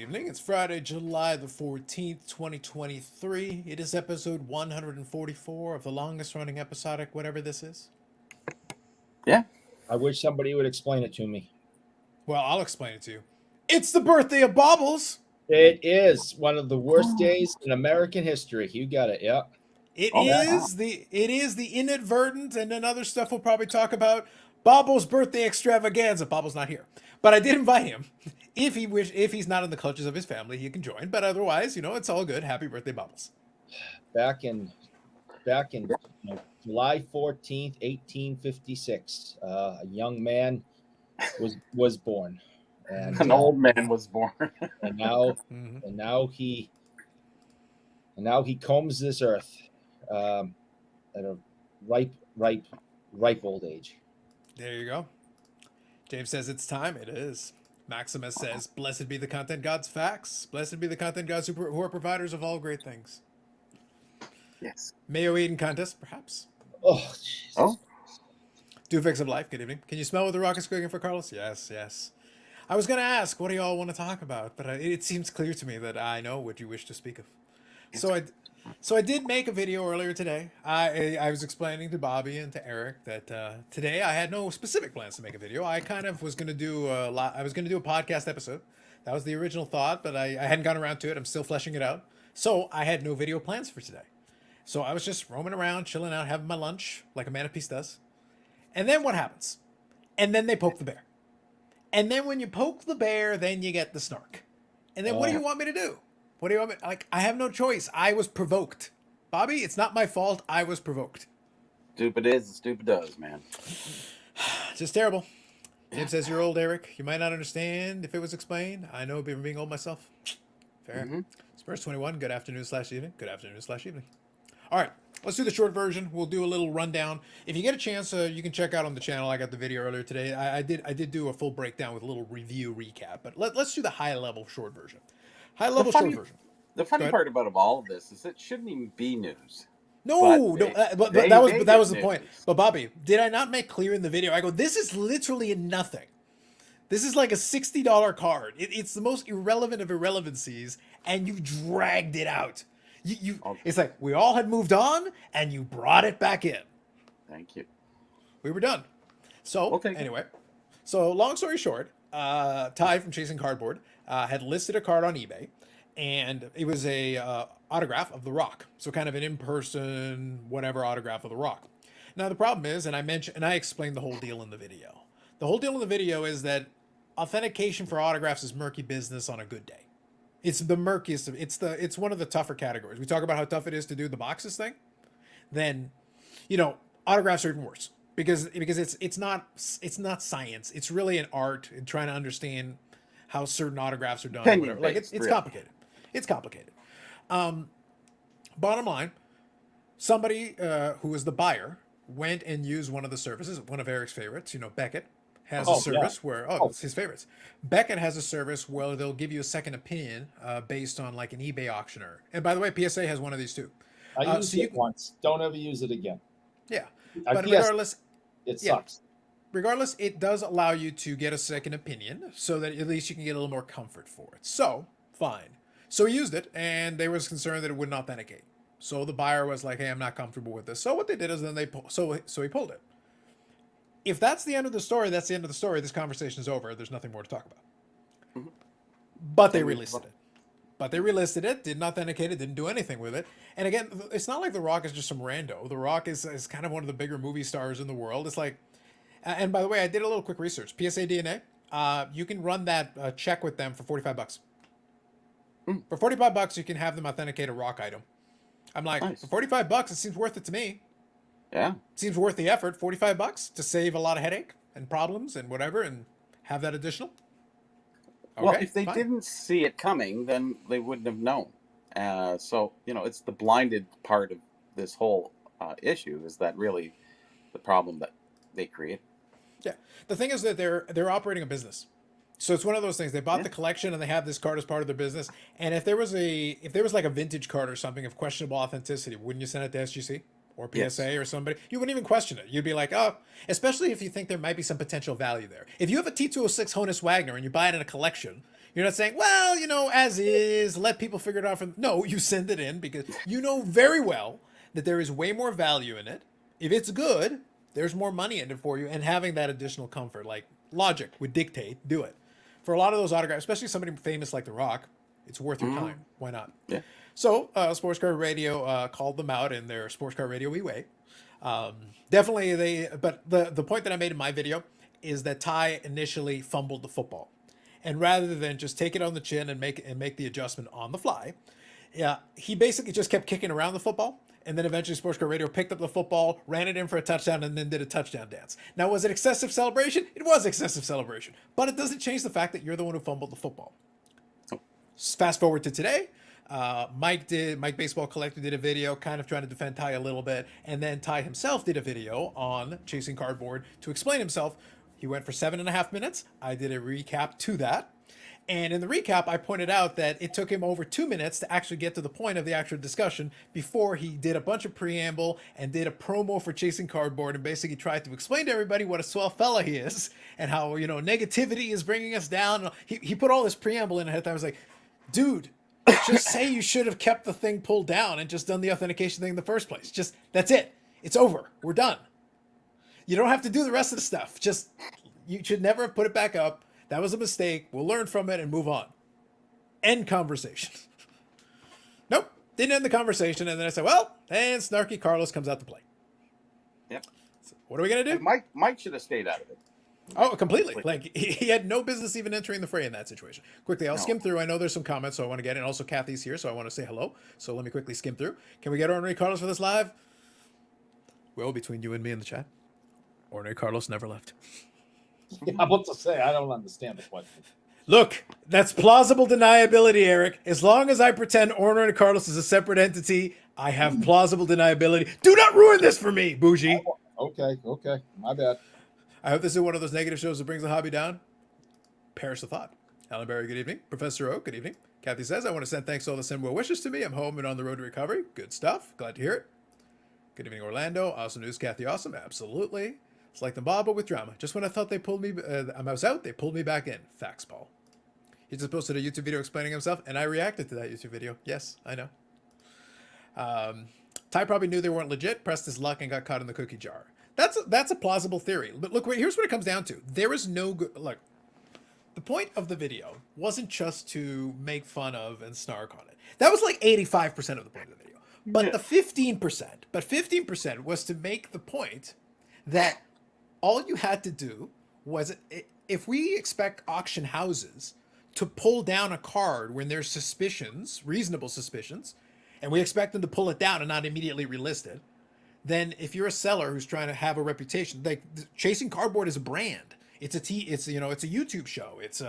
evening. It's Friday, July the 14th, 2023. It is episode 144 of the longest running episodic, whatever this is. Yeah. I wish somebody would explain it to me. Well, I'll explain it to you. It's the birthday of Baubles. It is one of the worst days in American history. You got it. Yeah. It is the inadvertent, and then other stuff we'll probably talk about. Baubles' birthday extravaganza. Baubles not here, but I did invite him. If he's not in the clutches of his family, he can join. But otherwise, it's all good. Happy birthday, Baubles. Back in July 14th, 1856, a young man was born. And an old man was born. and now he combs this earth at a ripe old age. There you go. James says it's time. It is. Maximus says, "Blessed be the content gods facts. Blessed be the content gods who are providers of all great things." Yes. Mayo Eden contest, perhaps. Oh, Jesus. Oh. Dufix of life. Good evening. Can you smell what the rock is cooking for Carlos? Yes. I was going to ask, what do y'all want to talk about? But it seems clear to me that I know what you wish to speak of. So I did make a video earlier today. I was explaining to Bobby and to Eric that today I had no specific plans to make a video. I kind of was going to do a podcast episode. That was the original thought, but I hadn't gotten around to it. I'm still fleshing it out. So I had no video plans for today. So I was just roaming around, chilling out, having my lunch like a man of peace does. And then what happens? And then they poke the bear. And then when you poke the bear, then you get the snark. And then what do you want me to do? What do you want me? I have no choice. I was provoked. Bobby, it's not my fault. I was provoked. Stupid is and stupid does, man. Just terrible. James says you're old, Eric. You might not understand if it was explained. I know being old myself. Fair. Mm-hmm. Spurs 21, good afternoon/evening. Good afternoon/evening. All right, let's do the short version. We'll do a little rundown. If you get a chance, you can check out on the channel. I got the video earlier today. I did do a full breakdown with a little review recap. But let's do the high-level short version. High-level short version. The funny part about all of this is it shouldn't even be news. But that was the point. But Bobby, did I not make clear in the video? I go, this is literally nothing. This is like a $60 card. It's the most irrelevant of irrelevancies, and you dragged it out. It's like we all had moved on, and you brought it back in. Thank you. We were done. So anyway, long story short, Ty from Chasing Cardboard had listed a card on eBay, and it was a autograph of The Rock. So kind of an in-person whatever autograph of The Rock. Now the problem is, and I explained the whole deal in the video. The whole deal in the video is that authentication for autographs is murky business on a good day. It's the murkiest. It's one of the tougher categories. We talk about how tough it is to do the boxes thing. Then, autographs are even worse because it's not science. It's really an art in trying to understand how certain autographs are done. Or whatever. Like it's complicated. It's complicated. Bottom line, somebody who was the buyer went and used one of the services, one of Eric's favorites. Beckett has a service where it's his favorites. Beckett has a service where they'll give you a second opinion based on like an eBay auctioneer. And by the way, PSA has one of these too. I used it once. Don't ever use it again. Yeah, but regardless, it sucks. Regardless, it does allow you to get a second opinion, so that at least you can get a little more comfort for it. So fine. So he used it, and they was concerned that it wouldn't authenticate. So the buyer was like, "Hey, I'm not comfortable with this." So what they did is then he pulled it. If that's the end of the story, that's the end of the story. This conversation is over. There's nothing more to talk about. Mm-hmm. But they relisted it. Didn't authenticate it. Didn't do anything with it. And again, it's not like The Rock is just some rando. The Rock is kind of one of the bigger movie stars in the world. It's like, and by the way, I did a little quick research. PSA DNA, you can run that check with them for $45. For $45, you can have them authenticate a Rock item. I'm like, nice. For $45, it seems worth it to me. Yeah. Seems worth the effort. $45 to save a lot of headache and problems and whatever, and have that additional. Okay, well, if they didn't see it coming, then they wouldn't have known. So it's the blinded part of this whole issue is that really the problem that they create. Yeah, the thing is that they're operating a business, so it's one of those things. They bought the collection and they have this card as part of their business. And if there was like a vintage card or something of questionable authenticity, wouldn't you send it to SGC? Or PSA or somebody, you wouldn't even question it. You'd be like, oh, especially if you think there might be some potential value there. If you have a T206 Honus Wagner and you buy it in a collection You're not saying, well, you know, as is, let people figure it out from. No, you send it in because you know very well that there is way more value in it. If it's good, there's more money in it for you, and having that additional comfort, like logic would dictate, do it. For a lot of those autographs, especially somebody famous like The Rock, it's worth your time. Why not? Yeah. So, Sports Car Radio called them out in their Sports Car Radio Way. Definitely, but the point that I made in my video is that Ty initially fumbled the football, and rather than just take it on the chin and make the adjustment on the fly, yeah, he basically just kept kicking around the football. And then eventually Sports Car Radio picked up the football, ran it in for a touchdown, and then did a touchdown dance. Now, was it excessive celebration? It was excessive celebration. But it doesn't change the fact that you're the one who fumbled the football. Fast forward to today. Mike Baseball Collector did a video kind of trying to defend Ty a little bit. And then Ty himself did a video on chasing cardboard to explain himself. He went for 7.5 minutes. I did a recap to that. And in the recap, I pointed out that it took him over 2 minutes to actually get to the point of the actual discussion before he did a bunch of preamble and did a promo for Chasing Cardboard and basically tried to explain to everybody what a swell fella he is and how, you know, negativity is bringing us down. He put all this preamble in ahead of time. I was like, dude, just say you should have kept the thing pulled down and just done the authentication thing in the first place. Just, that's it. It's over. We're done. You don't have to do the rest of the stuff. Just, you should never have put it back up. That was a mistake. We'll learn from it and move on. End conversation. Nope. Didn't end the conversation. And then I said, well, and Snarky Carlos comes out to play. Yep. So what are we going to do? And Mike should have stayed out of it. Oh, completely. Like, he had no business even entering the fray in that situation. Quickly, I'll skim through. I know there's some comments, so I want to get in. Also, Kathy's here, so I want to say hello. So let me quickly skim through. Can we get Ornery Carlos for this live? Well, between you and me in the chat, Ornery Carlos never left. Yeah, I'm about to say, I don't understand the question. Look, that's plausible deniability, Eric. As long as I pretend Ornery Carlos is a separate entity, I have plausible deniability. Do not ruin this for me, Bougie. Oh, okay. My bad. I hope this is one of those negative shows that brings the hobby down. Perish the thought. Alan Barry, good evening. Professor O, good evening. Kathy says, I want to send thanks to all the send well wishes to me. I'm home and on the road to recovery. Good stuff. Glad to hear it. Good evening, Orlando. Awesome news, Kathy. Awesome. Absolutely. It's like the Bob, but with drama. Just when I thought they pulled me, I was out, they pulled me back in. Facts, Paul. He just posted a YouTube video explaining himself, and I reacted to that YouTube video. Yes, I know. Ty probably knew they weren't legit, pressed his luck, and got caught in the cookie jar. That's a plausible theory. But look, here's what it comes down to. There is no good... Look, the point of the video wasn't just to make fun of and snark on it. That was like 85% of the point of the video. But the 15% was to make the point that all you had to do was, if we expect auction houses to pull down a card when there's suspicions, reasonable suspicions, and we expect them to pull it down and not immediately relist it, then if you're a seller who's trying to have a reputation, like Chasing Cardboard is a brand. It's a YouTube show. It's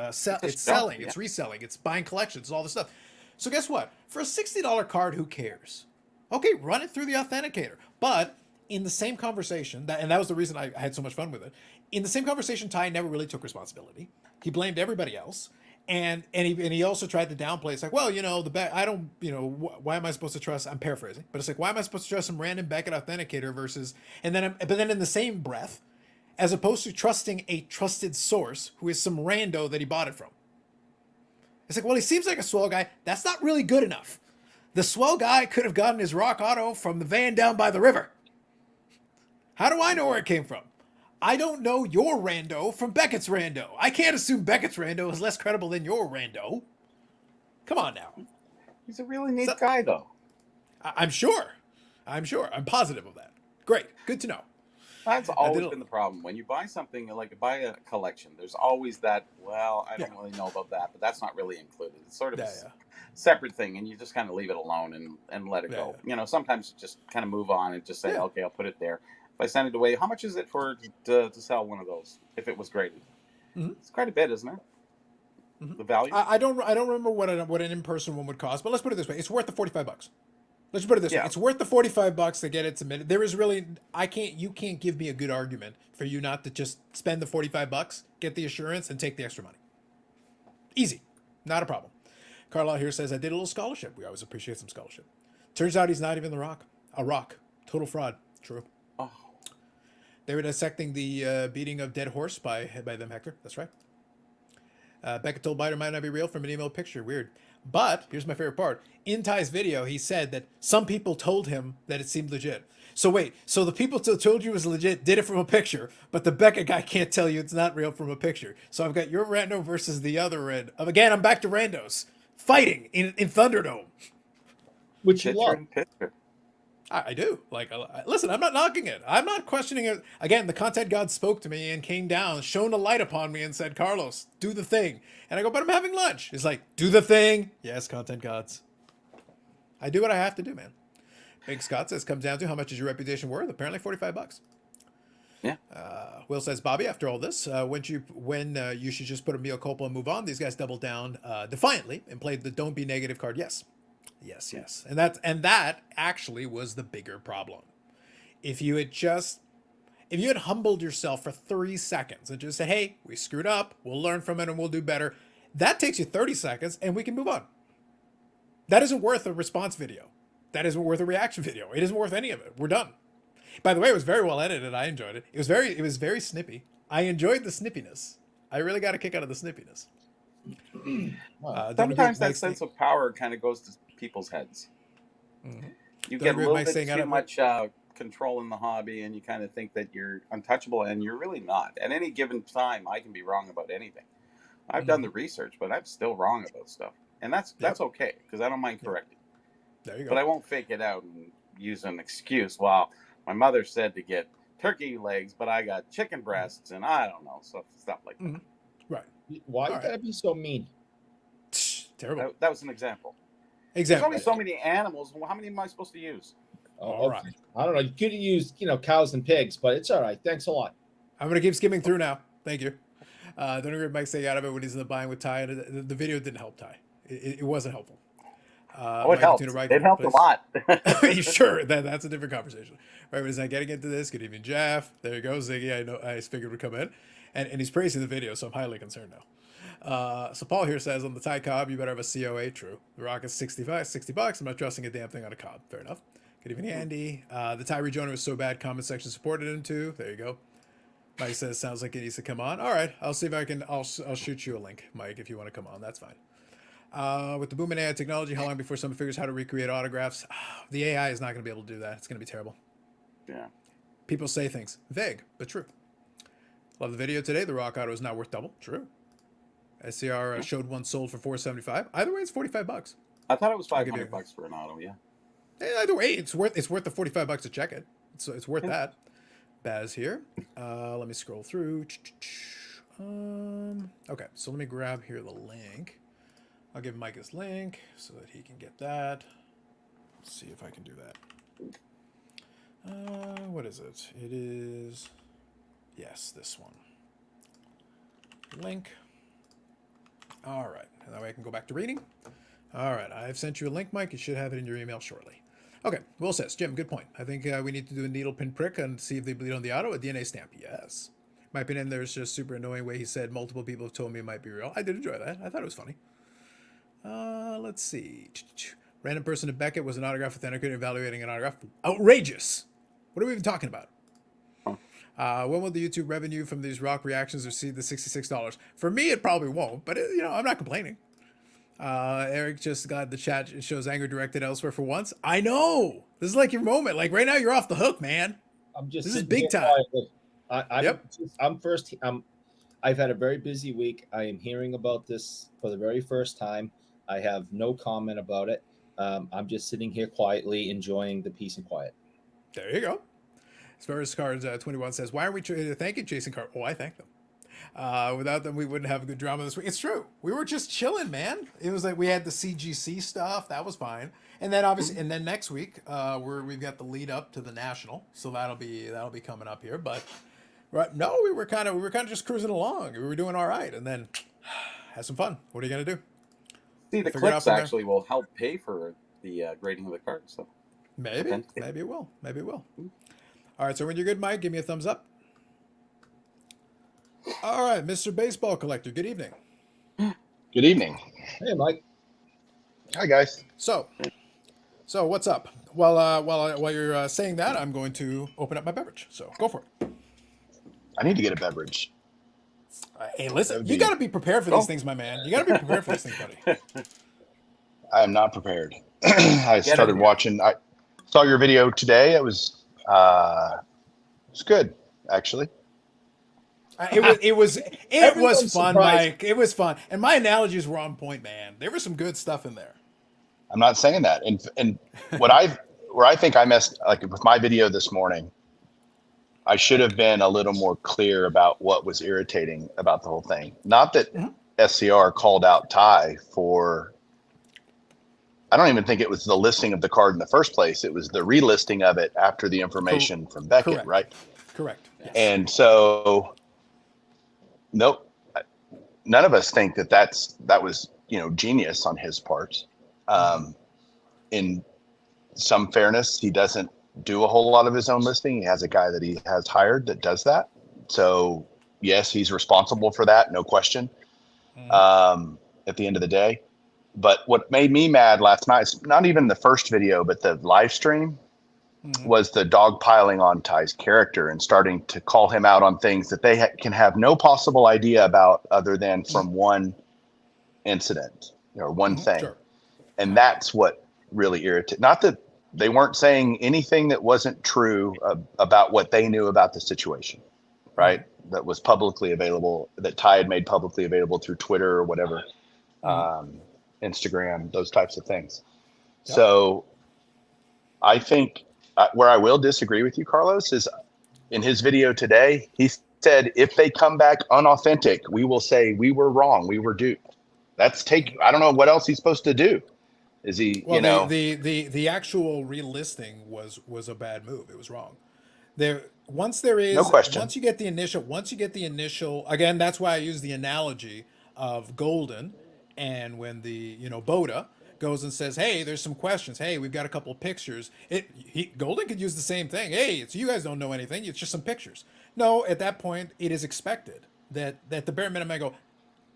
selling, it's reselling, it's buying collections, it's all this stuff. So guess what? For a $60 card, who cares? Okay, run it through the authenticator. But in the same conversation, and that was the reason I had so much fun with it. In the same conversation, Ty never really took responsibility. He blamed everybody else, and he also tried to downplay. It's like, well, you know, I don't, you know, why am I supposed to trust? I'm paraphrasing, but it's like, why am I supposed to trust some random Beckett authenticator versus, but then in the same breath, as opposed to trusting a trusted source who is some rando that he bought it from. It's like, well, he seems like a swell guy. That's not really good enough. The swell guy could have gotten his rock auto from the van down by the river. How do I know where it came from? I don't know your rando from Beckett's rando. I can't assume Beckett's rando is less credible than your rando. Come on now. He's a really neat guy, though. I'm sure. I'm positive of that. Great. Good to know. That's always been the problem. When you buy something, like buy a collection, there's always that, well, I don't really know about that, but that's not really included. It's sort of a separate thing, and you just kind of leave it alone and let it go. You know, sometimes you just kind of move on and just say, okay, I'll put it there. If I send it away, how much is it to sell one of those if it was graded? Mm-hmm. It's quite a bit, isn't it? Mm-hmm. The value? I don't remember what an in-person one would cost, but let's put it this way. It's worth the $45. Let's put it this way. It's worth the $45 to get it submitted. There is really, you can't give me a good argument for you not to just spend the $45, get the assurance, and take the extra money. Easy. Not a problem. Carlisle here says, I did a little scholarship. We always appreciate some scholarship. Turns out he's not even a rock. Total fraud. True. Oh. They were dissecting the beating of Dead Horse by them, Hector. That's right. Becca told Biter might not be real from an email picture. Weird. But here's my favorite part. In Ty's video, he said that some people told him that it seemed legit. So wait, so the people who told you it was legit did it from a picture, but the Becca guy can't tell you it's not real from a picture. So I've got your rando versus the other rando. Again, I'm back to randos fighting in Thunderdome. Which you love. Picture. I do. Like, listen, I'm not knocking it. I'm not questioning it. Again, the content god spoke to me and came down, shone a light upon me and said, Carlos, do the thing. And I go, but I'm having lunch. He's like, do the thing. Yes, content gods. I do what I have to do, man. Big Scott says, comes down to how much is your reputation worth? Apparently $45. Yeah. Will says, Bobby, after all this, when you should just put a mea culpa and move on, these guys doubled down defiantly and played the don't be negative card. Yes. Yes. And that actually was the bigger problem. If you had humbled yourself for 3 seconds and just said, hey, we screwed up, we'll learn from it and we'll do better, that takes you 30 seconds and we can move on. That isn't worth a response video. That isn't worth a reaction video. It isn't worth any of it. We're done. By the way, it was very well edited. I enjoyed it. It was very snippy. I enjoyed the snippiness. I really got a kick out of the snippiness. Sometimes that sense of power kind of goes to people's heads. Mm-hmm. You get a little bit too much control in the hobby, and you kind of think that you're untouchable, and you're really not. At any given time, I can be wrong about anything. I've done the research, but I'm still wrong about stuff, and that's okay because I don't mind correcting. There you go. But I won't fake it out and use an excuse. Well, my mother said to get turkey legs, but I got chicken breasts, and I don't know, stuff like that. Mm-hmm. Right. Why you gotta be so mean? Terrible. That was an example. There's only so many animals. How many am I supposed to use? All right. I don't know. You could use, cows and pigs, but it's all right. Thanks a lot. I'm going to keep skimming through now. Thank you. Don't agree with Mike saying out of it when he's in the buying with Ty. The video didn't help Ty. It wasn't helpful. It helped. It helped a lot. Sure. That's a different conversation. Right, but he's not getting into this. Good evening, Jeff. There you go. Ziggy, I know. I figured would come in. And he's praising the video, so I'm highly concerned now. So Paul here says, on the Thai cob, you better have a COA. True. The rock is $60. I'm not trusting a damn thing on a cob. Fair enough. Good evening, Andy. The Thai rejoiner was so bad, comment section supported him too. There you go. Mike says, sounds like it needs to come on. All right. I'll see if I can. I'll shoot you a link, Mike, if you want to come on. That's fine. With the boom in AI technology, how long before someone figures how to recreate autographs? The AI is not going to be able to do that. It's going to be terrible. Yeah. People say things. Vague, but true. Love the video today. The rock auto is not worth double. True. SCR showed one sold for $475. Either way, it's $45. I thought it was $500 for an auto. Yeah. Either way, it's worth the $45 to check it. It's worth that. Baz here. Let me scroll through. Okay, so let me grab here the link. I'll give Mike his link so that he can get that. Let's see if I can do that. What is it? It is, yes, this one. Link. All right, and that way I can go back to reading. All right, I've sent you a link, Mike. You should have it in your email shortly. Okay, Will says, Jim, good point. I think we need to do a needle pin prick and see if they bleed on the auto. A DNA stamp, yes. My opinion, there's just super annoying way he said multiple people have told me it might be real. I did enjoy that. I thought it was funny. Let's see. Random person at Beckett was an autograph authenticator evaluating an autograph. Outrageous. What are we even talking about? When will the YouTube revenue from these rock reactions exceed the $66? For me, it probably won't, but I'm not complaining. Eric just got the chat. It shows anger directed elsewhere for once. I know. This is like your moment. Like right now, you're off the hook, man. This is big time. I've had a very busy week. I am hearing about this for the very first time. I have no comment about it. I'm just sitting here quietly enjoying the peace and quiet. There you go. As far as Cards 21 says, why aren't we thanking Jason Card? Oh, I thank them. Without them, we wouldn't have a good drama this week. It's true. We were just chilling, man. It was like we had the CGC stuff. That was fine. And then obviously, and then next week, we've got the lead up to the national. So that'll be coming up here. But right, no, we were kind of just cruising along. We were doing all right, and then had some fun. What are you gonna do? See, the clips actually will help pay for the grading of the cards. So maybe it will. All right. So when you're good, Mike, give me a thumbs up. All right, Mr. Baseball Collector. Good evening. Good evening. Hey, Mike. Hi, guys. So what's up? While you're saying that, I'm going to open up my beverage. So go for it. I need to get a beverage. Hey, That listen, would you be. got to be prepared for Go. these things, my man. You got to be prepared for these things, buddy. I am not prepared. I Get in started here. watching. I saw your video today. It was good, actually. It was Everyone's fun, surprised. Mike. It was fun, and my analogies were on point, man. There was some good stuff in there. I'm not saying that. And what I where I think I messed, like with my video this morning, I should have been a little more clear about what was irritating about the whole thing. Not that Mhm. SCR called out Ty for. I don't even think it was the listing of the card in the first place. It was the relisting of it after the Cor- information from Beckett, correct, right? correct. Yes. And so, nope, none of us think that was genius on his part. Um, in some fairness, he doesn't do a whole lot of his own listing. He has a guy that he has hired that does that. So yes, he's responsible for that, no question. At the end of the day. But what made me mad last night, not even the first video, but the live stream, was the dog piling on Ty's character and starting to call him out on things that they can have no possible idea about other than from one incident or one thing. Sure. And that's what really irritated. Not that they weren't saying anything that wasn't true about what they knew about the situation, right? That was publicly available, that Ty had made publicly available through Twitter or whatever, Instagram, those types of things. Yep. So I think where I will disagree with you, Carlos, is in his video today, he said, if they come back unauthentic, we will say we were wrong, we were duped. I don't know what else he's supposed to do. Is he, Well, the actual relisting was a bad move. It was wrong. Once no question. once you get the initial again, that's why I use the analogy of Golden, and when the Boda goes and says, hey, there's some questions, hey, we've got a couple of pictures, Golden could use the same thing, hey, it's you guys don't know anything, it's just some pictures. No, at that point it is expected that the bare minimum I go,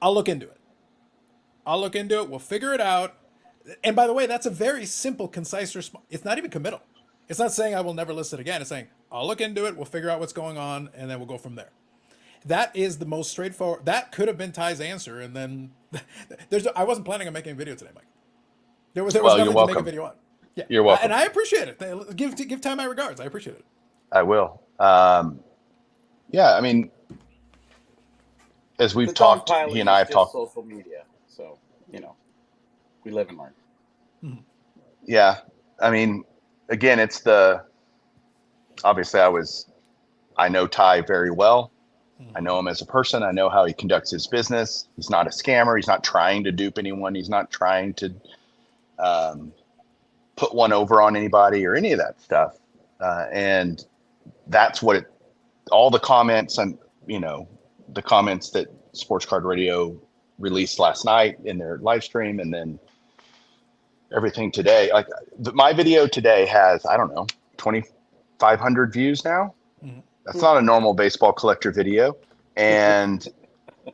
I'll look into it, we'll figure it out. And by the way, that's a very simple, concise response. It's not even committal. It's not saying I will never list it again. It's saying I'll look into it, we'll figure out what's going on, and then we'll go from there. That is the most straightforward. That could have been Ty's answer, and then I wasn't planning on making a video today, Mike. There was Well, nothing you're to welcome. make a video on. Yeah, You're welcome. and I appreciate it. Give Ty my regards. I appreciate it. I will. Yeah, I mean, as we've The talked, dogpiling he and I is have just talked. social media, so we live and learn. Yeah, I mean, again, obviously I know Ty very well. I know him as a person. I know how he conducts his business. He's not a scammer. He's not trying to dupe anyone. He's not trying to put one over on anybody or any of that stuff. And that's what all the comments and, the comments that Sports Card Radio released last night in their live stream, and then everything today. Like my video today has, I don't know, 2,500 views now. That's not a normal baseball collector video. And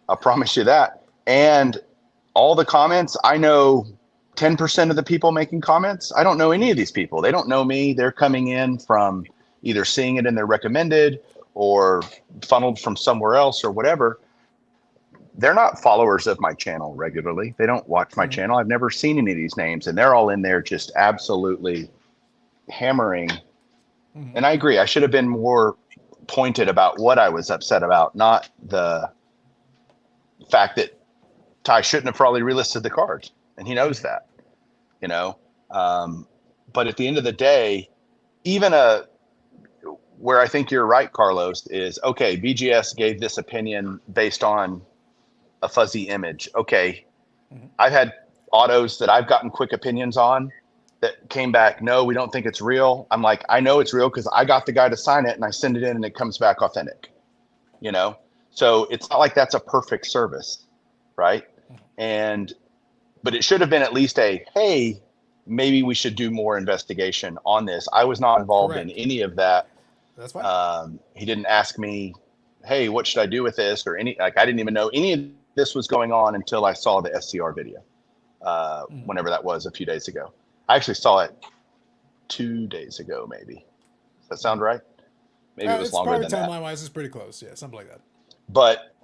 I promise you that. And all the comments, I know 10% of the people making comments. I don't know any of these people. They don't know me. They're coming in from either seeing it in their recommended or funneled from somewhere else or whatever. They're not followers of my channel regularly. They don't watch my channel. I've never seen any of these names, and they're all in there just absolutely hammering. And I agree. I should have been more pointed about what I was upset about, not the fact that Ty shouldn't have probably relisted the cards, and he knows that, but at the end of the day, even where I think you're right, Carlos, is okay. BGS gave this opinion based on a fuzzy image. Okay. I've had autos that I've gotten quick opinions on that came back, no, we don't think it's real. I'm like, I know it's real because I got the guy to sign it and I send it in and it comes back authentic, So it's not like that's a perfect service, right? But it should have been at least hey, maybe we should do more investigation on this. I was not involved in any of that. That's fine. He didn't ask me, hey, what should I do with this? Or I didn't even know any of this was going on until I saw the SCR video, whenever that was a few days ago. I actually saw it 2 days ago, maybe. Does that sound right? Maybe it was longer than that. Timeline-wise, it's pretty close. Yeah, something like that. But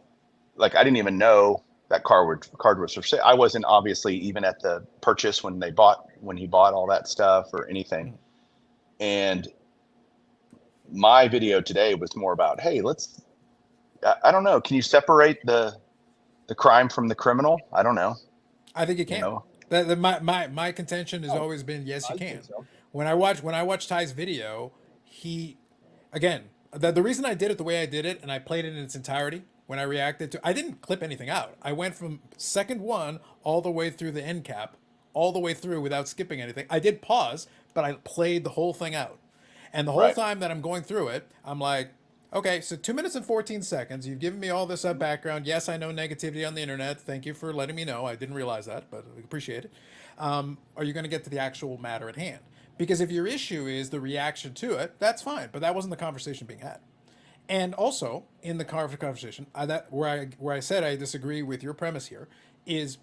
like I didn't even know that card was for sale. I wasn't obviously even at the purchase when he bought all that stuff or anything. And my video today was more about, hey, I don't know. Can you separate the crime from the criminal? I don't know. I think you can. You My contention has always been yes, you I can. think so. When I watch Ty's video, he again the reason I did it the way I did it and I played it in its entirety when I reacted to I didn't clip anything out. I went from second one all the way through the end cap, all the way through without skipping anything. I did pause, but I played the whole thing out. And the whole time that I'm going through it, I'm like, okay, so 2 minutes and 14 seconds. You've given me all this background. Yes, I know negativity on the internet. Thank you for letting me know. I didn't realize that, but I appreciate it. Are you going to get to the actual matter at hand? Because if your issue is the reaction to it, that's fine. But that wasn't the conversation being had. And also in the conversation, where I said I disagree with your premise here is,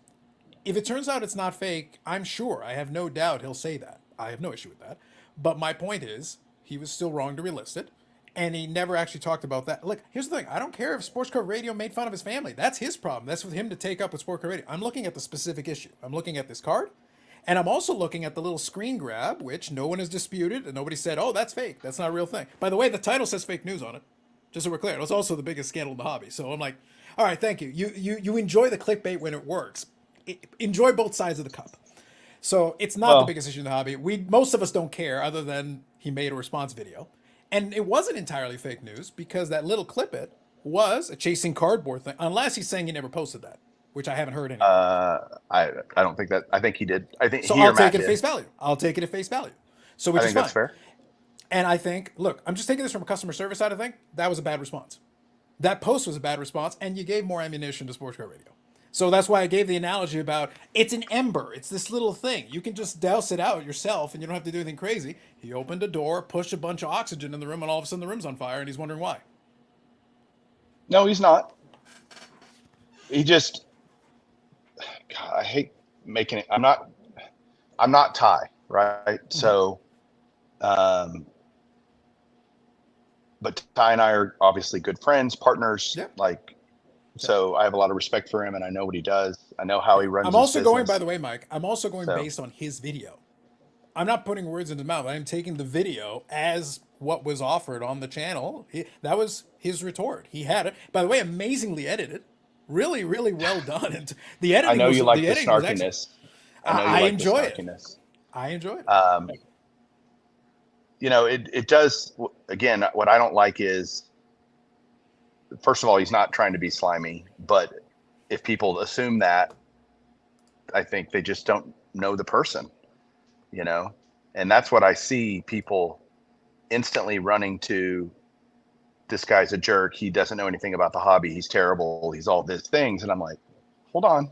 if it turns out it's not fake, I'm sure, I have no doubt he'll say that. I have no issue with that. But my point is, he was still wrong to relist it. And he never actually talked about that. Look, here's the thing. I don't care if Sports Card Radio made fun of his family. That's his problem. That's for him to take up with Sports Card Radio. I'm looking at the specific issue. I'm looking at this card. And I'm also looking at the little screen grab, which no one has disputed. And nobody said, oh, that's fake. That's not a real thing. By the way, the title says fake news on it. Just so we're clear. It was also the biggest scandal in the hobby. So I'm like, all right, thank you. You enjoy the clickbait when it works. Enjoy both sides of the cup. So it's not the biggest issue in the hobby. Most of us don't care, other than he made a response video. And it wasn't entirely fake news, because that little clip it was a chasing cardboard thing, unless he's saying he never posted that, which I haven't heard any. I don't think that. I think he did. I think so. I'll take it at face value. I'll take it at face value. So which I think is fine. that's fair. And I think, look, I'm just taking this from a customer service side of thing. That was a bad response. That post was a bad response, and you gave more ammunition to Sports Card Radio. So that's why I gave the analogy about it's an ember. It's this little thing. You can just douse it out yourself, and you don't have to do anything crazy. He opened a door, pushed a bunch of oxygen in the room, and all of a sudden the room's on fire, and he's wondering why. No, he's not. He just, God, I hate making it. I'm not Ty, right? Mm-hmm. So, but Ty and I are obviously good friends, partners. Yeah. So I have a lot of respect for him, and I know what he does. I know how he runs. I'm also his going, business. by the way, Mike. I'm also going based on his video. I'm not putting words in his mouth. I'm taking the video as what was offered on the channel. That was his retort. He had it. By the way, amazingly edited. Really well done. And the editing. I know you like the snarkiness. I enjoy it. I enjoy it. It does. Again, what I don't like is, first of all, he's not trying to be slimy, but if people assume that, I think they just don't know the person, and that's what I see people instantly running to. This guy's a jerk. He doesn't know anything about the hobby. He's terrible. He's all these things. And I'm like, hold on,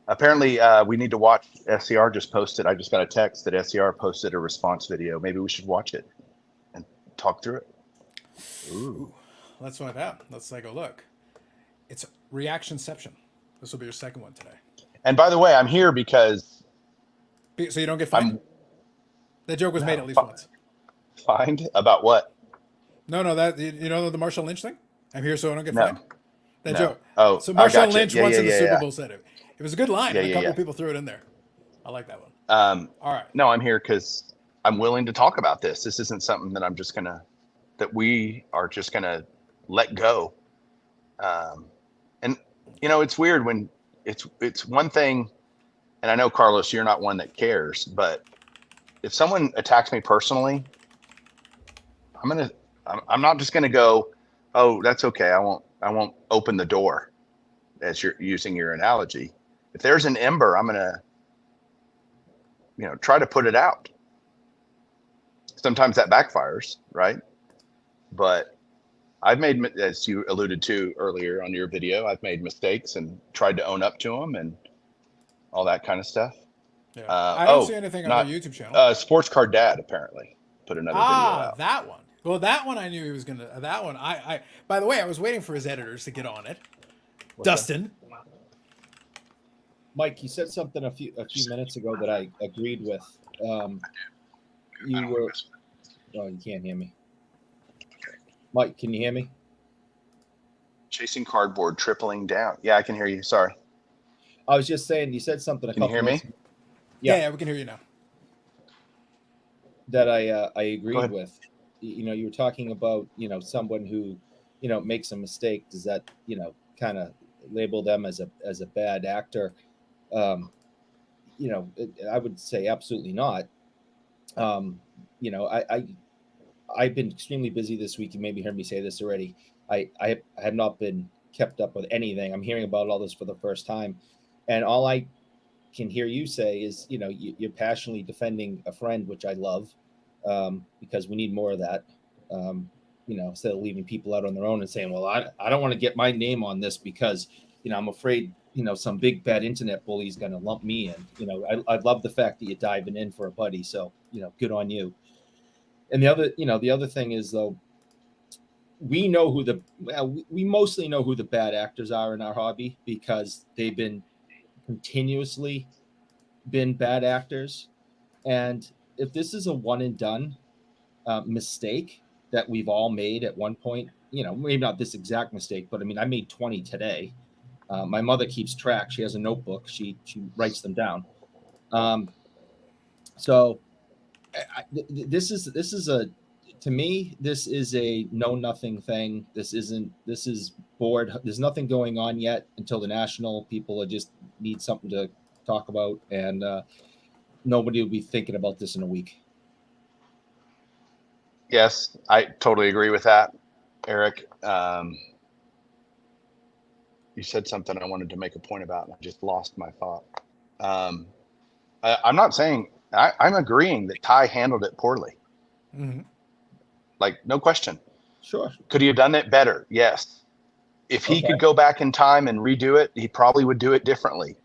apparently we need to watch. SCR just posted. I just got a text that SCR posted a response video. Maybe we should watch it and talk through it. Ooh, let's find out. Let's take a look. It's Reactionception. This will be your second one today. And by the way, I'm here because so you don't get fined. That joke was made at least once. Fined about what? No, that the Marshawn Lynch thing. I'm here so I don't get fined. That joke. Oh, so Marshawn Lynch once in the Super Bowl said it. It was a good line. And a couple of people threw it in there. I like that one. All right. No, I'm here because I'm willing to talk about this. This isn't something that we are just gonna let go. And it's weird when it's one thing, and I know, Carlos, you're not one that cares, but if someone attacks me personally, I'm not just gonna go, oh, that's okay. I won't open the door, as you're using your analogy. If there's an ember, I'm gonna, try to put it out. Sometimes that backfires, right? But I've made, as you alluded to earlier on your video, I've made mistakes and tried to own up to them and all that kind of stuff. Yeah. I don't see anything on the YouTube channel. Sports Card Dad apparently put another video out. That one. Well, that one I knew he was gonna. That one, by the way, I was waiting for his editors to get on it. What's Dustin. That? Mike, you said something a few minutes ago that I agreed with. You were. Oh, you can't hear me. Mike, can you hear me? Chasing cardboard, tripling down. Yeah, I can hear you. Sorry. I was just saying, you said something a Can you couple hear minutes me? ago Yeah, we can hear you now. that I Go agreed ahead. with. You were talking about, someone who, makes a mistake. Does that, kind of label them as a bad actor? Um, I would say absolutely not. Um, I've been extremely busy this week. You maybe heard me say this already. I have not been kept up with anything. I'm hearing about all this for the first time, and all I can hear you say is, you're passionately defending a friend, which I love, because we need more of that. Instead of leaving people out on their own and saying, well, I don't want to get my name on this because, I'm afraid, some big bad internet bully is going to lump me in. I love the fact that you're diving in for a buddy. So, good on you. And the other thing is, though, we know we mostly know who the bad actors are in our hobby because they've been continuously been bad actors. And if this is a one and done mistake that we've all made at one point, maybe not this exact mistake, but I mean, I made 20 today. My mother keeps track. She has a notebook. She writes them down. So this is to me, this is a know nothing thing. This is bored. There's nothing going on yet until the national. People just need something to talk about, and nobody will be thinking about this in a week. Yes, I totally agree with that, Eric. You said something I wanted to make a point about, and I just lost my thought. I'm not saying I'm agreeing that Ty handled it poorly. Mm-hmm. Like, no question. Sure. Could he have done it better? Yes. If he could go back in time and redo it, he probably would do it differently.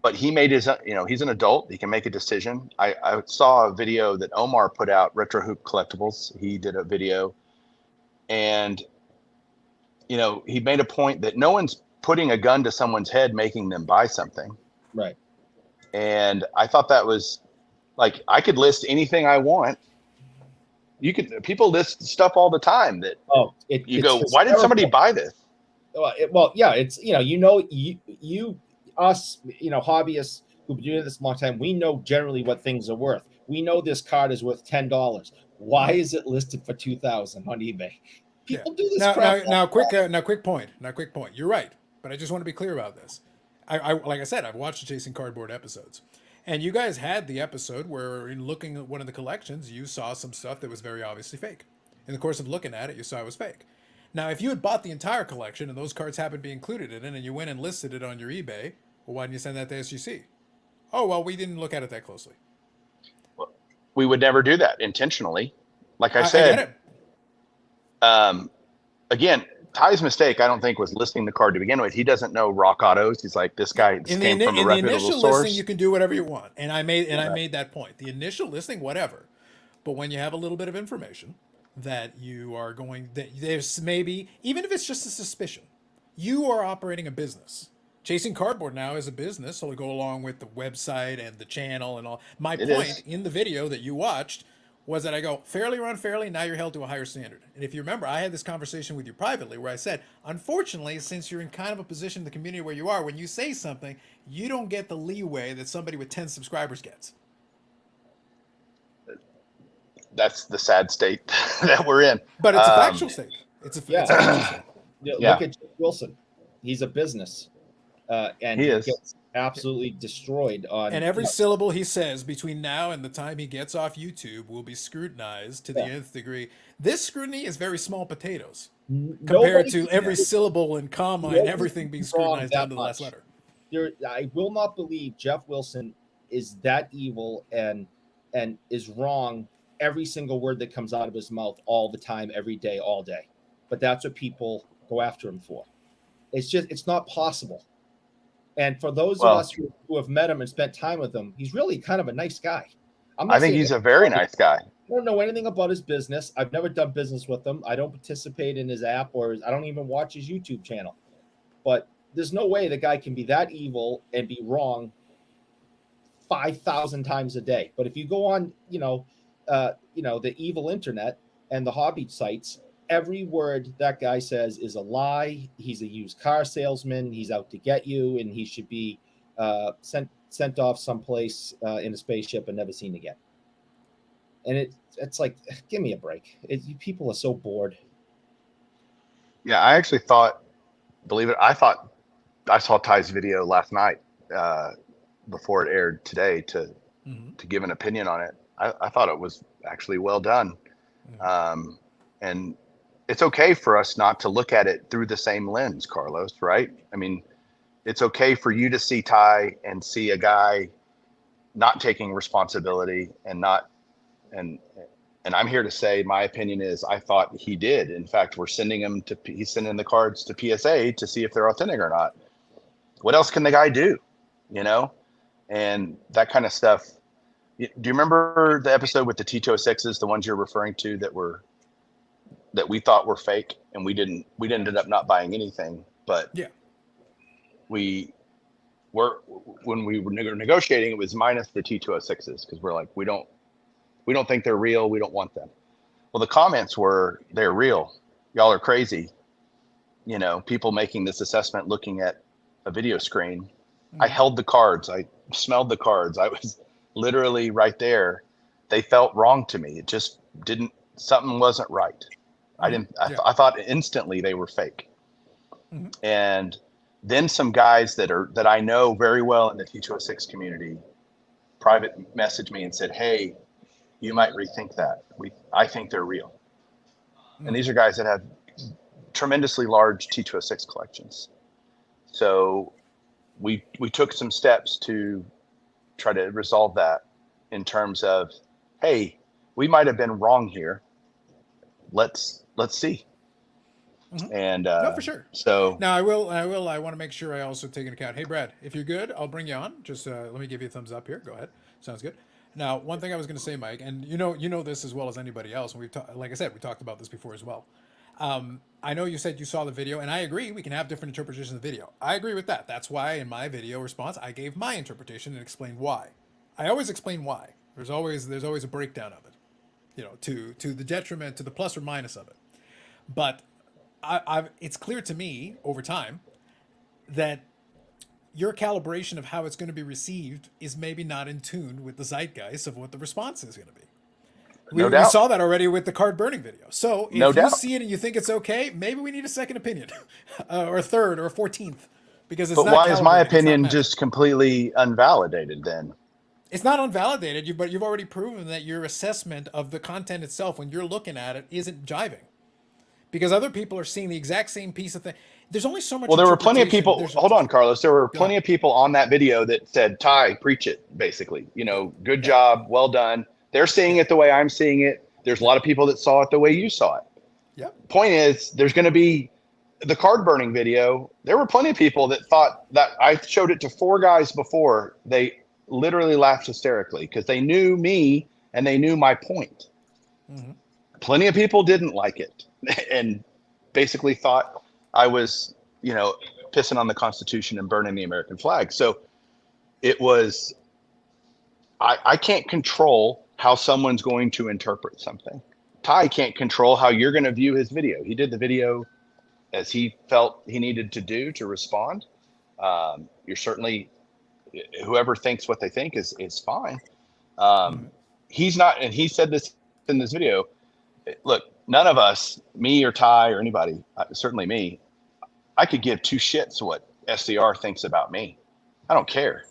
But he made his, he's an adult. He can make a decision. I saw a video that Omar put out, Retro Hoop Collectibles. He did a video, and he made a point that no one's putting a gun to someone's head, making them buy something. Right. And I thought that was like, I could list anything I want. People list stuff all the time that you go, why did somebody buy this? Well, yeah, it's, us, hobbyists who've been doing this a long time, we know generally what things are worth. We know this card is worth $10. Why is it listed for $2,000 on eBay? People do this crap. Now, quick point. You're right, but I just want to be clear about this. I like I said, I've watched the Chasing Cardboard episodes, and you guys had the episode where, in looking at one of the collections, you saw some stuff that was very obviously fake. In the course of looking at it, you saw it was fake. Now, if you had bought the entire collection and those cards happened to be included in it, and you went and listed it on your eBay, well, why didn't you send that to SGC? Oh, well, we didn't look at it that closely. Well, we would never do that intentionally. Like I said, again, Ty's mistake, I don't think, was listing the card to begin with. He doesn't know Rock Autos. He's like, this guy came from a reputable source. In the initial listing, you can do whatever you want, and I made that point. The initial listing, whatever, but when you have a little bit of information that you are going, that there's maybe, even if it's just a suspicion, you are operating a business. Chasing Cardboard now is a business, so we go along with the website and the channel and all. My point in the video that you watched was that I go, fairly or unfairly, now you're held to a higher standard. And if you remember, I had this conversation with you privately where I said, unfortunately, since you're in kind of a position in the community where you are, when you say something, you don't get the leeway that somebody with 10 subscribers gets. That's the sad state that we're in. But it's a factual state. It's a factual state. Look at Jeff Wilson. He's a business. And he gets absolutely destroyed on. And every syllable he says between now and the time he gets off YouTube will be scrutinized to the nth degree. This scrutiny is very small potatoes compared to every syllable and comma and everything being scrutinized down to the last letter. I will not believe Jeff Wilson is that evil and is wrong every single word that comes out of his mouth all the time, every day, all day. But that's what people go after him for. It's not possible. And for those of us who have met him and spent time with him, he's really kind of a nice guy. I think he's a very nice guy. I don't know anything about his business. I've never done business with him. I don't participate in his app I don't even watch his YouTube channel. But there's no way the guy can be that evil and be wrong 5,000 times a day. But if you go on, the evil internet and the hobby sites, every word that guy says is a lie. He's a used car salesman. He's out to get you, and he should be sent off someplace in a spaceship and never seen again. And it's like, give me a break. People are so bored. Yeah, I actually thought, believe it, I thought I saw Ty's video last night before it aired today to give an opinion on it. I thought it was actually well done. And it's okay for us not to look at it through the same lens, Carlos, right? I mean, it's okay for you to see Ty and see a guy not taking responsibility and I'm here to say my opinion is I thought he did. In fact, he's sending the cards to PSA to see if they're authentic or not. What else can the guy do? And that kind of stuff. Do you remember the episode with the T206s, the ones you're referring to that we thought were fake, and we ended up not buying anything, but yeah, when we were negotiating, it was minus the T206s because we're like, we don't think they're real. We don't want them. Well, the comments were, they're real. Y'all are crazy. People making this assessment looking at a video screen. I held the cards. I smelled the cards. I was literally right there. They felt wrong to me. It just something wasn't right. I thought instantly they were fake. And then some guys that I know very well in the T206 community private messaged me and said, hey, you might rethink that. I think they're real. And these are guys that have tremendously large T206 collections. So we took some steps to try to resolve that in terms of, hey, we might have been wrong here. Let's see. And no, for sure. So now I want to make sure I also take into account. Hey, Brad, if you're good, I'll bring you on. Just let me give you a thumbs up here. Go ahead. Sounds good. Now, one thing I was going to say, Mike, and you know this as well as anybody else. And like I said, we talked about this before as well. I know you said you saw the video, and I agree. We can have different interpretations of the video. I agree with that. That's why in my video response, I gave my interpretation and explained why. I always explain why. There's always a breakdown of it, to the detriment, to the plus or minus of it. But it's clear to me over time that your calibration of how it's going to be received is maybe not in tune with the zeitgeist of what the response is going to be. We saw that already with the card burning video. So if you see it and you think it's okay, maybe we need a second opinion or a third or a 14th because it's not. But why is my opinion just completely unvalidated then? It's not unvalidated, but you've already proven that your assessment of the content itself when you're looking at it isn't jiving. Because other people are seeing the exact same piece of thing. There's only so much. Well, there were plenty of people. Hold on, Carlos. There were plenty of people on that video that said, Ty, preach it, basically. Good job. Well done. They're seeing it the way I'm seeing it. There's a lot of people that saw it the way you saw it. Yeah. Point is, there's going to be the card burning video. There were plenty of people that thought that I showed it to 4 guys before. They literally laughed hysterically because they knew me and they knew my point. Plenty of people didn't like it and basically thought I was, pissing on the Constitution and burning the American flag. So it was, I can't control how someone's going to interpret something. Ty can't control how you're going to view his video. He did the video as he felt he needed to do to respond. You're certainly, whoever thinks what they think is fine. He's not, and he said this in this video, look, none of us, me or Ty or anybody, certainly me, I could give 2 shits what SCR thinks about me. I don't care.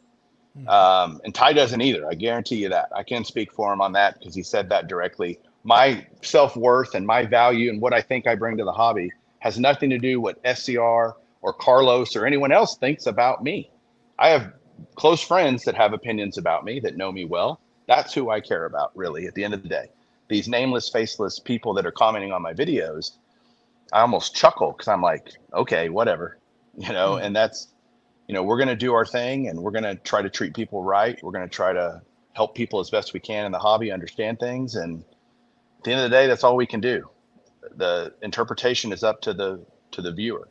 And Ty doesn't either. I guarantee you that. I can speak for him on that because he said that directly. My self-worth and my value and what I think I bring to the hobby has nothing to do with SCR or Carlos or anyone else thinks about me. I have close friends that have opinions about me that know me well. That's who I care about, really, at the end of the day. These nameless, faceless people that are commenting on my videos, I almost chuckle because I'm like, okay, whatever, and that's, we're going to do our thing and we're going to try to treat people right. We're going to try to help people as best we can in the hobby understand things. And at the end of the day, that's all we can do. The interpretation is up to the viewer.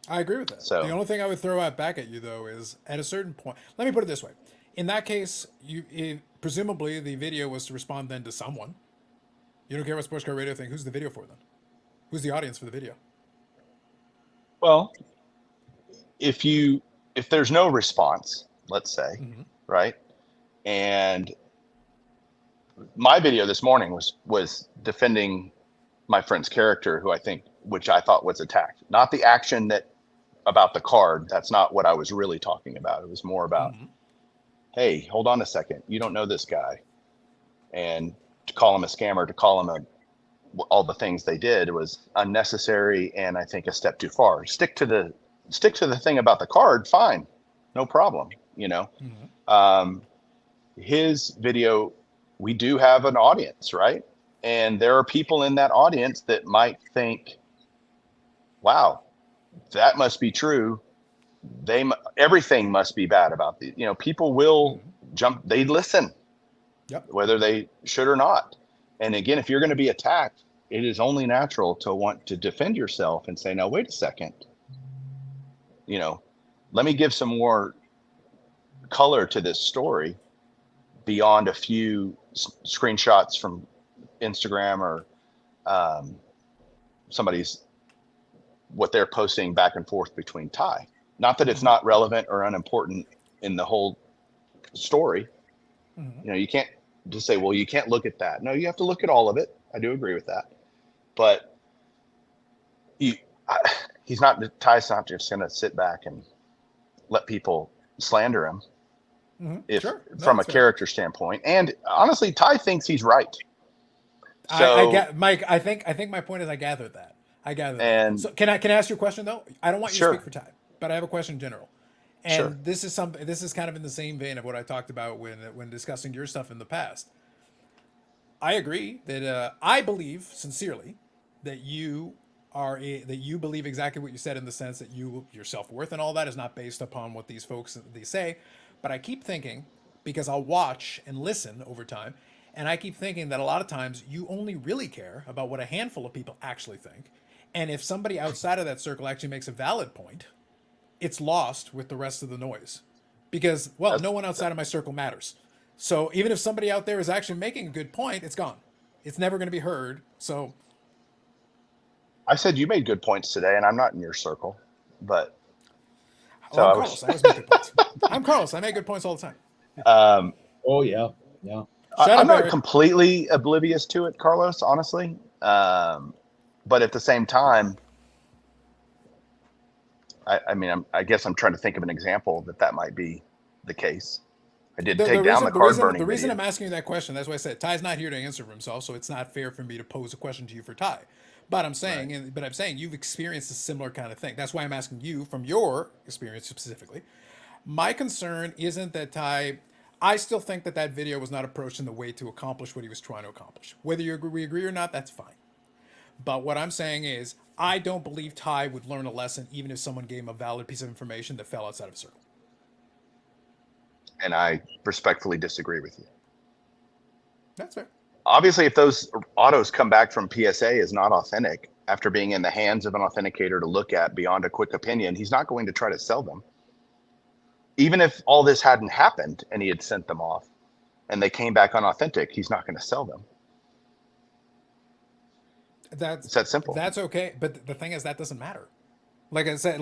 I agree with that. So the only thing I would throw out back at you, though, is at a certain point, let me put it this way. In that case, presumably the video was to respond then to someone. You don't care what Sports Car Radio think. Who's the video for then? Who's the audience for the video? Well, if there's no response, let's say, right? And my video this morning was defending my friend's character, which I thought was attacked, not the action about the card. That's not what I was really talking about. It was more about, hey, hold on a second, you don't know this guy, and to call him a scammer, to call him all the things they did was unnecessary, and I think a step too far. Stick to the thing about the card, fine, no problem. His video, we do have an audience, right? And there are people in that audience that might think, wow, that must be true. Everything must be bad about these. People will jump, they listen, whether they should or not. And again, if you're going to be attacked, it is only natural to want to defend yourself and say, no, wait a second. Let me give some more color to this story beyond a few screenshots from Instagram or what they're posting back and forth between Ty. Not that it's not relevant or unimportant in the whole story. You can't just say, well, you can't look at that. No, you have to look at all of it. I do agree with that. But Ty's not just going to sit back and let people slander him from a character standpoint. And honestly, Ty thinks he's right. So, I get, Mike. I think my point is I gathered that. And so can I ask you a question though? I don't want you to speak for Ty, but I have a question in general. And this is kind of in the same vein of what I talked about when discussing your stuff in the past. I agree that I believe sincerely that you believe exactly what you said, in the sense that your self-worth and all that is not based upon what these folks they say. But I keep thinking, because I'll watch and listen over time, and I keep thinking that a lot of times you only really care about what a handful of people actually think. And if somebody outside of that circle actually makes a valid point, it's lost with the rest of the noise, because, well, no one outside of my circle matters. So even if somebody out there is actually making a good point, it's gone. It's never going to be heard. So I said you made good points today, and I'm not in your circle, but I'm Carlos. I always make good points. I'm Carlos. I make good points all the time. Oh yeah. I'm not completely oblivious to it, Carlos, honestly. But at the same time, I guess I'm trying to think of an example that might be the case. I did take down the card burning. The reason I'm asking you that question, that's why I said Ty's not here to answer for himself, so it's not fair for me to pose a question to you for Ty. But I'm saying, you've experienced a similar kind of thing. That's why I'm asking you from your experience specifically. My concern isn't that Ty. I still think that video was not approached in the way to accomplish what he was trying to accomplish. Whether we agree or not, that's fine. But what I'm saying is, I don't believe Ty would learn a lesson even if someone gave him a valid piece of information that fell outside of a circle. And I respectfully disagree with you. That's fair. Obviously, if those autos come back from PSA as not authentic after being in the hands of an authenticator to look at beyond a quick opinion, he's not going to try to sell them. Even if all this hadn't happened and he had sent them off and they came back unauthentic, he's not going to sell them. It's that simple. That's okay. But the thing is, that doesn't matter. Like I said,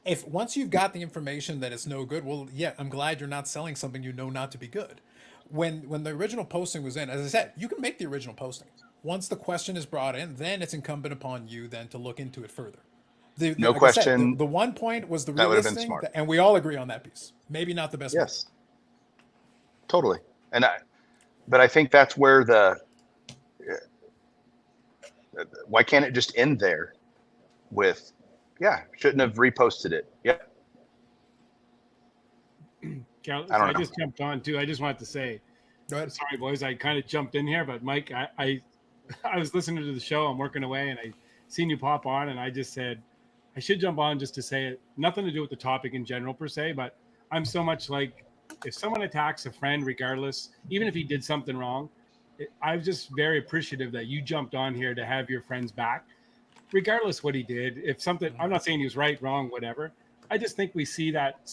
if once you've got the information that it's no good, well, yeah, I'm glad you're not selling something you know not to be good. When the original posting was in, as I said, you can make the original posting. Once the question is brought in, then it's incumbent upon you then to look into it further. No question. The one point was the realist thing, and we all agree on that piece. Maybe not the best. Yes, totally. But I think that's where why can't it just end there with, shouldn't have reposted it. Yep. Carlos, I just jumped on too. I just wanted to say, go ahead. Sorry, boys, I kind of jumped in here, but Mike, I was listening to the show. I'm working away, and I seen you pop on, and I just said I should jump on just to say it. Nothing to do with the topic in general per se, but I'm so much like, if someone attacks a friend, regardless, even if he did something wrong, I'm just very appreciative that you jumped on here to have your friends back, regardless what he did. If something, I'm not saying he was right, wrong, whatever. I just think we see that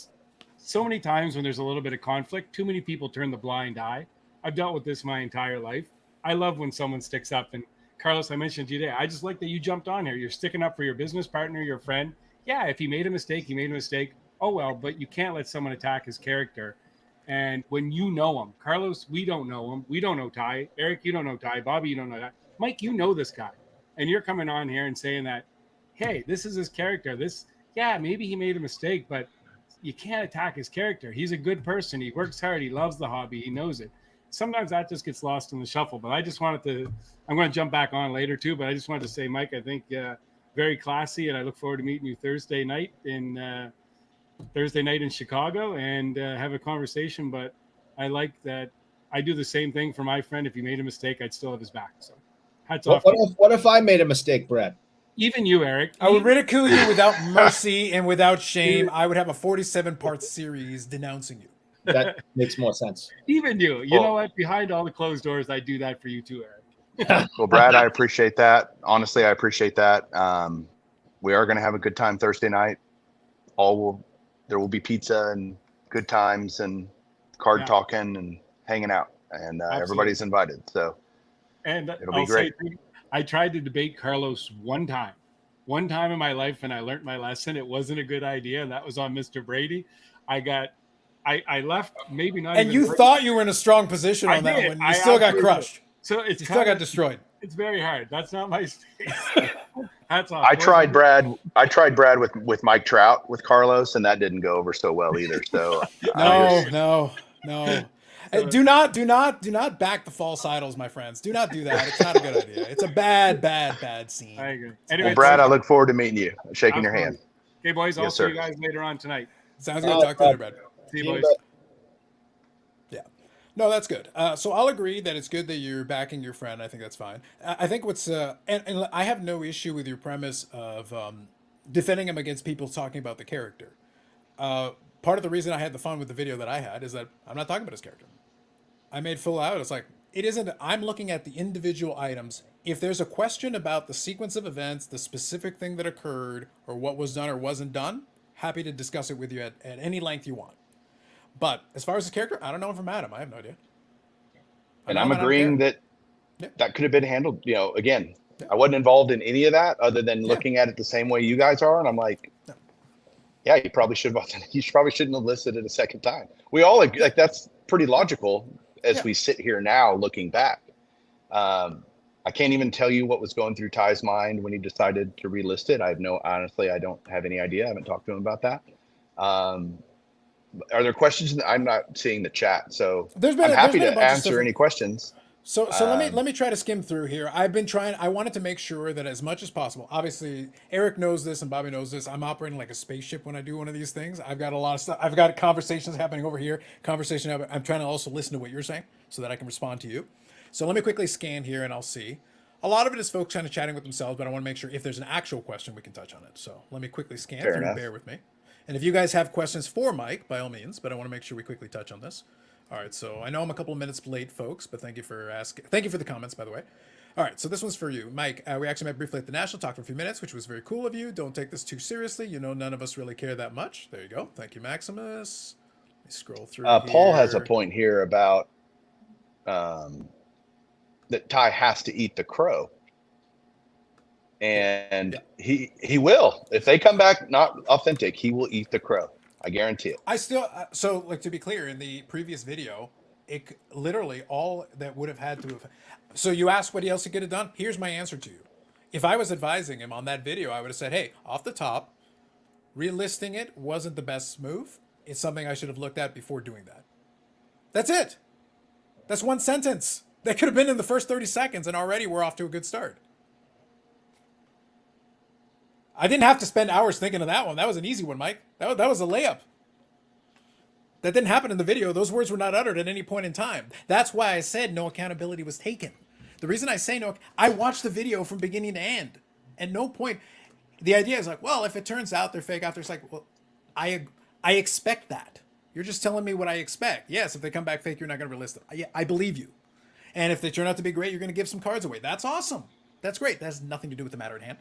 so many times when there's a little bit of conflict, too many people turn the blind eye. I've dealt with this my entire life. I love when someone sticks up and Carlos, I mentioned to you today, I just like that you jumped on here. You're sticking up for your business partner, your friend. Yeah, if he made a mistake, he made a mistake. Oh, well, but you can't let someone attack his character. And when you know him, Carlos, we don't know him. We don't know Ty. Eric, you don't know Ty. Bobby, you don't know that. Mike, you know this guy. And you're coming on here and saying that, hey, this is his character. Yeah, maybe he made a mistake, but you can't attack his character. He's a good person. He works hard. He loves the hobby. He knows it. Sometimes that just gets lost in the shuffle. But I just wanted to, I'm going to jump back on later too, but I just wanted to say, Mike, I think very classy, and I look forward to meeting you Thursday night in Chicago and have a conversation. But I like that I do the same thing for my friend. If he made a mistake, I'd still have his back. So hats off. What if I made a mistake, Brett? Even you, Eric. I would ridicule you without mercy and without shame. I would have a 47-part series denouncing you. That makes more sense. Even you. You know what? Behind all the closed doors, I do that for you too, Eric. Well, Brad, I appreciate that. Honestly, I appreciate that. We are going to have a good time Thursday night. There will be pizza and good times and card talking and hanging out, and everybody's invited. So and it'll be great. I tried to debate Carlos one time in my life, and I learned my lesson. It wasn't a good idea, and that was on Mr. Brady. I left, maybe not. And you thought you were in a strong position on that one. You still got crushed. So you still got destroyed. It's very hard. That's not my space. Hats off. I tried Brad with Mike Trout with Carlos, and that didn't go over so well either. So no. Do not back the false idols, my friends. Do not do that. It's not a good idea. It's a bad scene. I agree. Anyway, well, Brad, I look forward to meeting you, shaking your hand. Okay, boys. I'll see you guys later on tonight. Sounds good. Talk to you later, Brad. See you, boys. Yeah. No, that's good. So I'll agree that it's good that you're backing your friend. I think that's fine. I think what's and I have no issue with your premise of defending him against people talking about the character. Part of the reason I had the fun with the video that I had is that I'm not talking about his character. I made full out. It's like, it isn't, I'm looking at the individual items. If there's a question about the sequence of events, the specific thing that occurred, or what was done or wasn't done, happy to discuss it with you at any length you want. But as far as the character, I don't know if I'm Adam. I have no idea. And I'm agreeing that could have been handled, again, I wasn't involved in any of that other than looking at it the same way you guys are. And I'm like, yeah, you probably shouldn't have listed it a second time. We all agree, like, that's pretty logical as we sit here now looking back. I can't even tell you what was going through Ty's mind when he decided to relist it. Honestly, I don't have any idea. I haven't talked to him about that. Are there questions? I'm not seeing the chat, so I'm happy to answer any questions. So let me try to skim through here. I've been trying. I wanted to make sure that as much as possible. Obviously, Eric knows this and Bobby knows this. I'm operating like a spaceship when I do one of these things. I've got a lot of stuff. I've got conversations happening over here. I'm trying to also listen to what you're saying so that I can respond to you. So let me quickly scan here and I'll see. A lot of it is folks kind of chatting with themselves, but I want to make sure if there's an actual question we can touch on it. So let me quickly scan through. Bear with me. And if you guys have questions for Mike, by all means, but I want to make sure we quickly touch on this. All right, so I know I'm a couple of minutes late, folks, but thank you for asking. Thank you for the comments, by the way. All right, so this one's for you, Mike. We actually met briefly at the National, talked for a few minutes, which was very cool of you. Don't take this too seriously. None of us really care that much. There you go. Thank you, Maximus. Let me scroll through. Paul has a point here about that Ty has to eat the crow, and he will. If they come back not authentic, he will eat the crow. I guarantee it. I still, so like to be clear, in the previous video, it literally all that would have had to have. So you asked what else he could have done. Here's my answer to you. If I was advising him on that video, I would have said, hey, off the top, relisting it wasn't the best move. It's something I should have looked at before doing that. That's it. That's one sentence. That could have been in the first 30 seconds, and already we're off to a good start. I didn't have to spend hours thinking of that one. That was an easy one, Mike. That was a layup. That didn't happen in the video. Those words were not uttered at any point in time. That's why I said no accountability was taken. The reason I say no, I watched the video from beginning to end. At no point, the idea is like, well, if it turns out they're fake out there, it's like, well, I expect that. You're just telling me what I expect. Yes, if they come back fake, you're not going to relist them. I believe you. And if they turn out to be great, you're going to give some cards away. That's awesome. That's great. That has nothing to do with the matter at hand.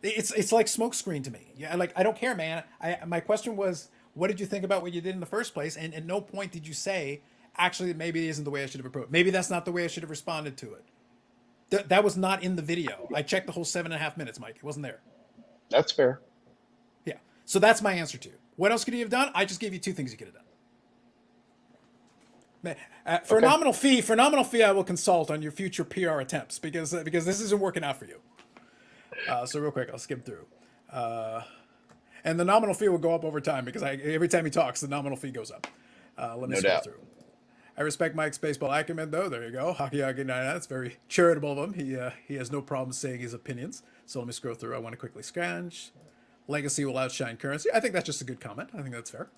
It's like smokescreen to me. Yeah, like I don't care, man. My question was, what did you think about what you did in the first place? And at no point did you say, actually, maybe it isn't the way I should have approached. Maybe that's not the way I should have responded to it. That was not in the video. I checked the whole 7.5 minutes, Mike. It wasn't there. That's fair. Yeah. So that's my answer to you. What else could you have done? I just gave you 2 things you could have done. For Okay. a nominal fee, I will consult on your future PR attempts because this isn't working out for you. So real quick, I'll skim through. And the nominal fee will go up over time because every time he talks, the nominal fee goes up. Let me No scroll doubt. through. I respect Mike's baseball acumen, though. There you go. Hockey 99. That's very charitable of him. He has no problem saying his opinions. So let me scroll through. I want to quickly scratch. Legacy will outshine currency. I think that's just a good comment. I think that's fair.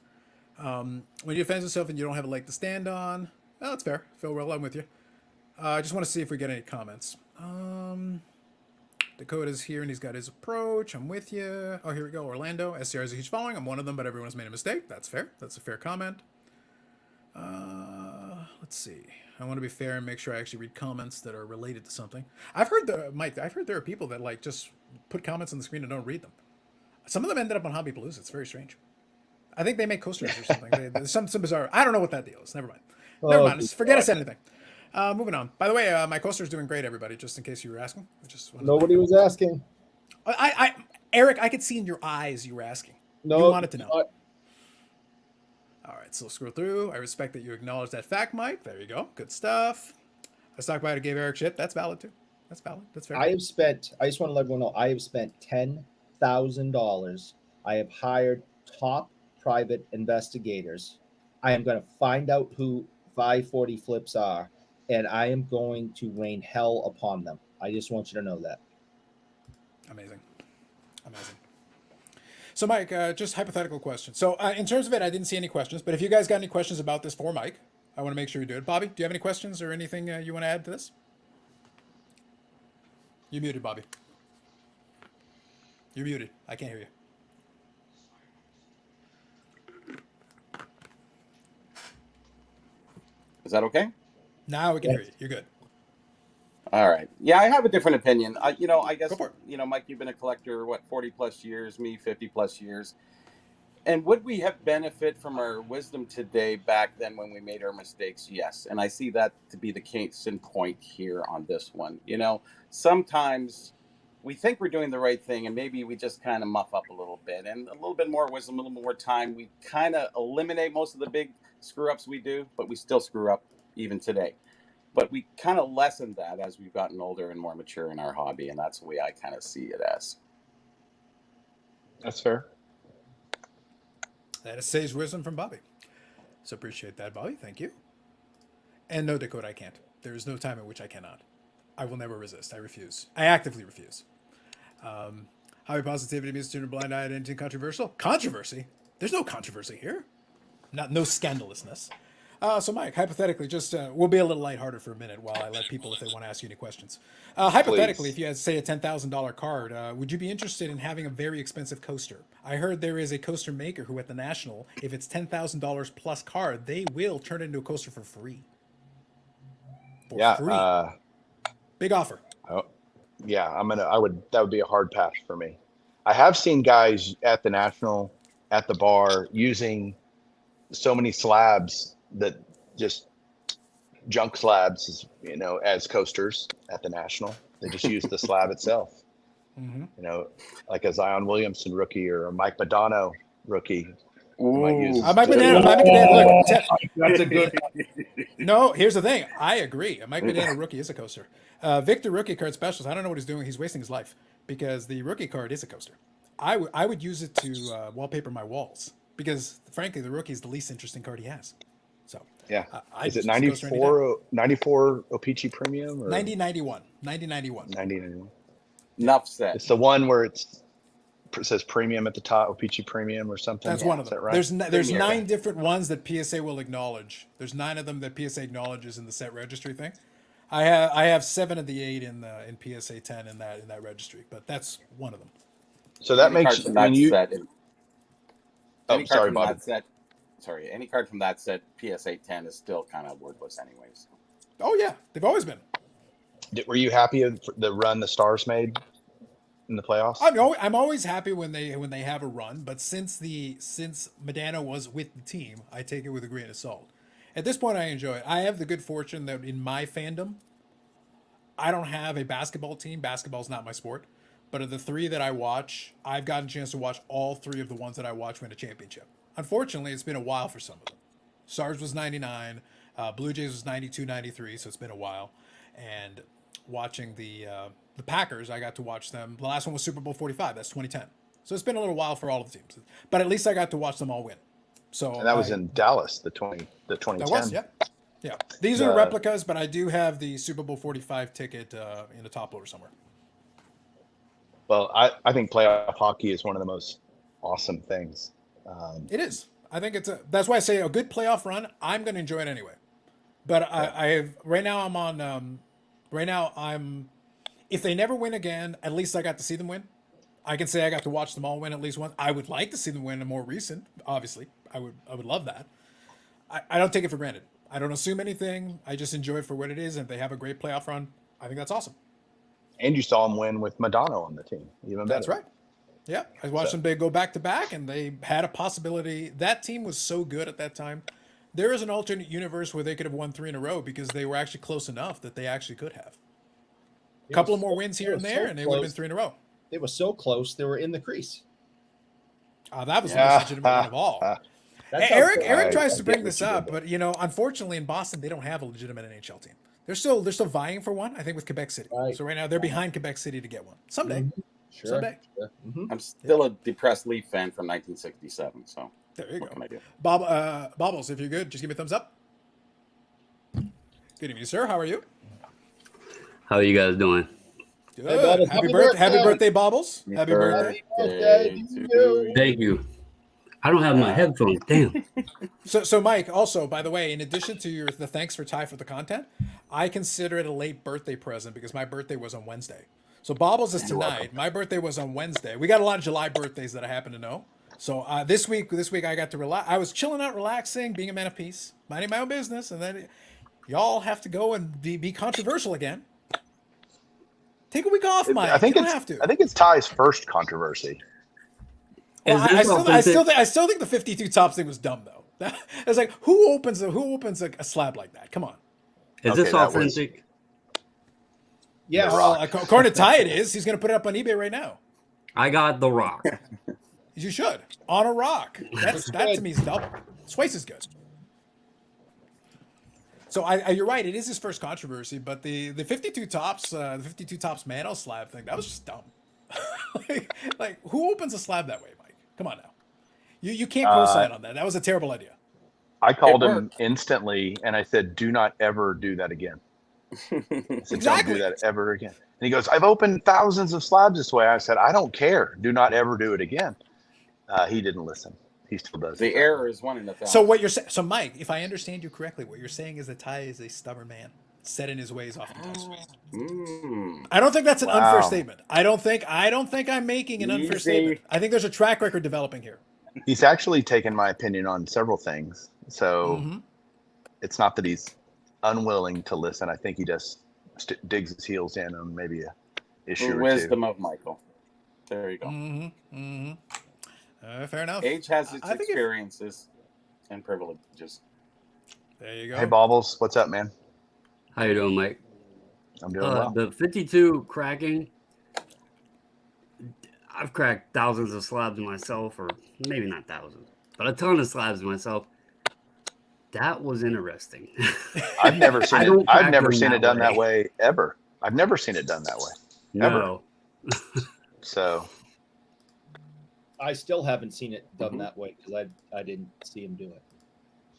When you defend yourself and you don't have a leg to stand on, well, that's fair. Phil, well, I'm with you. I just want to see if we get any comments. Dakota's here and he's got his approach. I'm with you. Oh, here we go. Orlando. SCR is a huge following. I'm one of them, but everyone's made a mistake. That's fair. That's a fair comment. Let's see. I want to be fair and make sure I actually read comments that are related to something. I've heard there are people that like just put comments on the screen and don't read them. Some of them ended up on Hobby Blues. It's very strange. I think they make coasters or something. There's some bizarre. I don't know what that deal is. Never mind. Never mind. Just forget I said anything. Moving on. By the way, my coaster's doing great, everybody. Just in case you were asking. Nobody was asking. Eric, I could see in your eyes you were asking. No, you wanted to know. All right, so scroll through. I respect that you acknowledge that fact, Mike. There you go. Good stuff. I stopped by to give Eric shit. That's valid too. That's valid. That's fair. I just want to let everyone know, I have spent $10,000. I have hired top private investigators. I am going to find out who 540 flips are, and I am going to rain hell upon them. I just want you to know that. Amazing. So, Mike, just hypothetical question. So, in terms of it, I didn't see any questions, but if you guys got any questions about this for Mike, I want to make sure you do it. Bobby, do you have any questions or anything you want to add to this? You're muted, Bobby. You're muted. I can't hear you. Is that okay? Now we can hear you. You're good. All right. Yeah, I have a different opinion. I guess, Go for it. Mike, you've been a collector, 40 plus years, me 50 plus years. And would we have benefit from our wisdom today back then when we made our mistakes? Yes. And I see that to be the case in point here on this one. Sometimes we think we're doing the right thing and maybe we just kind of muff up a little bit, and a little bit more wisdom, a little more time. We kind of eliminate most of the big screw ups we do, but we still screw up even today. But we kind of lessened that as we've gotten older and more mature in our hobby. And that's the way I kind of see it as. That's fair. That is sage wisdom from Bobby. So appreciate that, Bobby. Thank you. And no, Dakota, I can't. There is no time at which I cannot. I will never resist. I refuse. I actively refuse. Hobby positivity means student blind eye and anything controversial. Controversy? There's no controversy here. No scandalousness. So, Mike, hypothetically, just we'll be a little lighthearted for a minute while I let people, if they want to ask you any questions. Hypothetically, if you had, say, a $10,000 card, would you be interested in having a very expensive coaster? I heard there is a coaster maker who, at the National, if it's $10,000 plus card, they will turn it into a coaster for free. Free. Big offer. Oh, yeah, that would be a hard pass for me. I have seen guys at the National, at the bar, using so many slabs that just junk slabs, as coasters at the National. They just use the slab itself. Mm-hmm. Like a Zion Williamson rookie or a Mike Madonna rookie. Mike Madonna. Look, That's a good. No, here's the thing. I agree. A Mike Madonna rookie is a coaster. Victor rookie card specials. I don't know what he's doing. He's wasting his life because the rookie card is a coaster. I would use it to wallpaper my walls because, frankly, the rookie is the least interesting card he has. So yeah, is it 94 O-Pee-Chee Premium or 9091? 9091. Enough said. It's the one where it says premium at the top, O-Pee-Chee Premium or something. That's one of them. Right? There's 9 different ones that PSA will acknowledge. There's 9 of them that PSA acknowledges in the set registry thing. I have 7 of the 8 in PSA 10 in that registry, but that's one of them. So that makes when you. Sorry, Bob. Any card from that set, PSA 10 is still kind of worthless, anyways. Oh yeah, they've always been. Were you happy with the run the Stars made in the playoffs? I'm always happy when they have a run, but since Medano was with the team, I take it with a grain of salt. At this point, I enjoy it. I have the good fortune that in my fandom, I don't have a basketball team. Basketball's not my sport. But of the three that I watch, I've gotten a chance to watch all three of the ones that I watch win a championship. Unfortunately, it's been a while for some of them. Stars was 99, Blue Jays was 92, 93, so it's been a while. And watching the Packers, I got to watch them. The last one was Super Bowl 45. That's 2010. So it's been a little while for all of the teams. But at least I got to watch them all win. So And that was in Dallas, the 2010. That was, yeah. Yeah. These are replicas, but I do have the Super Bowl 45 ticket in the top loader somewhere. Well, I think playoff hockey is one of the most awesome things. It is. I think that's why I say a good playoff run. I'm going to enjoy it anyway. But I have right now. I'm on. Right now, if they never win again, at least I got to see them win. I can say I got to watch them all win at least once. I would like to see them win a more recent. Obviously, I would love that. I don't take it for granted. I don't assume anything. I just enjoy it for what it is. And if they have a great playoff run, I think that's awesome. And you saw them win with Madonna on the team. Even better. That's right. Yeah, I watched them go back to back, and they had a possibility. That team was so good at that time. There is an alternate universe where they could have won 3 in a row because they were actually close enough that they actually could have. A couple of more wins here and there, and they would have been 3 in a row. They were so close, they were in the crease. That was the most legitimate one of all. Eric tries to bring this up, but unfortunately in Boston they don't have a legitimate NHL team. They're still vying for one. I think with Quebec City. Right. So right now they're behind Quebec City to get one someday. Mm-hmm. Sure. Someday. Sure. Mm-hmm. I'm still a depressed Leaf fan from 1967. So There you what go. can I do? Bobbles, if you're good, just give me a thumbs up. Good evening, sir. How are you? How are you guys doing? Good. Hey, Bobbles, Happy birthday, Bobbles. Happy birthday. Thank you. I don't have my headphones. Damn. So Mike, also, by the way, in addition to the thanks for Ty for the content, I consider it a late birthday present because my birthday was on Wednesday. So Bobbles is tonight. My birthday was on Wednesday. We got a lot of July birthdays that I happen to know. So this week I got to relax. I was chilling out, relaxing, being a man of peace, minding my own business, and then y'all have to go and be controversial again. Take a week off, Mike. I think you don't have to. I think it's Ty's first controversy. Well, I still think the 52 tops thing was dumb though. It's like who opens a slab like that? Come on. Is Okay, this that was- authentic? Yes. Well, according to Ty, it is. He's going to put it up on eBay right now. I got The Rock. You should on a rock. That to me is double. Twice as good. So you're right. It is his first controversy, but the 52 tops, Mano slab thing, that was just dumb. like who opens a slab that way, Mike? Come on now. You can't co-sign on that. That was a terrible idea. I called him instantly and I said, "Do not ever do that again." I said, Exactly. "Don't do that ever again." And he goes, "I've opened thousands of slabs this way." I said, "I don't care. Do not ever do it again." He didn't listen. He still does. The error is 1 in 1,000. So what you're saying? So Mike, if I understand you correctly, what you're saying is that Ty is a stubborn man, set in his ways oftentimes. I don't think that's an unfair statement. I don't think I'm making an unfair statement. I think there's a track record developing here. He's actually taken my opinion on several things. So it's not that he's unwilling to listen. I think he just digs his heels in on maybe a issue The or wisdom two. of Michael. There you go. Fair enough. Age has its I think experiences and privileges. There you go. Hey, Bobbles, what's up, man? How you doing, Mike? I'm doing well. The 52 cracking. I've cracked thousands of slabs myself, or maybe not thousands, but a ton of slabs myself. That was interesting. I've never seen it. I've never seen it done way. that way ever. I've never seen it done that way. No. So I still haven't seen it done that way because I didn't see him do it.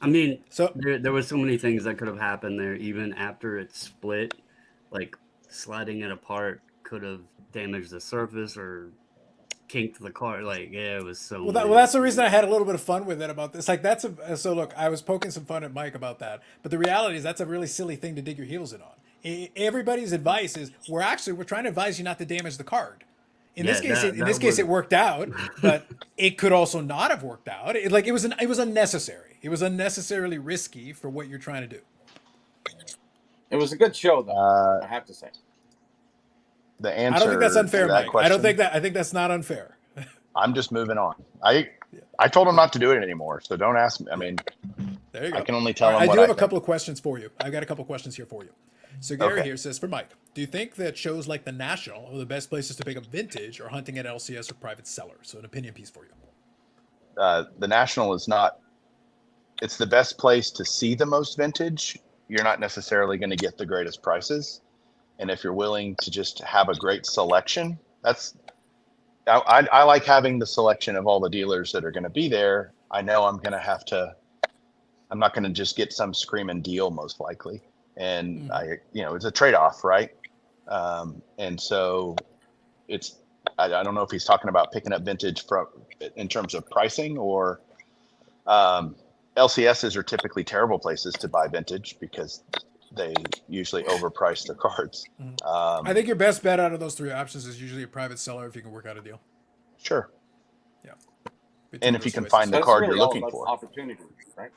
I mean, So there were so many things that could have happened there, even after it split. Like sliding it apart could have damaged the surface or kinked the car. Like, yeah, it was so. well, that's the reason I had a little bit of fun with it about this. Like so look, I was poking some fun at Mike about that, but the reality is that's a really silly thing to dig your heels in on. Everybody's advice is we're trying to advise you not to damage the card. In this case, it worked out, but it could also not have worked out. It was unnecessary. It was unnecessarily risky for what you're trying to do. It was a good show, though. I have to say. the answer. I don't think that's unfair, to that Mike. question, I don't think that. I think that's not unfair. I'm just moving on. I told him not to do it anymore, so don't ask me. I mean, There you go. I can only tell All right, him. I what do have a think. couple of questions for you. I've got a couple of questions here for you. So Gary Okay. here says, for Mike, do you think that shows like the National are the best places to pick up vintage or hunting at LCS or private seller? So an opinion piece for you. The National is not, it's the best place to see the most vintage. You're not necessarily going to get the greatest prices. And if you're willing to just have a great selection, I like having the selection of all the dealers that are going to be there. I know I'm not going to just get some screaming deal most likely. And it's a trade-off, right? And so I don't know if he's talking about picking up vintage in terms of pricing or LCSs are typically terrible places to buy vintage because they usually overprice their cards. I think your best bet out of those three options is usually a private seller if you can work out a deal. Sure. Yeah. And if you can find the card you're looking for. Opportunity, right?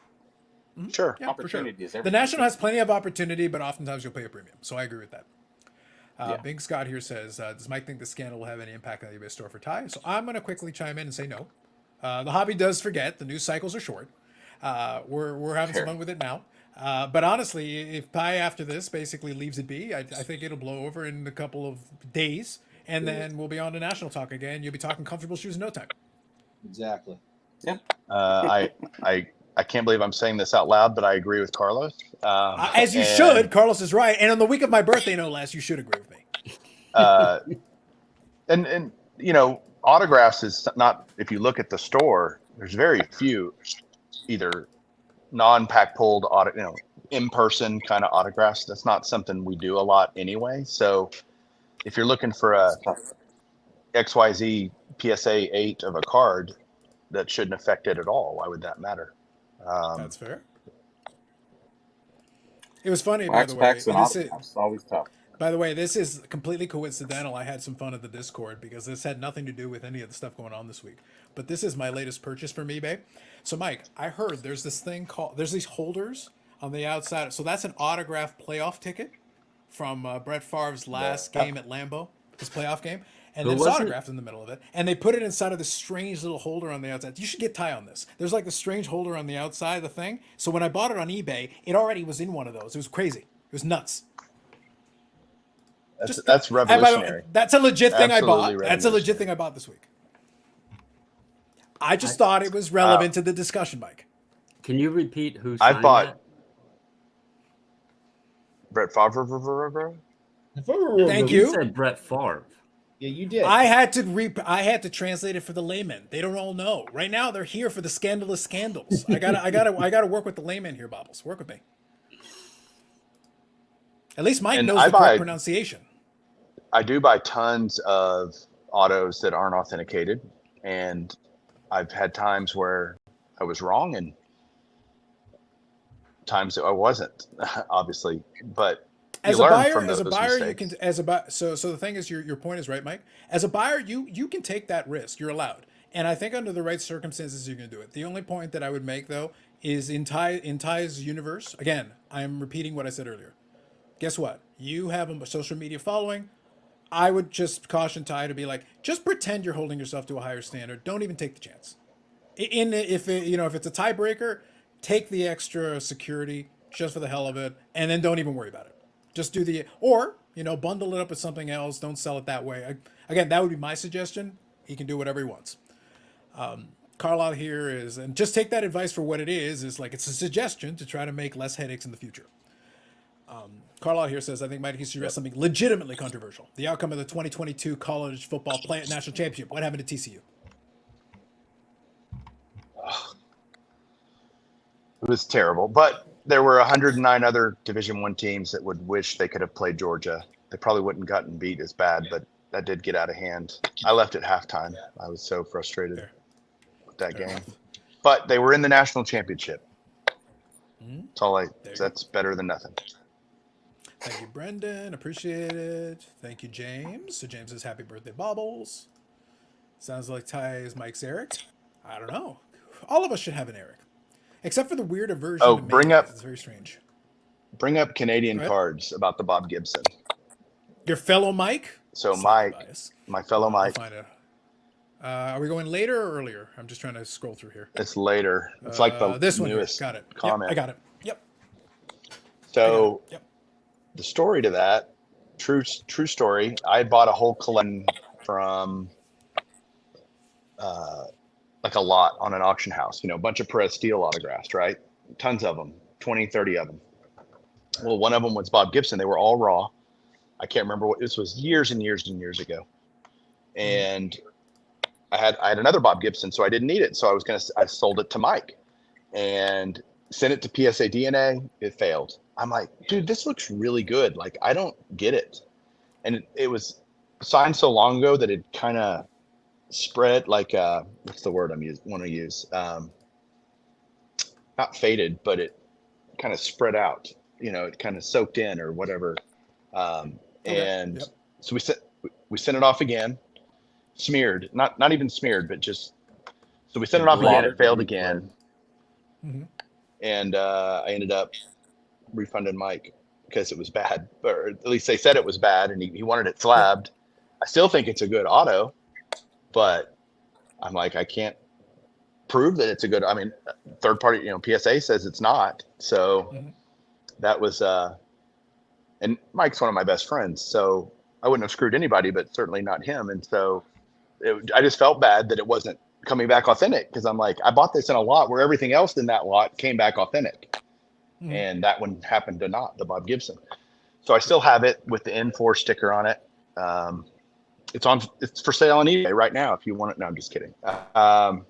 Mm-hmm. Sure. Yeah, opportunity for sure. is everything. The National has plenty of opportunity, but oftentimes you'll pay a premium. So I agree with that. Big Scott here says, does Mike think the scandal will have any impact on the eBay store for Ty? So I'm going to quickly chime in and say no. The hobby does forget. The news cycles are short. We're having some fun with it now. But honestly, if Ty after this basically leaves it be, I think it'll blow over in a couple of days. And then we'll be on to National Talk again. You'll be talking comfortable shoes in no time. Exactly. Yeah. I can't believe I'm saying this out loud, but I agree with Carlos. As you should. Carlos is right. And on the week of my birthday, no less, you should agree with me. And autographs is not, if you look at the store, there's very few either non-pack pulled in-person kind of autographs. That's not something we do a lot anyway. So if you're looking for a XYZ PSA 8 of a card, that shouldn't affect it at all. Why would that matter? That's fair. It was funny, by Wax the way. packs and autographs, always tough. By the way, this is completely coincidental. I had some fun at the Discord because this had nothing to do with any of the stuff going on this week. But this is my latest purchase from eBay. So, Mike, I heard there's this thing there's these holders on the outside. So that's an autographed playoff ticket from Brett Favre's last game at Lambeau, his playoff game. And then it's autographed in the middle of it. And they put it inside of this strange little holder on the outside. You should get Ty on this. There's like a strange holder on the outside of the thing. So when I bought it on eBay, it already was in one of those. It was crazy. It was nuts. That's revolutionary. That's a legit thing I bought. Absolutely That's a legit thing I bought this week. I just thought it was relevant to the discussion, Mike. Can you repeat who signed I bought that? Brett Favre. Thank You you. said Brett Favre. Yeah, you did. I had to translate it for the layman. They don't all know. Right now they're here for the scandalous scandals. I gotta work with the layman here, Bobbles. Work with me. At least Mike knows the correct pronunciation. I do buy tons of autos that aren't authenticated, and I've had times where I was wrong and times that I wasn't, obviously. But as a buyer, you can so the thing is, your point is right, Mike. As a buyer, you can take that risk. You're allowed, and I think under the right circumstances, you can do it. The only point that I would make though is in Ty's universe. Again, I'm repeating what I said earlier. Guess what? You have a social media following. I would just caution Ty to be like, just pretend you're holding yourself to a higher standard. Don't even take the chance. If it's a tiebreaker, take the extra security just for the hell of it, and then don't even worry about it. Just do bundle it up with something else. Don't sell it that way. Again, that would be my suggestion. He can do whatever he wants. Carlisle here and just take that advice for what it is like it's a suggestion to try to make less headaches in the future. Carlisle here says, I think Mike needs to address something legitimately controversial. The outcome of the 2022 college football national championship. What happened to TCU? It was terrible, but there were 109 other Division I teams that would wish they could have played Georgia. They probably wouldn't gotten beat as bad, but that did get out of hand. I left at halftime. I was so frustrated with that game. But they were in the national championship. That's better than nothing. Thank you, Brendan. Appreciate it. Thank you, James. So James says, happy birthday, Bobbles. Sounds like Ty is Mike's Eric. I don't know. All of us should have an Eric. Except for the weird aversion to mayonnaise. It's very strange. Bring up Canadian cards about the Bob Gibson. Your fellow Mike? So Mike, my fellow Mike. I'll find it. Are we going later or earlier? I'm just trying to scroll through here. It's later. It's like the this newest one. Got it. comment. Yep, I got it. Yep. So Yep. the story to that, true story. I bought a whole collection from like a lot on an auction house, a bunch of Perez Steel autographs, right? Tons of them, 20, 30 of them. Well, one of them was Bob Gibson. They were all raw. I can't remember what this was, years and years and years ago. And I had another Bob Gibson, so I didn't need it. So I sold it to Mike and sent it to PSA DNA. It failed. I'm like, dude, this looks really good. Like, I don't get it. And it was signed so long ago that it kind of spread, like, what's the word want to use? Not faded, but it kind of spread out. It kind of soaked in or whatever. And so we sent it off again, smeared, not even smeared, but just, so we sent it off again. It failed again. And I ended up refunding Mike because it was bad, or at least they said it was bad, and he wanted it slabbed. I still think it's a good auto, but I'm like, I can't prove that it's a good, third party, PSA says it's not. So that was, and Mike's one of my best friends, so I wouldn't have screwed anybody, but certainly not him. And so I just felt bad that it wasn't coming back authentic, because I'm like, I bought this in a lot where everything else in that lot came back authentic. And that one happened to not, the Bob Gibson. So I still have it with the N4 sticker on it. It's for sale on eBay right now if you want it. No, I'm just kidding. That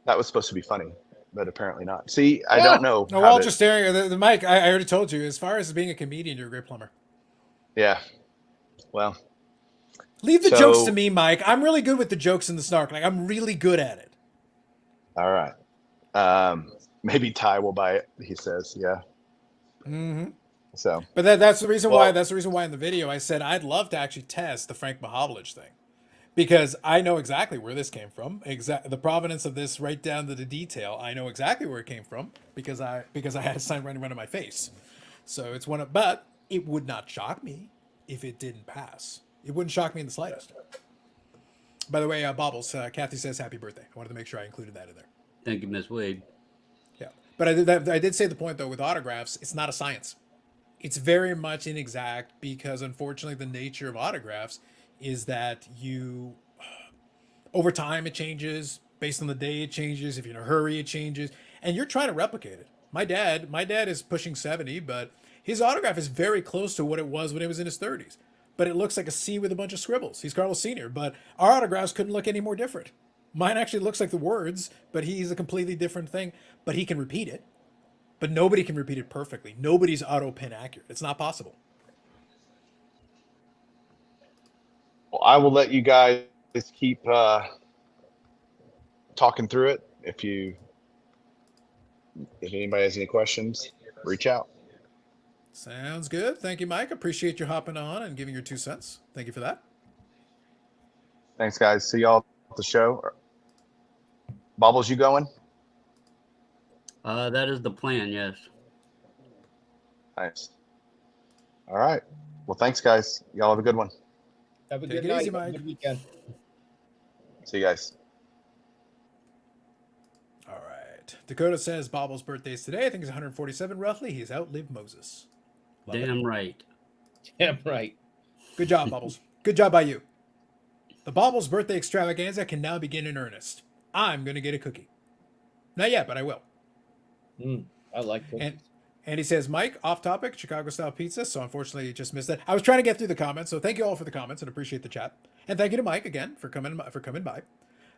was supposed to be funny, but apparently not. See, I don't know. No, while just staring at the mic, I already told you, as far as being a comedian, you're a great plumber. Yeah. Well. Leave the jokes to me, Mike. I'm really good with the jokes and the snark. Like, I'm really good at it. All right. Maybe Ty will buy it, he says. Yeah. So. But that's the reason why. That's the reason why in the video I said I'd love to actually test the Frank Mahovlich thing, because I know exactly where this came from. The provenance of this, right down to the detail. I know exactly where it came from because I had a sign right in front of my face. So it's but it would not shock me if it didn't pass. It wouldn't shock me in the slightest. By the way, Bobbles, Kathy says happy birthday. I wanted to make sure I included that in there. Thank you, Miss Wade. Yeah, but I did say the point though with autographs, it's not a science. It's very much inexact because unfortunately the nature of autographs is that over time it changes, based on the day it changes, if you're in a hurry it changes, and you're trying to replicate it. My dad is pushing 70, but his autograph is very close to what it was when he was in his 30s. But it looks like a C with a bunch of scribbles. He's Carlos Sr., but our autographs couldn't look any more different. Mine actually looks like the words, but he's a completely different thing. But he can repeat it. But nobody can repeat it perfectly. Nobody's auto pin accurate. It's not possible. Well, I will let you guys keep talking through it. If anybody has any questions, reach out. Sounds good. Thank you, Mike. Appreciate you hopping on and giving your 2 cents. Thank you for that. Thanks, guys. See y'all at the show. Bobbles, you going? That is the plan, yes. Nice. All right. Well, thanks, guys. Y'all have a good one. Have a good night. Have a good weekend. See you guys. All right. Dakota says Bobble's birthday is today. I think he's 147 roughly. He's outlived Moses. Love Damn it. right. Damn right. Good job, Bubbles. Good job by you. The Bobbles birthday extravaganza can now begin in earnest. I'm going to get a cookie. Not yet, but I will. I like cookies. And he says, Mike, off topic, Chicago-style pizza. So unfortunately, you just missed that. I was trying to get through the comments, so thank you all for the comments and appreciate the chat. And thank you to Mike again for coming by.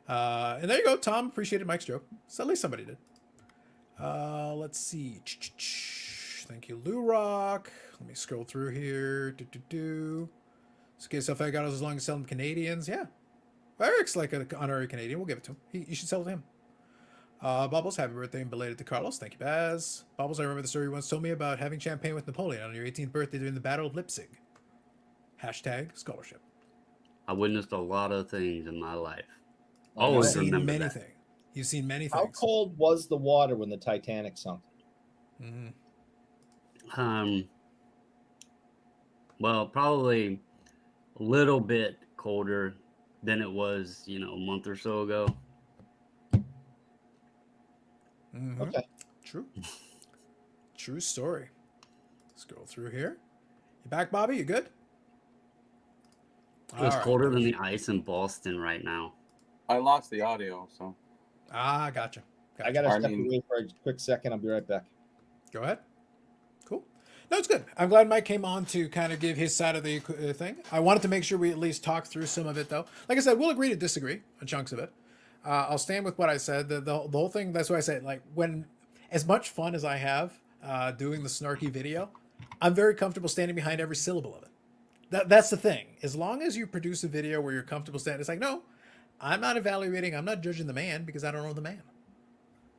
And there you go, Tom. Appreciated Mike's joke. So at least somebody did. Let's see. Thank you, Lou Rock. Let me scroll through here. So get yourself got as long as selling Canadians. Yeah. Eric's like an honorary Canadian. We'll give it to him. You should sell it to him. Bubbles, happy birthday and belated to Carlos. Thank you, Baz. Bubbles, I remember the story you once told me about having champagne with Napoleon on your 18th birthday during the Battle of Leipzig. # scholarship. I witnessed a lot of things in my life. Always remember many things. You've seen many things. How cold was the water when the Titanic sunk? Well, probably a little bit colder than it was, a month or so ago. Okay. True story. Scroll through here. You back, Bobby? You good? It's All right. colder than the ice in Boston right now. I lost the audio, so. Gotcha. I got to step away for a quick second. I'll be right back. Go ahead. Cool. No, it's good. I'm glad Mike came on to kind of give his side of the thing. I wanted to make sure we at least talk through some of it, though. Like I said, we'll agree to disagree on chunks of it. I'll stand with what I said. The whole thing, that's why I said, like, when, as much fun as I have doing the snarky video, I'm very comfortable standing behind every syllable of it. That's the thing. As long as you produce a video where you're comfortable standing, it's like, no, I'm not evaluating, I'm not judging the man because I don't know the man.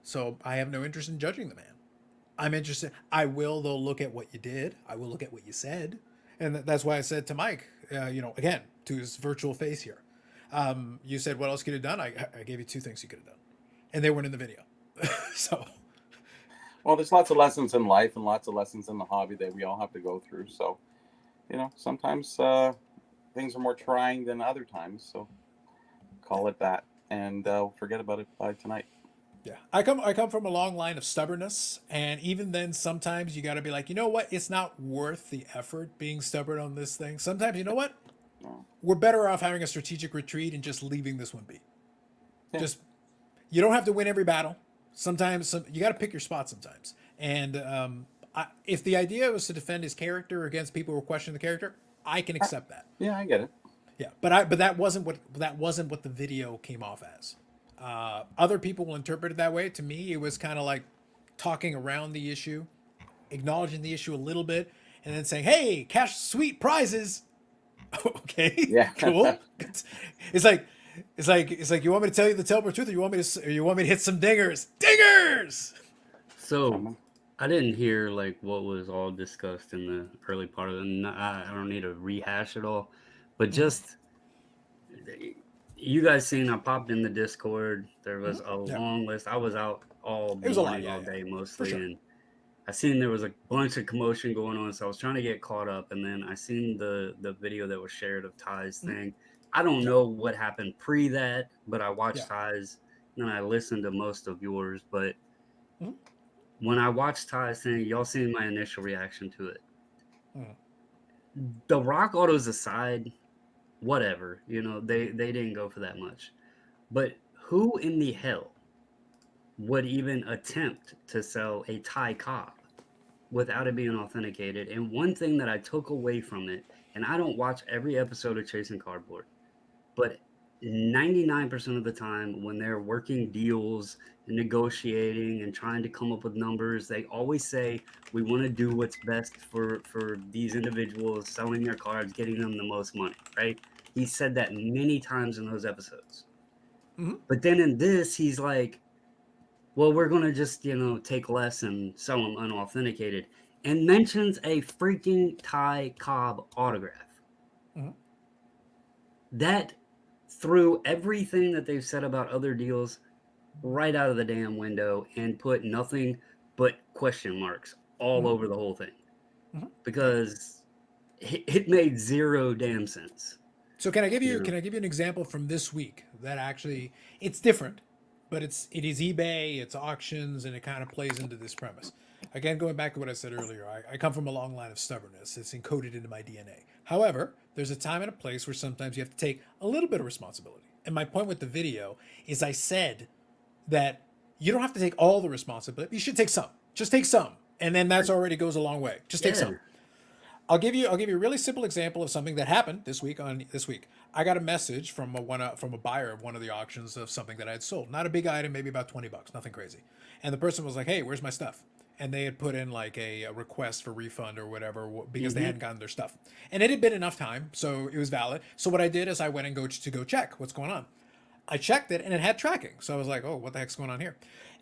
So I have no interest in judging the man. I'm interested. I will, though, look at what you did. I will look at what you said. And that's why I said to Mike, again, to his virtual face here, you said, what else could you have done? I gave you 2 things you could have done. And they weren't in the video. So. Well, there's lots of lessons in life and lots of lessons in the hobby that we all have to go through. So, sometimes things are more trying than other times. So call it that. And forget about it by tonight. Yeah, I come from a long line of stubbornness, and even then, sometimes you got to be like, you know what? It's not worth the effort being stubborn on this thing. Sometimes, you know what? No. We're better off having a strategic retreat and just leaving this one be. Yeah. You don't have to win every battle. Sometimes you got to pick your spot. Sometimes, and if the idea was to defend his character against people who were questioning the character, I can accept that. Yeah, I get it. Yeah, but that wasn't what the video came off as. Other people will interpret it that way. To me, it was kind of like talking around the issue, acknowledging the issue a little bit, and then saying, "Hey, cash sweet prizes." Okay, Yeah, cool. It's like you want me to tell you the terrible truth, or you want me to hit some dingers? Dingers. So I didn't hear like what was all discussed in the early part of it. I don't need to rehash it all, but just. You guys seen I popped in the Discord. There was a long list. I was out all morning, all day mostly, sure. And I seen there was a bunch of commotion going on, so I was trying to get caught up. And then I seen the video that was shared of Ty's thing. I don't know what happened pre that, but I watched Ty's and I listened to most of yours. But when I watched Ty's thing, y'all seen my initial reaction to it. The rock autos aside. Whatever, they didn't go for that much. But who in the hell would even attempt to sell a Thai cob without it being authenticated? And one thing that I took away from it, and I don't watch every episode of Chasing Cardboard, but 99% of the time when they're working deals and negotiating and trying to come up with numbers, they always say, we want to do what's best for these individuals, selling their cards, getting them the most money, right? He said that many times in those episodes. But then in this, he's like, well, we're going to just, take less and sell them unauthenticated, and mentions a freaking Thai cob autograph. That threw everything that they've said about other deals right out of the damn window and put nothing but question marks all over the whole thing. Because it made zero damn sense. So can I give you an example from this week that actually, it's different, but it is eBay, it's auctions, and it kind of plays into this premise. Again, going back to what I said earlier, I come from a long line of stubbornness. It's encoded into my DNA. However, there's a time and a place where sometimes you have to take a little bit of responsibility. And my point with the video is I said that you don't have to take all the responsibility. You should take some. Just take some. And then that's already goes a long way. Just take some. I'll give you a really simple example of something that happened this week. I got a message from a buyer of one of the auctions of something that I had sold. Not a big item, maybe about $20, nothing crazy. And the person was like, "Hey, where's my stuff?" And they had put in like a request for refund or whatever because they hadn't gotten their stuff. And it had been enough time, so it was valid. So what I did is I went and go check what's going on. I checked it and it had tracking. So I was like, "Oh, what the heck's going on here?"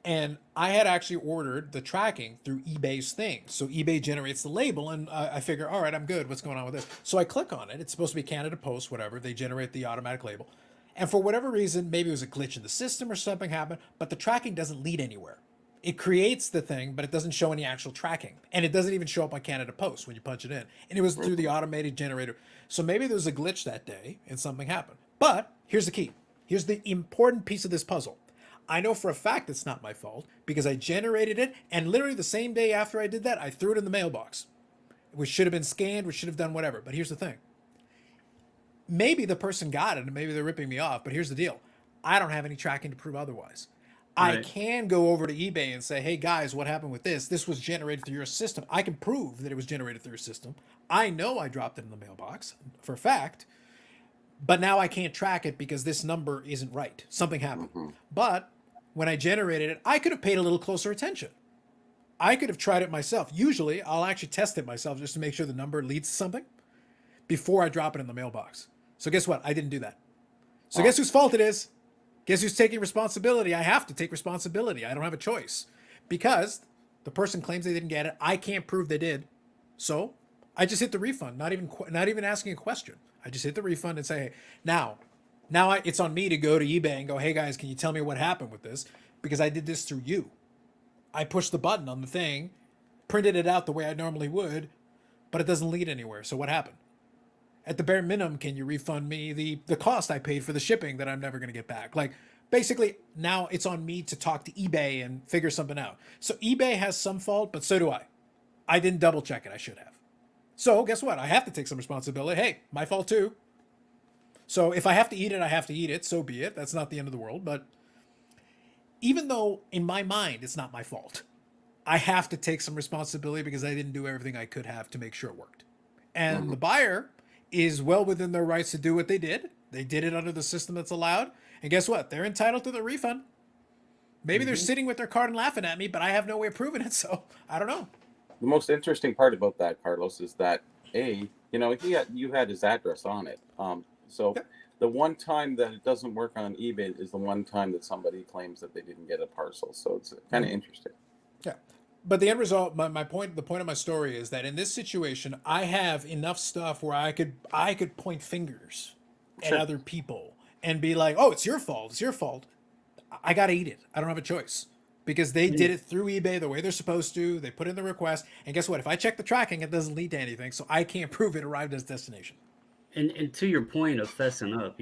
And I had actually ordered the tracking through eBay's thing. So eBay generates the label, and I figure, all right, I'm good. What's going on with this? So I click on it. It's supposed to be Canada Post, whatever. They generate the automatic label. And for whatever reason, maybe it was a glitch in the system or something happened, but the tracking doesn't lead anywhere. It creates the thing, but it doesn't show any actual tracking. And it doesn't even show up on Canada Post when you punch it in. And it was through the automated generator. So maybe there was a glitch that day and something happened. But here's the key. Here's the important piece of this puzzle. I know for a fact it's not my fault because I generated it, and literally the same day after I did that, I threw it in the mailbox. which should have been scanned, which should have done whatever. But here's the thing. Maybe the person got it and maybe they're ripping me off, but here's the deal. I don't have any tracking to prove otherwise. I Right. can go over to eBay and say, hey guys, what happened with this? This was generated through your system. I can prove that it was generated through your system. I know I dropped it in the mailbox for a fact, but now I can't track it because this number isn't right. Something happened. But when I generated it, I could have paid a little closer attention. I could have tried it myself. Usually, I'll actually test it myself just to make sure the number leads to something before I drop it in the mailbox. So guess what? I didn't do that. So guess whose fault it is? Guess who's taking responsibility? I have to take responsibility. I don't have a choice because the person claims they didn't get it. I can't prove they did. So I just hit the refund, not even asking a question. I just hit the refund and say, hey, now it's on me to go to eBay and go, hey guys, can you tell me what happened with this? Because I did this through you. I pushed the button on the thing, printed it out the way I normally would, but it doesn't lead anywhere. So what happened? At the bare minimum, can you refund me the cost I paid for the shipping that I'm never going to get back? Like, basically, now it's on me to talk to eBay and figure something out. So eBay has some fault, but so do I. I didn't double check it. I should have. So guess what? I have to take some responsibility. Hey, my fault too. So if I have to eat it, I have to eat it. So be it. That's not the end of the world. But even though in my mind it's not my fault, I have to take some responsibility because I didn't do everything I could have to make sure it worked. And the buyer is well within their rights to do what they did. They did it under the system that's allowed. And guess what? They're entitled to the refund. Maybe they're sitting with their card and laughing at me, but I have no way of proving it. So I don't know. The most interesting part about that, Carlos, is that you had his address on it. So the one time that it doesn't work on eBay is the one time that somebody claims that they didn't get a parcel. So it's kind of interesting. Yeah. But the end result, the point of my story is that in this situation, I have enough stuff where I could point fingers at other people and be like, oh, it's your fault. It's your fault. I got to eat it. I don't have a choice because they did it through eBay the way they're supposed to. They put in the request. And guess what? If I check the tracking, it doesn't lead to anything. So I can't prove it arrived at its destination. And to your point of fessing up,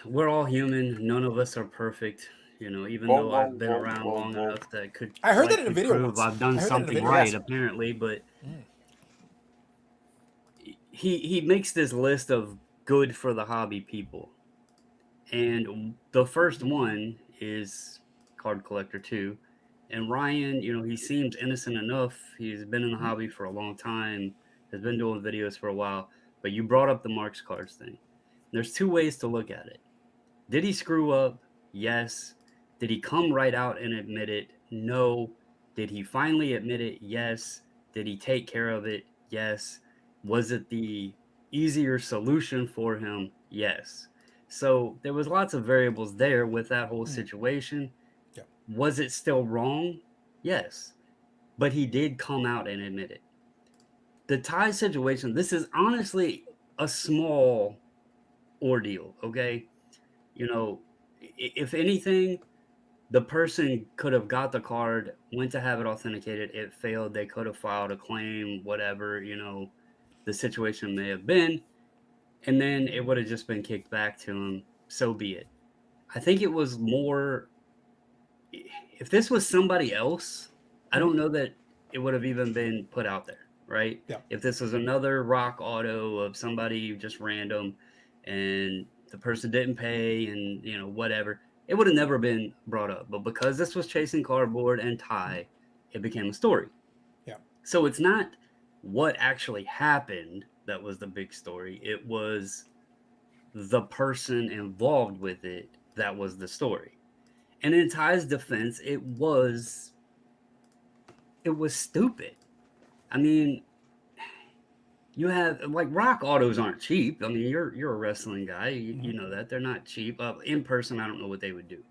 we're all human. None of us are perfect. Even though I've been around long enough that could I heard that in a video prove once. I've done something right, apparently, but he makes this list of good for the hobby people. And the first one is Card Collector 2. And Ryan, he seems innocent enough. He's been in the hobby for a long time, has been doing videos for a while. But you brought up the Marks cards thing. There's two ways to look at it. Did he screw up? Yes. Did he come right out and admit it? No. Did he finally admit it? Yes. Did he take care of it? Yes. Was it the easier solution for him? Yes. So there was lots of variables there with that whole situation. Yeah. Was it still wrong? Yes. But he did come out and admit it. The tie situation, this is honestly a small ordeal, okay? If anything, the person could have got the card, went to have it authenticated, it failed, they could have filed a claim, whatever, the situation may have been, and then it would have just been kicked back to him, so be it. I think it was more, if this was somebody else, I don't know that it would have even been put out there, right? Yeah. If this was another rock auto of somebody just random and the person didn't pay and, whatever, it would have never been brought up. But because this was Chasing Cardboard and Tie, it became a story. Yeah. So it's not what actually happened that was the big story. It was the person involved with it that was the story. And in Ty's defense, it was stupid. I mean, you have, like, rock autos aren't cheap. I mean, you're a wrestling guy. You know that. They're not cheap. In person, I don't know what they would do.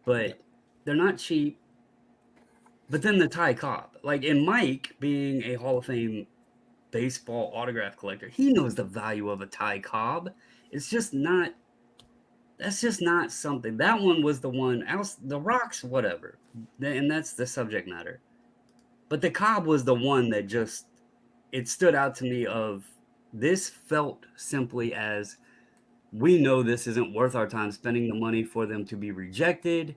But they're not cheap. But then the Ty Cobb. Like, and Mike, being a Hall of Fame baseball autograph collector, he knows the value of a Ty Cobb. It's just not, that's just not something. That one was the one, else the rocks, whatever. And that's the subject matter. But the Cobb was the one that just, it stood out to me of, this felt simply as, we know this isn't worth our time spending the money for them to be rejected.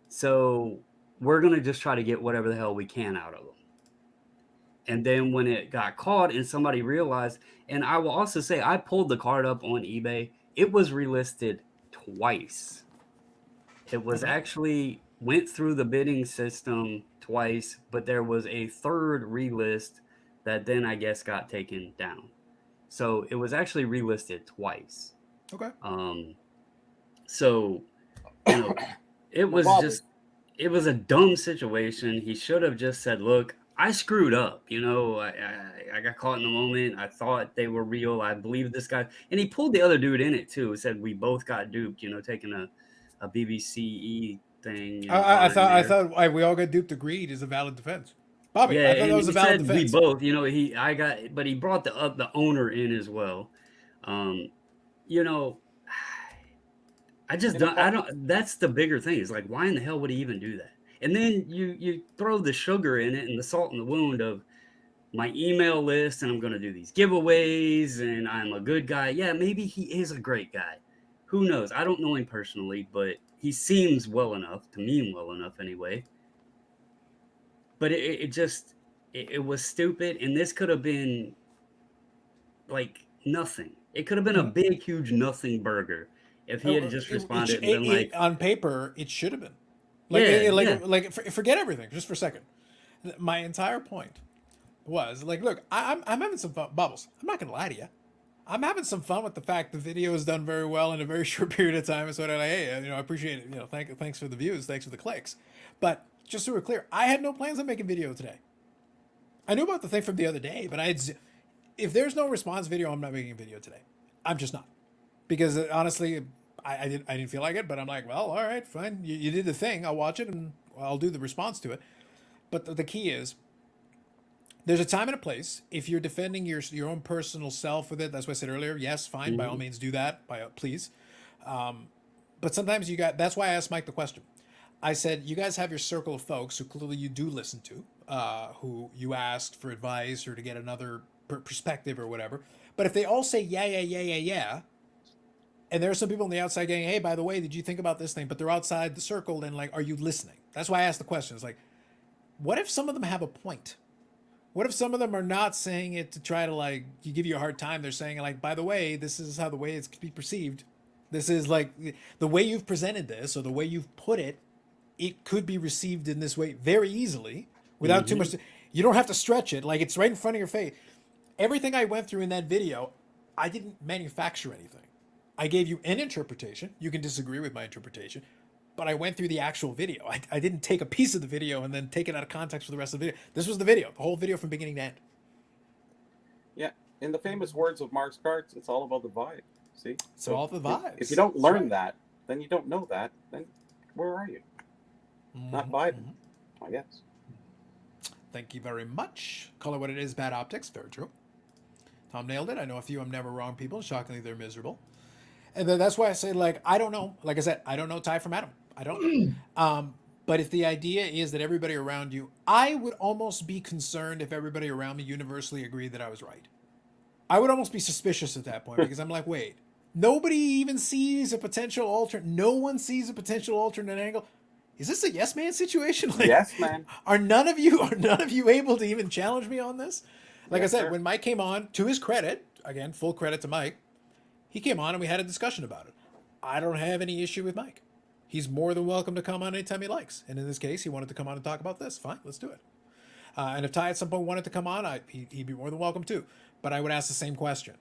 So we're going to just try to get whatever the hell we can out of them. And then when it got caught and somebody realized, and I will also say I pulled the card up on eBay, it was relisted twice. It was actually went through the bidding system twice, but there was a third relist that then I guess got taken down. So it was actually relisted twice. Okay. So, you know, it was Bobby. just, it was a dumb situation. He should have just said, look, I screwed up. You know, I got caught in the moment. I thought they were real. I believed this guy. And he pulled the other dude in it too. He said, we both got duped, you know, taking a BBCE thing. You know, I on thought there. we all got duped. Agreed is a valid defense. Bobby, Yeah, I thought that and was he a valid said we defense. both, you know, but he brought the owner in as well. You know, I just don't. That's the bigger thing. Is like, why in the hell would he even do that? And then you throw the sugar in it and the salt in the wound of my email list, and I'm going to do these giveaways, and I'm a good guy. Yeah, maybe he is a great guy. Who knows? I don't know him personally, but he seems well enough to mean well enough anyway. But it just was stupid, and this could have been like nothing. It could have been a big, huge nothing burger if he had just responded and been like, on paper, it should have been. Forget everything just for a second. My entire point was like, look, I'm having some fun. Bubbles, I'm not gonna lie to you. I'm having some fun with the fact the video is done very well in a very short period of time. And so that hey, you know, I appreciate it. You know, thanks for the views, thanks for the clicks. But just so we're clear, I had no plans on making video today. I knew about the thing from the other day, but if there's no response video, I'm not making a video today. I'm just not, because honestly, I didn't feel like it. But I'm like, well, all right, fine. You did the thing. I'll watch it and I'll do the response to it. But the key is, there's a time and a place. If you're defending your own personal self with it, that's what I said earlier. Yes, fine, by all means, do that. Please. But sometimes that's why I asked Mike the question. I said, you guys have your circle of folks who clearly you do listen to, who you asked for advice or to get another perspective or whatever. But if they all say yeah, and there are some people on the outside going, hey, by the way, did you think about this thing? But they're outside the circle, then like, are you listening? That's why I asked the question. It's like, what if some of them have a point? What if some of them are not saying it to try to like you give you a hard time? They're saying like, by the way, this is how the way it's to be perceived. This is like the way you've presented this or the way you've put it. It could be received in this way very easily without too much. You don't have to stretch it. Like it's right in front of your face. Everything I went through in that video, I didn't manufacture anything. I gave you an interpretation. You can disagree with my interpretation. But I went through the actual video. I didn't take a piece of the video and then take it out of context for the rest of the video. This was the video, the whole video from beginning to end. Yeah. In the famous words of Mark's cards, it's all about the vibe. See? It's all the vibes. If you don't learn that, then you don't know that, then where are you? Not vibing, I guess. Thank you very much. Call it what it is, bad optics. Very true. Tom nailed it. I know a few I'm never wrong people. Shockingly, they're miserable. And then that's why I say, like, I don't know. Like I said, I don't know Ty from Adam. I don't know. But if the idea is that everybody around you, I would almost be concerned if everybody around me universally agreed that I was right. I would almost be suspicious at that point because I'm like, wait, nobody even sees a potential alternate. No one sees a potential alternate angle. Is this a yes man situation? Like, yes, man. Are none of you able to even challenge me on this? Like I said, when Mike came on, to his credit, again, full credit to Mike, he came on and we had a discussion about it. I don't have any issue with Mike. He's more than welcome to come on anytime he likes. And in this case, he wanted to come on and talk about this. Fine, let's do it. And if Ty at some point wanted to come on, he'd be more than welcome too. But I would ask the same question.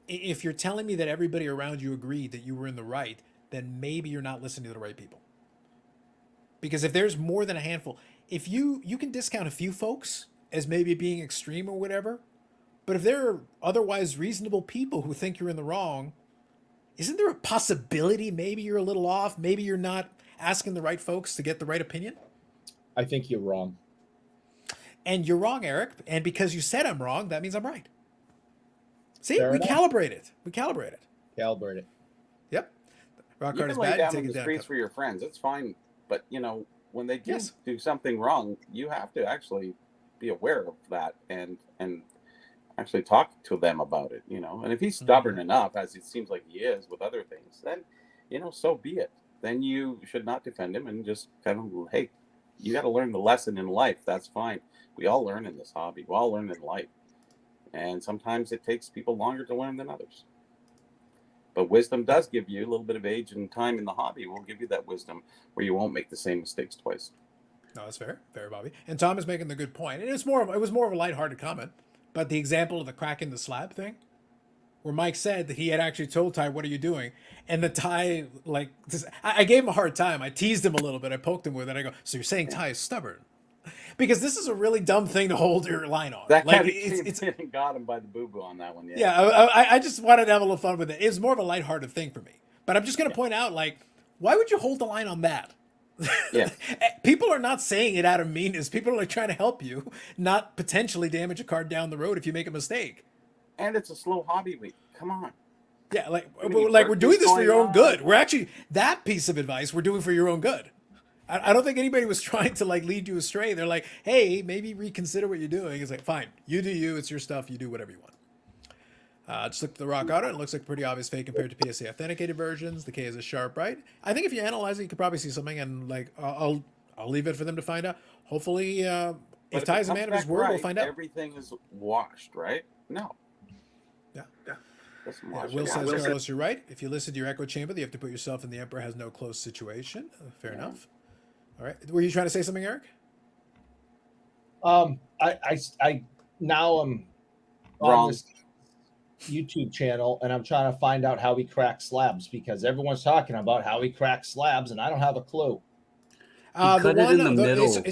If you're telling me that everybody around you agreed that you were in the right, then maybe you're not listening to the right people. Because if there's more than a handful, if you can discount a few folks as maybe being extreme or whatever, but if there are otherwise reasonable people who think you're in the wrong, isn't there a possibility maybe you're a little off? Maybe you're not asking the right folks to get the right opinion? I think you're wrong. And you're wrong, Eric. And because you said I'm wrong, that means I'm right. See, Fair we enough. calibrate it. We calibrate it. Calibrate it. Yep. Rock You hard can is lay bad. down Take in it the down. streets for your friends. It's fine. But, you know, when they do Yes. do something wrong, you have to actually be aware of that and actually talk to them about it, you know. And if he's stubborn enough, as it seems like he is with other things, then, you know, so be it. Then you should not defend him and just kind of, hey, you got to learn the lesson in life. That's fine. We all learn in this hobby. We all learn in life. And sometimes it takes people longer to learn than others. But wisdom does give you a little bit of age and time in the hobby. Will give you that wisdom where you won't make the same mistakes twice. No, that's fair, fair, Bobby. And Tom is making the good point. And it was more of a lighthearted comment. But the example of the cracking the slab thing, where Mike said that he had actually told Ty, "What are you doing?" And the Ty, like, I gave him a hard time. I teased him a little bit. I poked him with it. I go, "So you're saying Ty is stubborn?" Because this is a really dumb thing to hold your line on. That like kind of it's got him by the boo boo on that one. yeah. I just wanted to have a little fun with it. It was more of a lighthearted thing for me. But I'm just going to point out, like, why would you hold the line on that? Yeah. People are not saying it out of meanness. People are trying to help you, not potentially damage a card down the road if you make a mistake. And it's a slow hobby week. Come on. Yeah, like I mean, we're doing this for your own on. good. We're actually, that piece of advice we're doing for your own good. I don't think anybody was trying to like lead you astray. They're like, hey, maybe reconsider what you're doing. It's like, fine, you do you. It's your stuff. You do whatever you want. Just look at the rock auto. It looks like a pretty obvious fake compared to PSA authenticated versions. The K is a sharp right. I think if you analyze it, you could probably see something. And like, I'll leave it for them to find out. Hopefully, if Ty's a man of his word, we'll find out. Everything is washed, right? No. Yeah. Wash Will it. says, Carlos, you're right. If you listen to your echo chamber, you have to put yourself in the Emperor has no close situation. Fair enough. All right. Were you trying to say something, Eric? I now am on Wrong. this YouTube channel and I'm trying to find out how he cracks slabs because everyone's talking about how he cracks slabs and I don't have a clue. Cut it in the middle.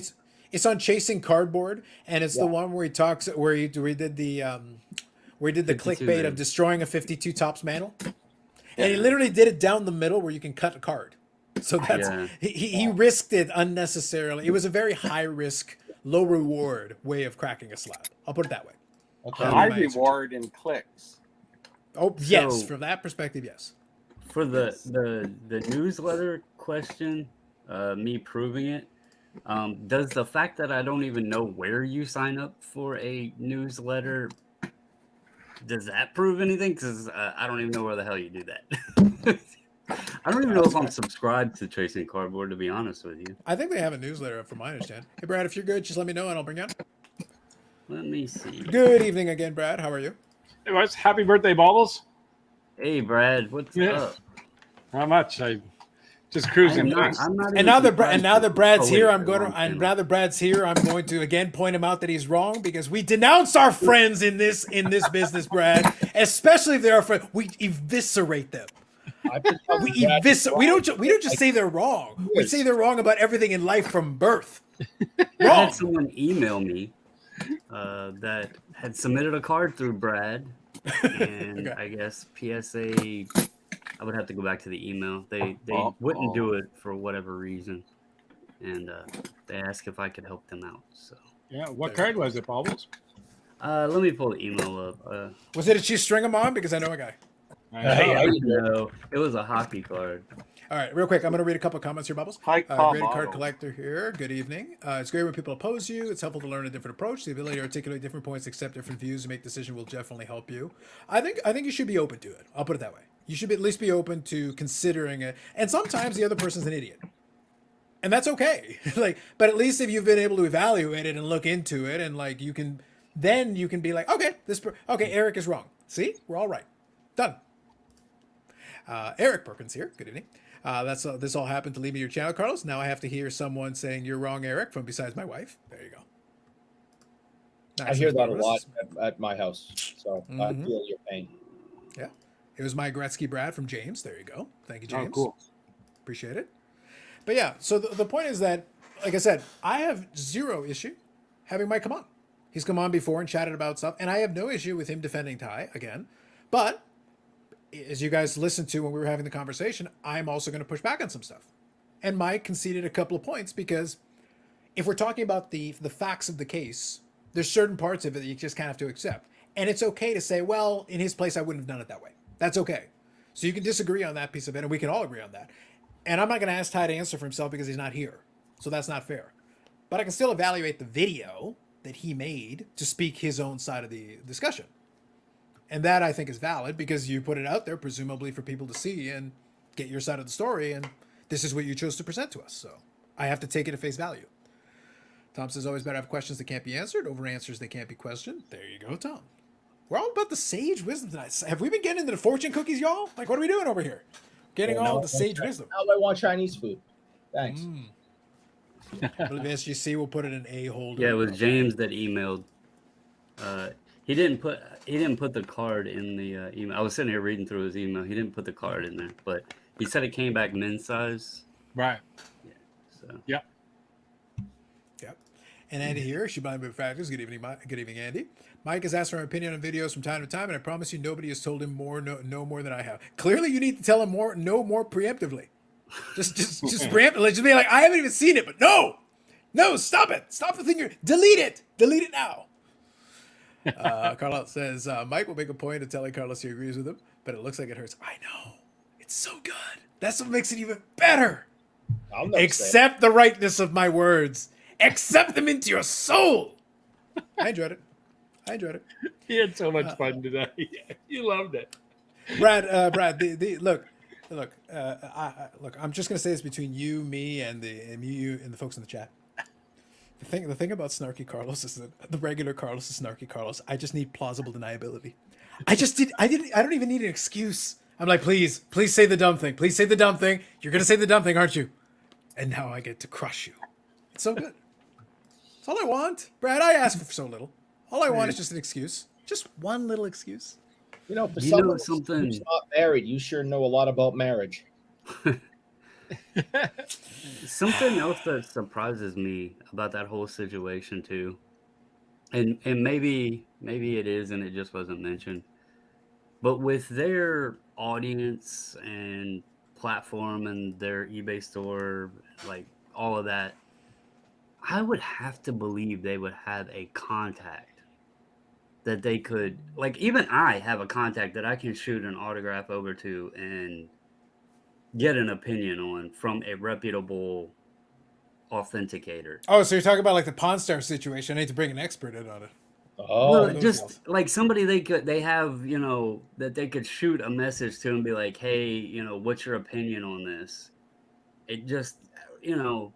It's on Chasing Cardboard, and it's the one where he talks where he did the clickbait of destroying a 52 tops mantle, and he literally did it down the middle where you can cut a card. So that's he risked it unnecessarily. It was a very high risk, low reward way of cracking a slab. I'll put it that way. Okay. I reward in clicks. Oh yes, So- from that perspective, yes. For the newsletter question, me proving it, does the fact that I don't even know where you sign up for a newsletter, does that prove anything? Because I don't even know where the hell you do that. I don't even know if I'm subscribed to Chasing Cardboard, to be honest with you. I think they have a newsletter, from my understanding. Hey, Brad, if you're good, just let me know and I'll bring you on. Let me see. Good evening again, Brad. How are you? Hey, what's happy birthday, Baubles? Hey, Brad, what's up? Not much. I just cruising. I'm not And now that Brad's here, I'm going to again point him out that he's wrong because we denounce our friends in this business, Brad. Especially if they're our friends, we eviscerate them. We don't just say they're wrong. We say they're wrong about everything in life from birth. I Wrong. had someone email me that had submitted a card through Brad, and I guess PSA. I would have to go back to the email. They wouldn't do it for whatever reason, and they asked if I could help them out. So Yeah, what card was it, Baubles? let me pull the email up. Was it a cheese string them on? Because I know a guy. No, it was a hockey card. All right, real quick, I'm going to read a couple of comments here, Bubbles. Hi, Graded card collector here. Good evening. It's great when people oppose you. It's helpful to learn a different approach. The ability to articulate different points, accept different views, and make decisions will definitely help you. I think you should be open to it. I'll put it that way. You should at least be open to considering it. And sometimes the other person's an idiot, and that's okay. But at least if you've been able to evaluate it and look into it, and like you can be like, okay, Eric is wrong. See, we're all right. Done. Eric Perkins here. Good evening. This all happened to lead me to your channel, Carlos. Now I have to hear someone saying you're wrong, Eric, from besides my wife. There you go. Nice. I hear that a lot at my house, so I Mhm. feel your pain. Yeah. It was my Gretzky Brad from James. There you go. Thank you, James. Oh, cool. Appreciate it. But yeah, so the point is that, like I said, I have zero issue having Mike come on. He's come on before and chatted about stuff, and I have no issue with him defending Ty again. But as you guys listened to when we were having the conversation, I'm also going to push back on some stuff. And Mike conceded a couple of points because if we're talking about the facts of the case, there's certain parts of it that you just kind of have to accept. And it's okay to say, well, in his place, I wouldn't have done it that way. That's okay. So you can disagree on that piece of it, and we can all agree on that. And I'm not going to ask Ty to answer for himself because he's not here. So that's not fair. But I can still evaluate the video that he made to speak his own side of the discussion. And that I think is valid because you put it out there, presumably for people to see and get your side of the story. And this is what you chose to present to us. So I have to take it at face value. Tom says, always better have questions that can't be answered over answers that can't be questioned. There you go, Tom. We're all about the sage wisdom tonight. Have we been getting into the fortune cookies, y'all? Like, what are we doing over here? Getting all the sage wisdom. Now I want Chinese food. Thanks. I believe SGC will put it in a holder. Yeah, it was James that emailed. He didn't put the card in the email. I was sitting here reading through his email. He didn't put the card in there, but he said it came back men's size. Right. Yeah. So. Yep. Yep. And Andy here, she blind bit factors. Good evening, Good evening, Andy. Mike has asked for my opinion on videos from time to time, and I promise you, nobody has told him no more than I have. Clearly, you need to tell him more preemptively. Just preemptively. Just be like, I haven't even seen it, but no, stop it. Stop the thing. Delete it now. Carlos says, Mike will make a point of telling Carlos he agrees with him, but it looks like it hurts. I know. It's so good. That's what makes it even better. Accept the rightness of my words. Accept them into your soul. I enjoyed it. He had so much fun today. You loved it. Brad, look, I'm just going to say this between you, me, and the folks in the chat. The thing about Snarky Carlos is that the regular Carlos is Snarky Carlos. I just need plausible deniability. I don't even need an excuse. I'm like, please say the dumb thing. Please say the dumb thing. You're going to say the dumb thing, aren't you? And now I get to crush you. It's so good. That's all I want. Brad, I asked for so little. All I want is just an excuse. Just one little excuse. You know, for someone who's not married, you sure know a lot about marriage. Something else that surprises me about that whole situation too, and maybe it is and it just wasn't mentioned, but with their audience and platform and their eBay store, like all of that, I would have to believe they would have a contact that they could, like, even I have a contact that I can shoot an autograph over to and get an opinion on from a reputable authenticator. Oh, so you're talking about like the Pawn Star situation. I need to bring an expert in on it. Oh, well, just like somebody they have, you know, that they could shoot a message to and be like, hey, you know, what's your opinion on this? It just, you know,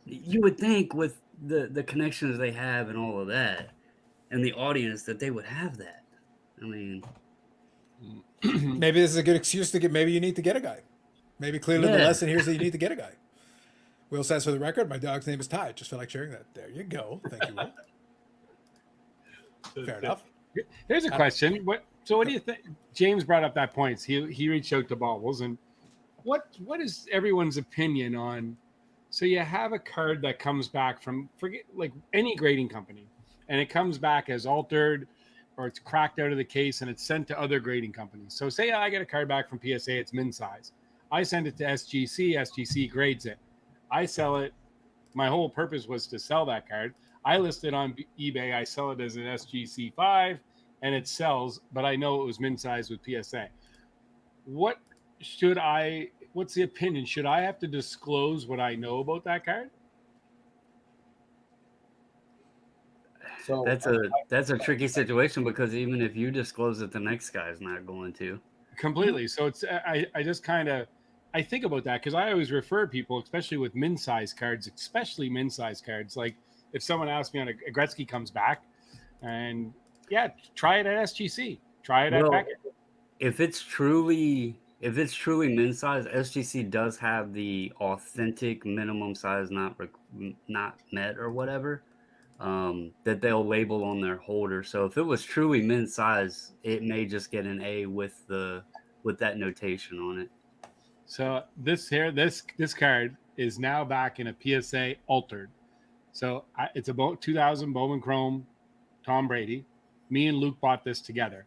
you would think with the connections they have and all of that and the audience that they would have that. I mean, maybe this is a good excuse to get, maybe you need to get a guy. Maybe clearly the lesson here is that you need to get a guy. Will says, for the record, my dog's name is Ty. Just feel like sharing that. There you go. Thank you, Will. Fair enough. Here's a question. What do you think? James brought up that point. He reached out to Baubles, and what is everyone's opinion on? So you have a card that comes back from like any grading company, and it comes back as altered, or it's cracked out of the case, and it's sent to other grading companies. So say I get a card back from PSA, it's min size. I send it to SGC. SGC grades it. I sell it. My whole purpose was to sell that card. I list it on eBay. I sell it as an SGC 5, and it sells, but I know it was min size with PSA. What's the opinion? Should I have to disclose what I know about that card? So that's a tricky situation, because even if you disclose it, the next guy's not going to. Completely. So it's I just kind of I think about that, because I always refer people, especially with min size cards, like if someone asks me on a Gretzky comes back, and try it at SGC, try it at Beckett. If it's truly min size, SGC does have the authentic minimum size not met or whatever, that they'll label on their holder. So if it was truly min size, it may just get an A with that notation on it. So this card is now back in a PSA altered. So it's about 2000 Bowman Chrome Tom Brady. Me and Luke bought this together.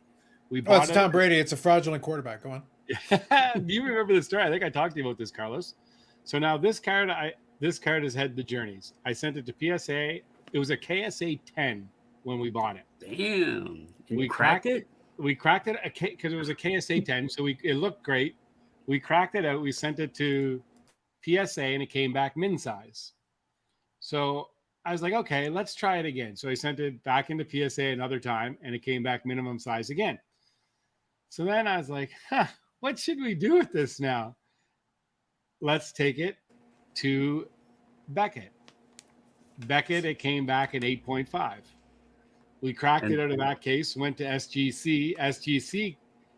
It's Tom Brady. It's a fraudulent quarterback. Go on. Do you remember the story? I think I talked to you about this, Carlos. So now this card has had the journeys. I sent it to PSA. It was a KSA 10 when we bought it. Damn. We cracked it. We cracked it because it was a KSA 10. So it looked great. We cracked it out. We sent it to PSA and it came back min size. So I was like, okay, let's try it again. So I sent it back into PSA another time and it came back minimum size again. So then I was like, what should we do with this now? Let's take it to Beckett. Beckett, it came back an 8.5. We cracked it out of that case, went to SGC. SGC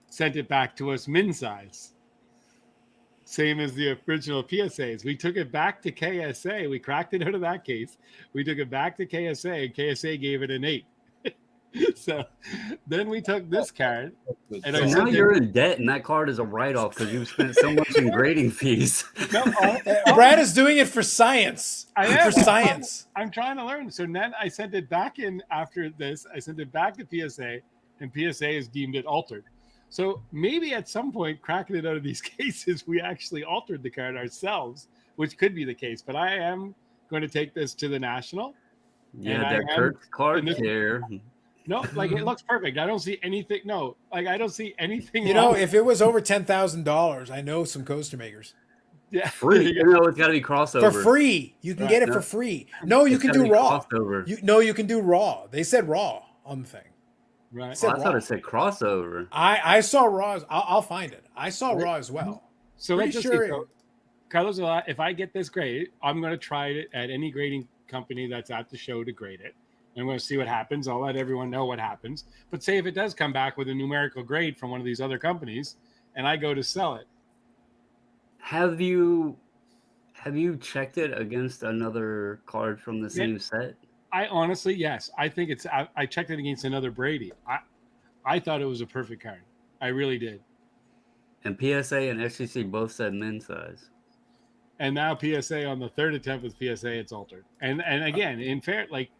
sent it back to us min size. Same as the original PSAs. We took it back to KSA. We cracked it out of that case. We took it back to KSA, and KSA gave it an 8. So then we took this card. And so now you're in debt, and that card is a write-off because you've spent so much in grading fees. No, Brad is doing it for science. I'm trying to learn. So then I sent it back in after this. I sent it back to PSA, and PSA has deemed it altered. So maybe at some point, cracking it out of these cases, we actually altered the card ourselves, which could be the case. But I am going to take this to the national. Yeah, that Kurt's card here. No, like it looks perfect. I don't see anything. No, like I don't see anything. You know, if it was over $10,000, I know some coaster makers. Yeah, free. It's got to be crossover for free. You can get it for free. No, you can do raw. You can do raw. They said raw on the thing. Right. I thought it said crossover. I saw raw. I'll find it. I saw raw as well. So let's just say, Carlos, if I get this grade, I'm going to try it at any grading company that's at the show to grade it. I'm going to see what happens. I'll let everyone know what happens. But say if it does come back with a numerical grade from one of these other companies, and I go to sell it. Have you checked it against another card from the same set? I honestly, yes. I think I checked it against another Brady. I thought it was a perfect card. I really did. And PSA and SGC both said min size. And now PSA on the third attempt with PSA, it's altered. And again, in fair, like,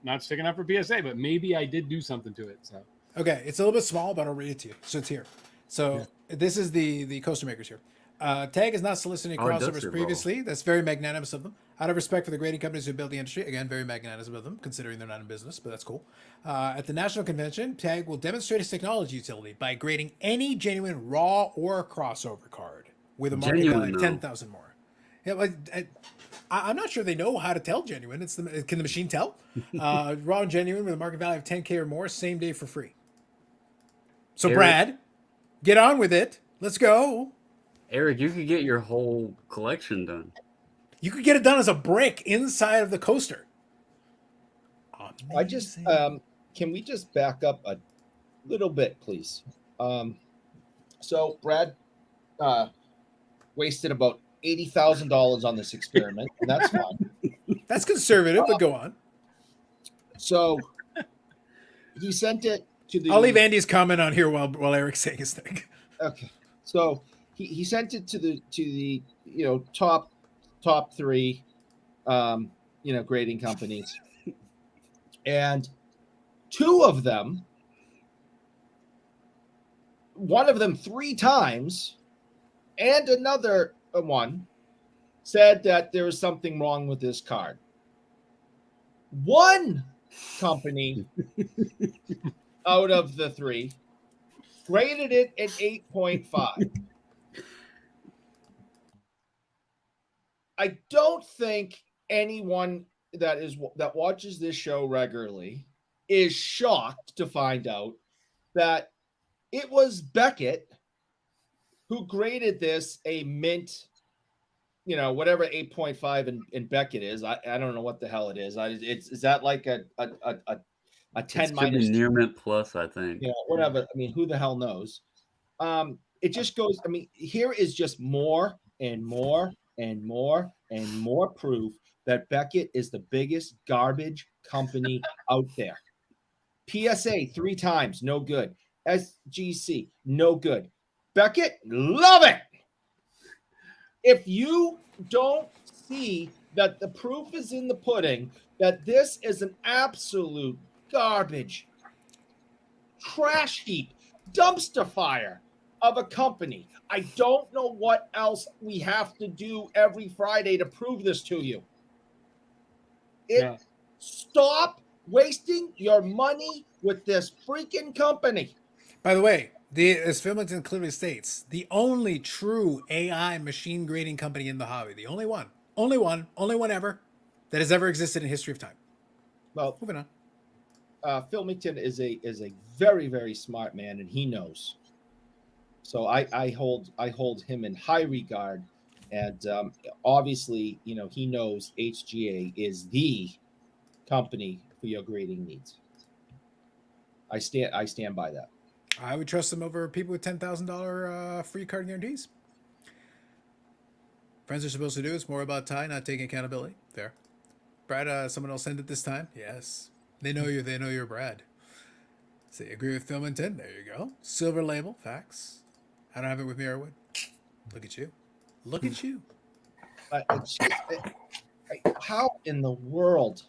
not sticking up for PSA, but maybe I did do something to it. So okay, it's a little bit small, but I'll read it to you. So it's here. So this is the coaster makers here. TAG is not soliciting crossovers previously. That's very magnanimous of them. Out of respect for the grading companies who build the industry, again, very magnanimous of them, considering they're not in business, but that's cool. At the national convention, TAG will demonstrate its technology utility by grading any genuine raw or crossover card with a market value of 10,000 more. Yeah, like, I'm not sure they know how to tell genuine. Can the machine tell? Raw and genuine with a market value of 10K or more, same day for free. So Eric, Brad, get on with it. Let's go. Eric, you could get your whole collection done. You could get it done as a brick inside of the coaster. Amazing. I just can we just back up a little bit, please? So Brad wasted about $80,000 on this experiment, and that's fine. That's conservative, but go on. So he sent it to the. I'll leave Andy's comment on here while Eric's saying his thing. Okay, so he sent it to the top three grading companies, and two of them, one of them 3 times, and another one said that there was something wrong with this card. One company out of the 3 graded it at 8.5. I don't think anyone that watches this show regularly is shocked to find out that it was Beckett who graded this a mint, whatever 8.5 in Beckett is. I don't know what the hell it is. Is that like a 10 minus near mint plus, I think. Yeah, whatever. I mean, who the hell knows? It just goes. I mean, here is just more and more and more and more proof that Beckett is the biggest garbage company out there. PSA 3 times, no good. SGC, no good. Beckett, love it. If you don't see that the proof is in the pudding, that this is an absolute garbage, trash heap, dumpster fire of a company, I don't know what else we have to do every Friday to prove this to you. Stop wasting your money with this freaking company. By the way, as Filmington clearly states, the only true AI machine grading company in the hobby, the only one ever that has ever existed in history of time. Well, moving on. Filmington is a very, very smart man, and he knows. So I hold him in high regard, and obviously, he knows HGA is the company for your grading needs. I stand by that. I would trust them over people with $10,000 free card guarantees. Friends are supposed to do. It's more about Ty, not taking accountability. Fair. Brad, someone else send it this time? Yes. They know you. They know you're Brad. Say, agree with film intent. There you go. Silver label. Facts. I don't have it with me, Erwood. Look at you. Look at you. How in the world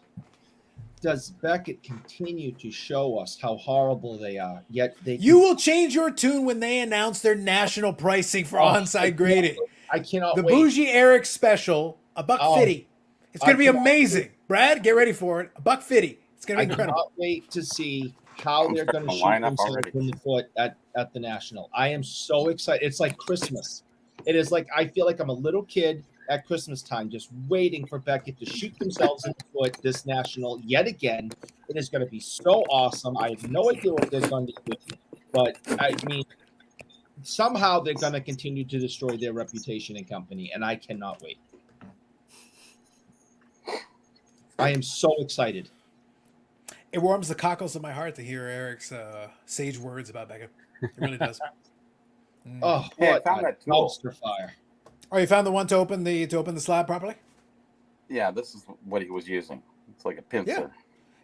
does Beckett continue to show us how horrible they are? Yet you will change your tune when they announce their national pricing for onside grading. I cannot the wait. Bougie Eric special, $1.50. It's going to be amazing. Wait. Brad, get ready for it. $1.50. It's going to be incredible. I cannot wait to see how they're going to shoot themselves in the foot at the national. I am so excited. It's like Christmas. It is like I feel like I'm a little kid at Christmas time, just waiting for Beckett to shoot themselves in the foot this national yet again. It is going to be so awesome. I have no idea what they're going to do, but I mean, somehow they're going to continue to destroy their reputation and company, and I cannot wait. I am so excited. It warms the cockles of my heart to hear Eric's sage words about Beckett. It really does. Oh, yeah, I found that dumpster fire. Oh, you found the one to open the slab properly? Yeah, this is what he was using. It's like a pincer.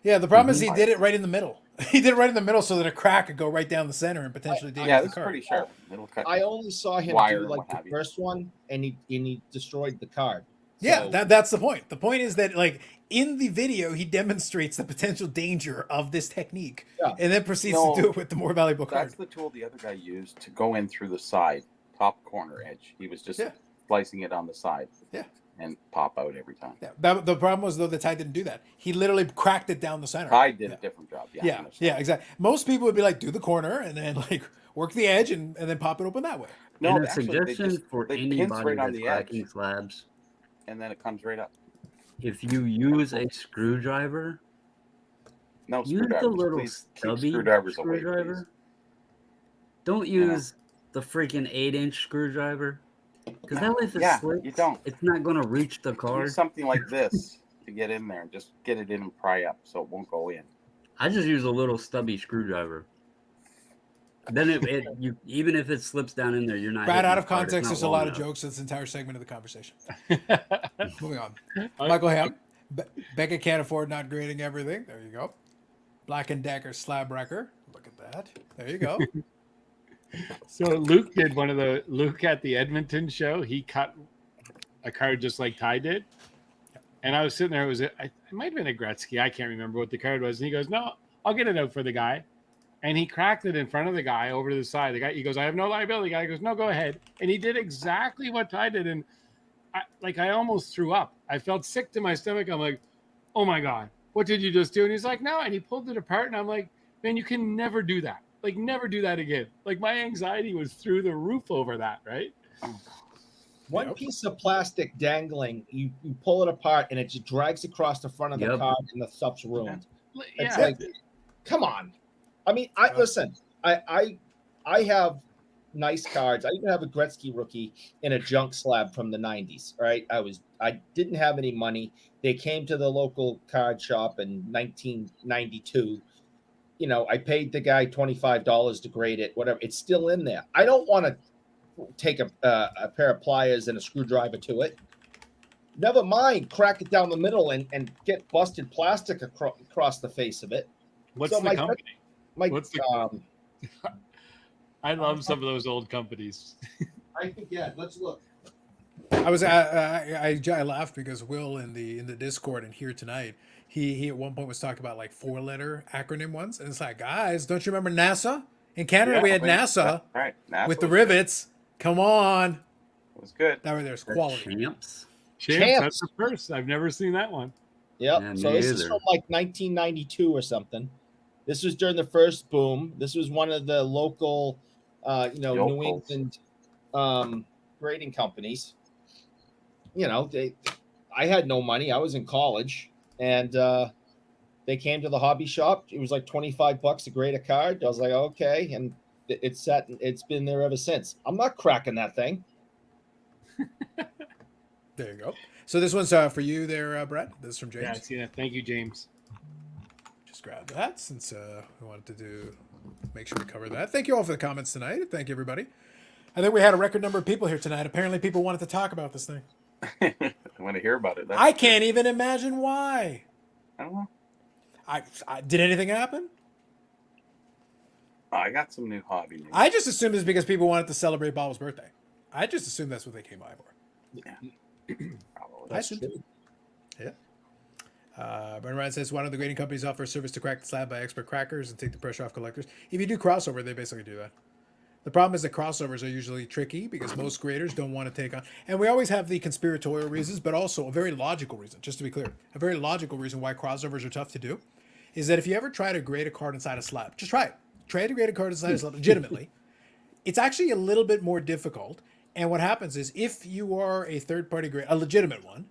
Yeah, the problem is he did it right in the middle. He did it right in the middle so that a crack could go right down the center and potentially damage the card. Yeah, this is pretty sharp. It'll cut I only saw him do like the first one, and he destroyed the card. So, yeah, that's the point. The point is that, like, in the video, he demonstrates the potential danger of this technique, and then proceeds to do it with the more valuable card. That's the tool the other guy used to go in through the side, top corner edge. He was just slicing it on the side, and pop out every time. Yeah, the problem was, though, that Ty didn't do that. He literally cracked it down the center. Ty did a different job. Yeah, exactly. Most people would be like, do the corner and then like work the edge and then pop it open that way. No, and a suggestion for anybody that's cracking slabs. And then it comes right up. If you use a screwdriver, use the little stubby screwdriver. Don't use the freaking 8-inch screwdriver, because that way if it slips, it's not going to reach the card. Use something like this to get in there and just get it in and pry up so it won't go in. I just use a little stubby scruvdriver. Then you even if it slips down in there, you're not. Brad, out of context, there's a lot of jokes in this entire segment of the conversation. Moving on. Michael Ham. Beckett can't afford not grading everything. There you go. Black & Decker slab wrecker. Look at that. There you go. So Luke did Luke at the Edmonton show. He cut a card just like Ty did. And I was sitting there. It might have been a Gretzky. I can't remember what the card was. And he goes, "No, I'll get it out for the guy." And he cracked it in front of the guy over to the side. The guy, he goes, "I have no liability." The guy goes, "No, go ahead." And he did exactly what Ty did. And I almost threw up. I felt sick to my stomach. I'm like, "Oh my God, what did you just do?" And he's like, "No." And he pulled it apart. And I'm like, "Man, you can never do that. Like, never do that again." Like, my anxiety was through the roof over that, right? One piece of plastic dangling, you pull it apart and it just drags across the front of the card and the stuff's ruined. It's like, come on. I mean, listen, I have nice cards. I even have a Gretzky rookie in a junk slab from the 90s, right? I didn't have any money. They came to the local card shop in 1992. You know, I paid the guy $25 to grade it, whatever. It's still in there. I don't want to take a pair of pliers and a screwdriver to it. Never mind, crack it down the middle and get busted plastic across the face of it. What's the company? I love some of those old companies. I forget. Let's look. I laughed because Will in the Discord and here tonight, he at one point was talking about like 4-letter acronym ones, and it's like, guys, don't you remember NASA? In Canada, we had NASA, right? NASA with the rivets. Come on, it was good. That way, there's quality. Champs. That's the first. I've never seen that one. Yep. Yeah, so this is from like 1992 or something. This was during the first boom. This was one of the local, New England grading companies. You know, I had no money. I was in college, and they came to the hobby shop. It was like $25 to grade a card. I was like, okay, and it's been there ever since. I'm not cracking that thing. There you go. So this one's for you there, Brett. This is from James. Yeah, I see that. Thank you, James. just grab that since we wanted to make sure we cover that. Thank you all for the comments tonight. Thank you, everybody. I think we had a record number of people here tonight. Apparently, people wanted to talk about this thing. I want to hear about it. I can't even imagine why. I don't know. Did anything happen? I got some new hobby news. I just assumed it's because people wanted to celebrate Bob's birthday. I just assumed that's what they came by for. Yeah. Probably. I assumed. Yeah. Brian Ryan says one of the grading companies offer a service to crack the slab by expert crackers and take the pressure off collectors. If you do crossover, they basically do that. The problem is that crossovers are usually tricky because most graders don't want to take on. And we always have the conspiratorial reasons, but also a very logical reason, just to be clear. A very logical reason why crossovers are tough to do is that if you ever try to grade a card inside a slab, just try it. Try to grade a card inside a slab legitimately. It's actually a little bit more difficult. And what happens is if you are a third-party grade, a legitimate one,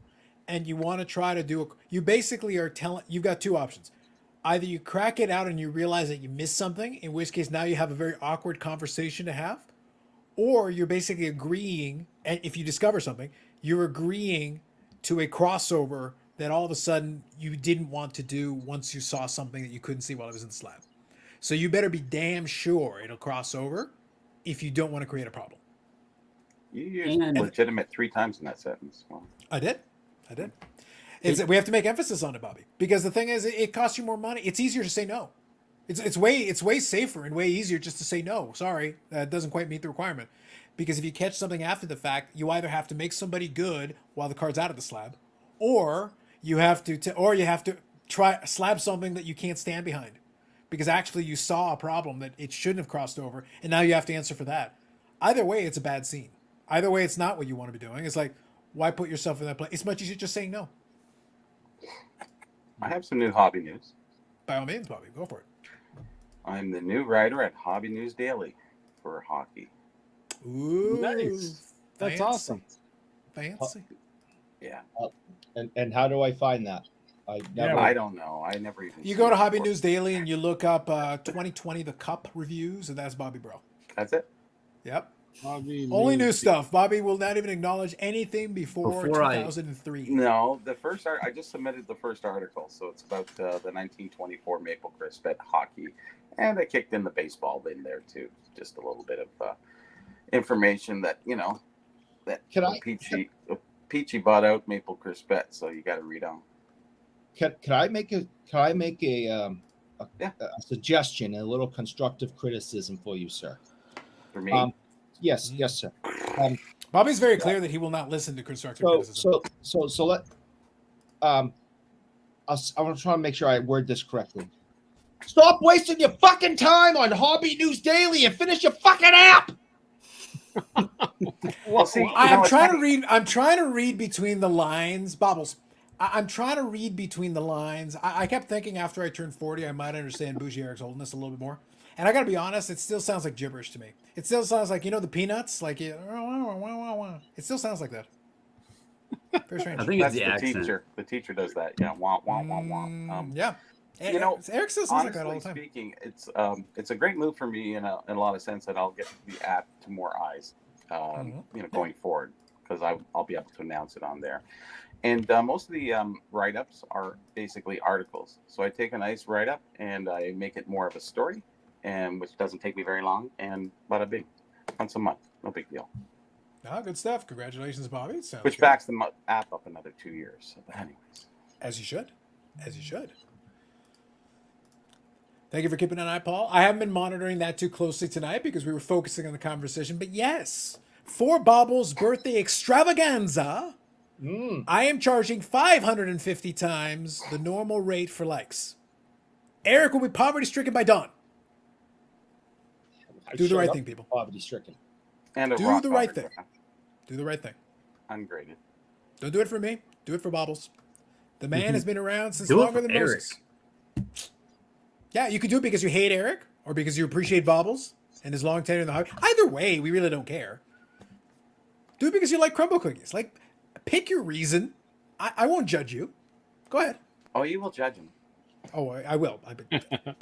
and you want to try to do you basically are telling, you've got two options. Either you crack it out and you realize that you missed something, in which case now you have a very awkward conversation to have, or you're basically agreeing, and if you discover something, you're agreeing to a crossover that all of a sudden you didn't want to do once you saw something that you couldn't see while it was in the slab. So you better be damn sure it'll cross over if you don't want to create a problem. You used legitimate 3 times in that sentence. Well, I did. We have to make emphasis on it, Bobby, because the thing is, it costs you more money. It's easier to say no. It's way safer and way easier just to say no. Sorry, that doesn't quite meet the requirement. Because if you catch something after the fact, you either have to make somebody good while the card's out of the slab, or you have to try slab something that you can't stand behind, because actually you saw a problem that it shouldn't have crossed over, and now you have to answer for that. Either way, it's a bad scene. Either way, it's not what you want to be doing. It's like, why put yourself in that place? It's much easier just saying no. I have some new hobby news. By all means, Bobby, go for it. I'm the new writer at Hobby News Daily for hockey. Ooh, Nice. That's awesome. Fancy. Yeah. And how do I find that? I don't know. I never even. You go to Hobby News Daily and you look up 2020 The Cup reviews, and that's Bobby Bro. That's it. Yep. Hobby Only new news. stuff. Bobby will not even acknowledge anything before 2003. No, I just submitted the first article, so it's about the 1924 Maple Crisp at hockey, and I kicked in the baseball in there too. Just a little bit of information that Peachy bought out Maple Crispet, so you got to read on. Can I make a suggestion, a little constructive criticism for you, sir? For me. Yes, sir. Bobby's very clear that he will not listen to constructive criticism. So let I want to try to make sure I word this correctly. Stop wasting your fucking time on Hobby News Daily and finish your fucking app. Well, see, I'm trying to read between the lines, Bobbles. I'm trying to read between the lines. I kept thinking after I turned 40, I might understand Bougie Eric's holiness a little bit more. And I got to be honest, it still sounds like gibberish to me. It still sounds like, the Peanuts? Like, it still sounds like that. Very strange. I think that's it's the accent. teacher. The teacher does that. Yeah. Wah, wah, wah, wah. Yeah. Eric still sounds like that all the time. Speaking, it's a great move for me in a lot of sense that I'll get the app to more eyes, going forward, because I'll be able to announce it on there. And most of the write-ups are basically articles. So I take a nice write-up and I make it more of a story, and which doesn't take me very long, and bada bing, once a month, no big deal. Good stuff. Congratulations, Bobby. Which backs the app up another 2 years. So, anyways, as you should. Thank you for keeping an eye, Paul. I haven't been monitoring that too closely tonight because we were focusing on the conversation. But yes, for Bobble's birthday extravaganza, I am charging 550 times the normal rate for likes. Eric will be poverty-stricken by dawn. Do the right thing, people. Poverty-stricken. And do the right thing. Do the right thing. Ungraded. Don't do it for me. Do it for Bobbles. The man has been around since longer than Eric. Moses. Yeah, you could do it because you hate Eric or because you appreciate Bobbles and his long tenure in the hobby. Either way, we really don't care. Do it because you like crumble cookies. Like, pick your reason. I won't judge you. Go ahead. Oh, you will judge him. Oh, I will.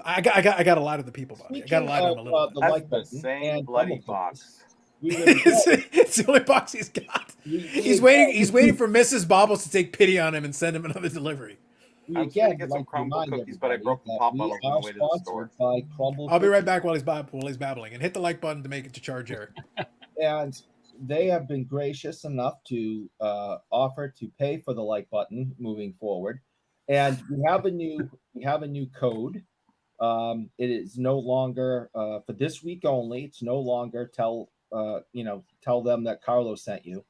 I got a lot of the people, Bobby. I got a lot of them a little bit. Like That's the same bloody box. It's the only box he's got. He's waiting for Mrs. Bobbles to take pity on him and send him another delivery. I was going to again, get like some to crumble remind cookies, but I everybody broke the that pop we bottles on are the way to the store. sponsored by Crumble. I'll be right Cookies. back while he's babbling, and hit the like button to make it to charge Eric. And they have been gracious enough to offer to pay for the like button moving forward. And we have a new code. It is no longer for this week only. It's no longer tell them that Carlos sent you.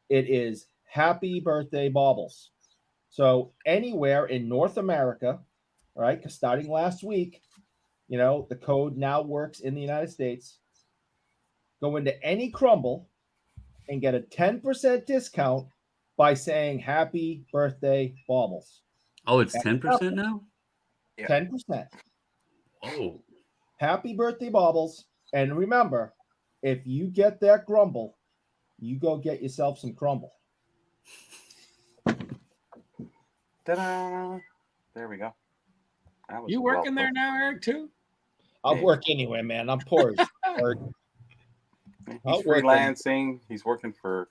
It is Happy Birthday Baubles. So anywhere in North America, right? Because starting last week, the code now works in the United States. Go into any Crumble and get a 10% discount by saying Happy Birthday Baubles. Oh, it's 10% now? 10%. Oh. Happy Birthday Baubles. And remember, if you get that grumble, you go get yourself some crumble. Ta-da! There we go. You working there now, Eric, too? I'll work anyway, man. I'm poor. He's freelancing. He's working for,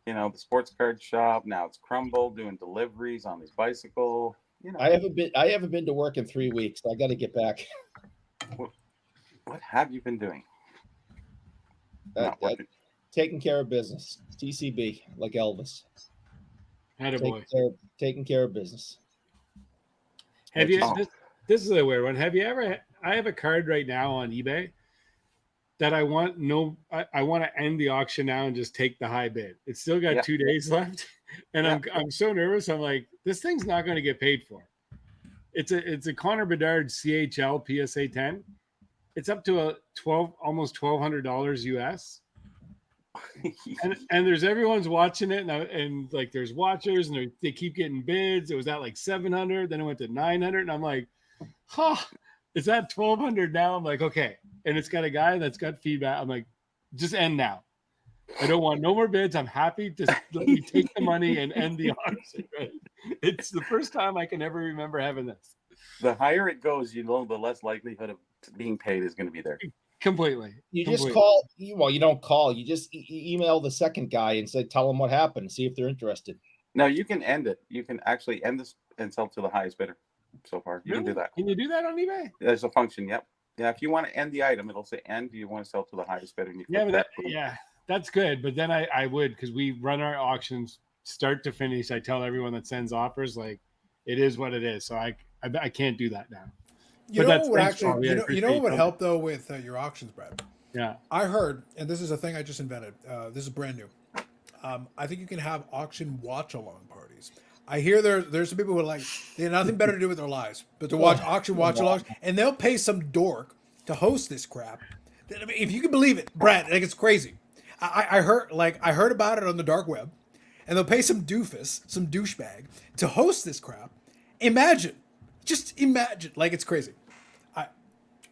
the sports card shop. Now it's Crumble, doing deliveries on his bicycle. I haven't been to work in 3 weeks. So I got to get back. What have you been doing? Taking care of business. TCB, like Elvis. Taking care of business. Have you? This is a weird one. Have you ever? I have a card right now on eBay that I want. I want to end the auction now and just take the high bid. It's still got 2 days left, and I'm so nervous. I'm like, this thing's not going to get paid for. It's a Connor Bedard CHL PSA 10. It's up to almost $1,200 US. and there's everyone's watching it, and like there's watchers, and they keep getting bids. It was at like 700, then it went to 900, and I'm like, it's at 1,200 now. I'm like, okay, and it's got a guy that's got feedback. I'm like, just end now. I don't want no more bids. I'm happy to let me take the money and end the auction. Right? It's the first time I can ever remember having this. The higher it goes, the less likelihood of being paid is going to be there. Completely. Just call. Well, you don't call. You just email the second guy and tell them what happened. See if they're interested. No, you can end it. You can actually end this and sell to the highest bidder. So far, you can do that. Can you do that on eBay? There's a function. Yep. Yeah. If you want to end the item, it'll say end. Do you want to sell to the highest bidder? And you that's good. But then I would, because we run our auctions start to finish. I tell everyone that sends offers, like, it is what it is. So I can't do that now. You know what would help though with your auctions, Brad? Yeah. I heard, and this is a thing I just invented. This is brand new. I think you can have auction watch-along parties. I hear there's some people who are like, they have nothing better to do with their lives but to watch auction watch-alongs, and they'll pay some dork to host this crap. I mean, if you can believe it, Brad, like, it's crazy. I heard about it on the dark web, and they'll pay some doofus, some douchebag, to host this crap. Just imagine, like, it's crazy.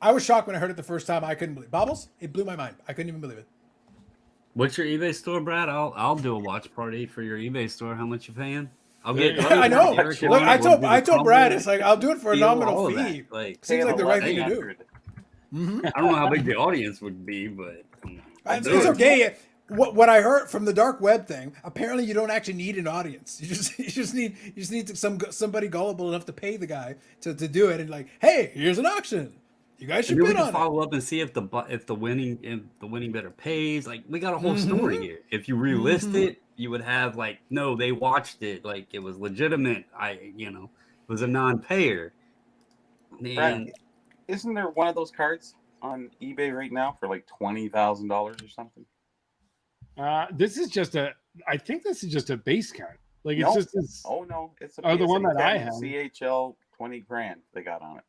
I was shocked when I heard it the first time. I couldn't believe it. Bobbles, it blew my mind. I couldn't even believe it. What's your eBay store, Brad? I'll do a watch party for your eBay store. How much you paying? I'll get. I know. Look, I told Brad, it's like, I'll do it for a nominal fee. Like, seems like the right thing to do. Mm-hmm. I don't know how big the audience would be, but it's okay. What I heard from the dark web thing, apparently you don't actually need an audience. You just need somebody gullible enough to pay the guy to do it, and like, hey, here's an auction. You guys should bid on it. Follow up and see if the winning bidder pays. Like, we got a whole story here. If you relist it, you would have like, no, they watched it, like it was legitimate. It was a non-payer. Man, isn't there one of those cards on eBay right now for like $20,000 or something? This is just I think this is just a base card. Like, it's just this. Oh no, it's the one that I have. CHL $20,000 they got on it.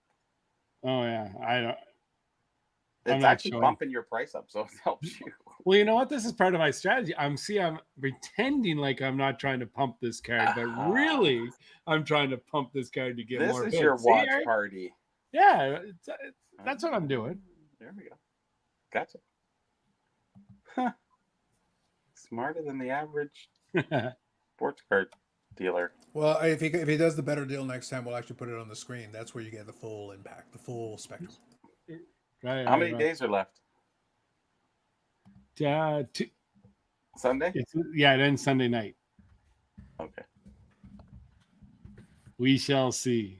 Oh yeah, I don't. It's actually bumping your price up, so it helps you. Well, you know what? This is part of my strategy. I'm pretending like I'm not trying to pump this card, but really, I'm trying to pump this card to get more. This is your watch party. Yeah, that's what I'm doing. There we go. Gotcha. Huh. Smarter than the average sports card dealer. Well, if he does the better deal next time, we'll actually put it on the screen. That's where you get the full impact, the full spectrum. How many days are left? Sunday? It ends Sunday night. Okay. We shall see.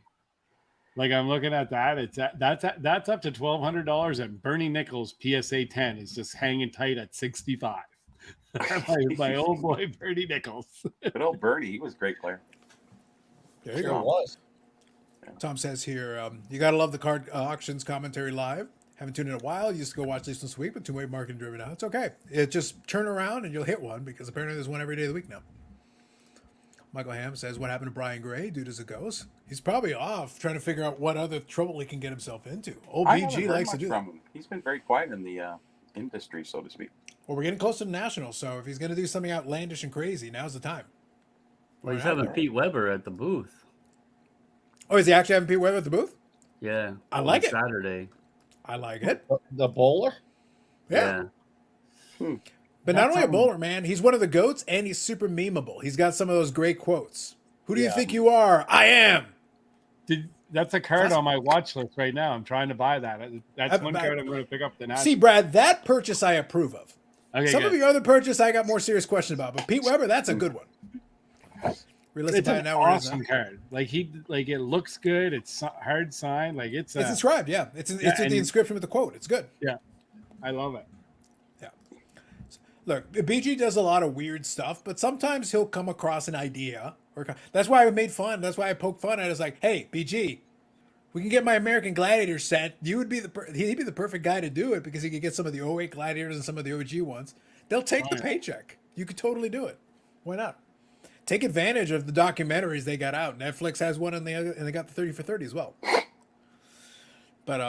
Like I'm looking at that, that's up to $1,200, and Bernie Nichols PSA 10 is just hanging tight at 65. my old boy Bernie Nichols. Good old Bernie, he was a great player. There you Sure go. was. Tom says here, you gotta love the card auctions commentary live. Haven't tuned in a while. Used to go watch these this week, but two-way marketing driven now. It's okay. It just turn around and you'll hit one because apparently there's one every day of the week now. Michael Ham says, what happened to Brian Gray? Dude as it goes. He's probably off trying to figure out what other trouble he can get himself into. Old BG likes to do that. Him. He's been very quiet in the industry, so to speak. Well, we're getting close to the Nationals, so if he's going to do something outlandish and crazy, now's the time. Well, he's having Pete Weber at the booth. Oh, is he actually having Pete Weber at the booth? Yeah. I like it. Saturday. I like it. The bowler? Yeah. But not only a bowler, man, he's one of the GOATs, and he's super memeable. He's got some of those great quotes. Who do you think you are? I am. That's a card on my watch list right now. I'm trying to buy that. That's one card I'm going to pick up the Nationals. See, Brad, that purchase I approve of. Okay, some of your other purchase I got more serious questions about, but Pete Weber, that's a good one. It's an awesome card. Like it looks good. It's hard signed. Like it's inscribed. Yeah, it's the inscription with the quote. It's good. Yeah, I love it. Yeah. Look, BG does a lot of weird stuff, but sometimes he'll come across an idea. That's why I made fun. That's why I poked fun at it. It's like, hey, BG, we can get my American Gladiator set. He'd be the perfect guy to do it because he could get some of the 08 Gladiators and some of the OG ones. They'll take the paycheck. You could totally do it. Why not? Take advantage of the documentaries they got out. Netflix has one, and they got the 30 for 30 as well. But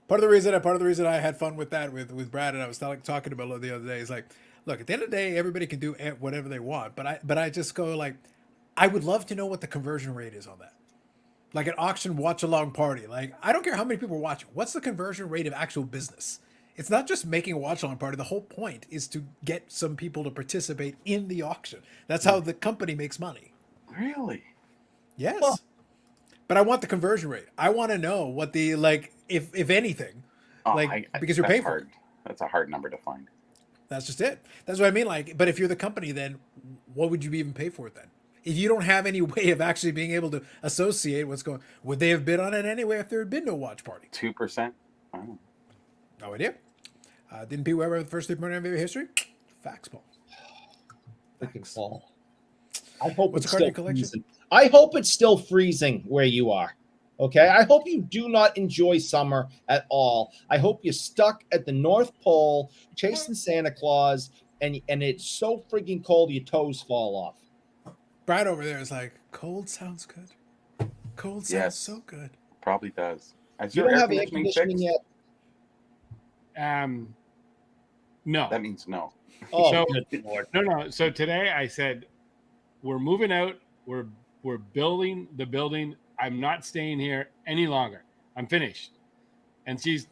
part of the reason I had fun with that with Brad and I was talking about it the other day is like, look, at the end of the day, everybody can do whatever they want. But I just go like, I would love to know what the conversion rate is on that. Like an auction watch along party. Like I don't care how many people watch it. What's the conversion rate of actual business? It's not just making a watch along party. The whole point is to get some people to participate in the auction. That's how the company makes money. Really? Yes. Well, but I want the conversion rate. I want to know what the if anything, because you're paying for it. That's a hard number to find. That's just it. That's what I mean. Like, but if you're the company, then what would you even pay for it then? If you don't have any way of actually being able to associate what's going, would they have bid on it anyway if there had been no watch party? 2%. I don't know. No idea. Didn't Pete Weber have the first 3-point NBA history? Facts, Paul. Freaking Paul. I hope What's the card in your collection? I hope it's still freezing where you are. Okay. I hope you do not enjoy summer at all. I hope you're stuck at the North Pole chasing Santa Claus, and it's so freaking cold your toes fall off. Brad over there is like, cold sounds good. Cold sounds so good. Probably does. You don't have air conditioning yet? No. That means no. Oh, good Lord. No. So today I said, we're moving out. We're building the building. I'm not staying here any longer. I'm finished. And she's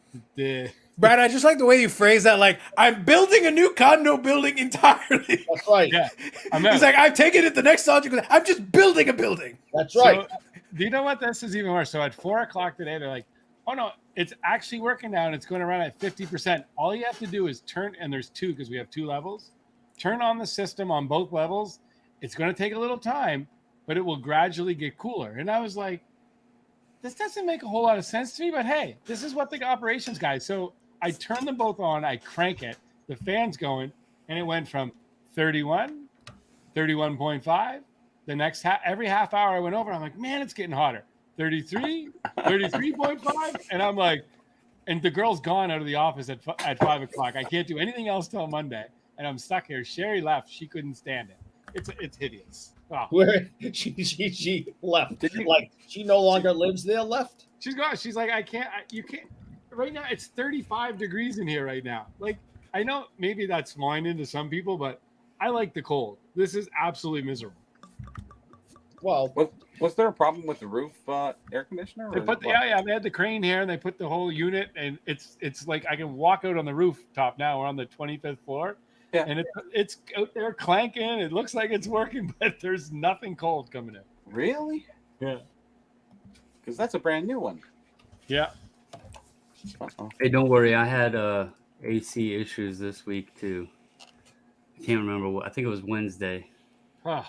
Brad, I just like the way you phrase that. Like, I'm building a new condo building entirely. That's right. Yeah. He's like, I've taken it the next logical. I'm just building a building. That's right. So, do you know what? This is even worse. So at 4:00 today, they're like, oh no, it's actually working now, and it's going around at 50%. All you have to do is turn, and there's two because we have two levels. Turn on the system on both levels. It's going to take a little time, but it will gradually get cooler. And I was like, this doesn't make a whole lot of sense to me, but hey, this is what the operations guy. So I turn them both on, I crank it, the fan's going, and it went from 31, 31.5. The next every half hour I went over, I'm like, man, it's getting hotter. 33, 33.5. And I'm like, and the girl's gone out of the office at 5 o'clock. I can't do anything else till Monday. And I'm stuck here. Sherry left. She couldn't stand it. It's hideous. Wow. Where she left. Like she no longer lives there, left? She's gone. She's like, you can't. Right now, it's 35 degrees in here right now. Like, I know maybe that's whining to some people, but I like the cold. This is absolutely miserable. Well, was there a problem with the roof air conditioner? They they had the crane here, and they put the whole unit, and it's like I can walk out on the rooftop now. We're on the 25th floor, and it's out there clanking. It looks like it's working, but there's nothing cold coming in. Really? Yeah. Because that's a brand new one. Yeah. Hey, don't worry. I had AC issues this week too. I can't remember what. I think it was Wednesday. Oh.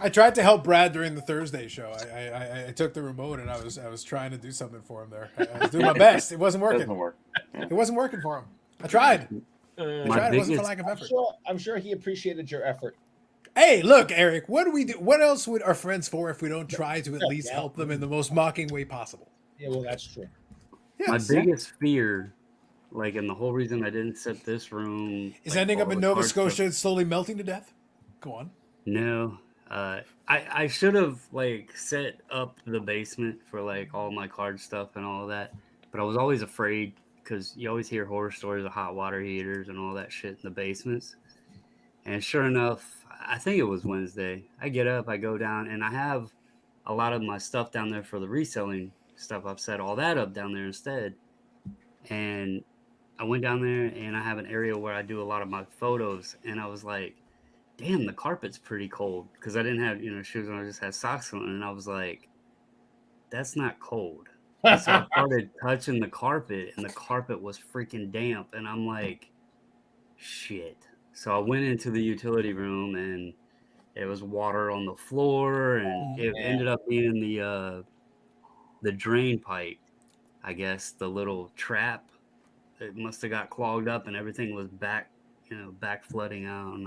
I tried to help Brad during the Thursday show. I took the remote and I was trying to do something for him there. I was doing my best. It wasn't working. Doesn't work. Yeah. It wasn't working for him. I tried. I My tried. It wasn't for biggest- lack of effort. I'm sure he appreciated your effort. Hey, look, Eric. What do we do? What else would our friends for if we don't try to at least Yeah. help them in the most mocking way possible? Yeah, well, that's true. My Yes. biggest fear, like, and the whole reason I didn't set this room Is like, ending all up in the Nova card stuff- Scotia slowly melting to death? Go on. No, I should have like set up the basement for like all my card stuff and all of that, but I was always afraid because you always hear horror stories of hot water heaters and all that shit in the basements. And sure enough, I think it was Wednesday. I get up, I go down, and I have a lot of my stuff down there for the reselling stuff. I've set all that up down there instead. And I went down there and I have an area where I do a lot of my photos. And I was like, damn, the carpet's pretty cold. Because I didn't have, shoes on. I just had socks on. And I was like, that's not cold. And so I started touching the carpet and the carpet was freaking damp. And I'm like, shit. So I went into the utility room and it was water on the floor, and it ended up being the drain pipe. I guess the little trap, it must have got clogged up, and everything was back flooding out.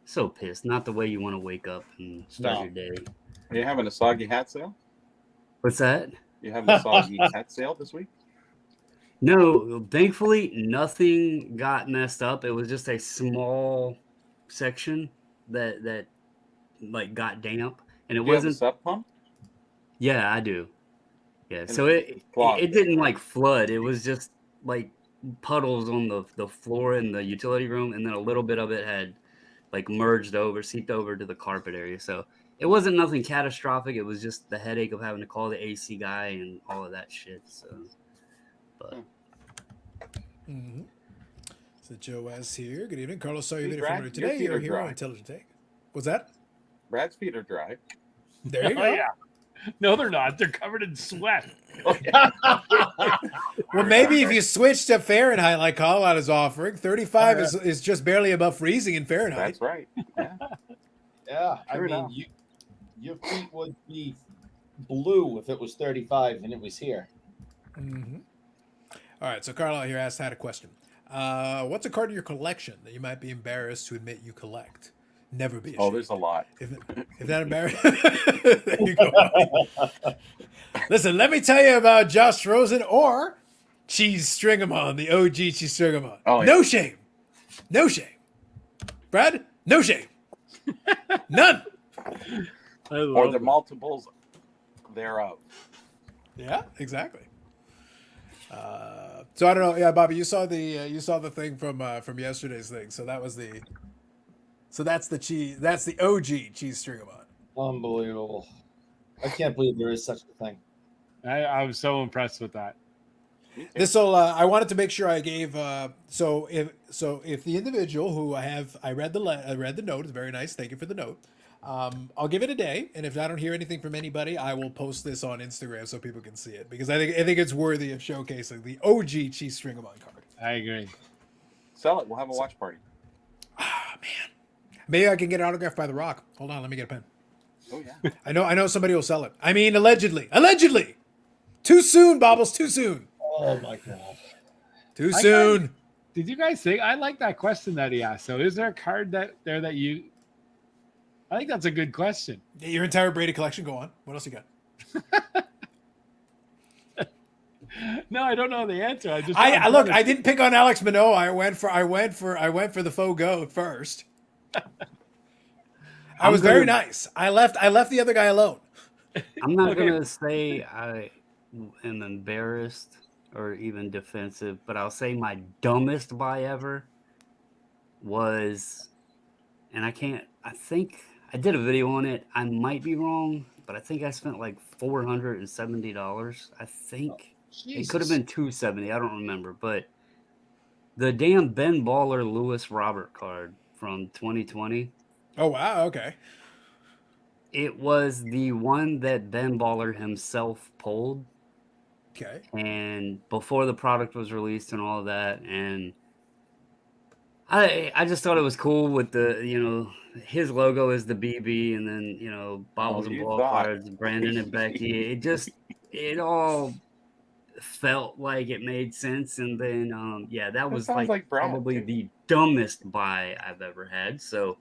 So pissed. Not the way you want to wake up and start your day. Are you having a soggy hat sale? What's that? You having a soggy hat sale this week? No, thankfully nothing got messed up. It was just a small section that like got damp, and it Do you have a wasn't. sub pump? Yeah, I do. Yeah, And so it's clogged. it didn't like flood. It was just like puddles on the floor in the utility room, and then a little bit of it had like seeped over to the carpet area. So it wasn't nothing catastrophic. It was just the headache of having to call the AC guy and all of that shit. So, but Mm-hmm. So Joe S here. Good evening. Carlos saw your Hey, video Brad, from earlier your today. feet You're are a hero. dry. Intelligent take. What's that? Brad's feet are dry. There you Oh, go. yeah. No, they're not. They're covered in sweat. Well, maybe if you switch to Fahrenheit like Colorado's offering, 35 is just barely above freezing in Fahrenheit. That's right. Yeah. Yeah, Sure enough. your feet would be blue if it was 35 and it was here. Mm-hmm. All right, so Carlo here had a question. What's a card in your collection that you might be embarrassed to admit you collect? Never be ashamed. Oh, there's a lot. If that embarrassing, there you go. Listen, let me tell you about Josh Rosen or Cheese Stringamon, the OG Cheese Stringamon. Oh, yeah. No shame. No shame. Brad, no shame. None. I Or love the it. multiples thereof. Yeah, exactly. So I don't know. Yeah, Bobby, you saw the thing from yesterday's thing. So that's the cheese. That's the OG Cheese Stringamon. Unbelievable. I can't believe there is such a thing. I was so impressed with that. This'll. I wanted to make sure I gave. So if the individual who I read the note. It's very nice. Thank you for the note. I'll give it a day, and if I don't hear anything from anybody, I will post this on Instagram so people can see it because I think it's worthy of showcasing the OG Cheese Stringamon card. I agree. Sell it. We'll have a watch party. Ah, man. Maybe I can get it autographed by The Rock. Hold on, let me get a pen. Oh yeah. I know somebody will sell it. I mean, allegedly. Too soon, Bobbles. Too soon. Oh my god. Too I soon. Did you guys think? I like that question that he asked. So, is there a card that you? I think that's a good question. Your entire Brady collection. Go on. What else you got? No, I don't know the answer. I look. I didn't pick on Alex Manoah. I went for the faux goat first. I was very nice. I left the other guy alone. I'm not Okay. gonna say I am embarrassed or even defensive, but I'll say my dumbest buy ever was, and I think I did a video on it. I might be wrong, but I think I spent like $470. I think it could have been $270. I don't remember, but the damn Ben Baller Lewis Robert card from 2020. Oh wow. Okay. It was the one that Ben Baller himself pulled. Okay. And before the product was released and all of that, and I just thought it was cool with the, his logo is the BB, and then, Bobbles and you Ball thought. cards, Brandon and Becky. It all felt like it made sense. And then, that was sounds like Brad, probably too. the dumbest buy I've ever had. So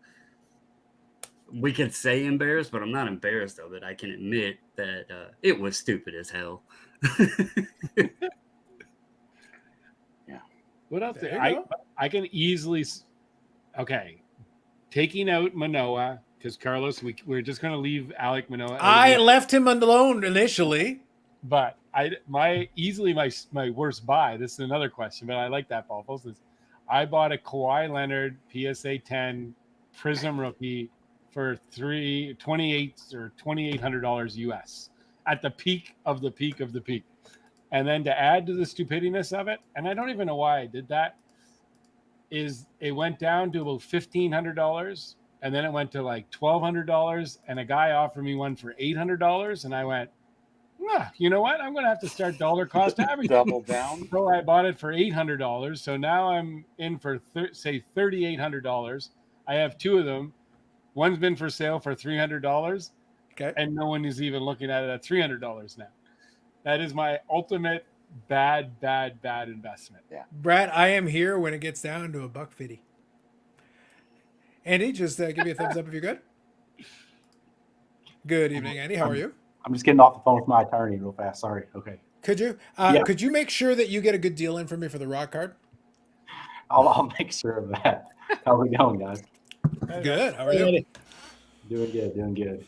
we could say embarrassed, but I'm not embarrassed, though, that I can admit that it was stupid as hell. Yeah. What else? There you go. I can easily. Okay, taking out Manoa, because Carlos, we're just going to leave Alek Manoa. I left him alone initially. But my worst buy. This is another question, but I like that, Buffles. Is I bought a Kawhi Leonard PSA 10 Prism rookie for $2,800 US at the peak of the peak of the peak. And then to add to the stupidiness of it, and I don't even know why I did that, is it went down to about $1,500, and then it went to like $1,200, and a guy offered me one for $800, and I went, you know what? I'm going to have to start dollar cost averaging. Double down. So I bought it for $800. So now I'm in for say $3,800. I have two of them. One's been for sale for $300. Okay. And no one is even looking at it at $300 now. That is my ultimate bad investment. Yeah. Brad, I am here when it gets down to $1.50. Andy, just give me a thumbs up if you're good. Good evening, Andy. How are you? I'm just getting off the phone with my attorney real fast. Sorry. Okay. Could you? Yeah. Could you make sure that you get a good deal in for me for the rock card? I'll make sure of that. How are we going, guys? Good. How are you? Doing good.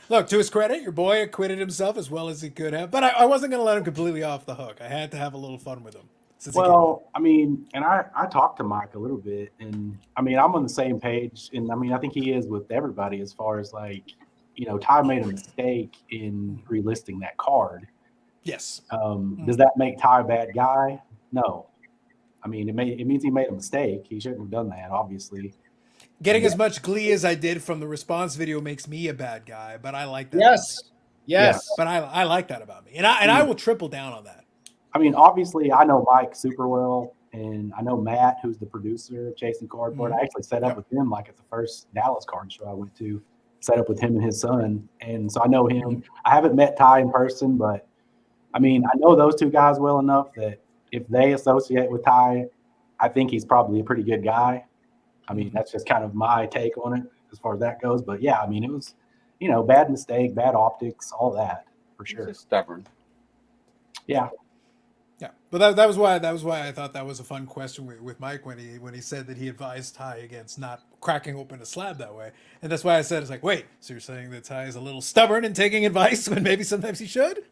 Look, to his credit, your boy acquitted himself as well as he could have, but I wasn't going to let him completely off the hook. I had to have a little fun with him. Well, I mean, and I talked to Mike a little bit, and I mean, I'm on the same page, and I mean, I think he is with everybody as far as like, Ty made a mistake in relisting that card. Yes. Does that make Ty a bad guy? No. I mean, it means he made a mistake. He shouldn't have done that, obviously. Getting as much glee as I did from the response video makes me a bad guy, but I like that. Yes. Yeah. But I like that about me, and I will triple down on that. I mean, obviously, I know Mike super well, and I know Matt, who's the producer of Chasing Cardboard. I actually set up with him like at the first Dallas card show I went to, set up with him and his son, and so I know him. I haven't met Ty in person, but I mean, I know those two guys well enough that if they associate with Ty, I think he's probably a pretty good guy. I mean, that's just kind of my take on it as far as that goes. But yeah, I mean, it was, bad mistake, bad optics, all that for sure. He's just stubborn. Yeah. Yeah, but that was why I thought that was a fun question with Mike when he said that he advised Ty against not cracking open a slab that way, and that's why I said, it's like, wait, so you're saying that Ty is a little stubborn in taking advice when maybe sometimes he should?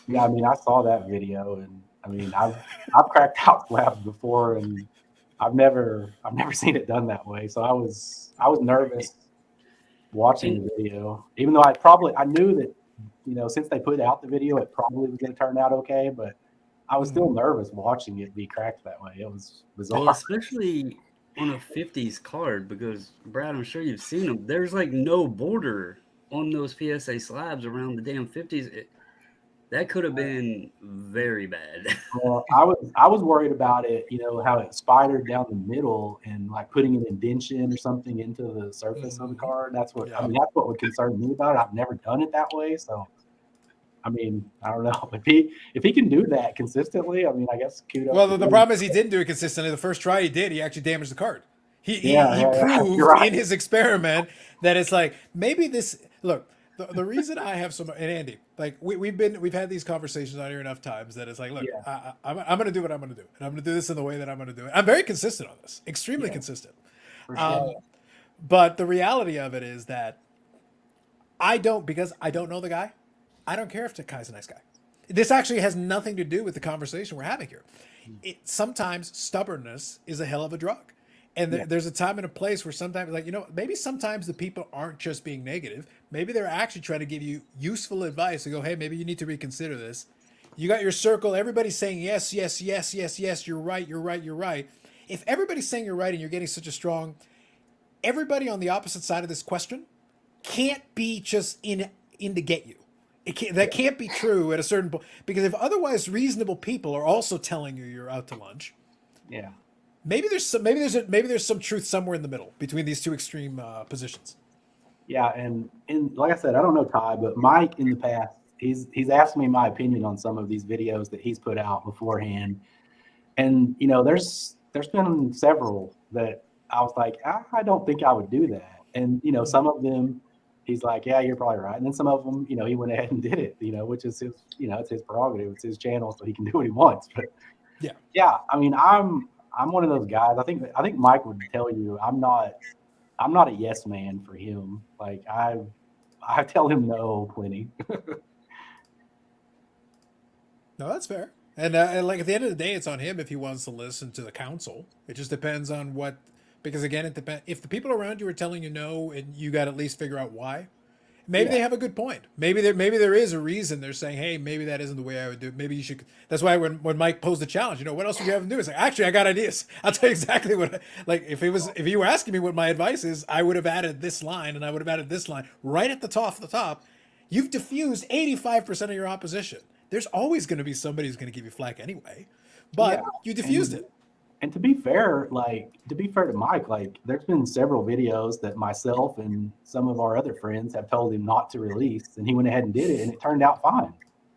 Yeah, I mean, I saw that video, and I mean, I've cracked out slabs before, and I've never seen it done that way. So I was nervous watching the video, even though I knew that since they put out the video, it probably was going to turn out okay, but I was still nervous watching it be cracked that way. It was bizarre. Well, especially on a 50s card, because, Brad, I'm sure you've seen them. There's like no border on those PSA slabs around the damn 50s. That could have been very bad. Well, I was worried about it, how it spidered down the middle and like putting an indentation or something into the surface of the card. That's what I mean. That's what would concern me about it. I've never done it that way, so I mean, I don't know if he can do that consistently. I mean, I guess kudos. Well, the problem is he didn't do it consistently. The first try he did, he actually damaged the card. He proved right in his experiment that it's like maybe this. Look, the reason I have so much, and Andy, like we've had these conversations out here enough times that it's like, look, I'm going to do what I'm going to do, and I'm going to do this in the way that I'm going to do it. I'm very consistent on this, extremely consistent. But the reality of it is that because I don't know the guy. I don't care if Takai's a nice guy. This actually has nothing to do with the conversation we're having here. Sometimes stubbornness is a hell of a drug. And there's a time and a place where sometimes, like, maybe sometimes the people aren't just being negative. Maybe they're actually trying to give you useful advice to go, hey, maybe you need to reconsider this. You got your circle. Everybody's saying, yes, yes, yes, yes, yes, you're right, you're right, you're right. If everybody's saying you're right and you're getting such a strong, everybody on the opposite side of this question can't be just in to get you. That can't be true at a certain point, because if otherwise reasonable people are also telling you you're out to lunch, maybe there's some truth somewhere in the middle between these two extreme positions. Yeah, and like I said, I don't know Ty, but Mike in the past, he's asked me my opinion on some of these videos that he's put out beforehand, and there's been several that I was like, I don't think I would do that, and some of them he's like, yeah, you're probably right, and then some of them, he went ahead and did it, which is his, it's his prerogative, it's his channel, so he can do what he wants. But yeah, I mean, I'm one of those guys. I think Mike would tell you I'm not a yes man for him. Like I tell him no plenty. No, that's fair. And like at the end of the day, it's on him if he wants to listen to the counsel. It just depends on what, because again, it depends. If the people around you are telling you no, and you got to at least figure out why. Maybe they have a good point. Maybe there is a reason they're saying, hey, maybe that isn't the way I would do it. Maybe you should. That's why when Mike posed the challenge, what else would you have him do? It's like, actually, I got ideas. I'll tell you exactly what. Like if you were asking me what my advice is, I would have added this line and I would have added this line right at the top. You've diffused 85% of your opposition. There's always going to be somebody who's going to give you flack anyway, but you diffused it. And to be fair to Mike, like there's been several videos that myself and some of our other friends have told him not to release, and he went ahead and did it, and it turned out fine.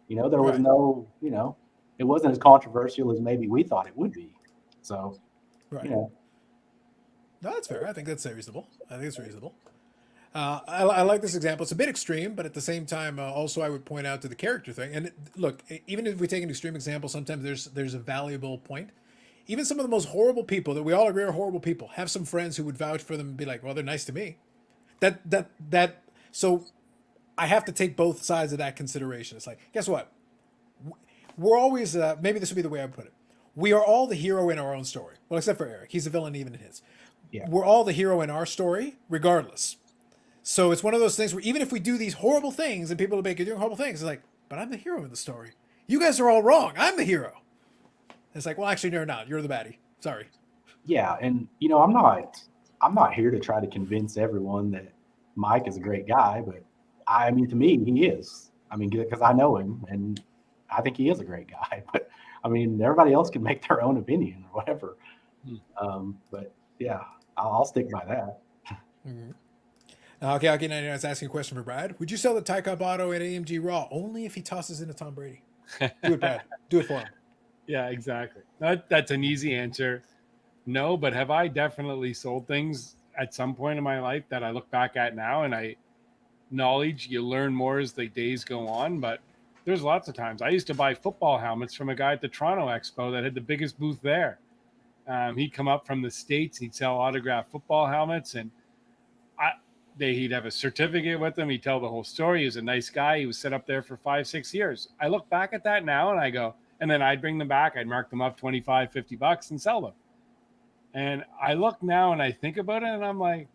There was no, it wasn't as controversial as maybe we thought it would be. So, No, that's fair. I think that's reasonable. I think it's reasonable. I like this example. It's a bit extreme, but at the same time, also I would point out to the character thing. And look, even if we take an extreme example, sometimes there's a valuable point. Even some of the most horrible people that we all agree are horrible people have some friends who would vouch for them and be like, well, they're nice to me. So I have to take both sides of that consideration. It's like, guess what? We're always, maybe this would be the way I would put it. We are all the hero in our own story. Well, except for Eric. He's a villain even in his. Yeah. We're all the hero in our story, regardless. So it's one of those things where even if we do these horrible things and people will make you doing horrible things, it's like, but I'm the hero in the story. You guys are all wrong. I'm the hero. It's like, well, actually, you're not. You're the baddie. Sorry. Yeah, and I'm not here to try to convince everyone that Mike is a great guy, but I mean, to me, he is. I mean, because I know him, and I think he is a great guy. But I mean, everybody else can make their own opinion or whatever. But yeah, I'll stick by that. Mm-hmm. Okay, I was asking a question for Brad. Would you sell the Ty Cobb Auto at AMG Raw only if he tosses into Tom Brady? Do it, Brad. Do it for him. Yeah, exactly. That's an easy answer. No, but have I definitely sold things at some point in my life that I look back at now and you learn more as the days go on. But there's lots of times. I used to buy football helmets from a guy at the Toronto Expo that had the biggest booth there. He'd come up from the States. He'd sell autographed football helmets, and he'd have a certificate with him. He'd tell the whole story. He was a nice guy. He was set up there for 5-6 years. I look back at that now and I go, and then I'd bring them back. I'd mark them up $25-$50 and sell them. And I look now and I think about it and I'm like,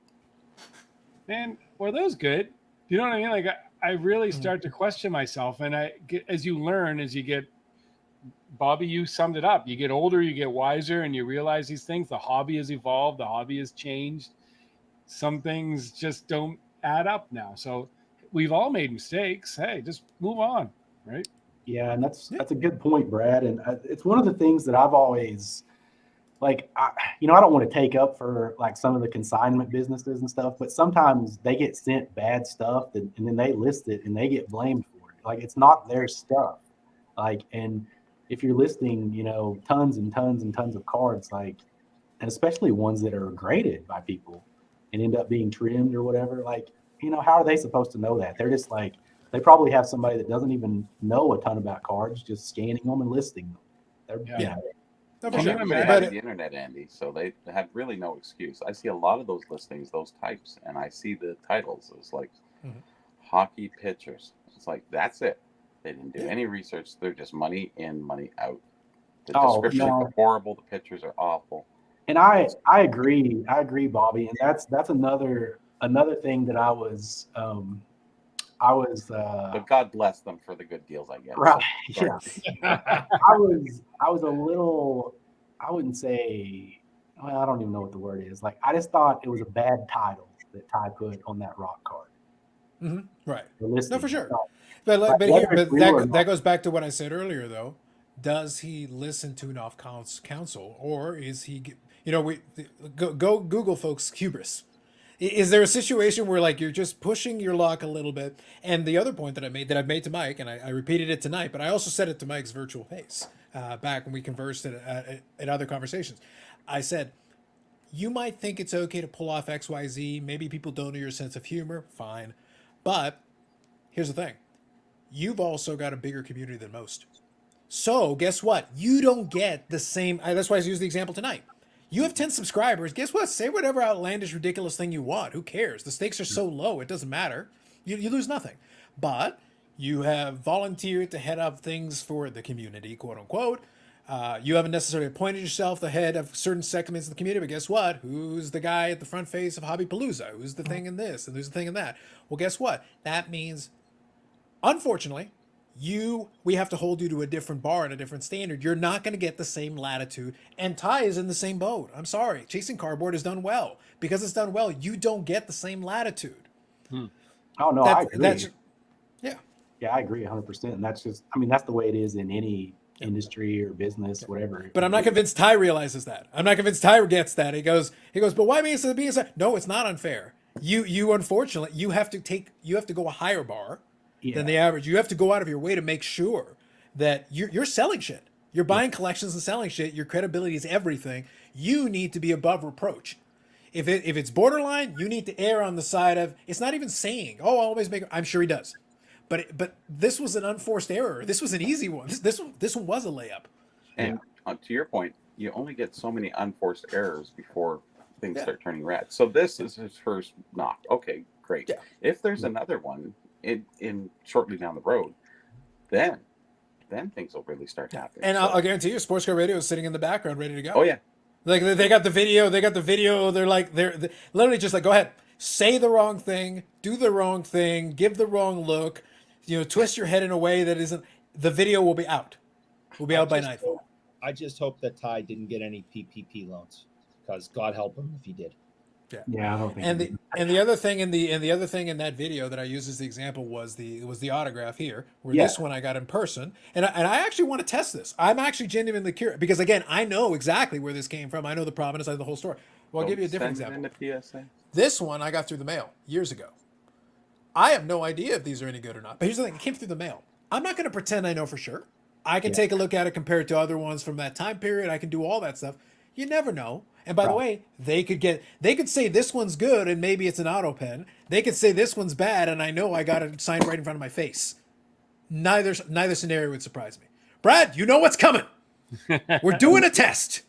man, were those good? You know what I mean? Like I really start to question myself. And as you learn, as you get, Bobby, you summed it up. You get older, you get wiser, and you realize these things. The hobby has evolved. The hobby has changed. Some things just don't add up now. So we've all made mistakes. Hey, just move on, right? Yeah, and that's a good point, Brad. And it's one of the things that I've always I don't want to take up for like some of the consignment businesses and stuff, but sometimes they get sent bad stuff and then they list it and they get blamed for it. Like it's not their stuff. And if you're listing, tons and tons and tons of cards, and especially ones that are graded by people and end up being trimmed or whatever, how are they supposed to know that? They're just they probably have somebody that doesn't even know a ton about cards, just scanning them and listing them. Everybody has the internet, Andy, so they have really no excuse. I see a lot of those listings, those types, and I see the titles. It's like hockey pitchers. It's like, that's it. They didn't do any research. They're just money in, money out. The descriptions are horrible. The pictures are awful. And I agree. I agree, Bobby. And that's another thing that I was but God bless them for the good deals, I guess. Right. So, yeah. I was a little, I wouldn't say, well, I don't even know what the word is. I just thought it was a bad title that Ty put on that rock card. Mm-hmm. Right. No, for sure. But that goes back to what I said earlier, though. Does he listen to enough counsel, or is he You know, go Google, folks, hubris. Is there a situation where like you're just pushing your luck a little bit? And the other point that I've made to Mike, and I repeated it tonight, but I also said it to Mike's virtual face back when we conversed at other conversations. I said, you might think it's okay to pull off XYZ. Maybe people don't know your sense of humor. Fine. But here's the thing. You've also got a bigger community than most. So guess what? You don't get the same. That's why I used the example tonight. You have 10 subscribers. Guess what? Say whatever outlandish, ridiculous thing you want. Who cares? The stakes are so low. It doesn't matter. You lose nothing. But you have volunteered to head up things for the community, quote unquote. You haven't necessarily appointed yourself the head of certain segments of the community, but guess what? Who's the guy at the front face of Hobbypalooza? Who's the thing in this? And who's the thing in that? Well, guess what? That means, unfortunately, we have to hold you to a different bar and a different standard. You're not going to get the same latitude. And Ty is in the same boat. I'm sorry. Chasing Cardboard has done well. Because it's done well, you don't get the same latitude. Oh, no, I agree. Yeah. Yeah, I agree 100%. And that's just, I mean, that's the way it is in any industry or business, whatever. But I'm not convinced Ty realizes that. I'm not convinced Ty gets that. He goes, but why me instead of being inside? No, it's not unfair. You unfortunately, you have to go a higher bar than the average. You have to go out of your way to make sure that you're selling shit. You're buying collections and selling shit. Your credibility is everything. You need to be above reproach. If it's borderline, you need to err on the side of, it's not even saying, oh, I'll always make, I'm sure he does. But this was an unforced error. This was an easy one. This one was a layup. And to your point, you only get so many unforced errors before things start turning red. So this is his first knock. Okay, great. Yeah. If there's another one in shortly down the road, then things will really start happening. And I'll guarantee you, Sports Car Radio is sitting in the background, ready to go. Oh yeah. Like they got the video. They're like they're literally just like, go ahead, say the wrong thing, do the wrong thing, give the wrong look. Twist your head in a way that isn't. The video will be out. Will be out by nightfall. I just hope that Ty didn't get any PPP loans, because God help him if he did. Yeah, I don't think. And the other thing in that video that I used as the example was the autograph here. Where this one I got in person, and I actually want to test this. I'm actually genuinely curious because again, I know exactly where this came from. I know the provenance of the whole story. Well, I'll give you a different example. In the PSA. This one I got through the mail years ago. I have no idea if these are any good or not. But here's the thing: it came through the mail. I'm not going to pretend I know for sure. I can take a look at it compared to other ones from that time period. I can do all that stuff. You never know. And by the way, they could say this one's good and maybe it's an auto pen. They could say this one's bad and I know I got it signed right in front of my face. Neither scenario would surprise me. Brad, you know what's coming. We're doing a test.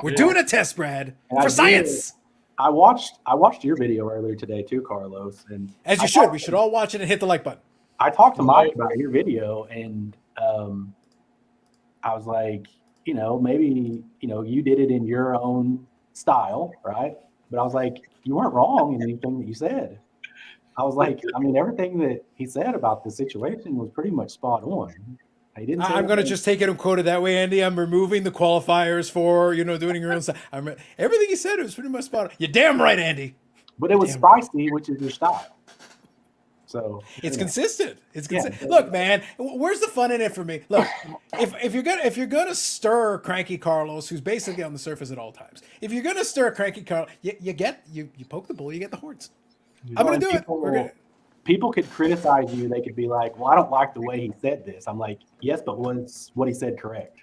We're doing a test, Brad, for science. I watched your video earlier today too, Carlos. And as you should. We should all watch it and hit the like button. I talked to Mike about your video and I was like, maybe, you did it in your own style, right? But I was like, you weren't wrong in anything that you said. I was like, I mean, everything that he said about the situation was pretty much spot on. He didn't. I'm going to just take it and quote it that way, Andy. I'm removing the qualifiers for, doing your own style. Everything he said was pretty much spot on. You're damn right, Andy. But it was spicy, which is your style. So it's consistent. It's consistent. Yeah. Look, man, where's the fun in it for me? Look, if you're gonna stir Cranky Carlos, who's basically on the surface at all times, if you're gonna stir Cranky Carlos, you poke the bull, you get the horns. I'm gonna do it. People could criticize you. They could be like, "Well, I don't like the way he said this." I'm like, "Yes, but was what he said correct?"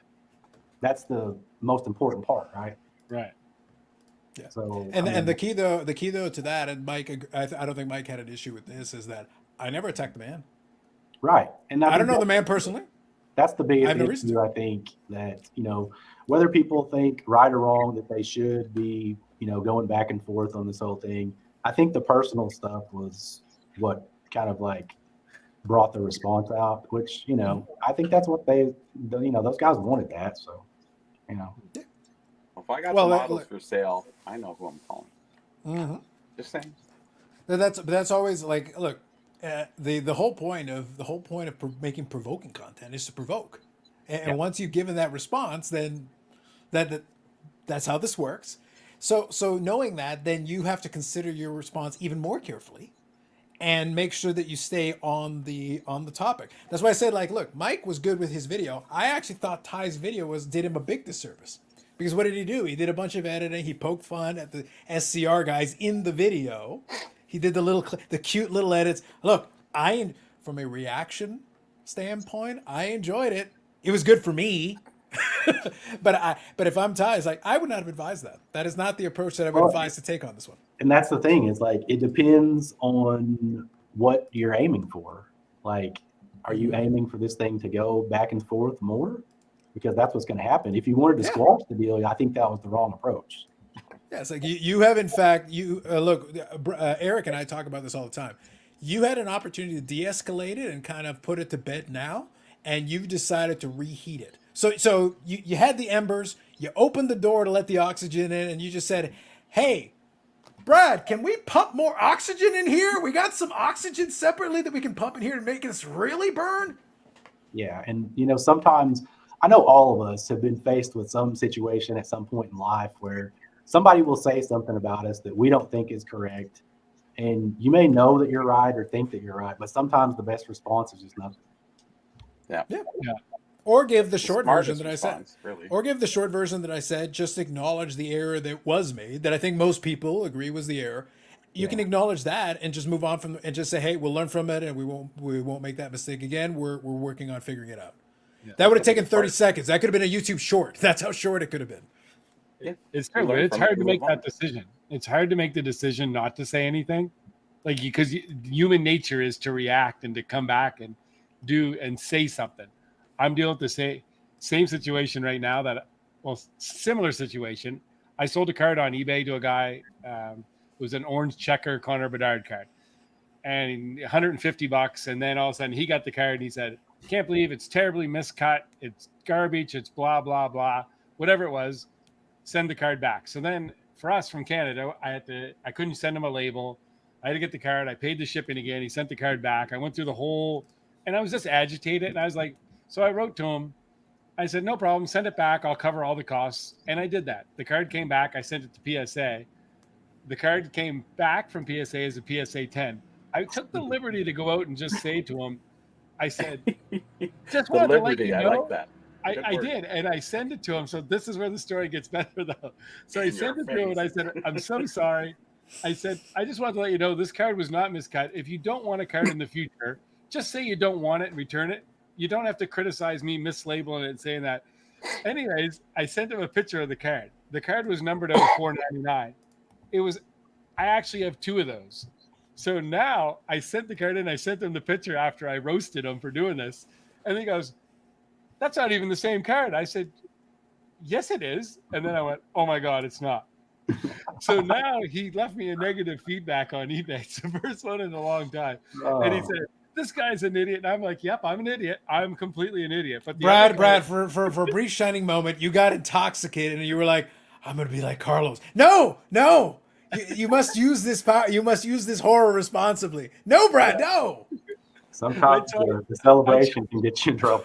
That's the most important part, right? Right. Yeah. So and the key though to that, and Mike, I don't think Mike had an issue with this, is that I never attacked the man. Right, and I don't know the man personally. That's the biggest issue. I think that whether people think right or wrong that they should be going back and forth on this whole thing. I think the personal stuff was what kind of like brought the response out, which I think that's what those guys wanted that. So If I got the models for sale, I know who I'm calling. Mm-hmm. Just saying. That's always like, look, the whole point of making provoking content is to provoke, and once you've given that response, then that's how this works. So knowing that, then you have to consider your response even more carefully, and make sure that you stay on the topic. That's why I said, like, look, Mike was good with his video. I actually thought Ty's video did him a big disservice. Because what did he do? He did a bunch of editing. He poked fun at the SCR guys in the video. He did the cute little edits. Look, from a reaction standpoint, I enjoyed it. It was good for me. but if I'm Ty, it's like I would not have advised that. That is not the approach that I would advise to take on this one. And that's the thing, is like it depends on what you're aiming for. Like, are you aiming for this thing to go back and forth more? Because that's what's going to happen. If you wanted to squash the deal, I think that was the wrong approach. Yeah, it's like you have, in fact, look, Eric and I talk about this all the time. You had an opportunity to de-escalate it and kind of put it to bed now, and you've decided to reheat it. So you had the embers, you opened the door to let the oxygen in, and you just said, hey, Brad, can we pump more oxygen in here? We got some oxygen separately that we can pump in here to make us really burn? Yeah, and sometimes I know all of us have been faced with some situation at some point in life where somebody will say something about us that we don't think is correct. And you may know that you're right or think that you're right, but sometimes the best response is just nothing. Yeah. Or give the short version that response, I said. really. Or give the short version that I said. Just acknowledge the error that was made, that I think most people agree was the error. You can acknowledge that and just move on from and just say, hey, we'll learn from it and we won't make that mistake again. We're working on figuring it out. Yeah. That would have taken 30 seconds. That could have been a YouTube short. That's how short it could have been. Yeah. It's hard to make that decision. It's hard to make the decision not to say anything, like because human nature is to react and to come back and do and say something. I'm dealing with the same situation right now similar situation. I sold a card on eBay to a guy. It was an orange checker Connor Bedard card, and $150. And then all of a sudden he got the card and he said, "Can't believe it's terribly miscut. It's garbage. It's blah blah blah. Whatever it was, send the card back." So then for us from Canada, I couldn't send him a label. I had to get the card. I paid the shipping again. He sent the card back. I went through the whole, and I was just agitated. And I was like, so I wrote to him. I said, no problem. Send it back. I'll cover all the costs. And I did that. The card came back. I sent it to PSA. The card came back from PSA as a PSA 10. I took the liberty to go out and just say to him, I said, just wanted to let you know. I like that. I did, and I sent it to him. So this is where the story gets better, though. So I sent it to him, and I said, I'm so sorry. I said, I just wanted to let you know this card was not miscut. If you don't want a card in the future, just say you don't want it and return it. You don't have to criticize me mislabeling it and saying that. Anyways, I sent him a picture of the card. The card was numbered out of $4.99. I actually have two of those. So now I sent the card in. I sent him the picture after I roasted him for doing this. And he goes, that's not even the same card. I said, yes, it is. And then I went, oh my God, it's not. So now he left me a negative feedback on eBay. It's the first one in a long time. And he said, this guy's an idiot. And I'm like, yep, I'm an idiot. I'm completely an idiot. But Brad, for a brief shining moment, you got intoxicated and you were like, I'm going to be like Carlos. No. You must use this power. You must use this horror responsibly. No, Brad, no. Sometimes the celebration can get you in trouble.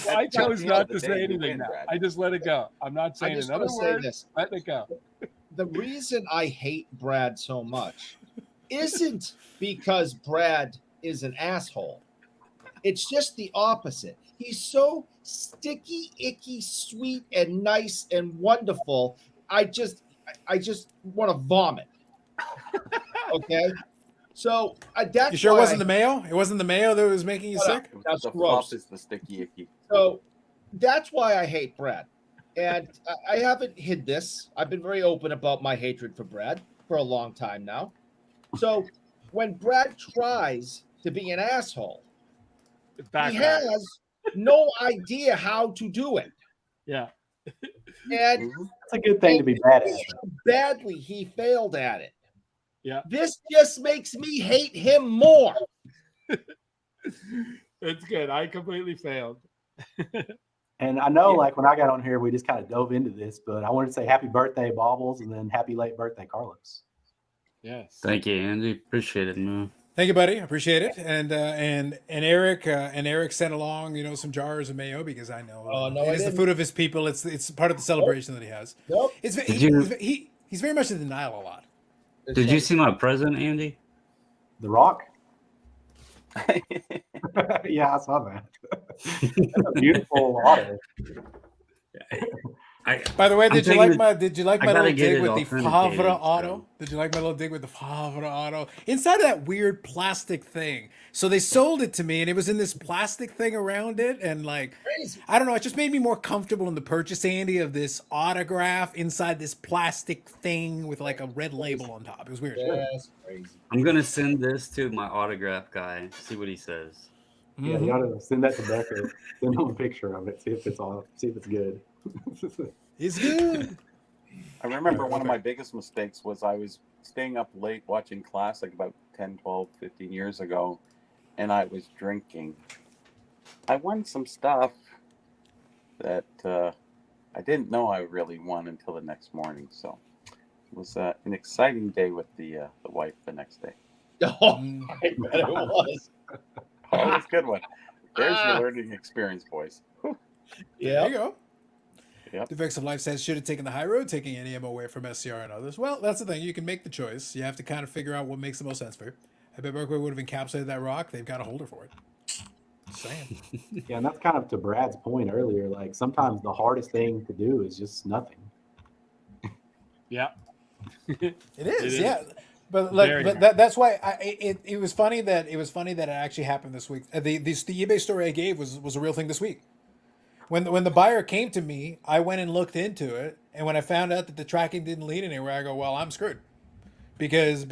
I chose not to say anything now. I just let it go. I'm not saying another word. Let it go. The reason I hate Brad so much isn't because Brad is an asshole. It's just the opposite. He's so sticky, icky, sweet, and nice and wonderful. I just want to vomit. Okay? So that's you sure why it wasn't the mayo? It wasn't the mayo that was making you sick? That's the gross. Is the sticky icky. So that's why I hate Brad. And I haven't hid this. I've been very open about my hatred for Brad for a long time now. So when Brad tries to be an asshole, he has no idea how to do it. Yeah. And it's a good thing to be bad at. Badly, he failed at it. Yeah. This just makes me hate him more. It's good. I completely failed. And I know, like, when I got on here, we just kind of dove into this, but I wanted to say happy birthday, Baubles, and then happy late birthday, Carlos. Yes. Thank you, Andy. Appreciate it, man. Thank you, buddy. Appreciate it. And Eric sent along, some jars of mayo because I know it's the food of his people. It's part of the celebration that he has. Nope. He's very much in denial a lot. Did you see my present, Andy? The Rock? Yeah, I saw that. That's a beautiful water. By the way, I'm did you taking like it- my did you like I my gotta little get dig it with the authenticated, Favre Auto? so- Did you like my little dig with the Favre Auto? Inside of that weird plastic thing. So they sold it to me and it was in this plastic thing around it and like Crazy. I don't know, it just made me more comfortable in the purchase, Andy, of this autograph inside this plastic thing with like a red label on top. It was weird. That's crazy. I'm gonna send this to my autograph guy. See what he says. Yeah, you ought to send that to Becca. Send him a picture of it. See if it's good. It's good. I remember Right, one of okay. my biggest mistakes was I was staying up late watching Classic about 10, 12, 15 years ago, and I was drinking. I won some stuff that I didn't know I really won until the next morning. So it was an exciting day with the wife the next day. Oh, I bet it was. Oh, it was a good one. There's your learning experience, boys. There Yeah. you go. Yep. Defects of Life says, should have taken the high road, taking any ammo away from SCR and others. Well, that's the thing. You can make the choice. You have to kind of figure out what makes the most sense for you. I bet Berkeley would have encapsulated that rock. They've got a holder for it. Just saying. Yeah, and that's kind of to Brad's point earlier. Like sometimes the hardest thing to do is just nothing. Yeah. It is, It is. yeah. But like, Very but that's why it was funny that it actually happened this week. The eBay story I gave was a real thing this week. When the buyer came to me, I went and looked into it, and when I found out that the tracking didn't lead anywhere, I go, well, I'm screwed, because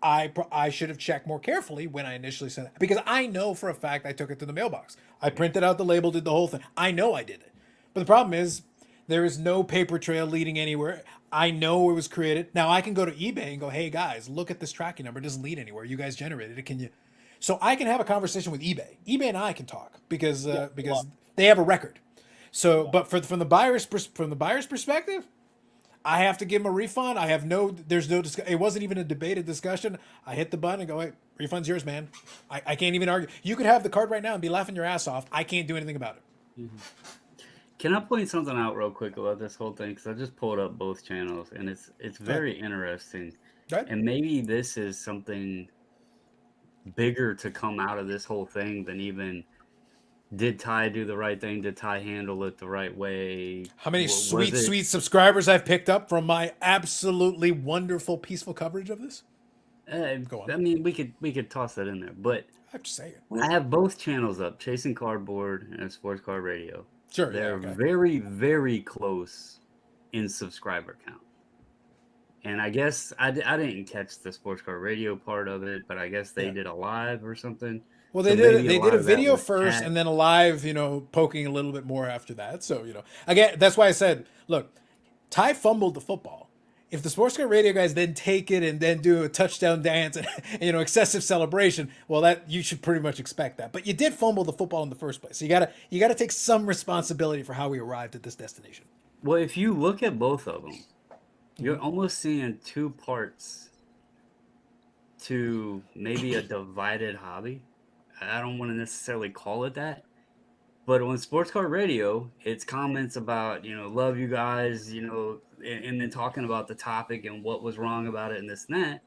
I should have checked more carefully when I initially sent it, because I know for a fact I took it to the mailbox. I printed out the label, did the whole thing. I know I did it, but the problem is there is no paper trail leading anywhere. I know it was created. Now I can go to eBay and go, hey guys, look at this tracking number. It doesn't lead anywhere. You guys generated it. Can you? So I can have a conversation with eBay. eBay and I can talk because they have a record. So, but from the buyer's perspective, I have to give them a refund. I have there's no it wasn't even a debated discussion. I hit the button and go, hey, refund's yours, man. I can't even argue. You could have the card right now and be laughing your ass off. I can't do anything about it. Mm-hmm. Can I point something out real quick about this whole thing? Because I just pulled up both channels, and it's very interesting. Right? And maybe this is something bigger to come out of this whole thing than even, did Ty do the right thing? Did Ty handle it the right way? How many Was sweet subscribers I've picked up from my absolutely wonderful, peaceful coverage of this? Go on. I mean, we could toss that in there, but I'm just saying. I have both channels up, Chasing Cardboard and Sports Card Radio. Sure, They're yeah, okay. very, very close in subscriber count. And I guess I didn't catch the Sports Card Radio part of it, but I guess they did a live or something. Well, they So did maybe a lot of that video was first chat. and then a live, poking a little bit more after that. So, again, that's why I said, look, Ty fumbled the football. If the Sports Card Radio guys then take it and then do a touchdown dance and excessive celebration, well, that you should pretty much expect that. But you did fumble the football in the first place. So you gotta take some responsibility for how we arrived at this destination. Well, if you look at both of them, you're almost seeing two parts to maybe a divided hobby. I don't want to necessarily call it that. But on Sports Card Radio, it's comments about, love you guys, and then talking about the topic and what was wrong about it and this and that.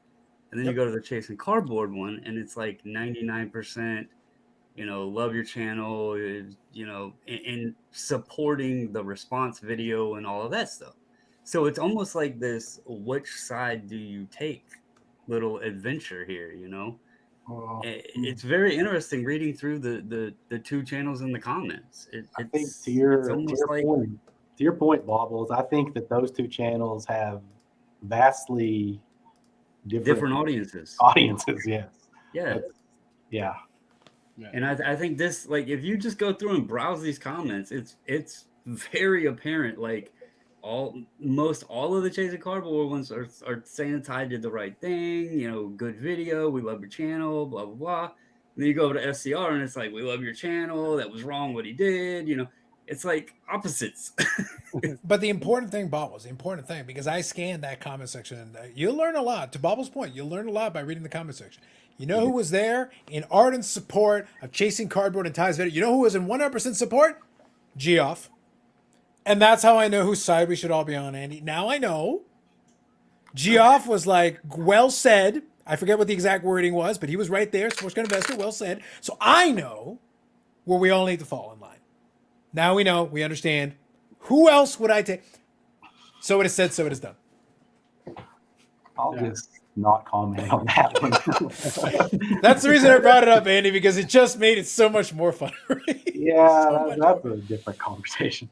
And then you go to the Chasing Cardboard one, and it's like 99%, love your channel, and supporting the response video and all of that stuff. So it's almost like this, which side do you take little adventure here, It's very interesting reading through the two channels in the comments. I think to your point, Bobbles, I think that those two channels have vastly different audiences. Audiences, yes. Yeah. Yeah. And I think this, like, if you just go through and browse these comments, it's very apparent. Like, almost all of the Chasing Cardboard ones are saying Ty did the right thing, good video, we love your channel, blah blah blah. And then you go over to SCR and it's like, we love your channel, that was wrong what he did, it's like opposites. But the important thing, Bobbles, because I scanned that comment section, and you'll learn a lot. To Bobbles' point, you'll learn a lot by reading the comment section. You know who was there in ardent support of Chasing Cardboard and Ty's video? You know who was in 100% support? Geoff. And that's how I know whose side we should all be on, Andy. Now I know. Geoff was like, well said. I forget what the exact wording was, but he was right there. Sports Card Investor, well said. So I know where we all need to fall in line. Now we know. We understand. Who else would I take? So it is said, so it is done. I'll just not comment on that one. That's the reason I brought it up, Andy, because it just made it so much more fun. Yeah, that's a different conversation.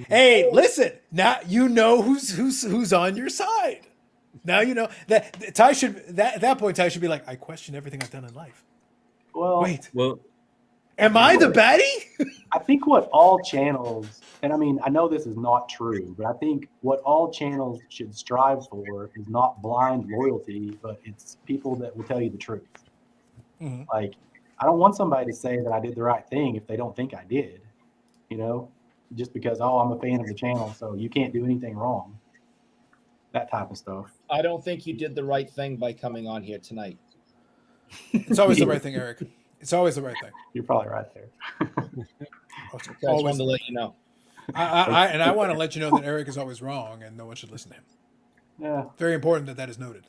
Hey, listen. Now you know who's on your side. Now you know that Ty should at that point Ty should be like, I question everything I've done in life. Well, Wait, Well, am I the baddie? I think what all channels, and I mean, I know this is not true, but I think what all channels should strive for is not blind loyalty, but it's people that will tell you the truth. Mhm. Like, I don't want somebody to say that I did the right thing if they don't think I did, just because, oh, I'm a fan of the channel, so you can't do anything wrong. That type of stuff. I don't think you did the right thing by coming on here tonight. It's always the right thing, Eric. It's always the right thing. You're probably right there. Oh, it's I just always wanted to the let right you know. I want to let you know that Eric is always wrong and no one should listen to him. Yeah. Very important that is noted.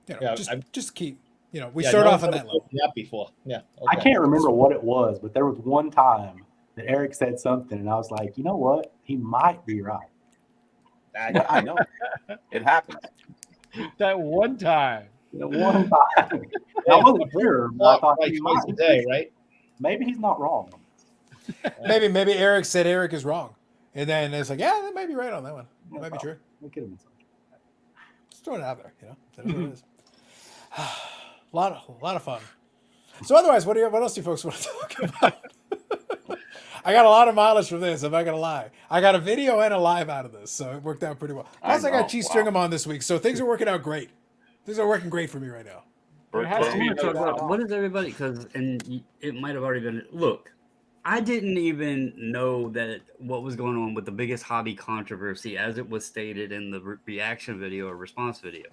Yeah, just keep. We Yeah, start no off one's on ever that told level. me that before. Yeah. I okay. can't remember what it was, but there was one time that Eric said something, and I was like, you know what? He might be right. Yeah, I know. It happens. That one time. One time. I wasn't sure, but I thought like he twice might. a day, right? Maybe he's not wrong. Maybe Eric said Eric is wrong, and then it's like, yeah, that might be right on that one. That might be true. It could have been something. Just throwing it out there. That is what it is. a lot of fun. So otherwise, what else do you folks want to talk about? I got a lot of mileage from this. I'm not gonna lie. I got a video and a live out of this, so it worked out pretty well. Plus, I got Cheese Stringham on this week, so things are working out great. Things are working great for me right now. It has to I be want to talk another about what is everybody, because it might have already been. Look, I didn't even know that what was going on with the biggest hobby controversy, as it was stated in the reaction video or response video.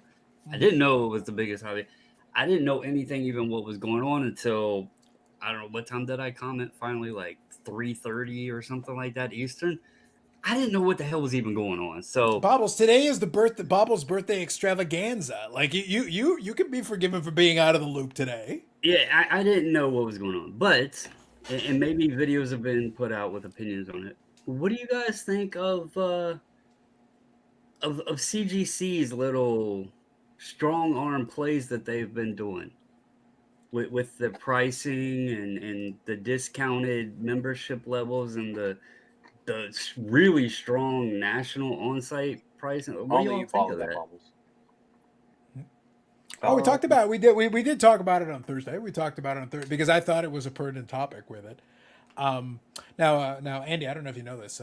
I didn't know it was the biggest hobby. I didn't know anything even what was going on until, I don't know, what time did I comment finally, like 3:30 or something like that Eastern. I didn't know what the hell was even going on. So Bobbles, today is Bobbles' birthday extravaganza. Like you can be forgiven for being out of the loop today. yeah, I didn't know what was going on, but and maybe videos have been put out with opinions on it. What do you guys think of CGC's little strong arm plays that they've been doing with the pricing and the discounted membership levels and the really strong national on-site pricing? What do Only you all you think follow of that, that? Bubbles. Oh, we talked about it. We did talk about it on Thursday. We talked about it on Thursday because I thought it was a pertinent topic with it. Now, Andy, I don't know if you know this.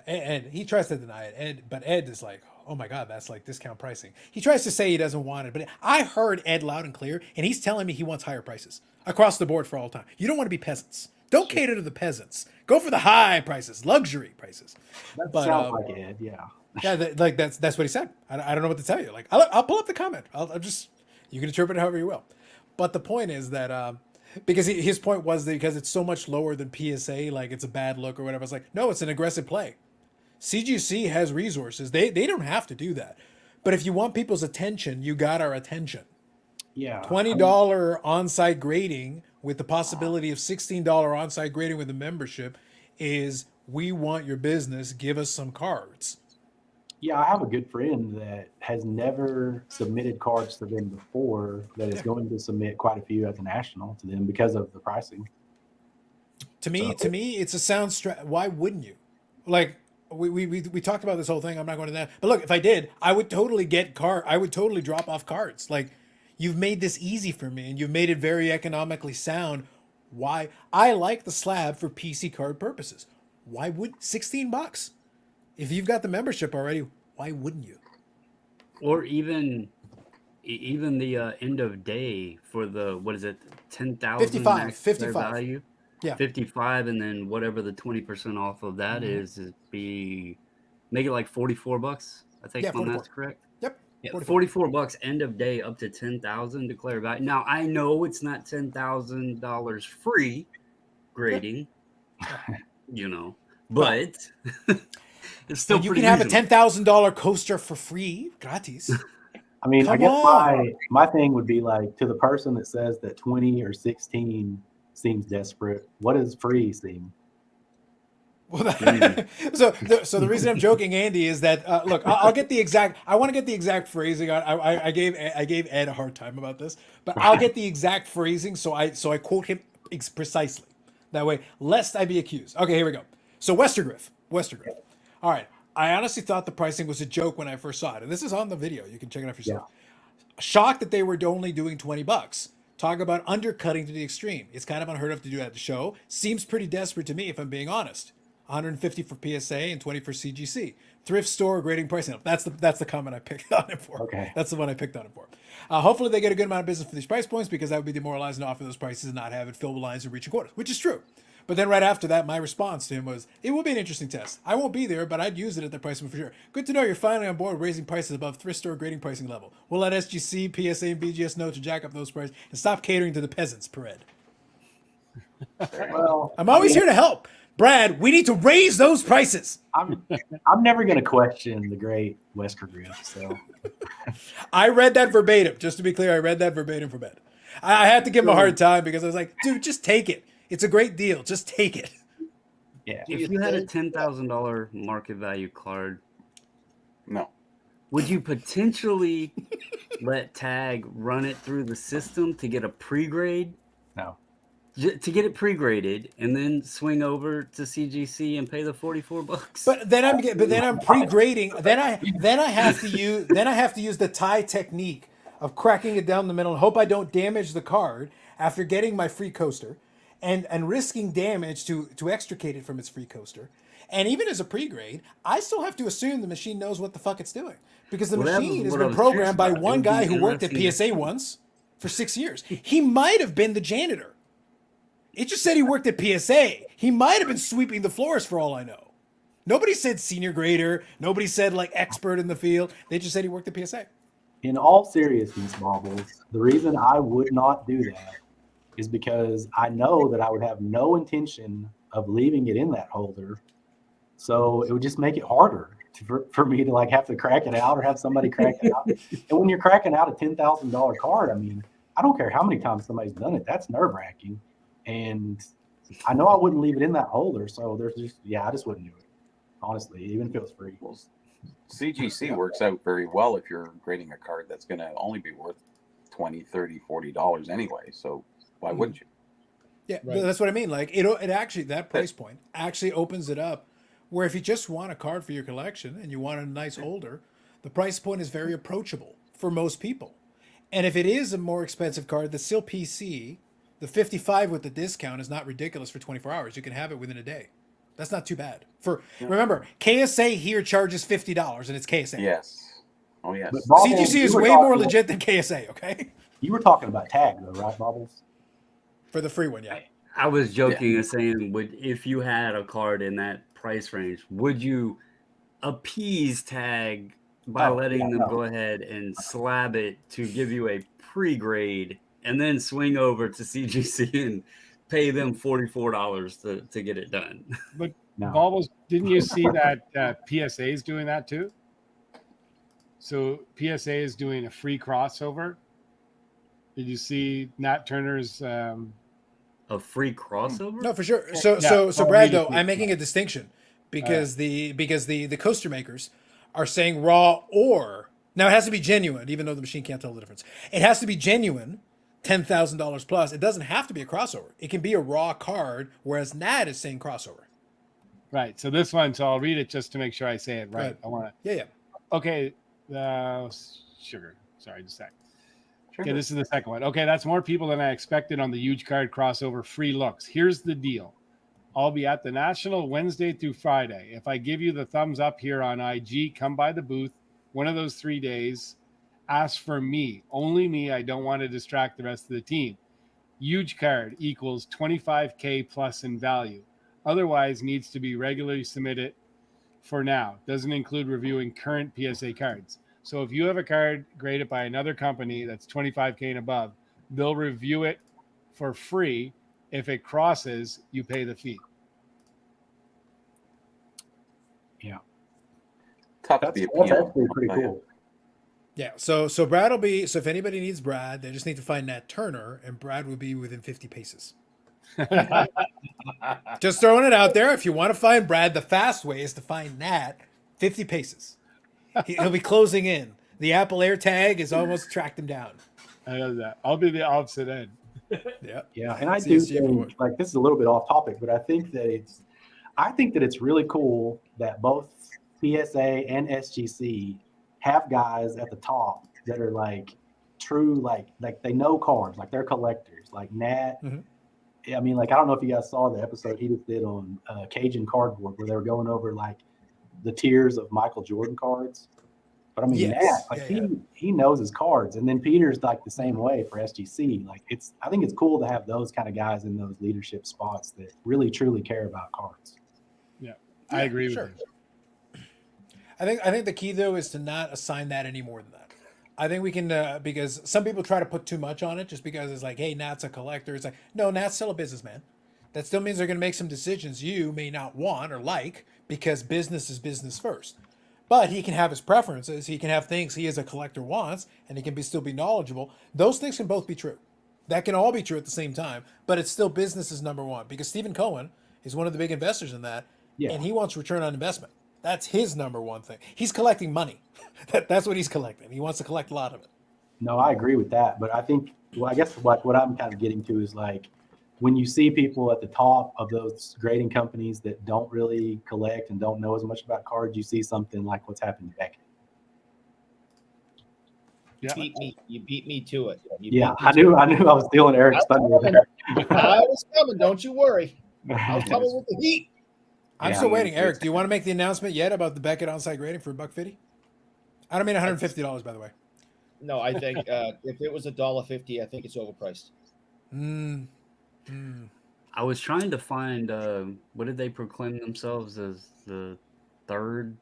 Ed, he tries to deny it. But Ed is like, oh my God, that's like discount pricing. He tries to say he doesn't want it, but I heard Ed loud and clear, and he's telling me he wants higher prices across the board for all time. You don't want to be peasants. Don't cater to the peasants. Go for the high prices, luxury prices. That But, sounds like Ed, yeah. Yeah, that's what he said. I don't know what to tell you. Like I'll pull up the comment. I'll just, you can interpret it however you will. But the point is that because his point was that because it's so much lower than PSA, like it's a bad look or whatever. It's like, no, it's an aggressive play. CGC has resources. They don't have to do that. But if you want people's attention, you got our attention. Yeah. $20 on-site grading with the possibility of $16 on-site grading with a membership is, we want your business. Give us some cards. Yeah, I have a good friend that has never submitted cards to them before that is going to submit quite a few as a national to them because of the pricing. To me, it's a sound why wouldn't you? Like we talked about this whole thing. I'm not going to that. But look, if I did, I would totally I would totally drop off cards. Like, you've made this easy for me and you've made it very economically sound. Why? I like the slab for PC card purposes. Why would $16? If you've got the membership already, why wouldn't you? Or even the end of day for the, what is it, 10,000 55 value? Yeah. 55, and then whatever the 20% off of that is be, make it like $44, I think, Yeah, if 44. that's correct. Yep. Yeah, $44 end of day up to 10,000 declare value. Now I know it's not $10,000 free grading, but it's still. And you pretty can have a reasonable. $10,000 coaster for free, gratis. I mean, I Come guess on. my thing would be like, to the person that says that 20 or 16 seems desperate, what does free seem? Well, so the reason I'm joking, Andy, is that look, I'll get the exact. I want to get the exact phrasing. I gave Ed a hard time about this, but I'll get the exact phrasing. So I quote him precisely. That way, lest I be accused. Okay, here we go. So Westergriff. All right. I honestly thought the pricing was a joke when I first saw it, and this is on the video. You can check it out for yourself. Shocked that they were only doing $20. Talk about undercutting to the extreme. It's kind of unheard of to do that at the show. Seems pretty desperate to me, if I'm being honest. 150 for PSA and 20 for CGC. Thrift store grading pricing. That's the comment I picked on it for. Okay. That's the one I picked on it for. Hopefully they get a good amount of business for these price points, because that would be demoralizing to offer those prices and not have it fill the lines and reaching quarters, which is true. But then right after that, my response to him was, it will be an interesting test. I won't be there, but I'd use it at the price point for sure. Good to know you're finally on board raising prices above thrift store grading pricing level. We'll let SGC, PSA, and BGS know to jack up those prices and stop catering to the peasants, per Ed. Well, I'm always here to help. Brad, we need to raise those prices. I'm never going to question the great Westergriff. So I read that verbatim. Just to be clear, I read that verbatim from Ed. I had to give him a hard time because I was like, dude, just take it. It's a great deal. Just take it. yeah, If you had a $10,000 market value card, No. would you potentially let Tag run it through the system to get a pre-grade? no. To get it pre-graded and then swing over to CGC and pay the $44? But then I'm pre-grading. Then I have to use the tie technique of cracking it down the middle and hope I don't damage the card after getting my free coaster, and risking damage to extricate it from its free coaster. And even as a pre-grade, I still have to assume the machine knows what the fuck it's doing, because the machine has been programmed by one guy who worked at PSA once for 6 years. He might have been the janitor. It just said he worked at PSA. He might have been sweeping the floors for all I know. Nobody said senior grader. Nobody said like expert in the field. They just said he worked at PSA. In all seriousness, Bobbles, the reason I would not do that is because I know that I would have no intention of leaving it in that holder. So it would just make it harder for me to like have to crack it out or have somebody crack it out. And when you're cracking out a $10,000 card, I mean, I don't care how many times somebody's done it. That's nerve wracking. And I know I wouldn't leave it in that holder. So there's just, I just wouldn't do it. Honestly, even if it was free. Well, CGC works out very well if you're grading a card that's going to only be worth $20, $30, $40 anyway. So why wouldn't you? Yeah, right. That's what I mean. Like it actually, that price point actually opens it up where if you just want a card for your collection and you want a nice holder, the price point is very approachable for most people. And if it is a more expensive card that's still PC, the 55 with the discount is not ridiculous for 24 hours. You can have it within a day. That's not too bad. Remember, KSA here charges $50 and it's KSA. Yes. Oh, yes. CGC is way more legit than KSA, okay? You were talking about Tag though, right, Bubbles? For the free one, yeah. I was joking and saying, if you had a card in that price range, would you appease Tag by letting them go ahead and slab it to give you a pre-grade and then swing over to CGC and pay them $44 to get it done? But Bobbles, didn't you see that PSA is doing that too? So PSA is doing a free crossover. Did you see Nat Turner's a free crossover? No, for sure. So Brad, though, I'm making a distinction because the coaster makers are saying raw or now it has to be genuine, even though the machine can't tell the difference. It has to be genuine, $10,000 plus. It doesn't have to be a crossover. It can be a raw card, whereas Nat is saying crossover. Right. So this one, so I'll read it just to make sure I say it right. I want to. Yeah. Okay. Sugar. Sorry, just a sec. Okay, this is the second one. Okay, that's more people than I expected on the huge card crossover free looks. Here's the deal. I'll be at the National Wednesday through Friday. If I give you the thumbs up here on IG, come by the booth one of those 3 days. Ask for me. Only me. I don't want to distract the rest of the team. Huge card equals 25K plus in value. Otherwise needs to be regularly submitted for now. Doesn't include reviewing current PSA cards. So if you have a card graded by another company that's 25K and above, they'll review it for free. If it crosses, you pay the fee. Yeah. Tough That's to be appealed. actually pretty cool. Yeah. So Brad will be. So if anybody needs Brad, they just need to find Nat Turner, and Brad will be within 50 paces. Just throwing it out there. If you want to find Brad, the fast way is to find Nat 50 paces. He'll be closing in. The Apple AirTag has almost tracked him down. I know that. I'll be the opposite end. Yeah. Yeah, and I See, do it's cheaper. think, like, this is a little bit off topic, but I think that it's really cool that both PSA and SGC have guys at the top that are like true, like they know cards, like they're collectors, like Nat. Mhm. I mean, like, I don't know if you guys saw the episode he just did on Cajun Cardboard where they were going over like the tiers of Michael Jordan cards. But I mean, Yes. Nat, like he knows his cards, and then Peter's like the same way for SGC. Like, I think it's cool to have those kind of guys in those leadership spots that really truly care about cards. Yeah, I agree sure. with you. I think the key though is to not assign that any more than that. I think we can because some people try to put too much on it just because it's like, hey, Nat's a collector. It's like, no, Nat's still a businessman. That still means they're going to make some decisions you may not want or like because business is business first. But he can have his preferences. He can have things he as a collector wants, and he can still be knowledgeable. Those things can both be true. That can all be true at the same time, but it's still business is number one because Stephen Cohen is one of the big investors in that, and he wants return on investment. That's his number one thing. He's collecting money. That's what he's collecting. He wants to collect a lot of it. No, I agree with that. But I think, well, I guess what I'm kind of getting to is like when you see people at the top of those grading companies that don't really collect and don't know as much about cards, you see something like what's happened to Beckett. Yeah. You beat me to it. I knew I was stealing Eric's thunder there. I was coming. Don't you worry. I was coming with the heat. I'm still waiting. Eric, do you want to make the announcement yet about the Beckett on-site grading for $150? I don't mean $150, by the way. No, I think if it was $1.50, I think it's overpriced. I was trying to find what did they proclaim themselves as the third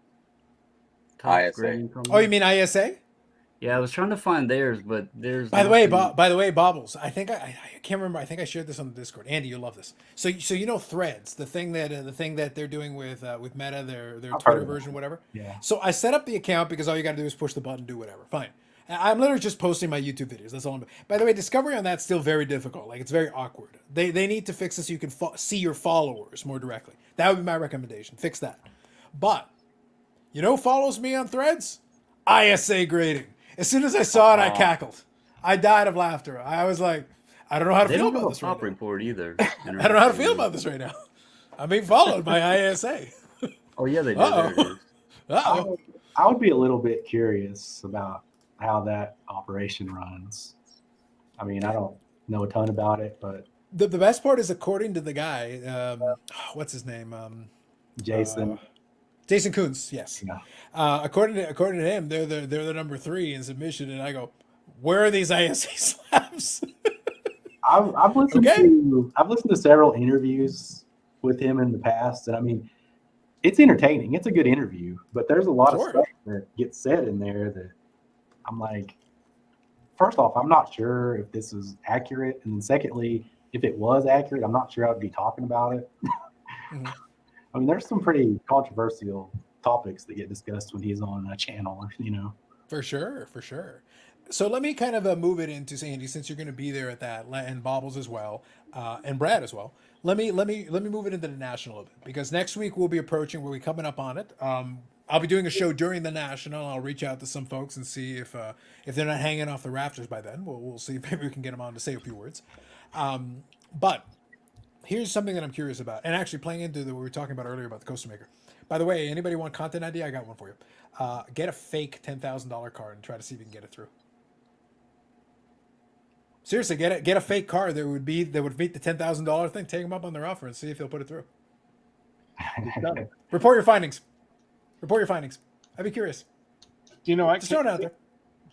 top ISA. grading company? Oh, you mean ISA? Yeah, I was trying to find theirs, but there's. By the way, Bobbles, I think I can't remember. I think I shared this on the Discord. Andy, you'll love this. So you know Threads, the thing that they're doing with Meta, their Twitter version, whatever. Yeah. So I set up the account because all you got to do is push the button, do whatever. Fine. I'm literally just posting my YouTube videos. That's all. By the way, discovery on that's still very difficult. Like it's very awkward. They need to fix this so you can see your followers more directly. That would be my recommendation. Fix that. But you know who follows me on Threads? ISA grading. As soon as I saw it, I cackled. I died of laughter. I was like, I don't know how to They feel don't have about a this top right report either. now. I don't know how to feel about this right now. I'm being followed by ISA. Oh yeah, they do. Uh-oh. There it is. Uh-oh. I would be a little bit curious about how that operation runs. I mean, I don't know a ton about it, but The best part is according to the guy, what's his name? Jason. Jason Kuntz, yes. Yeah. According to him, they're the number 3 in submission, and I go, where are these ISA slabs? I've listened to several interviews with him in the past, and I mean, it's entertaining. It's a good interview, but there's a lot of stuff that gets said in there that I'm like, first off, I'm not sure if this is accurate, and then secondly, if it was accurate, I'm not sure I would be talking about it. Mm-hmm. I mean, there's some pretty controversial topics that get discussed when he's on a channel, For sure. So let me kind of move it into Sandy, since you're going to be there at that, and Bobbles as well, and Brad as well. Let me move it into the national a bit, because next week we'll be coming up on it. I'll be doing a show during the national. I'll reach out to some folks and see if they're not hanging off the rafters by then. We'll see. Maybe we can get them on to say a few words. But here's something that I'm curious about, and actually playing into what we were talking about earlier about the Coaster Maker. By the way, anybody want content idea? I got one for you. Get a fake $10,000 card and try to see if you can get it through. Seriously, get a fake card that would meet the $10,000 thing. Take them up on their offer and see if they'll put it through. Report your findings. I'd be curious. Do you know what? Just throw it out there.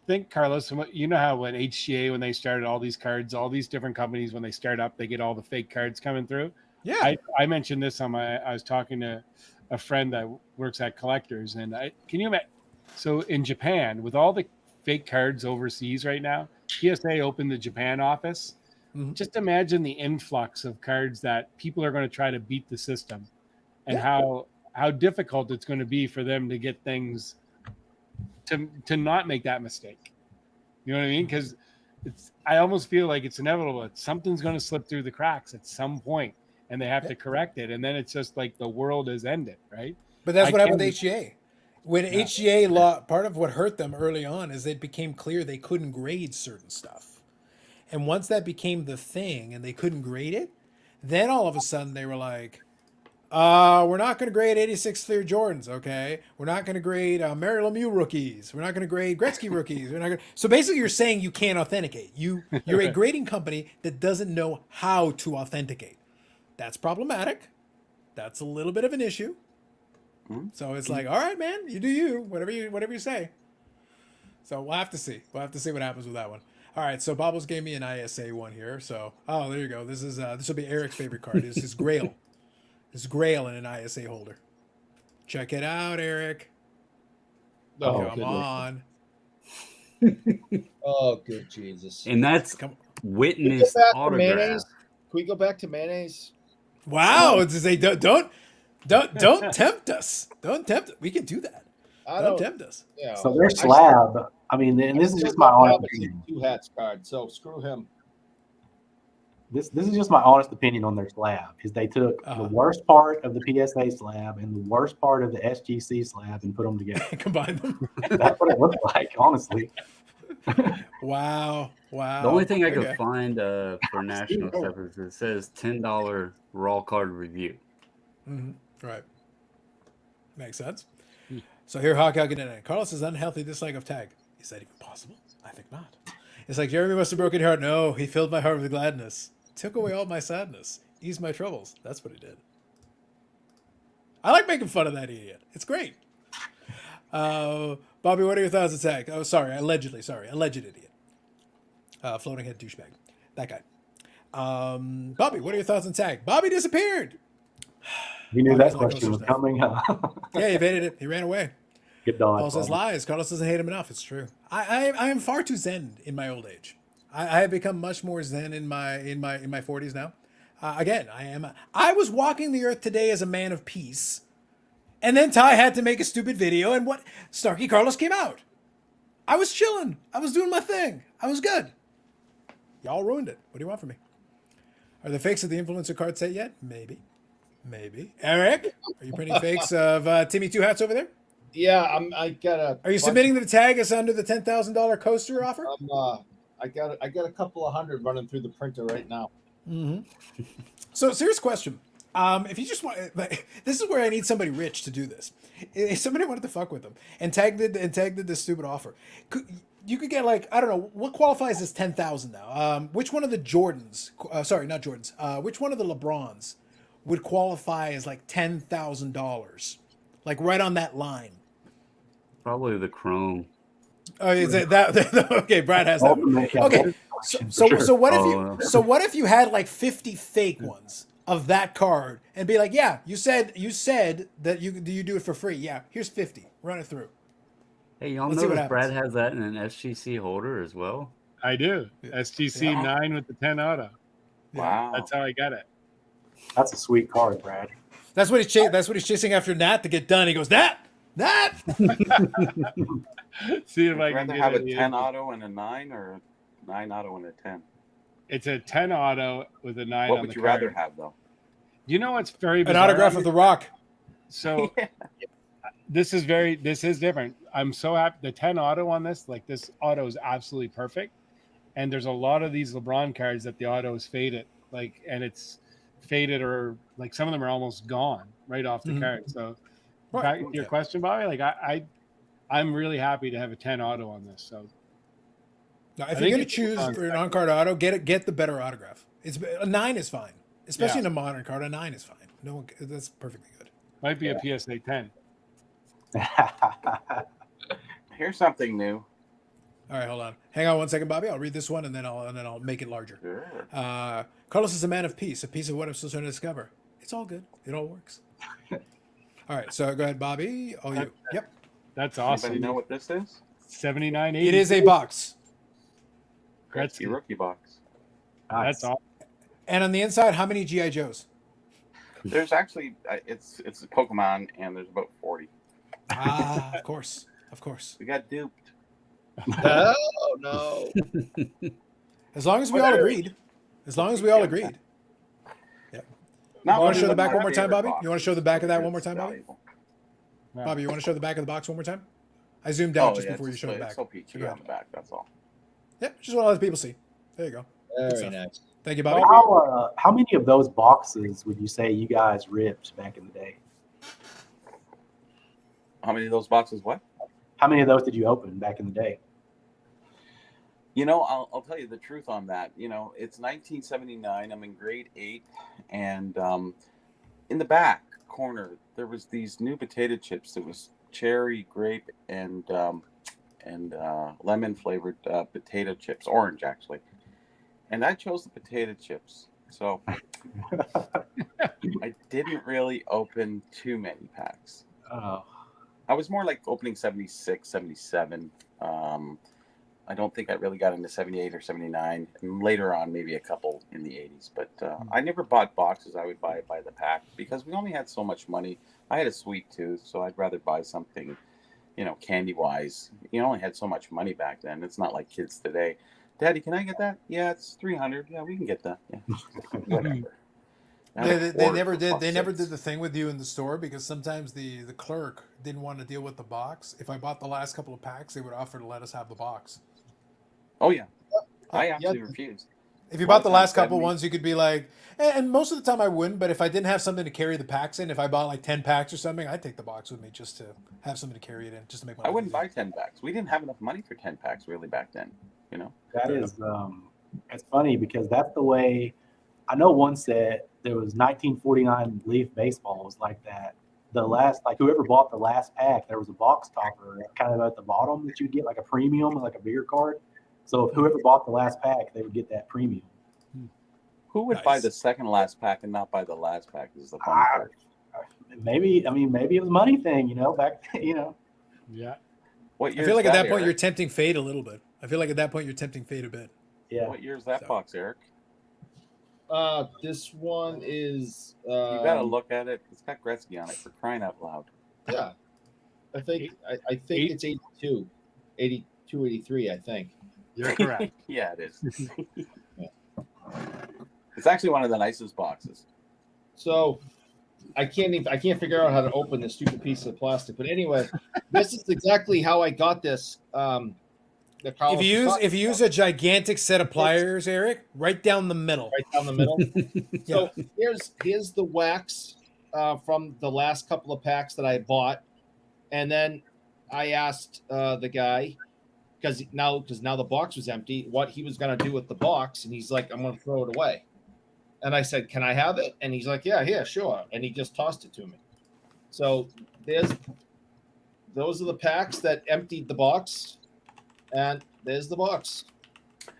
Think, Carlos, you know how when HGA, when they started all these cards, all these different companies, when they start up, they get all the fake cards coming through. Yeah. I mentioned this I was talking to a friend that works at Collectors, and can you imagine? So in Japan, with all the fake cards overseas right now, PSA opened the Japan office. Mm-hmm. Just imagine the influx of cards that people are going to try to beat the system, and how difficult it's going to be for them to get things to not make that mistake. You know what I mean? Because I almost feel like it's inevitable. Something's going to slip through the cracks at some point, and they have to correct it, and then it's just like the world has ended, right? But that's I what happened can't- with HGA. When Yeah. HGA law, part of what hurt them early on is it became clear they couldn't grade certain stuff. And once that became the thing and they couldn't grade it, then all of a sudden they were like, we're not going to grade 86 clear Jordans, okay? We're not going to grade Mary Lemieux rookies. We're not going to grade Gretzky rookies. We're not gonna... So basically you're saying you can't authenticate. You're a grading company that doesn't know how to authenticate. That's problematic. That's a little bit of an issue. So it's like, all right, man, you do you, whatever you say. So we'll have to see. We'll have to see what happens with that one. All right, so Bobbles gave me an ISA one here. So, oh, there you go. This will be Eric's favorite card. This is Grail. This is Grail in an ISA holder. Check it out, Eric. Oh, Come on. Oh, good Jesus. And that's Come on. witness Can autograph. mayonnaise? Can we go back to mayonnaise? Wow, it's just, don't tempt us. Don't tempt us. We can do that. Don't tempt us. Yeah. So their slab, I mean, and this is just my honest opinion. Two hats card, so screw him. This is just my honest opinion on their slab. Is they took the worst part of the PSA slab and the worst part of the SGC slab and put them together. Combine them. That's what it looked like, honestly. Wow. The only thing I could find for national stuff is it says $10 raw card review. Mm-hmm. Right. Makes sense. So here, Hawkeye getting in. Carlos's unhealthy dislike of tag. Is that even possible? I think not. It's like Jeremy must have broken your heart. No, he filled my heart with gladness. Took away all my sadness. Eased my troubles. That's what he did. I like making fun of that idiot. It's great. Bobby, what are your thoughts on tag? Oh, sorry. Alleged idiot. Floating head douchebag. That guy. Bobby, what are your thoughts on tag? Bobby disappeared. You knew that question was coming. Yeah, he evaded it. He ran away. Good dog. Paul says lies. Carlos doesn't hate him enough. It's true. I am far too zen in my old age. I have become much more zen in my 40s now. Again, I was walking the earth today as a man of peace, and then Ty had to make a stupid video, and what Snarky Carlos came out. I was chilling. I was doing my thing. I was good. Y'all ruined it. What do you want from me? Are the fakes of the influencer card set yet? Maybe. Eric, are you printing fakes of Timmy Two Hats over there? Yeah, I got a. Are you submitting the tag as under the $10,000 coaster offer? I got a couple of hundred running through the printer right now. Mm-hmm. So, serious question. If you just want, this is where I need somebody rich to do this. If somebody wanted to fuck with them and tagged this stupid offer, you could get like, I don't know, what qualifies as 10,000 now? Which one of the Jordans? Sorry, not Jordans. Which one of the LeBrons would qualify as like $10,000? Like right on that line. Probably the Chrome. Oh, is it that? Okay, Brad has that one. Okay, so what if you had like 50 fake ones of that card and be like, yeah, you said that you do it for free. Yeah, here's 50. Run it through. Hey, y'all know Brad has that in an SGC holder as well? I do. SGC 9 with the 10 auto. Wow. That's how I got it. That's a sweet card, Brad. That's what he's chasing after Nat to get done. He goes, Nat. See if I can get have a 10 auto and a 9 or a 9 auto and a 10. It's a 10 auto with a 9. What would you rather have though? You know what's very bizarre? An autograph of The Rock. So this is different. I'm so happy. The 10 auto on this, like this auto is absolutely perfect. And there's a lot of these LeBron cards that the auto is faded, and it's faded or like some of them are almost gone right off the card. So back to your question, Bobby, I'm really happy to have a 10 auto on this. So now, if you're going to choose for an on-card auto, get the better autograph. A 9 is fine, especially in a modern card. A 9 is fine. That's perfectly good. Might be a PSA 10. Here's something new. All right, hold on. Hang on one second, Bobby. I'll read this one and then I'll make it larger. Sure. Carlos is a man of peace, a piece of what I'm still trying to discover. It's all good. It all works. All right, so go ahead, Bobby. Oh, you. Yep. That's awesome. Anybody know what this is? 79.80. It is a box. Gretzky rookie box. That's awesome. And on the inside, how many GI Joes? There's actually it's a Pokemon, and there's about 40. Of course. We got duped. Oh no! As long as we all agreed. As long as we all agreed. Yeah. Not You want to really show the what back my one more time, favorite Bobby? box You want to show the is, back of that but one more it's time, Bobby? valuable. Yeah. Bobby, you want to show the back of the box one more time? I zoomed out just before you it's showed the back. so peachy Go on ahead. the back. That's all. Yeah, just want to let people see. There you go. Good Very stuff. nice. Thank you, Bobby. How many of those boxes would you say you guys ripped back in the day? How many of those boxes? What? How many of those did you open back in the day? You know, I'll tell you the truth on that. You know, it's 1979. I'm in grade 8, and in the back corner there was these new potato chips. It was cherry, grape, and lemon flavored potato chips, orange actually. And I chose the potato chips, so I didn't really open too many packs. Oh, I was more like opening 76, 77. I don't think I really got into 78 or 79. And later on, maybe a couple in the 80s. But I never bought boxes. I would buy it by the pack because we only had so much money. I had a sweet tooth, so I'd rather buy something, you know, candy-wise. You only had so much money back then. It's not like kids today. Daddy, can I get that? Yeah, it's $300. Yeah, we can get that. Yeah. Whatever. They never did. They never did the thing with you in the store because sometimes the clerk didn't want to deal with the box. If I bought the last couple of packs, they would offer to let us have the box. Oh yeah, I actually refused. If you bought the last couple ones, you could be like, and most of the time I wouldn't. But if I didn't have something to carry the packs in, if I bought like 10 packs or something, I'd take the box with me just to have something to carry it in, just to make my. I wouldn't buy 10 packs. We didn't have enough money for 10 packs really back then. You know. that is it's funny because that's the way. I know one set there was 1949 Leaf baseball was like that. The last, like whoever bought the last pack, there was a box topper kind of at the bottom that you'd get like a premium, like a bigger card. So if whoever bought the last pack, they would get that premium. Who would buy the second last pack and not buy the last pack? Is the funny part. Maybe it was a money thing, you know, back, you know. Yeah. What I year feel like is at that that, point Eric? you're tempting fate a little bit. I feel like at that point you're tempting fate a bit. Yeah. What year is that So. box, Eric? This one is. You gotta look at it. It's got Gretzky on it, for crying out loud. Yeah, I think it's 82, 82, 83, I think. You're correct. Yeah, it is. It's actually one of the nicest boxes. So I can't figure out how to open this stupid piece of plastic. But anyway, this is exactly how I got this. If you use a gigantic set of pliers, Eric, right down the middle. Right down the middle. Yeah. So here's the wax from the last couple of packs that I bought, and then I asked the guy because now the box was empty, what he was gonna do with the box, and he's like, I'm gonna throw it away. And I said, can I have it? And he's like, yeah, sure. And he just tossed it to me. So those are the packs that emptied the box, and there's the box.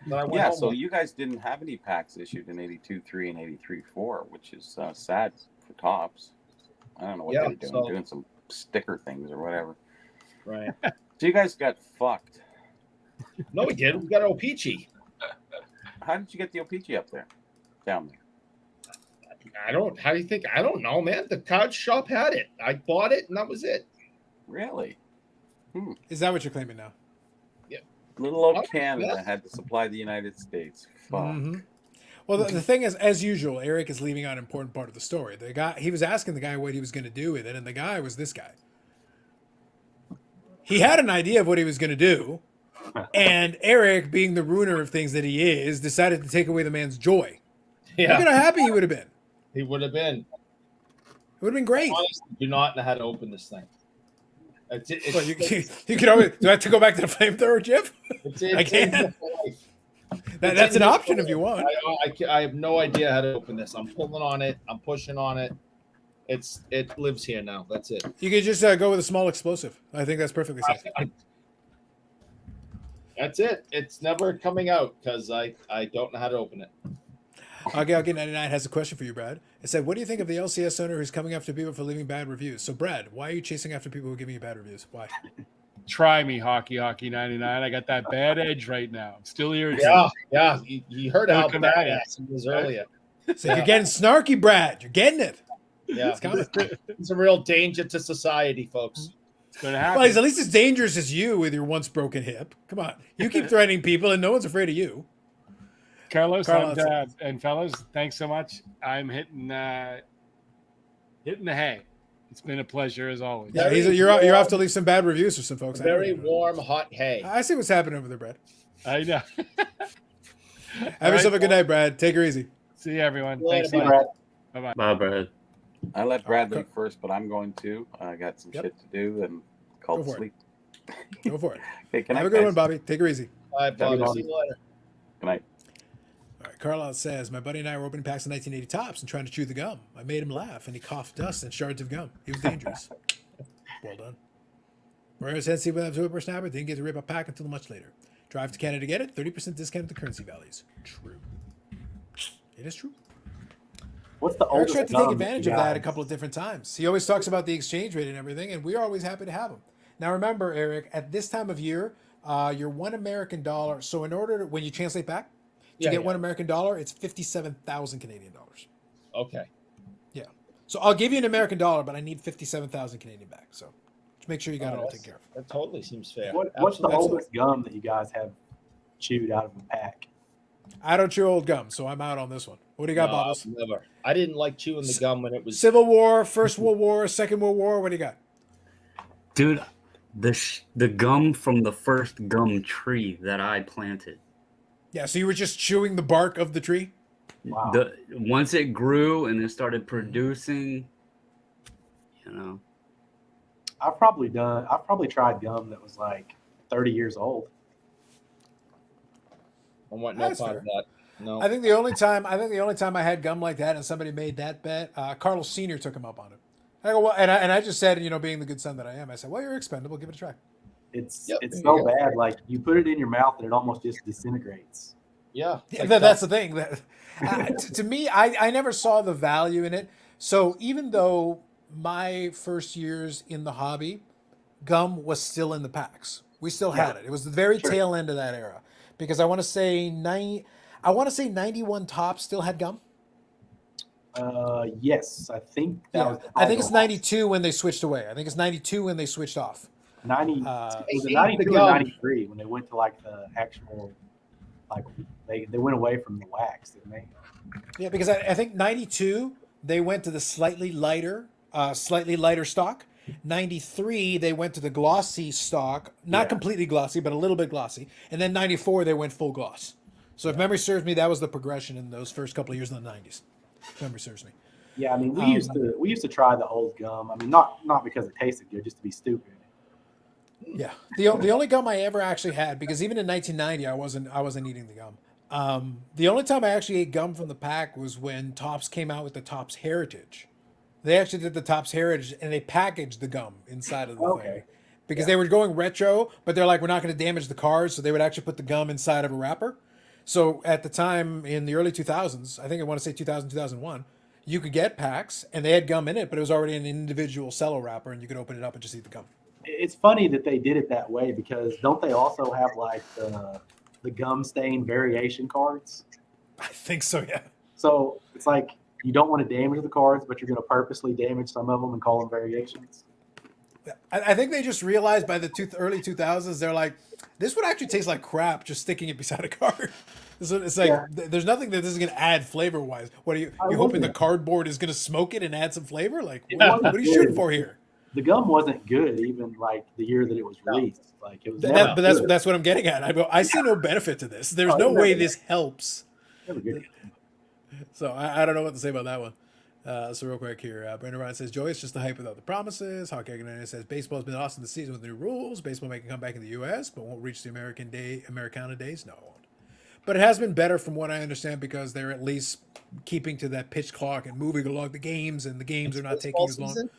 Yeah, so you guys didn't have any packs issued in 82-3 and 83-4, which is sad for Tops. I don't know what they're doing, doing some sticker things or whatever. Right. So you guys got fucked. No, we did. We got O-Pee-Chee. How did you get the O-Pee-Chee up there? Down there? How do you think? I don't know, man. The card shop had it. I bought it, and that was it. Really? Is that what you're claiming now? Yeah. Little old Canada had to supply the United States. Fuck. Mm-hmm. Well, the thing is, as usual, Eric is leaving out an important part of the story. The guy, he was asking the guy what he was going to do with it, and the guy was this guy. He had an idea of what he was going to do, and Eric, being the ruiner of things that he is, decided to take away the man's joy. Yeah. Look at how happy he would have been. He would have been. It would have been great. I honestly do not know how to open this thing. Well, you can always. Do I have to go back to the flamethrower, Jeff? I can. That's an option if you want. I have no idea how to open this. I'm pulling on it. I'm pushing on it. It lives here now. That's it. You could just go with a small explosive. I think that's perfectly safe. That's it. It's never coming out because I don't know how to open it. Get 99 has a question for you, Brad. It said, what do you think of the LCS owner who's coming after people for leaving bad reviews? So, Brad, why are you chasing after people who are giving you bad reviews? Why? Try me, Hockey 99. I got that bad edge right now. I'm still irritated. Yeah. You heard how badass he was earlier. So you're getting snarky, Brad. You're getting it. Yeah. It's coming. He's a real danger to society, folks. It's going to happen. Well, he's at least as dangerous as you with your once broken hip. Come on. You keep threatening people and no one's afraid of you. Carlos, Carlos. and fellas, thanks so much. I'm hitting the hay. It's been a pleasure as always. Yeah, you're off to leave some bad reviews for some folks. Very warm, hot hay. I see what's happening over there, Brad. I know. Have yourself a good night, Brad. Take her easy. See you, everyone. Later, Thanks, Brad. Bye-bye. Bye, Brad. I let Brad leave first, but I'm going to. I got some Yep. shit to do and called Go for sleep. Go for it. Okay, good Have night, a good guys. one, Bobby. Take her easy. Bye, Bobby. Bobby. See you later. Good night. All right, Carlisle says, my buddy and I were opening packs of 1980 tops and trying to chew the gum. I made him laugh, and he coughed dust and shards of gum. He was dangerous. Well done. Whereas Hensey without a whippersnapper didn't get to rip a pack until much later. Drive to Canada to get it, 30% discount at the currency values. True. It is true. What's the Eric oldest tried to gum take advantage you of that a guys- couple of different times. He always talks about the exchange rate and everything, and we're always happy to have him. Now remember, Eric, at this time of year, your $1 American dollar. So in order to, when you translate back to get $1 American dollar, it's 57,000 Canadian dollars. Okay. Yeah. So I'll give you an American dollar, but I need 57,000 Canadian back. So just make sure you got it all taken care of. That totally seems fair. What's the Absolutely. oldest gum that you guys have chewed out of a pack? I don't chew old gum, so I'm out on this one. What do you got, No, Bubbles? never. I didn't like chewing the gum when it was. Civil War, First World War, Second World War. What do you got? Dude, the gum from the first gum tree that I planted. Yeah, so you were just chewing the bark of the tree? Wow. Once it grew and it started producing, you know. I've probably tried gum that was like 30 years old. I want no That's part fair. of that. No. I think the only time I had gum like that and somebody made that bet, Carlos Sr. took him up on it. I go, well, and I just said, being the good son that I am, I said, well, you're expendable. Give it a try. It's Yep, it's there you so go. bad. Like you put it in your mouth and it almost just disintegrates. Yeah. it's Yeah, like that's the thing. To me, I never saw the value in it. So even though my first years in the hobby, gum was still in the packs. We still had it. It was the very tail end of that era, because I want to say 91 Tops still had gum. Yes, I think that was I think it's 92 when they switched away. I think it's 92 when they switched off. 90. Uh, Was it see, 92 the or gum- 93 when they went to like the actual, like they went away from the wax, didn't they? Yeah, because I think 92 they went to the slightly lighter stock. 93 they went to the glossy stock, not completely glossy, but a little bit glossy. And then 94 they went full gloss. So if memory serves me, that was the progression in those first couple of years in the 90s. If memory serves me. Yeah, I mean we used to try the old gum. I mean not because it tasted good, just to be stupid. Yeah, the only gum I ever actually had, because even in 1990 I wasn't eating the gum. The only time I actually ate gum from the pack was when Topps came out with the Topps Heritage. They actually did the Topps Heritage and they packaged the gum inside of the thing, because they were going retro, but they're like, we're not going to damage the cards, so they would actually put the gum inside of a wrapper. So at the time in the early 2000s, I think I want to say 2000, 2001, you could get packs and they had gum in it, but it was already an individual cello wrapper and you could open it up and just eat the gum. It's funny that they did it that way, because don't they also have like the gum stain variation cards? I think so, yeah. So it's like you don't want to damage the cards, but you're going to purposely damage some of them and call them variations. I think they just realized by the early 2000s, they're like, this would actually taste like crap just sticking it beside a card. So it's like, there's nothing that this is going to add flavor-wise. What are you hoping the cardboard is going to smoke it and add some flavor? Like, what are you shooting for here? The gum wasn't good even like the year that it was released. Like it was But that's what I'm getting at. I see no benefit to this. There's no way this helps. never good. So I don't know what to say about that one. So real quick here, Brandon Ryan says, Joey, it's just the hype without the promises. Hockey Canada says, baseball's been awesome this season with new rules. Baseball may come back in the U.S., but won't reach the Americana days. No, it won't. But it has been better from what I understand, because they're at least keeping to that pitch clock and moving along the games, and the games are not taking as long. Season?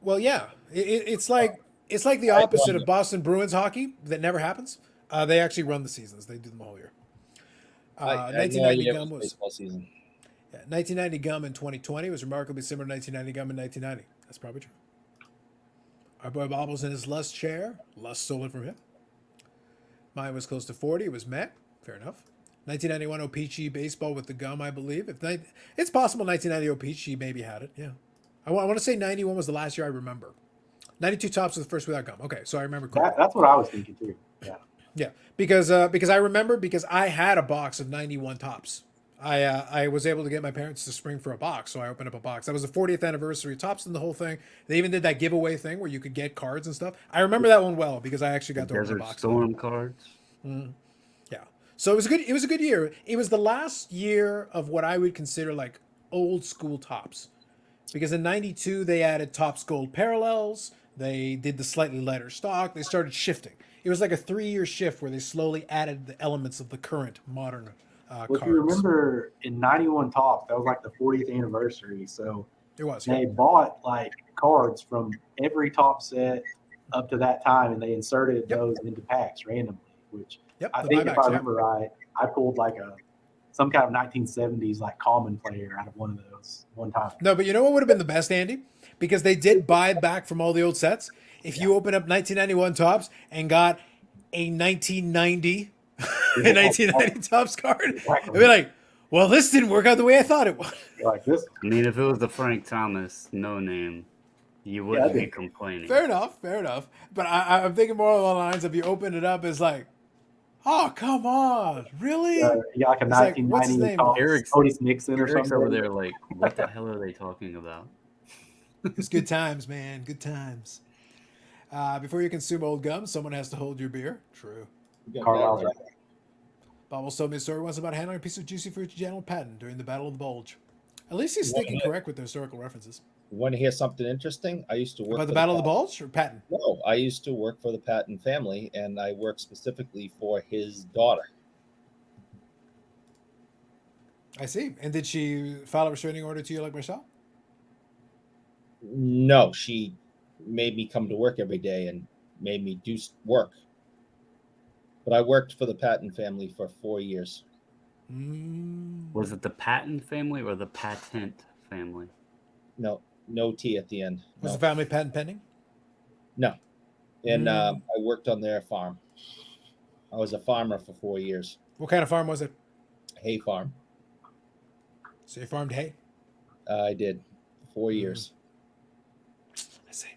Well, yeah, it's like the opposite of Boston Bruins hockey that never happens. They actually run the seasons; they do them the whole year. I had no 1990 idea it gum was was baseball season. 1990 gum in 2020 was remarkably similar to 1990 gum in 1990. That's probably true. Our boy Bobbles in his Lust chair. Lust stole it from him. Mine was close to 40. It was meh. Fair enough. 1991 O-Pee-Chee baseball with the gum, I believe. It's possible 1990 O-Pee-Chee maybe had it. Yeah. I want to say 91 was the last year I remember. 92 Tops was the first without gum. Okay, so I remember correctly. That's what I was thinking too. Yeah. Yeah, because I remember because I had a box of 91 tops. I was able to get my parents to spring for a box, so I opened up a box. That was the 40th anniversary tops and the whole thing. They even did that giveaway thing where you could get cards and stuff. I remember that one well because I actually got to open a Desert box. Storm cards. Yeah. So it was good. It was a good year. It was the last year of what I would consider like old school tops, because in '92 they added Topps Gold Parallels. They did the slightly lighter stock. They started shifting. It was like a 3-year shift where they slowly added the elements of the current modern Well, cards. if you remember in 91 Topps, that was like the 40th anniversary. So It was. they bought like cards from every top set up to that time, and they inserted those into packs randomly, which I the think if I buybacks, remember right, I pulled like some kind of 1970s like common player out of one of those one time. No, but you know what would have been the best, Andy? Because they did buy back from all the old sets. If you open up 1991 Tops and got a 1990 a 1990 Tops card, I'd be like, well, this didn't work out the way I thought it would. Like this. I mean, if it was the Frank Thomas no name, you wouldn't be complaining. Fair enough. But I'm thinking more along the lines of you open it up as like, oh, come on, really? You got like a 1990 what's his name? Otis Nixon or Eric's something. over there like, what the hell are they talking about? It's good times, man. Good times. Before you consume old gum, someone has to hold your beer. True. Carlisle's right. Bob told me a story once about handling a piece of juicy fruit to General Patton during the Battle of the Bulge. At least he's thinking correct with the historical references. Want to hear something interesting? I used to work about the Battle of the Bulge or Patton? No, I used to work for the Patton family, and I worked specifically for his daughter. I see. And did she file a restraining order to you like myself? No, she made me come to work every day and made me do work. But I worked for the Patton family for 4 years. Was it the Patton family or the Patent family? No T at the end. Was the family patent pending? No. And I worked on their farm. I was a farmer for 4 years. What kind of farm was it? Hay farm. So you farmed hay? I did. 4 years. I see.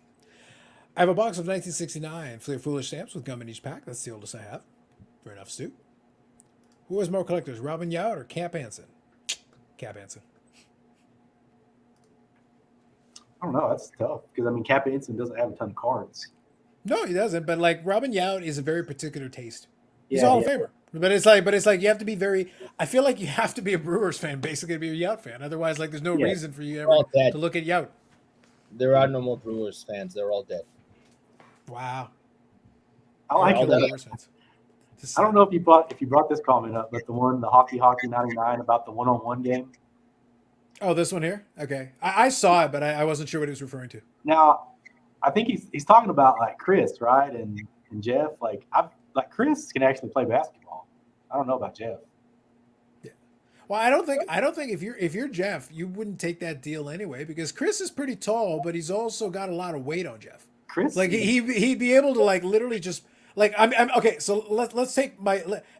I have a box of 1969 Fleer Foolish stamps with gum in each pack. That's the oldest I have. Fair enough, Stu. Who has more collectors, Robin Yount or Camp Anson? Cap Anson. I don't know. That's tough because I mean, Cap Anson doesn't have a ton of cards. No, he doesn't. But like Robin Yount is a very particular taste. He's Yeah, Hall of Famer. But it's like you have to be very. I feel like you have to be a Brewers fan basically to be a Yount fan. Otherwise, like there's no reason for you ever to look at Yount. There are no more Brewers fans. They're all dead. Wow. I like that. I don't know if you brought this comment up, but the Hockey 99 about the one-on-one game. Oh, this one here? Okay. I saw it, but I wasn't sure what he was referring to. Now, I think he's talking about like Chris, right? And Jeff. Like Chris can actually play basketball. I don't know about Jeff. Yeah. Well, I don't think if you're Jeff, you wouldn't take that deal anyway, because Chris is pretty tall, but he's also got a lot of weight on Jeff. Chris, like he'd be able to like literally just like I'm okay. So let's take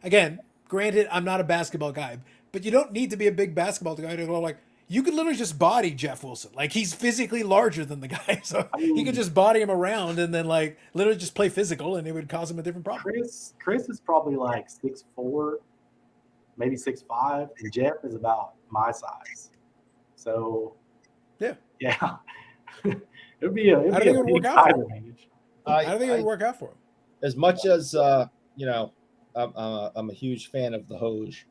again. Granted, I'm not a basketball guy, but you don't need to be a big basketball guy to go like. You could literally just body Jeff Wilson. Like he's physically larger than the guy, so he could just body him around and then like literally just play physical, and it would cause him a different problem. Chris is probably like 6'4", maybe 6'5", and Jeff is about my size. So yeah. It'd be a I don't think it would work out for him. I don't think it would work out for him. As much as I'm a huge fan of the Hoj.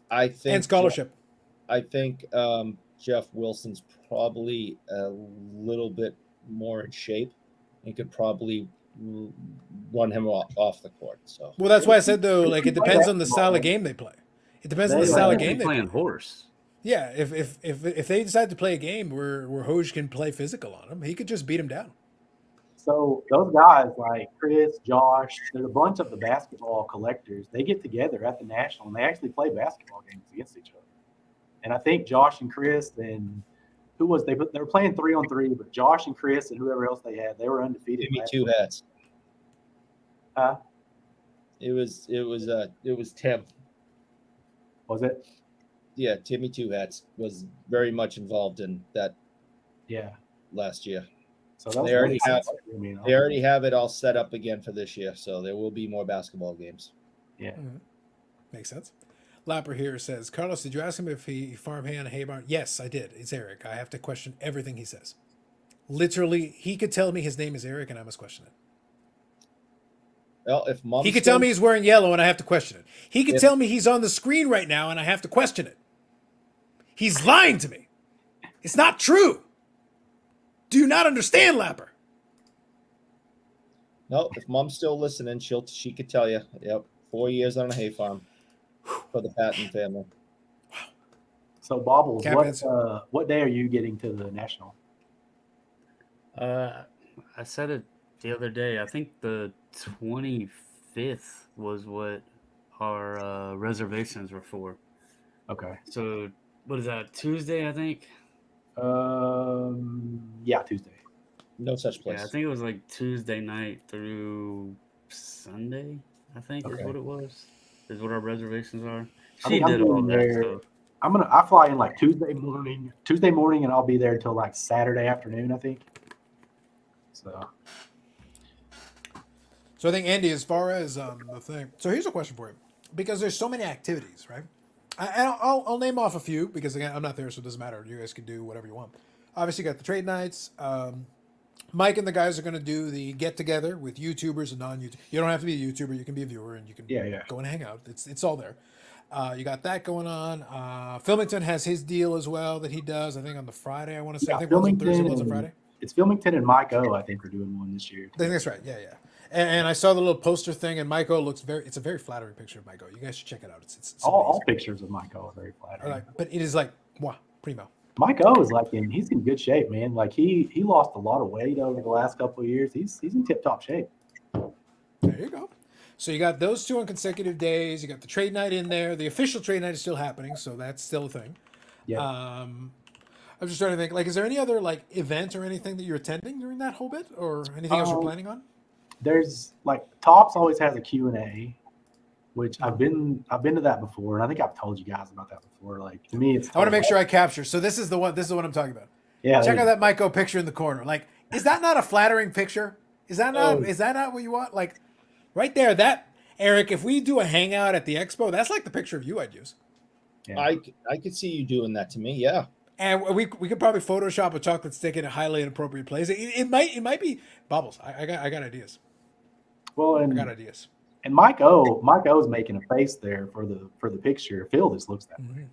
I think and scholarship. I think Jeff Wilson's probably a little bit more in shape and could probably run him off the court. So well, that's why I said though, like it depends on the style of game they play. It depends on the style of game they play. Horse. Yeah, if they decide to play a game where Hoj can play physical on him, he could just beat him down. So those guys like Chris, Josh, there's a bunch of the basketball collectors. They get together at the National and they actually play basketball games against each other. And I think Josh and Chris and they were playing 3-on-3, but Josh and Chris and whoever else they had, they were undefeated. Give me two hats. Huh? It was Tim. Was it? Yeah, Timmy Two Hats was very much involved in that. Yeah. Last year. So that was They already have sense. they already have it all set up again for this year, so there will be more basketball games. Yeah. Mm-hmm. Makes sense. Lapper here says, Carlos, did you ask him if he farm hay on a hay barn? Yes, I did. It's Eric. I have to question everything he says. Literally, he could tell me his name is Eric and I must question it. Well, if Mom he could tell me he's wearing yellow and I have to question it. He could If- tell me he's on the screen right now and I have to question it. He's lying to me. It's not true. Do you not understand, Lapper? No, if Mom's still listening, she could tell you. Yep, 4 years on a hay farm for the Patton family. So Bobbles, Captains. what day are you getting to the National? I said it the other day. I think the 25th was what our reservations were for. Okay. So what is that? Tuesday, I think. Yeah, Tuesday. No such place. Yeah, I think it was like Tuesday night through Sunday. I think is Okay. what it was. Is what our reservations are. I She think I'm did all getting that. there. So. I fly in like Tuesday morning, and I'll be there until like Saturday afternoon, I think. So I think, Andy, as far as the thing, so here's a question for you, because there's so many activities, right? I'll name off a few because again I'm not there, so it doesn't matter. You guys can do whatever you want. Obviously, you got the trade nights. Mike and the guys are going to do the get together with YouTubers and non-YouTube. You don't have to be a YouTuber; you can be a viewer and you can go and hang out. It's all there. You got that going on. Filmington has his deal as well that he does. I think on the Friday. I want to say. Yeah, I think one's on Thursday, one's on Filmington Friday. It's Filmington and Mike O, I think, are doing one this year. I think that's right. Yeah. And I saw the little poster thing, and Mike O looks it's a very flattering picture of Mike O. You guys should check it out. It's all pictures of Mike O are very flattering. Like, but it is like, wow, primo. Mike O is he's in good shape, man. Like he lost a lot of weight over the last couple of years. He's in tip top shape. There you go. So you got those two on consecutive days. You got the trade night in there. The official trade night is still happening, so that's still a thing. Yeah. I'm just trying to think. Like, is there any other like event or anything that you're attending during that whole bit, or anything else you're planning on? There's like Tops always has a Q&A, which I've been to that before, and I think I've told you guys about that before. Like to me, it's I want to make sure I capture. So this is the one. This is what I'm talking about. Yeah. Check out that Mike O picture in the corner. Like, is that not a flattering picture? Is that not? Is that not what you want? Like, right there. That Eric. If we do a hangout at the expo, that's like the picture of you I'd use. Yeah. I could see you doing that to me. Yeah. And we could probably Photoshop a chocolate stick in a highly inappropriate place. It might be Bubbles. I got ideas. Well, I got ideas. And Mike O's making a face there for the picture. Phil just looks that way.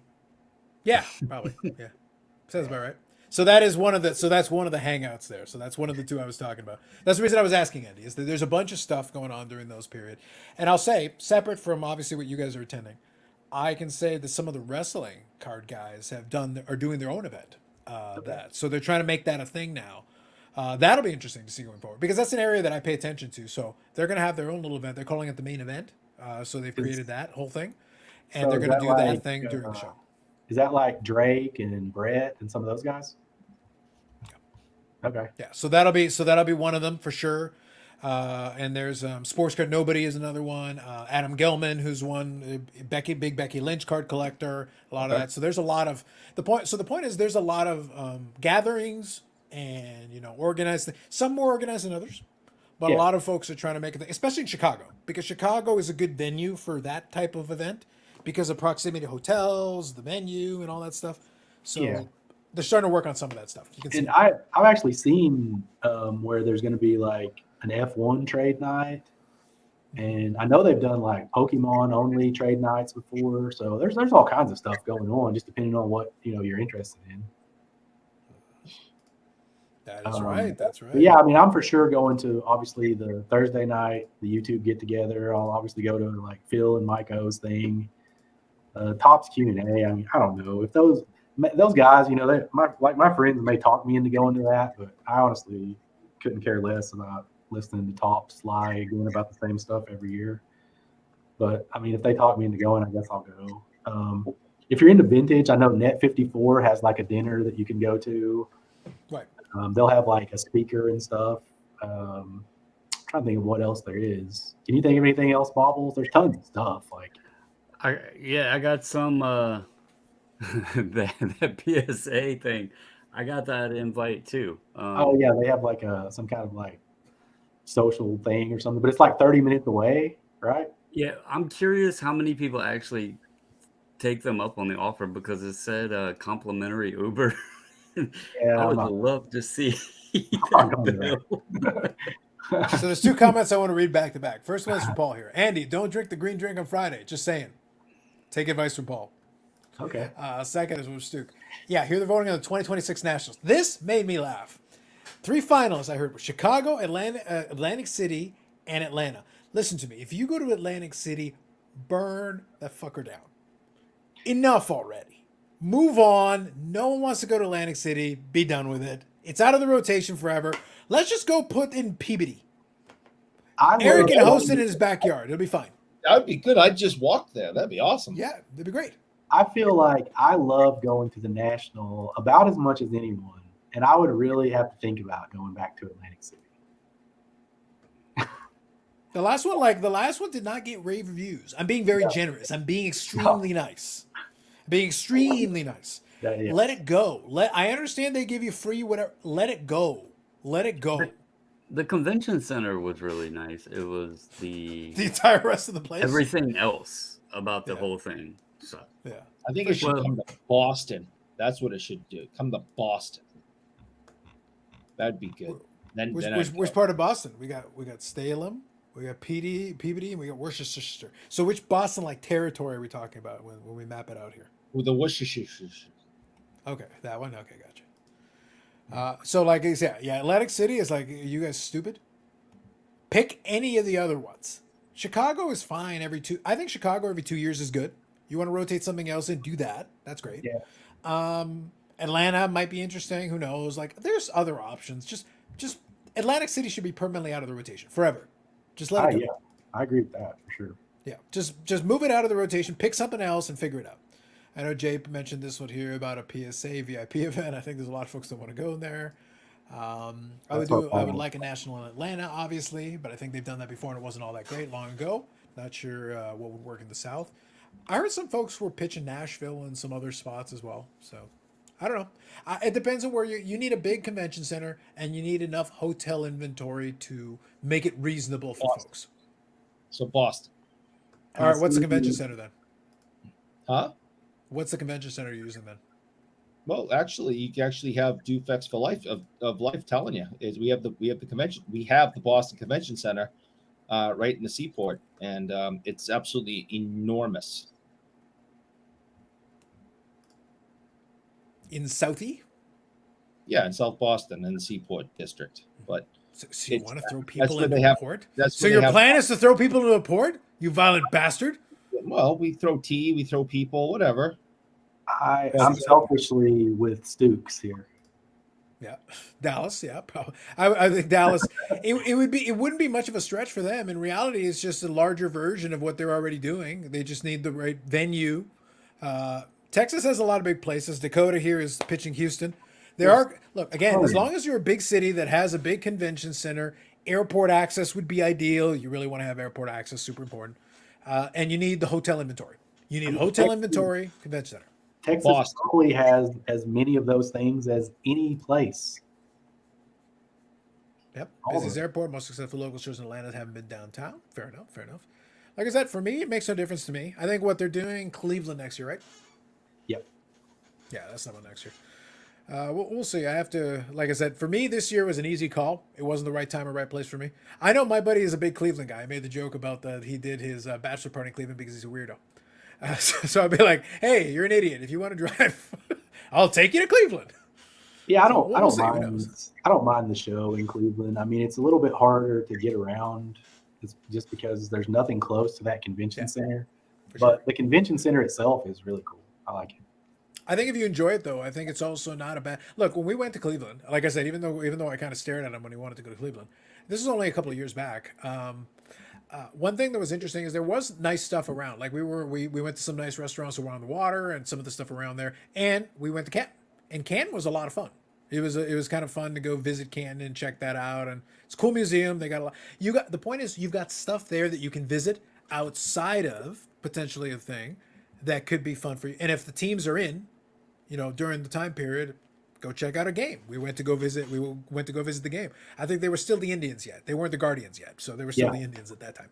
Yeah, probably. Yeah, sounds about right. So that is one of the. So that's one of the hangouts there. So that's one of the two I was talking about. That's the reason I was asking Andy. Is that there's a bunch of stuff going on during those period, and I'll say separate from obviously what you guys are attending. I can say that some of the wrestling card guys are doing their own event. So they're trying to make that a thing now. That'll be interesting to see going forward because that's an area that I pay attention to. So they're going to have their own little event. They're calling it the main event. So they've created that whole thing, and So they're going to do like, that thing during the show. Is that like Drake and Brett and some of those guys? Okay. Yeah. So that'll be one of them for sure. And there's Sports Card Nobody is another one. Adam Gelman, who's one. Big Becky Lynch card collector. A lot of that. So there's a lot of the point. So the point is there's a lot of gatherings and organized. Some more organized than others, but a lot of folks are trying to make it, especially in Chicago, because Chicago is a good venue for that type of event because of proximity to hotels, the venue, and all that stuff. So they're starting to work on some of that stuff. You can see. And I've actually seen where there's going to be like an F1 trade night, and I know they've done like Pokemon only trade nights before. So there's all kinds of stuff going on, just depending on what you're interested in. That is right. That's right. Yeah, I mean, I'm for sure going to obviously the Thursday night, the YouTube get together. I'll obviously go to like Phil and Mike O's thing, Tops Q&A. I mean, I don't know if those guys, my friends may talk me into going to that, but I honestly couldn't care less about listening to Tops lie again about the same stuff every year. But I mean, if they talk me into going, I guess I'll go. If you're into vintage, I know Net 54 has like a dinner that you can go to. Right. They'll have like a speaker and stuff. I'm trying to think of what else there is. Can you think of anything else, Bobbles? There's tons of stuff. Like, I got some that PSA thing. I got that invite too. Oh yeah, they have like some kind of like social thing or something, but it's like 30 minutes away, right? Yeah, I'm curious how many people actually take them up on the offer because it said complimentary Uber. Yeah, I I'm would not, love to see I'm that not going to bill. that. So there's two comments I want to read back to back. First one is from Paul here. Andy, don't drink the green drink on Friday. Just saying. Take advice from Paul. Okay. Second is from Stuke. Yeah, here they're voting on the 2026 Nationals. This made me laugh. 3 finalists I heard were Chicago, Atlantic City, and Atlanta. Listen to me. If you go to Atlantic City, burn that fucker down. Enough already. Move on. No one wants to go to Atlantic City. Be done with it. It's out of the rotation forever. Let's just go put in Peabody. Eric can host it in his backyard. It'll be fine. That would be good. I'd just walk there. That'd be awesome. Yeah, that'd be great. I feel like I love going to the National about as much as anyone, and I would really have to think about going back to Atlantic City. The last one did not get rave reviews. I'm being very generous. I'm being extremely nice. Being extremely nice. Yeah. Let it go. I understand they give you free whatever. Let it go. Let it go. The convention center was really nice. It was the entire rest of the place. Everything else about the whole thing. So yeah, I think it should come to Boston. That's what it should do. Come to Boston. That'd be good. Which part of Boston? We got Salem, we got Peabody, and we got Worcester. So which Boston like territory are we talking about when we map it out here? With the Worcester. Okay, that one. Okay, gotcha. So like I said, yeah, Atlantic City is like, are you guys stupid? Pick any of the other ones. Chicago is fine I think Chicago every 2 years is good. You want to rotate something else and do that. That's great. Yeah. Atlanta might be interesting. Who knows? Like there's other options. Just Atlantic City should be permanently out of the rotation forever. Just let it go. Yeah, I agree with that for sure. Yeah. Just move it out of the rotation, pick something else and figure it out. I know Jay mentioned this one here about a PSA VIP event. I think there's a lot of folks that want to go in there. I would like a national in Atlanta, obviously, but I think they've done that before and it wasn't all that great long ago. Not sure what would work in the South. I heard some folks were pitching Nashville and some other spots as well. So I don't know. It depends on where you need a big convention center and you need enough hotel inventory to make it reasonable for folks. So Boston. All right. What's the convention center then? Huh? What's the convention center you're using then? Well, actually, you can actually have Dufex for life of life telling you is we have the convention. We have the Boston Convention Center right in the Seaport, and it's absolutely enormous. In Southie? Yeah, in South Boston in the Seaport District. But so you want to throw people into a port? So your plan is to throw people into a port? You violent bastard! Well, we throw tea, we throw people, whatever. I'm selfishly with Stukes here. Yeah, Dallas. Yeah, probably. I think Dallas. It wouldn't be much of a stretch for them. In reality, it's just a larger version of what they're already doing. They just need the right venue. Texas has a lot of big places. Dakota here is pitching Houston. As long as you're a big city that has a big convention center, airport access would be ideal. You really want to have airport access, super important. And you need the hotel inventory. You need hotel inventory, convention center. Texas probably has as many of those things as any place. Yep. Busiest airport, most successful local shows in Atlanta haven't been downtown. Fair enough. Like I said, for me, it makes no difference to me. I think what they're doing, Cleveland next year, right? Yep. Yeah, that's not one next year. We'll see. I have to, like I said, for me, this year was an easy call. It wasn't the right time or right place for me. I know my buddy is a big Cleveland guy. I made the joke about that. He did his bachelor party in Cleveland because he's a weirdo. So I'd be like, "Hey, you're an idiot. If you want to drive, I'll take you to Cleveland." Yeah, I don't mind the show in Cleveland. I mean, it's a little bit harder to get around, just because there's nothing close to that convention center. But the convention center itself is really cool. I like it. I think if you enjoy it, though, I think it's also not a bad look. When we went to Cleveland, like I said, even though I kind of stared at him when he wanted to go to Cleveland, this was only a couple of years back. One thing that was interesting is there was nice stuff around. Like we went to some nice restaurants around the water and some of the stuff around there, and we went to Canton. And Canton was a lot of fun. It was kind of fun to go visit Canton and check that out. And it's a cool museum. They got a lot. The point is you've got stuff there that you can visit outside of potentially a thing that could be fun for you. And if the teams are in, during the time period, go check out a game. We went to go visit the game. I think they were still the Indians yet. They weren't the Guardians yet, so they were still the Indians at that time.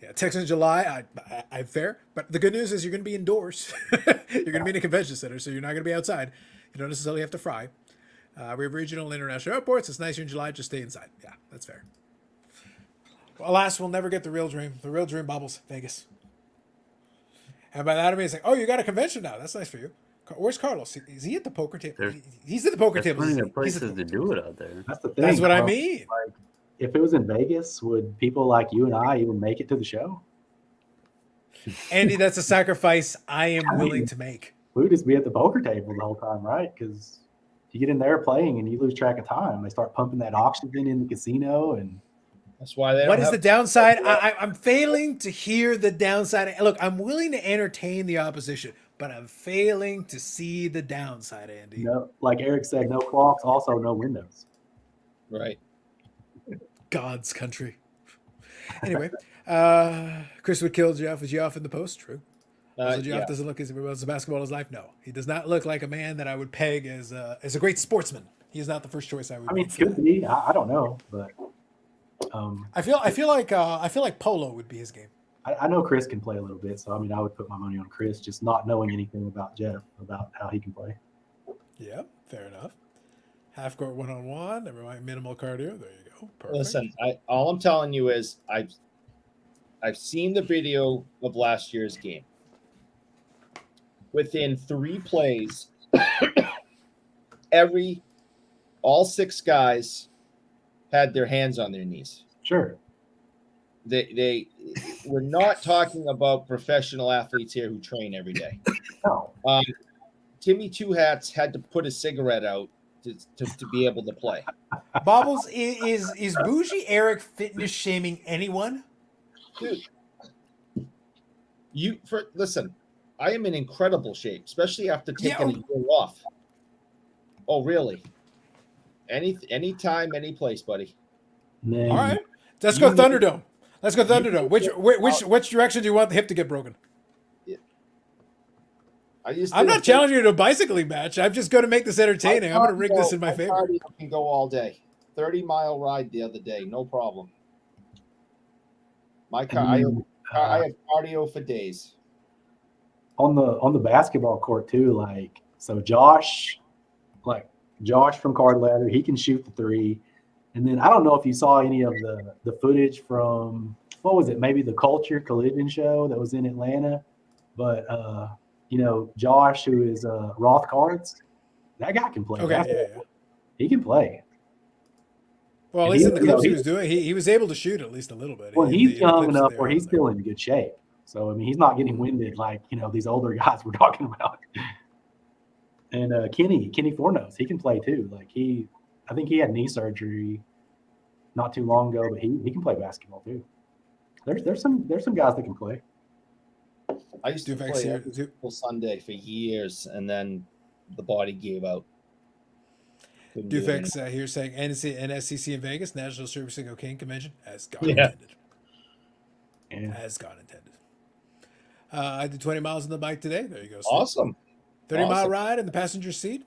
Yeah, Texans in July, I fair. But the good news is you're going to be indoors. You're going to be in a convention center, so you're not going to be outside. You don't necessarily have to fry. We have regional and international airports. It's nicer in July. Just stay inside. Yeah, that's fair. Well, alas, we'll never get the real dream. The real dream bubbles, Vegas. And by that I mean it's like, oh, you got a convention now. That's nice for you. Where's Carlos? Is he at the poker table? He's at the poker table. There's plenty of places to do it out there. That's the thing. That's what I mean. Like, if it was in Vegas, would people like you and I even make it to the show? Andy, that's a sacrifice I am willing to make. We would just be at the poker table the whole time, right? Because you get in there playing and you lose track of time. They start pumping that oxygen in the casino, and That's why they. What is the downside? I'm failing to hear the downside. Look, I'm willing to entertain the opposition, but I'm failing to see the downside, Andy. no, like Eric said, no clocks, also no windows. Right. God's country. Anyway, Chris would kill Geoff. Is Geoff in the post? True. Also, Geoff doesn't look as a basketball in his life. No, he does not look like a man that I would peg as a great sportsman. He is not the first choice I would. I mean, it could be. I don't know, but I feel like polo would be his game. I know Chris can play a little bit, so I mean, I would put my money on Chris, just not knowing anything about Jeff, about how he can play. Yeah, fair enough. Half court 1-on-1. Everyone minimal cardio. There you go. Perfect. Listen, all I'm telling you is I've seen the video of last year's game. Within 3 plays, all 6 guys had their hands on their knees. Sure. We're not talking about professional athletes here who train every day. No. Timmy Two Hats had to put a cigarette out to be able to play. Bobbles, is Bougie Eric fitness shaming anyone? Dude, listen, I am in incredible shape, especially after taking a year off. Oh, really? Anytime, any place, buddy. Man. All right, let's go Thunderdome. Let's go Thunderdome. Which direction do you want the hip to get broken? I'm not challenging you to a bicycling match. I'm just going to make this entertaining. I'm going to rig this in my favor. I can go all day. 30-mile ride the other day, no problem. My car, I have cardio for days. On the basketball court too, like so Josh from Card Ladder, he can shoot the 3. And then I don't know if you saw any of the footage from what was it, maybe the Culture Collision show that was in Atlanta, but Josh, who is Roth Cards, that guy can play. Okay, yeah. He can play. Well, at least in the clips he was doing, he was able to shoot at least a little bit. Well, he's young enough where he's still in good shape. So I mean, he's not getting winded like these older guys we're talking about. And Kenny Fornos, he can play too. Like I think he had knee surgery not too long ago, but he can play basketball too. There's some guys that can play. I used to play every single Sunday for years, and then the body gave out. Dufex here saying NSCC in Vegas, National Servicing Cocaine Convention, as God intended. Yeah. As God intended. I did 20 miles on the bike today. There you go. Steve. Awesome. 30-mile ride in the passenger seat.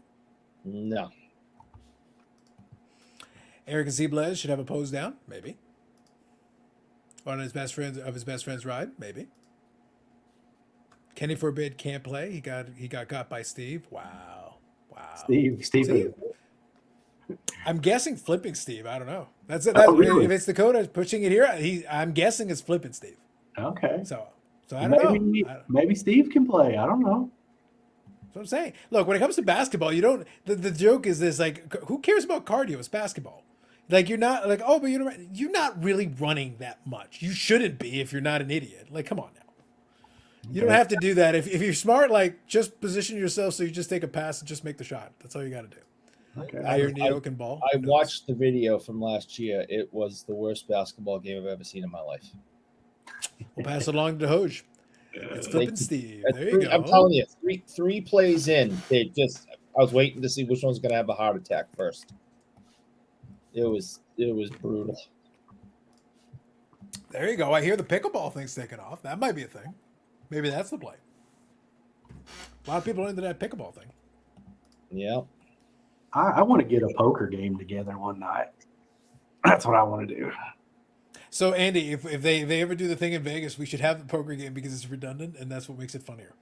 No. Eric and Zeblez should have a pose down, maybe. On his best friend's ride, maybe. Kenny Forbid can't play. He got got by Steve. Wow. Steve. I'm guessing flipping Steve. I don't know. That's it. Really? If it's Dakota pushing it here, I'm guessing it's flipping Steve. Okay. So I don't know. Maybe Steve can play. I don't know. That's what I'm saying. Look, when it comes to basketball, you don't. The joke is this: like, who cares about cardio? It's basketball. Like, you're not like, oh, but you're not really running that much. You shouldn't be if you're not an idiot. Like, come on now. You don't have to do that. If you're smart, like, just position yourself so you just take a pass and just make the shot. That's all you got to do. Okay. Neo-can ball. I watched the video from last year. It was the worst basketball game I've ever seen in my life. We'll pass it along to Hoj. It's flipping Steve. There you go. I'm telling you, three plays in, I was waiting to see which one's going to have a heart attack first. It was brutal. There you go. I hear the pickleball thing's taking off. That might be a thing. Maybe that's the play. A lot of people are into that pickleball thing. Yeah. I want to get a poker game together one night. That's what I want to do. So Andy, if they ever do the thing in Vegas, we should have the poker game because it's redundant and that's what makes it funnier.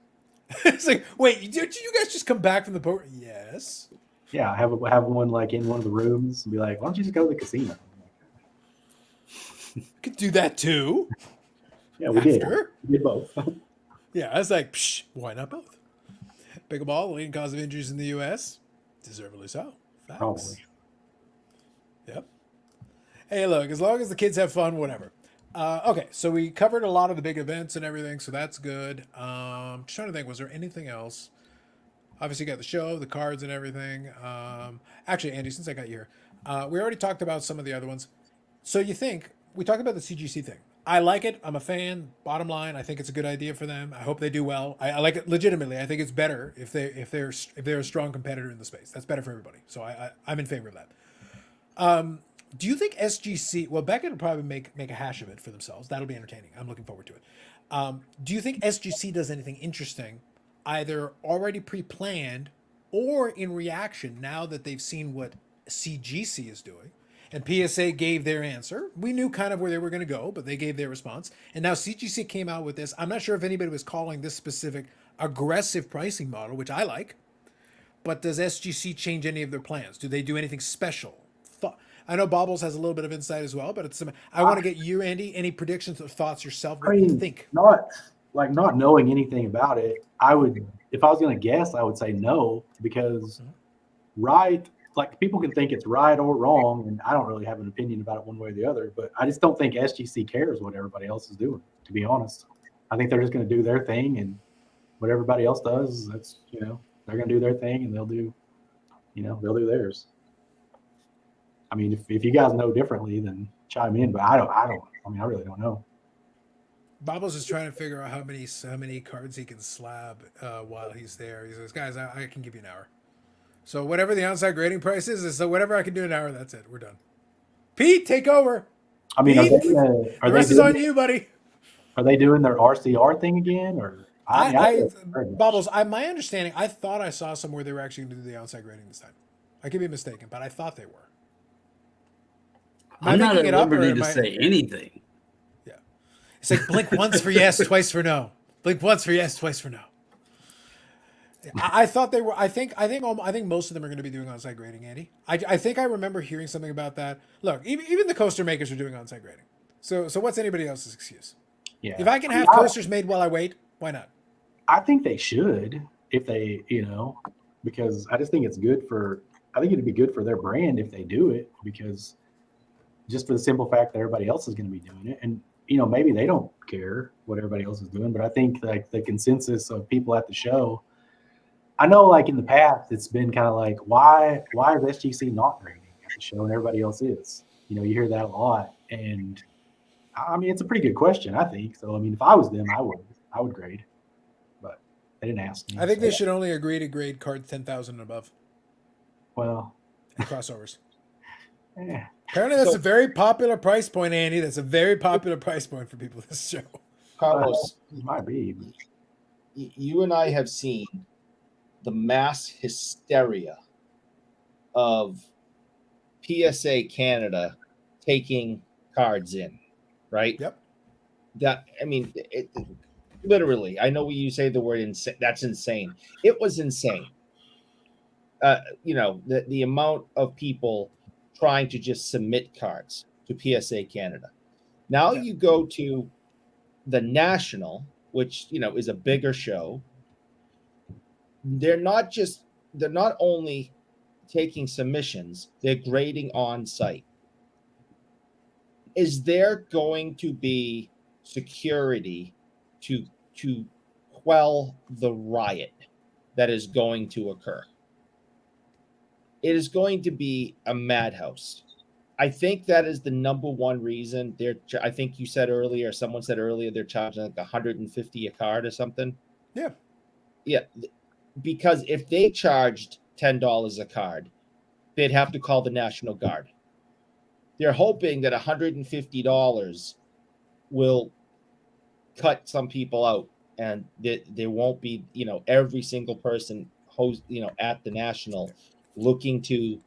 It's like, wait, did you guys just come back from the poker? Yes. Yeah, have one like in one of the rooms and be like, why don't you just go to the casino? Could do that too. Yeah, we did. We did both. Yeah, I was like, psh, why not both? Pickleball, the leading cause of injuries in the U.S. Deservedly so. Facts. Probably. Yep. Hey, look, as long as the kids have fun, whatever. Okay, so we covered a lot of the big events and everything, so that's good. Just trying to think, was there anything else? Obviously, you got the show, the cards, and everything. Actually, Andy, since I got you here, we already talked about some of the other ones. So you think we talked about the CGC thing? I like it. I'm a fan. Bottom line, I think it's a good idea for them. I hope they do well. I like it legitimately. I think it's better if they're a strong competitor in the space. That's better for everybody. So I'm in favor of that. Do you think SGC? Well, Beckett will probably make a hash of it for themselves. That'll be entertaining. I'm looking forward to it. Do you think SGC does anything interesting, either already pre-planned or in reaction now that they've seen what CGC is doing? And PSA gave their answer. We knew kind of where they were going to go, but they gave their response. And now CGC came out with this. I'm not sure if anybody was calling this specific aggressive pricing model, which I like. But does SGC change any of their plans? Do they do anything special? I know Bobbles has a little bit of insight as well, but I want to get you, Andy, any predictions or thoughts yourself. What do you think? Not knowing anything about it, I would, if I was going to guess, I would say no, because people can think it's right or wrong, and I don't really have an opinion about it one way or the other, but I just don't think SGC cares what everybody else is doing, to be honest. I think they're just going to do their thing, and what everybody else does, that's, they're going to do their thing, and they'll do theirs. I mean, if you guys know differently, then chime in, but I really don't know. Bobbles is trying to figure out how many cards he can slab while he's there. He says, guys, I can give you an hour. So whatever the outside grading price is so whatever I can do an hour, that's it. We're done. Pete, take over. I mean, Pete, the rest is on you, buddy. Are they doing their RCR thing again, or Bobbles? My understanding, I thought I saw somewhere they were actually going to do the outside grading this time. I could be mistaken, but I thought they were. I'm not at liberty to say anything. Yeah, it's like blink once for yes, twice for no. Blink once for yes, twice for no. I thought they were. I think most of them are going to be doing on-site grading, Andy. I think I remember hearing something about that. Look, even the coaster makers are doing on-site grading. So what's anybody else's excuse? Yeah. If I can have coasters made while I wait, why not? I think they should, if they, because I just think it's good for. I think it'd be good for their brand if they do it, because just for the simple fact that everybody else is going to be doing it, and maybe they don't care what everybody else is doing, but I think like the consensus of people at the show. I know, like in the past, it's been kind of like, why is SGC not grading at the show and everybody else is? You hear that a lot, and I mean, it's a pretty good question, I think. So, I mean, if I was them, I would grade, but they didn't ask me. I think they should only agree to grade cards 10,000 and above. Well, and crossovers. Yeah. Apparently, that's a very popular price point, Andy. That's a very popular price point for people this show. Carlos, it might be. You and I have seen the mass hysteria of PSA Canada taking cards in, right? Yep. Literally, I know you say the word insane. That's insane. It was insane. The amount of people trying to just submit cards to PSA Canada. Now you go to the National, which, is a bigger show. They're not only taking submissions, they're grading on site. Is there going to be security to quell the riot that is going to occur? It is going to be a madhouse. I think that is the number one reason. I think you said earlier, someone said earlier, they're charging like $150 a card or something. Yeah. Yeah. Because if they charged $10 a card, they'd have to call the National Guard. They're hoping that $150 will cut some people out, and there won't be, every single person at the National looking to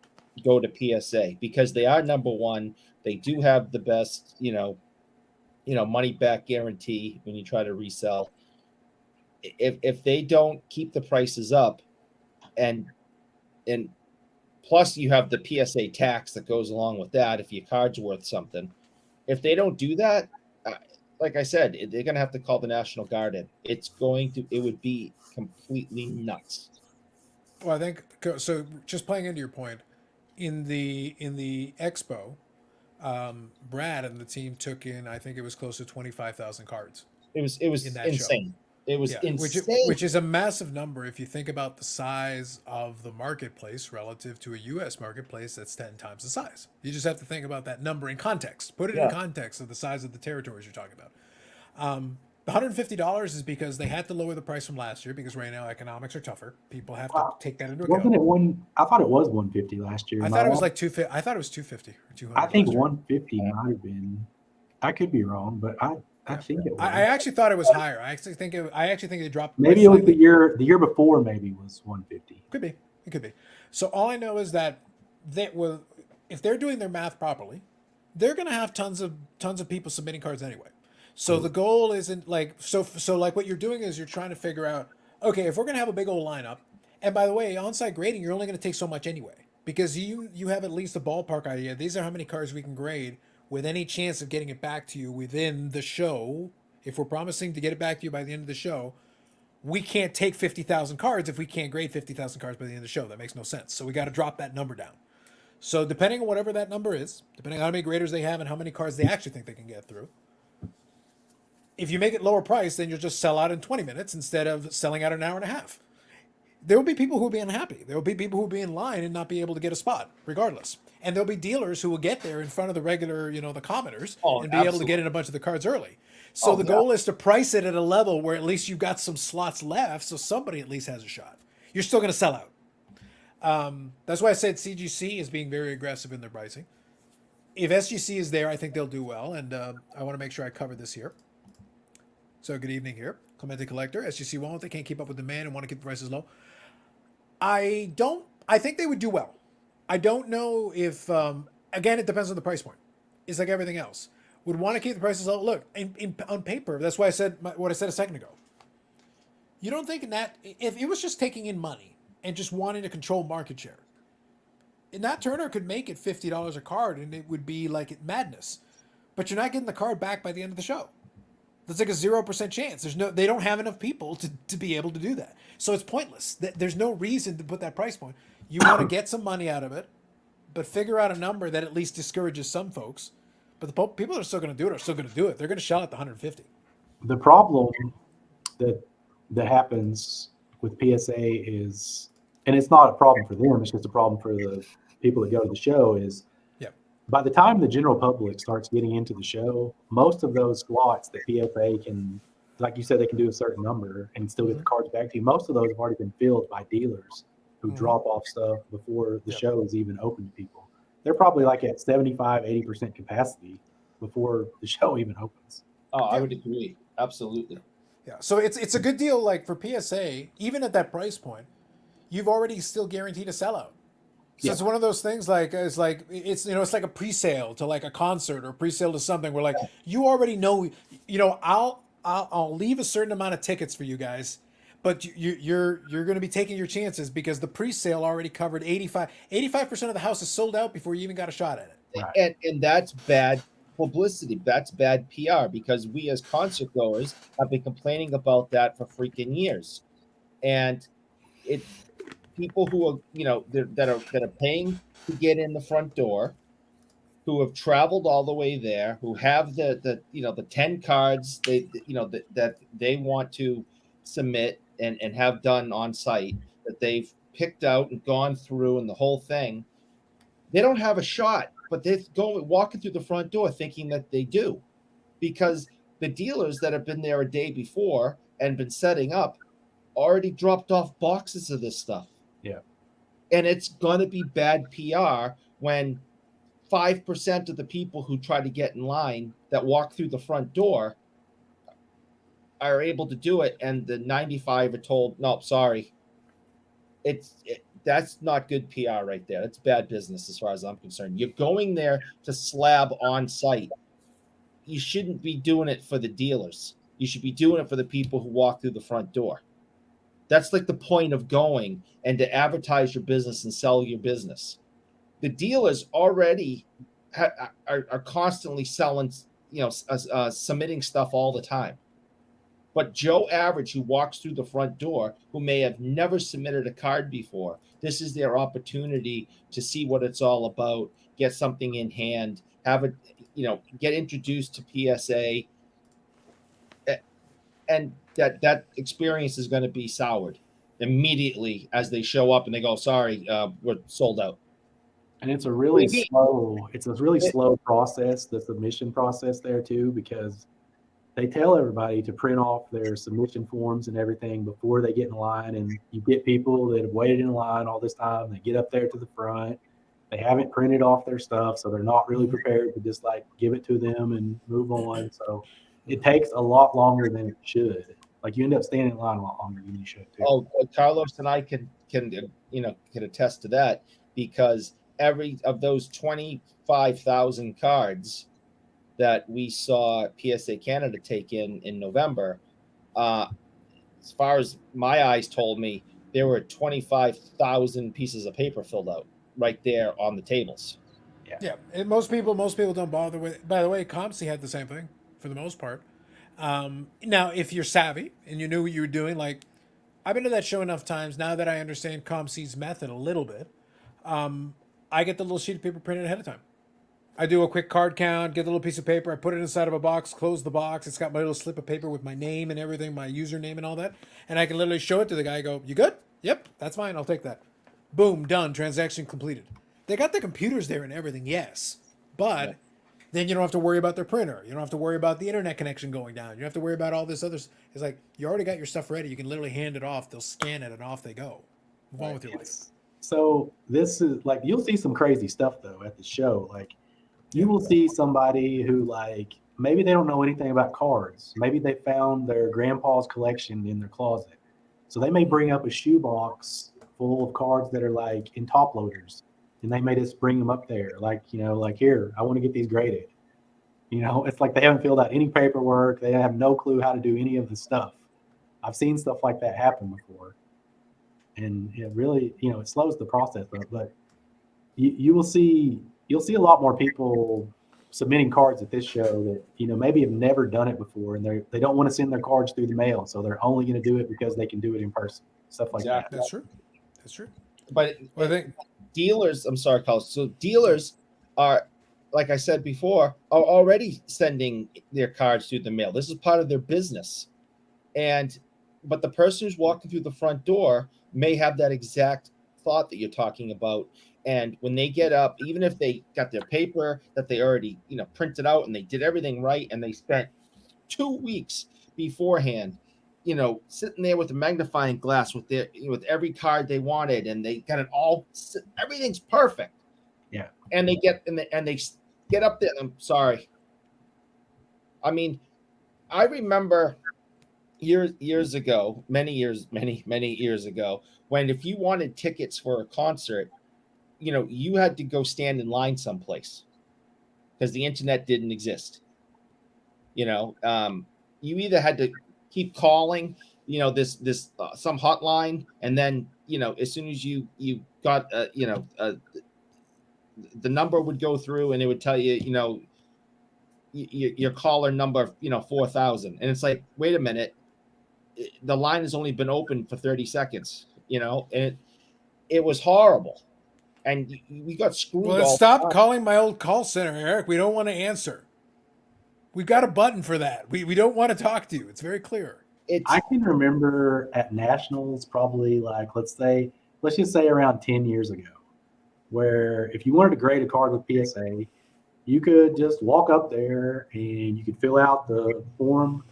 go to PSA because they are number one. They do have the best, money back guarantee when you try to resell. If they don't keep the prices up, and plus you have the PSA tax that goes along with that if your card's worth something. If they don't do that, like I said, they're going to have to call the National Guard in. It would be completely nuts. Well, I think so. Just playing into your point, in the expo, Brad and the team took in, I think it was close to 25,000 cards. It was in that insane. Show. It was insane. Which is a massive number if you think about the size of the marketplace relative to a U.S. marketplace that's 10 times the size. You just have to think about that number in context. Put it in context of the size of the territories you're talking about. The $150 is because they had to lower the price from last year because right now economics are tougher. People have to take that into account. Wasn't it one? I thought it was 150 last year. I thought it was like 250. I thought it was 250 or 200. I think 150 might have been. I could be wrong, but I think it was. I actually thought it was higher. I actually think they dropped. Maybe it was the year before. Maybe was 150. Could be. It could be. So all I know is that if they're doing their math properly, they're going to have tons of people submitting cards anyway. So the goal isn't like so like what you're doing is you're trying to figure out, okay, if we're going to have a big old lineup, and by the way, on-site grading, you're only going to take so much anyway because you have at least a ballpark idea. These are how many cards we can grade with any chance of getting it back to you within the show. If we're promising to get it back to you by the end of the show, we can't take 50,000 cards if we can't grade 50,000 cards by the end of the show. That makes no sense. So we got to drop that number down. So depending on whatever that number is, depending on how many graders they have and how many cards they actually think they can get through, if you make it lower price, then you'll just sell out in 20 minutes instead of selling out an hour and a half. There will be people who will be unhappy. There will be people who will be in line and not be able to get a spot, regardless. And there'll be dealers who will get there in front of the regular, the commenters and be able to get in a bunch of the cards early. So the goal is to price it at a level where at least you've got some slots left, so somebody at least has a shot. You're still going to sell out. That's why I said CGC is being very aggressive in their pricing. If SGC is there, I think they'll do well, and I want to make sure I cover this here. So good evening here. Clemente Collector, SGC won't. They can't keep up with demand and want to keep the prices low. I think they would do well. I don't know if, again, it depends on the price point. It's like everything else. Would want to keep the prices low. Look, on paper, that's why I said what I said a second ago. You don't think that if it was just taking in money and just wanting to control market share, Nat Turner could make it $50 a card and it would be like madness. But you're not getting the card back by the end of the show. That's like a 0% chance. They don't have enough people to be able to do that. So it's pointless. There's no reason to put that price point. You want to get some money out of it, but figure out a number that at least discourages some folks. But the people that are still going to do it are still going to do it. They're going to shell at the 150. The problem that happens with PSA is, and it's not a problem for them, it's just a problem for the people that go to the show, is by the time the general public starts getting into the show, most of those slots that PSA can, like you said, they can do a certain number and still get the cards back to you. Most of those have already been filled by dealers who drop off stuff before the show is even open to people. They're probably like at 75, 80% capacity before the show even opens. Oh, I would agree. Absolutely. Yeah. So it's a good deal. Like for PSA, even at that price point, you've already still guaranteed a sellout. So it's one of those things it's like a pre-sale to like a concert or pre-sale to something where like you already know, I'll leave a certain amount of tickets for you guys, but you're going to be taking your chances because the pre-sale already covered 85% of the house is sold out before you even got a shot at it. Right. And that's bad publicity. That's bad PR because we as concert goers have been complaining about that for freaking years. And people who are, that are paying to get in the front door, who have traveled all the way there, who have the 10 cards that they want to submit and have done on site that they've picked out and gone through and the whole thing, they don't have a shot, but they're walking through the front door thinking that they do, because the dealers that have been there a day before and been setting up already dropped off boxes of this stuff. Yeah. And it's going to be bad PR when 5% of the people who try to get in line that walk through the front door are able to do it, and the 95 are told, "Nope, sorry." that's not good PR right there. That's bad business as far as I'm concerned. You're going there to slab on site. You shouldn't be doing it for the dealers. You should be doing it for the people who walk through the front door. That's like the point of going and to advertise your business and sell your business. The dealers already are constantly selling, submitting stuff all the time. But Joe Average, who walks through the front door, who may have never submitted a card before, this is their opportunity to see what it's all about, get something in hand, have it, get introduced to PSA, and that experience is going to be soured immediately as they show up and they go, sorry, we're sold out. And it's a really slow process, the submission process there too, because they tell everybody to print off their submission forms and everything before they get in line. And you get people that have waited in line all this time. They get up there to the front. They haven't printed off their stuff, so they're not really prepared to just like give it to them and move on. So it takes a lot longer than it should. Like you end up standing in line a lot longer than you should too. Oh, Carlos and I can attest to that, because every of those 25,000 cards that we saw PSA Canada take in November, as far as my eyes told me, there were 25,000 pieces of paper filled out right there on the tables. Yeah. And most people don't bother with it. By the way, ComC had the same thing for the most part. Now, if you're savvy and you knew what you were doing, like I've been to that show enough times now that I understand ComC's method a little bit. I get the little sheet of paper printed ahead of time. I do a quick card count, get the little piece of paper, I put it inside of a box, close the box. It's got my little slip of paper with my name and everything, my username and all that. And I can literally show it to the guy. Go, you good? Yep, that's fine. I'll take that. Boom, done. Transaction completed. They got the computers there and everything, yes. But then you don't have to worry about their printer. You don't have to worry about the internet connection going down. You don't have to worry about all this other. It's like you already got your stuff ready. You can literally hand it off. They'll scan it and off they go. Move on with your life. So this is like, you'll see some crazy stuff though at the show. Like you will see somebody who like, maybe they don't know anything about cards. Maybe they found their grandpa's collection in their closet. So they may bring up a shoebox full of cards that are like in top loaders. And they may just bring them up there. Like, like here, I want to get these graded. It's like they haven't filled out any paperwork. They have no clue how to do any of the stuff. I've seen stuff like that happen before. And it really, it slows the process up. But you'll see a lot more people submitting cards at this show that, maybe have never done it before. And they don't want to send their cards through the mail. So they're only going to do it because they can do it in person. Stuff like that. That's true. That's true. But I think dealers, I'm sorry, Carlos. So dealers are, like I said before, are already sending their cards through the mail. This is part of their business. But the person who's walking through the front door may have that exact thought that you're talking about. And when they get up, even if they got their paper that they already, printed out and they did everything right, and they spent 2 weeks beforehand, sitting there with a magnifying glass with every card they wanted, and they got it all, everything's perfect. Yeah. And they get up there. I'm sorry. I mean, I remember years ago, many years ago, when if you wanted tickets for a concert, you had to go stand in line someplace because the internet didn't exist. You either had to keep calling, this some hotline, and then as soon as you got the number would go through and it would tell you your caller number 4,000, and it's like, wait a minute, the line has only been open for 30 seconds, and it was horrible, and we got screwed. Well, stop calling my old call center, Eric. We don't want to answer. We've got a button for that. We don't want to talk to you. It's very clear. I can remember at Nationals, probably like, let's just say around 10 years ago, where if you wanted to grade a card with PSA, you could just walk up there and you could fill out the form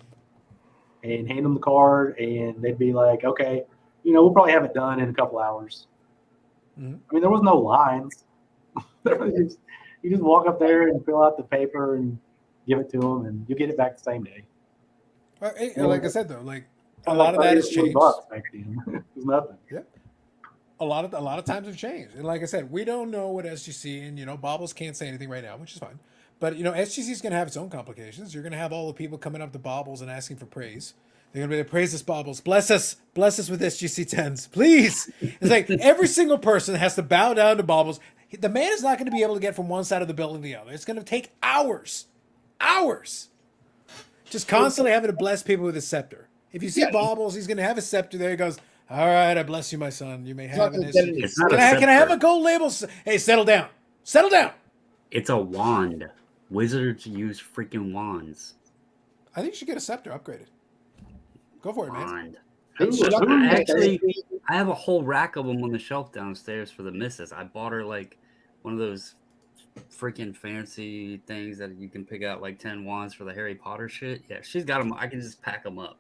and hand them the card, and they'd be like, okay, we'll probably have it done in a couple hours. Mm-hmm. I mean, there was no lines. You just walk up there and fill out the paper and give it to them, and you get it back the same day. Like I said, though, like a lot of that has changed. Back then. It was nothing. Yeah. a lot of times have changed. And like I said, we don't know what SGC and Bobbles can't say anything right now, which is fine. But SGC is going to have its own complications. You're going to have all the people coming up to Bobbles and asking for praise. They're going to be like, praise us, Bobbles. Bless us with SGC 10s, please. It's like every single person has to bow down to Bobbles. The man is not going to be able to get from one side of the building to the other. It's going to take hours. Just constantly having to bless people with his scepter. If you see Bobbles, he's going to have a scepter there. He goes, all right, I bless you, my son. You may have an SGC. Can I have a gold label? Hey, settle down. It's a wand. Wizards use freaking wands. I think you should get a scepter upgraded. Go for it, man. Actually, I have a whole rack of them on the shelf downstairs for the missus. I bought her like one of those freaking fancy things that you can pick out like 10 wands for the Harry Potter shit. Yeah, she's got them. I can just pack them up.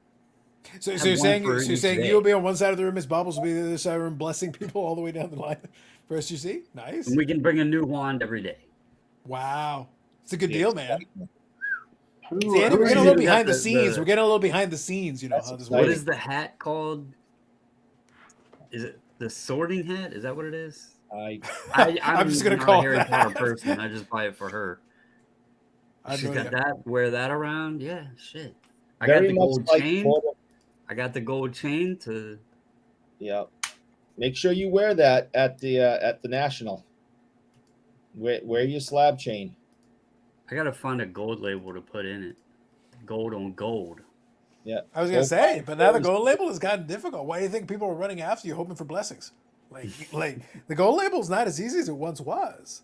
So you're saying you'll be on one side of the room, Miss Bobbles will be the other side of the room, blessing people all the way down the line for SGC? Nice. And we can bring a new wand every day. Wow. It's a good deal, man. See, Andy, we're getting a little behind the scenes. We're getting a little behind the scenes, how this works. What is the hat called? Is it the sorting hat? Is that what it is? I'm just gonna call a Harry that. Potter person. I just buy it for her. She's got that. Wear that around. Yeah, shit. I got the gold chain. I got the gold chain to. Yeah, make sure you wear that at the national. Wear your slab chain. I gotta find a gold label to put in it. Gold on gold. Yeah, I was gonna say, but now the gold label has gotten difficult. Why do you think people are running after you, hoping for blessings? Like the gold label is not as easy as it once was.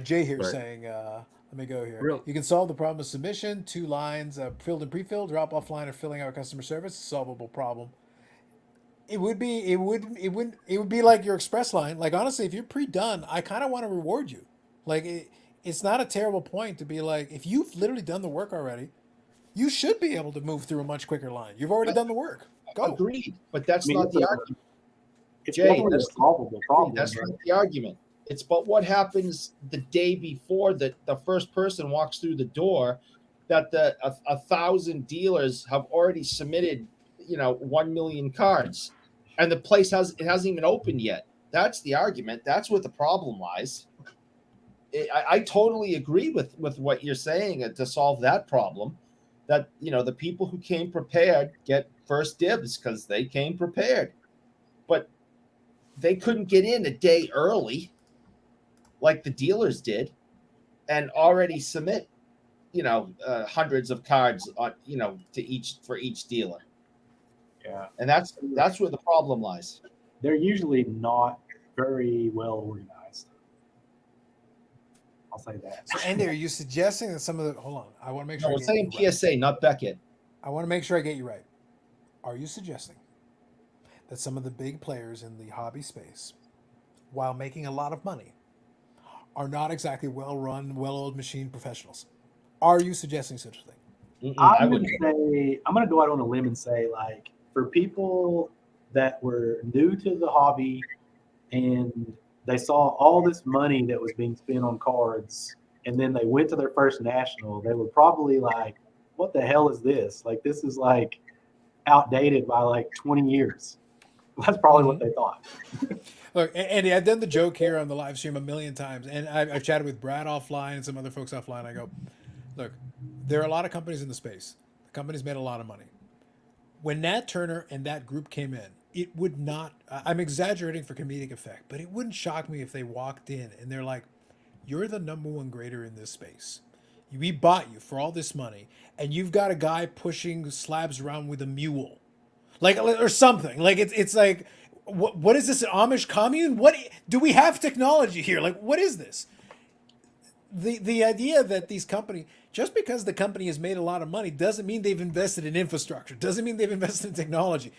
Jay here saying, let me go here. You can solve the problem of submission, 2 lines, filled and pre-filled, drop off line, or filling out customer service, solvable problem. It would be like your express line. Like honestly, if you're pre-done, I kind of want to reward you. Like it's not a terrible point to be like, if you've literally done the work already, you should be able to move through a much quicker line. You've already done the work. Go. Agreed, but that's not the argument. Jay, that's a solvable problem. That's not the argument. It's about what happens the day before the first person walks through the door, that 1,000 dealers have already submitted, 1 million cards, and the place hasn't even opened yet. That's the argument. That's where the problem lies. I totally agree with what you're saying to solve that problem. That the people who came prepared get first dibs because they came prepared, but they couldn't get in a day early like the dealers did and already submit hundreds of cards on for each dealer. Yeah, and that's where the problem lies. They're usually not very well organized. I'll say that. So Andy, are you suggesting that some of the hold on, I want to make sure we're saying PSA right. Not Beckett. I want to make sure I get you right. Are you suggesting that some of the big players in the hobby space, while making a lot of money, are not exactly well-run, well-oiled machine professionals? Are you suggesting such a thing? I'm going to go out on a limb and say, like, for people that were new to the hobby and they saw all this money that was being spent on cards, and then they went to their first national, they were probably like, what the hell is this? Like, this is like outdated by like 20 years. That's probably what they thought. Look, Andy, I've done the joke here on the live stream a million times, and I've chatted with Brad offline and some other folks offline. I go, look, there are a lot of companies in the space. The companies made a lot of money. When Nat Turner and that group came in, it would not, I'm exaggerating for comedic effect, but it wouldn't shock me if they walked in and they're like, you're the number one grader in this space. We bought you for all this money, and you've got a guy pushing slabs around with a mule, like, or something. Like it's like, what is this, an Amish commune? What do we have technology here? Like, what is this? The idea that these companies, just because the company has made a lot of money, doesn't mean they've invested in infrastructure. Doesn't mean they've invested in technology.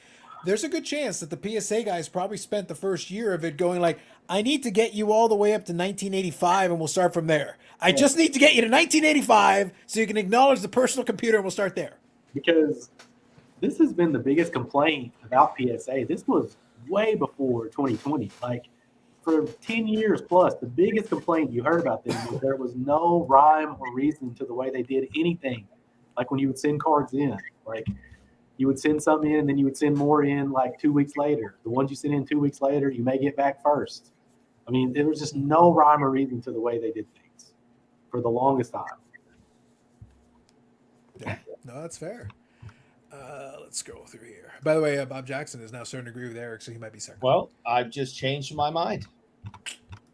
There's a good chance that the PSA guys probably spent the first year of it going like, I need to get you all the way up to 1985 and we'll start from there. I just need to get you to 1985 so you can acknowledge the personal computer and we'll start there. Because this has been the biggest complaint about PSA. This was way before 2020. Like, for 10 years plus, the biggest complaint you heard about them was there was no rhyme or reason to the way they did anything. Like when you would send cards in, like you would send something in and then you would send more in like 2 weeks later. The ones you send in 2 weeks later, you may get back first. I mean, there was just no rhyme or reason to the way they did things for the longest time. Yeah, no, that's fair. Let's scroll through here. By the way, Bob Jackson is now starting to agree with Eric, so he might be second. Well, I've just changed my mind.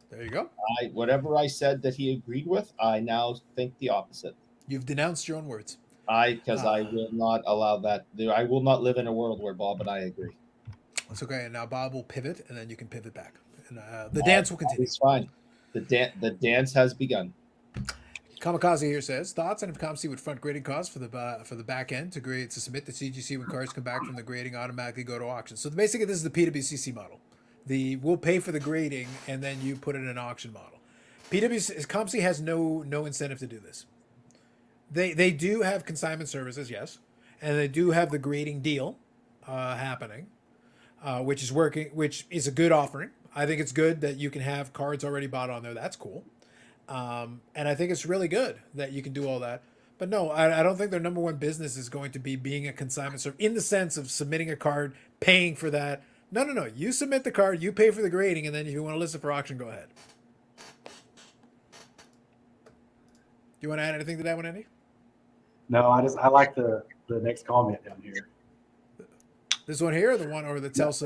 There you go. Whatever I said that he agreed with, I now think the opposite. You've denounced your own words. Because I will not allow that. I will not live in a world where Bob and I agree. That's okay. And now Bob will pivot, and then you can pivot back. And the dance will continue. It's fine. The dance has begun. Kamikaze here says thoughts on if COMC would front grading costs for the back end to submit the CGC when cars come back from the grading automatically go to auction. So basically, this is the PWCC model. We'll pay for the grading and then you put it in an auction model. COMC has no incentive to do this. They do have consignment services, yes, and they do have the grading deal happening, which is working, which is a good offering. I think it's good that you can have cards already bought on there. That's cool. And I think it's really good that you can do all that. But no, I don't think their number one business is going to be being a consignment service in the sense of submitting a card, paying for that. No. You submit the card, you pay for the grading, and then if you want to list it for auction, go ahead. Do you want to add anything to that one, Andy? No, I like the next comment down here. This one here, or the one or the Texas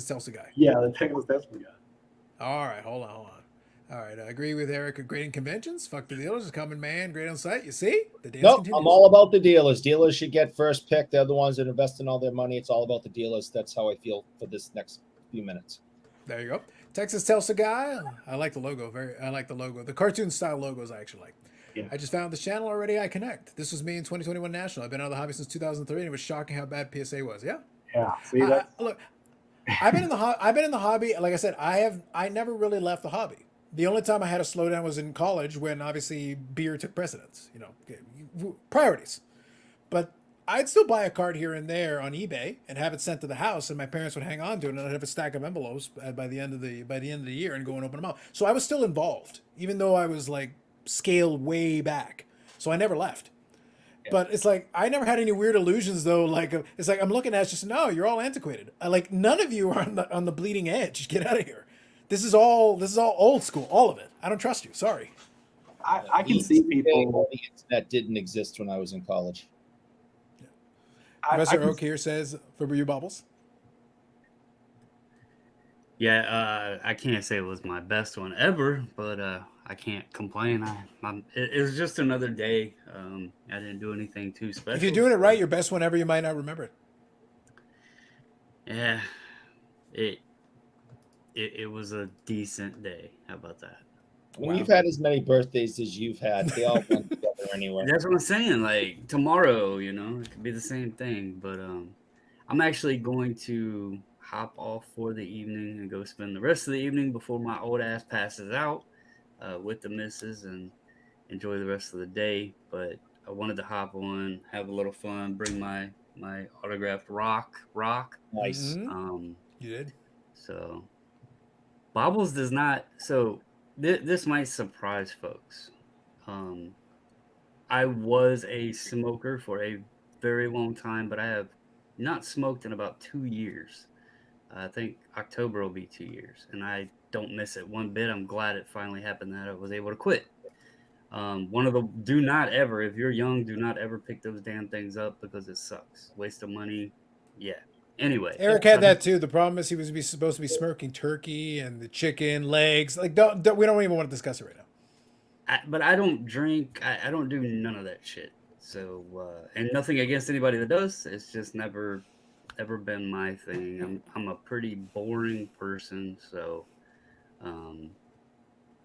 Telsa guy? Yeah, the Texas Telsa guy. All right, hold on. All right, I agree with Eric at grading conventions. Fuck the dealers, a common man, grade on site. You see? The dance continues. I'm all about the dealers. Dealers should get first pick. They're the ones that invest in all their money. It's all about the dealers. That's how I feel for this next few minutes. There you go. Texas Telsa guy. I like the logo. I like the logo. The cartoon style logos I actually like. Yeah. I just found this channel already. I connect. This was me in 2021 National. I've been out of the hobby since 2003, and it was shocking how bad PSA was. Yeah. Yeah. See that? Look, I've been in the hobby. Like I said, I never really left the hobby. The only time I had a slowdown was in college when obviously beer took precedence, priorities. But I'd still buy a card here and there on eBay and have it sent to the house, and my parents would hang on to it, and I'd have a stack of envelopes by the end of the year and go and open them up. So I was still involved, even though I was like scaled way back. So I never left. Yeah. But it's like I never had any weird illusions though. Like it's like I'm looking at it, just no, you're all antiquated. None of you are on the bleeding edge. Get out of here. This is all old school, all of it. I don't trust you. Sorry. I can see people that didn't exist when I was in college. Yeah. Professor Oak here says for you, Bubbles. Yeah, I can't say it was my best one ever, but I can't complain. It was just another day. I didn't do anything too special. If you're doing it right, your best one ever, you might not remember it. Yeah, it was a decent day. How about that? When you've had as many birthdays as you've had, they all went together anyway. That's what I'm saying. Like tomorrow, it could be the same thing. But I'm actually going to hop off for the evening and go spend the rest of the evening before my old ass passes out with the missus and enjoy the rest of the day. But I wanted to hop on, have a little fun, bring my autographed rock. Nice. You did. So Bobbles does not. So this might surprise folks. I was a smoker for a very long time, but I have not smoked in about 2 years. I think October will be 2 years, and I don't miss it one bit. I'm glad it finally happened that I was able to quit. One of the do not ever, if you're young, do not ever pick those damn things up because it sucks. Waste of money. Yeah. Anyway, Eric had that too. The problem is he was supposed to be smoking turkey and the chicken legs. Like, we don't even want to discuss it right now. But I don't drink. I don't do none of that shit. So, and nothing against anybody that does. It's just never been my thing. I'm a pretty boring person, so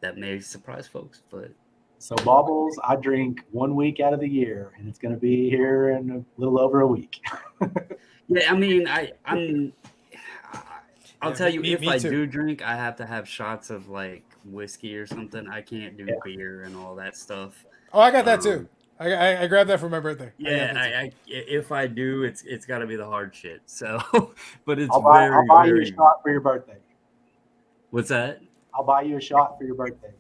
that may surprise folks. But so Baubles, I drink 1 week out of the year, and it's going to be here in a little over a week. Yeah, I mean, I'll tell you, if I do drink, I have to have shots of like whiskey or something. I can't do beer and all that stuff. Oh, I got that too. I grabbed that for my birthday. Yeah, if I do, it's got to be the hard shit. So, but it's I'll buy you a shot for your birthday. What's that? I'll buy you a shot for your birthday.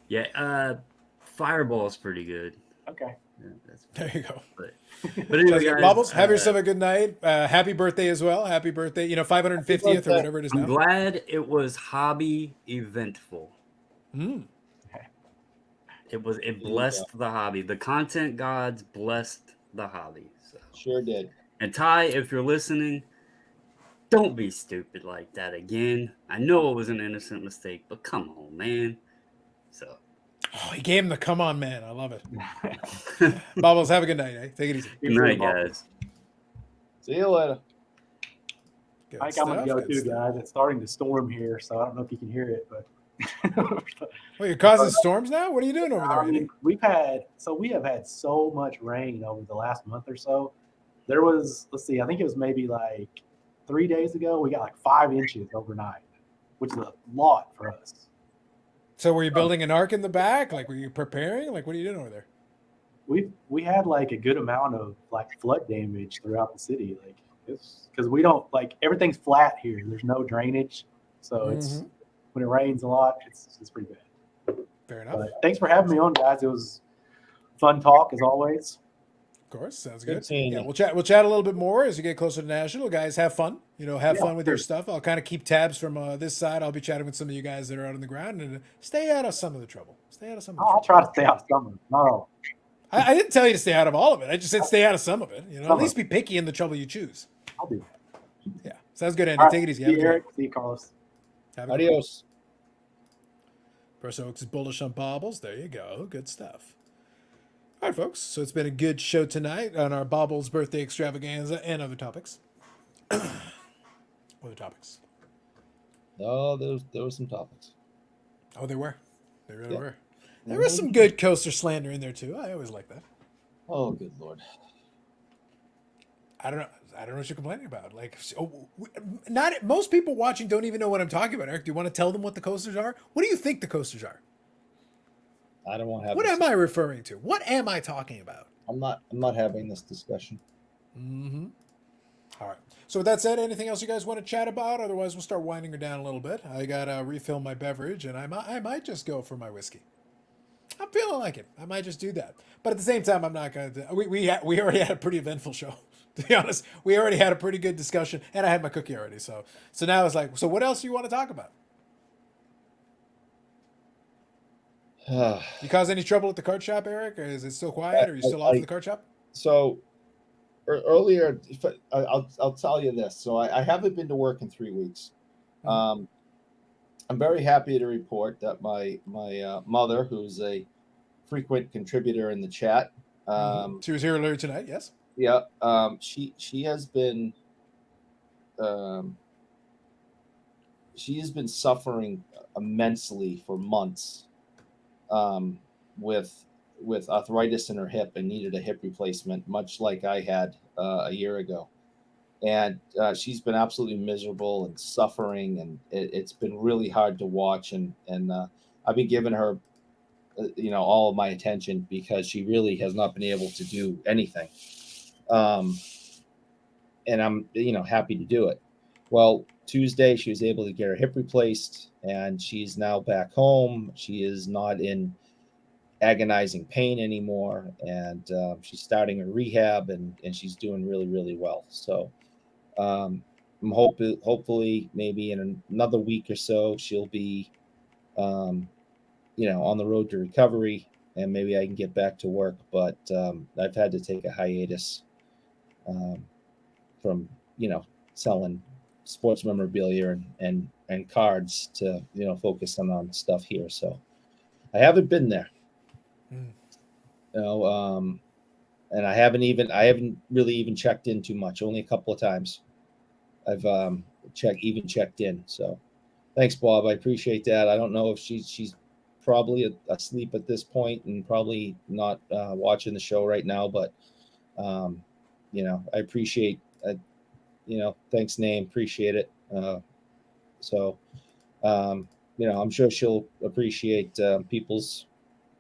Yeah, Fireball's pretty good. Okay. That's There you go. but anyway, guys, Bobbles, have yourself a good night. Happy birthday as well. Happy birthday. 550th or whatever it is I'm now. glad it was hobby eventful. Mm. It blessed the hobby. The content gods blessed the hobby. So. Sure did. And Ty, if you're listening, don't be stupid like that again. I know it was an innocent mistake, but come on, man. So. Oh, he gave him the come on, man. I love it. Bobbles, have a good night. Eh? Take it easy. Good night, guys. See you later. Good Mike, stuff, I'm gonna go good too, stuff. guys. It's starting to storm here, so I don't know if you can hear it, but Well, you're causing storms now? What are you doing over there, I mean, Andy? we have had so much rain over the last month or so. There was, let's see, I think it was maybe like 3 days ago. We got like 5 inches overnight, which is a lot for us. So were you building an ark in the back? Like, were you preparing? Like, what are you doing over there? We had like a good amount of like flood damage throughout the city. Like it's because we don't like everything's flat here. There's no drainage, so it's when it rains a lot, it's pretty bad. Fair enough. But thanks for having me on, guys. It was fun talk as always. Of course, sounds good. seeing Yeah, you. we'll chat a little bit more as you get closer to national. Guys, have fun. Have fun with your sure. stuff. I'll kind of keep tabs from this side. I'll be chatting with some of you guys that are out on the ground and stay out of some of the trouble. Stay out of some of the I'll trouble. try to stay out of summer. No, I didn't tell you to stay out of all of it. I just said stay out of some of it. At least be picky in the trouble you choose. I'll do that. Yeah, sounds good, Andy. All right, Take it easy. See Have a you, good Eric. one. See you, Carlos. Have a good one. Adios. Bruce Oaks is bullish on Bobbles. There you go. Good stuff. All right, folks. So it's been a good show tonight on our Bobbles birthday extravaganza and other topics. Other topics. No, there was some topics. Oh, there were. There really Yeah. were. There was some good coaster slander in there too. I always like that. Oh, good Lord. I don't know what you're complaining about. Like, not most people watching don't even know what I'm talking about. Eric, do you want to tell them what the coasters are? What do you think the coasters are? I don't want to have What this. am I referring to? What am I talking about? I'm not having this discussion. Mm-hmm. All right. So with that said, anything else you guys want to chat about? Otherwise, we'll start winding her down a little bit. I gotta refill my beverage, and I might just go for my whiskey. I'm feeling like it. I might just do that. But at the same time, I'm not gonna. We already had a pretty eventful show. To be honest, we already had a pretty good discussion, and I had my cookie already. So now it's like, so what else do you want to talk about? You cause any trouble at the card shop, Eric? Or is it still quiet? Or are you still off at the card shop? So earlier, I'll tell you this. So I haven't been to work in 3 weeks. I'm very happy to report that my mother, who's a frequent contributor in the chat, she was here earlier tonight. Yes. Yeah. She has been suffering immensely for months with arthritis in her hip and needed a hip replacement, much like I had a year ago. And she's been absolutely miserable and suffering, and it's been really hard to watch. And I've been giving her, all of my attention because she really has not been able to do anything. And I'm, happy to do it. Well, Tuesday she was able to get her hip replaced, and she's now back home. She is not in agonizing pain anymore, and she's starting a rehab, and she's doing really, really well. So I'm hopefully maybe in another week or so she'll be on the road to recovery, and maybe I can get back to work. But I've had to take a hiatus from selling sports memorabilia and cards to focus on stuff here. So I haven't been there. And I haven't really even checked in too much. Only a couple of times I've checked in. So thanks, Bob. I appreciate that. I don't know if she's probably asleep at this point and probably not watching the show right now, but I appreciate thanks, name, appreciate it. I'm sure she'll appreciate people's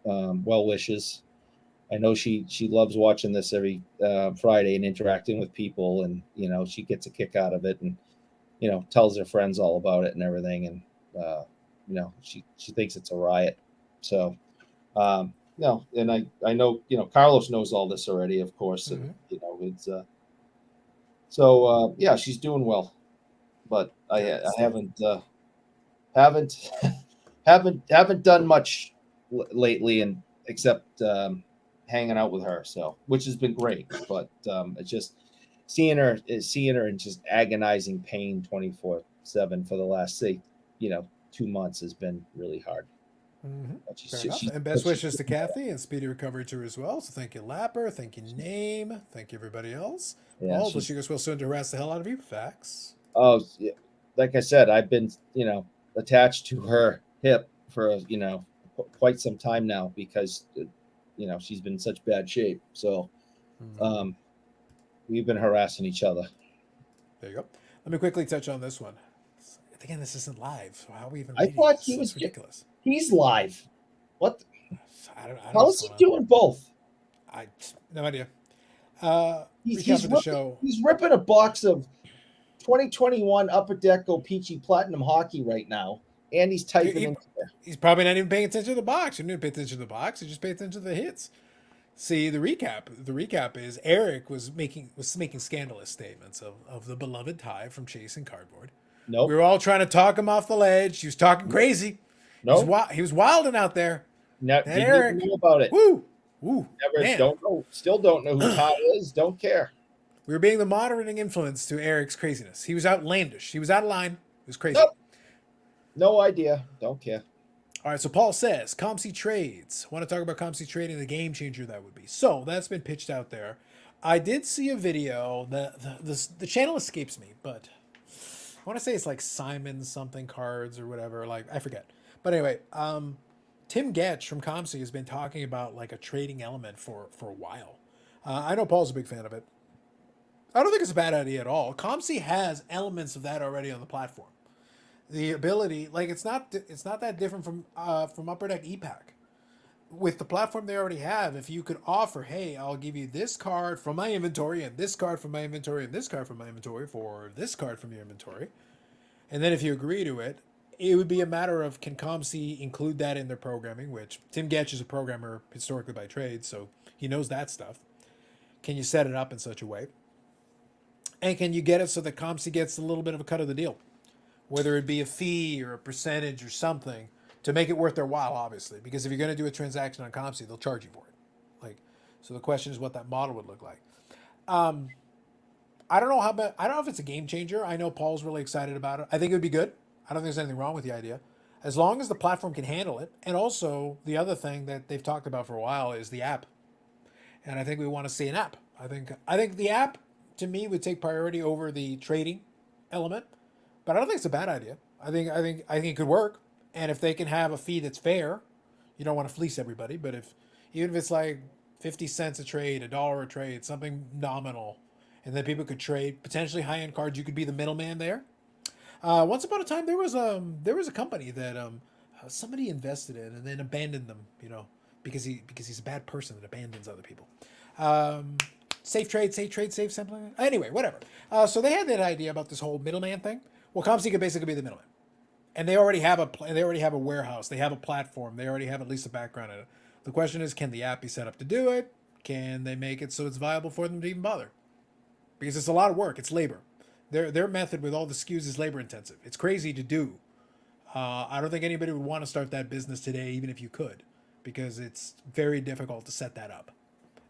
well wishes. I know she loves watching this every Friday and interacting with people, and she gets a kick out of it, and tells her friends all about it and everything, and she thinks it's a riot. So No, and I know, Carlos knows all this already, of course, and it's yeah, she's doing well, but I haven't haven't done much lately, and except hanging out with her, so which has been great, but it's just seeing her in just agonizing pain 24/7 for the last 2 months has been really hard. Fair enough. And best wishes to Kathy and speedy recovery to her as well. So thank you, Lapper. Thank you, Name. Thank you, everybody else. Yeah, Paul, she goes well soon to harass the hell out of you. Facts. Oh, like I said, I've been, attached to her hip for, quite some time now because, she's been in such bad shape. So we've been harassing each other. There you go. Let me quickly touch on this one. Again, this isn't live. So how are we even I thought he was ridiculous. He's live. What? I don't How is he doing both? No idea. He's ripping a box of 2021 Upper Deck Peachy Platinum Hockey right now, and he's typing. He's probably not even paying attention to the box. He didn't pay attention to the box. He just paid attention to the hits. See, the recap. The recap is Eric was making scandalous statements of the beloved tie from Chasing Cardboard. Nope. We were all trying to talk him off the ledge. He was talking crazy. Nope. He was wilding out there. Didn't Eric know about it. Woo. Never. Man. Don't know. Still don't know who Ty is. Don't care. We were being the moderating influence to Eric's craziness. He was outlandish. He was out of line. It was crazy. Nope. No idea. Don't care. All right, so Paul says, ComC Trades. Want to talk about ComC Trading, the game changer that would be. So that's been pitched out there. I did see a video. The channel escapes me, but I want to say it's like Simon something cards or whatever. Like, I forget. But anyway, Tim Getch from ComC has been talking about like a trading element for a while. I know Paul's a big fan of it. I don't think it's a bad idea at all. ComC has elements of that already on the platform. The ability, like it's not that different from Upper Deck EPAC. With the platform they already have, if you could offer, hey, I'll give you this card from my inventory and this card from my inventory and this card from my inventory for this card from your inventory, and then if you agree to it, it would be a matter of can ComC include that in their programming, which Tim Getch is a programmer historically by trade, so he knows that stuff. Can you set it up in such a way? And can you get it so that ComC gets a little bit of a cut of the deal? Whether it be a fee or a percentage or something to make it worth their while, obviously. Because if you're going to do a transaction on ComC, they'll charge you for it. So the question is what that model would look like. I don't know if it's a game changer. I know Paul's really excited about it. I think it would be good. I don't think there's anything wrong with the idea. As long as the platform can handle it. And also, the other thing that they've talked about for a while is the app. And I think we want to see an app. I think the app, to me, would take priority over the trading element. But I don't think it's a bad idea. I think it could work. And if they can have a fee that's fair, you don't want to fleece everybody. But even if it's like 50 cents a trade, $1 a trade, something nominal, and then people could trade potentially high-end cards, you could be the middleman there. Once upon a time, there was a company that somebody invested in and then abandoned them, because he's a bad person that abandons other people. Safe trade, something. Anyway, whatever. So they had that idea about this whole middleman thing. Well, ComC could basically be the middleman, and they already have a warehouse. They have a platform. They already have at least a background in it. The question is, can the app be set up to do it? Can they make it so it's viable for them to even bother? Because it's a lot of work. It's labor. Their method with all the SKUs is labor intensive. It's crazy to do. I don't think anybody would want to start that business today, even if you could, because it's very difficult to set that up.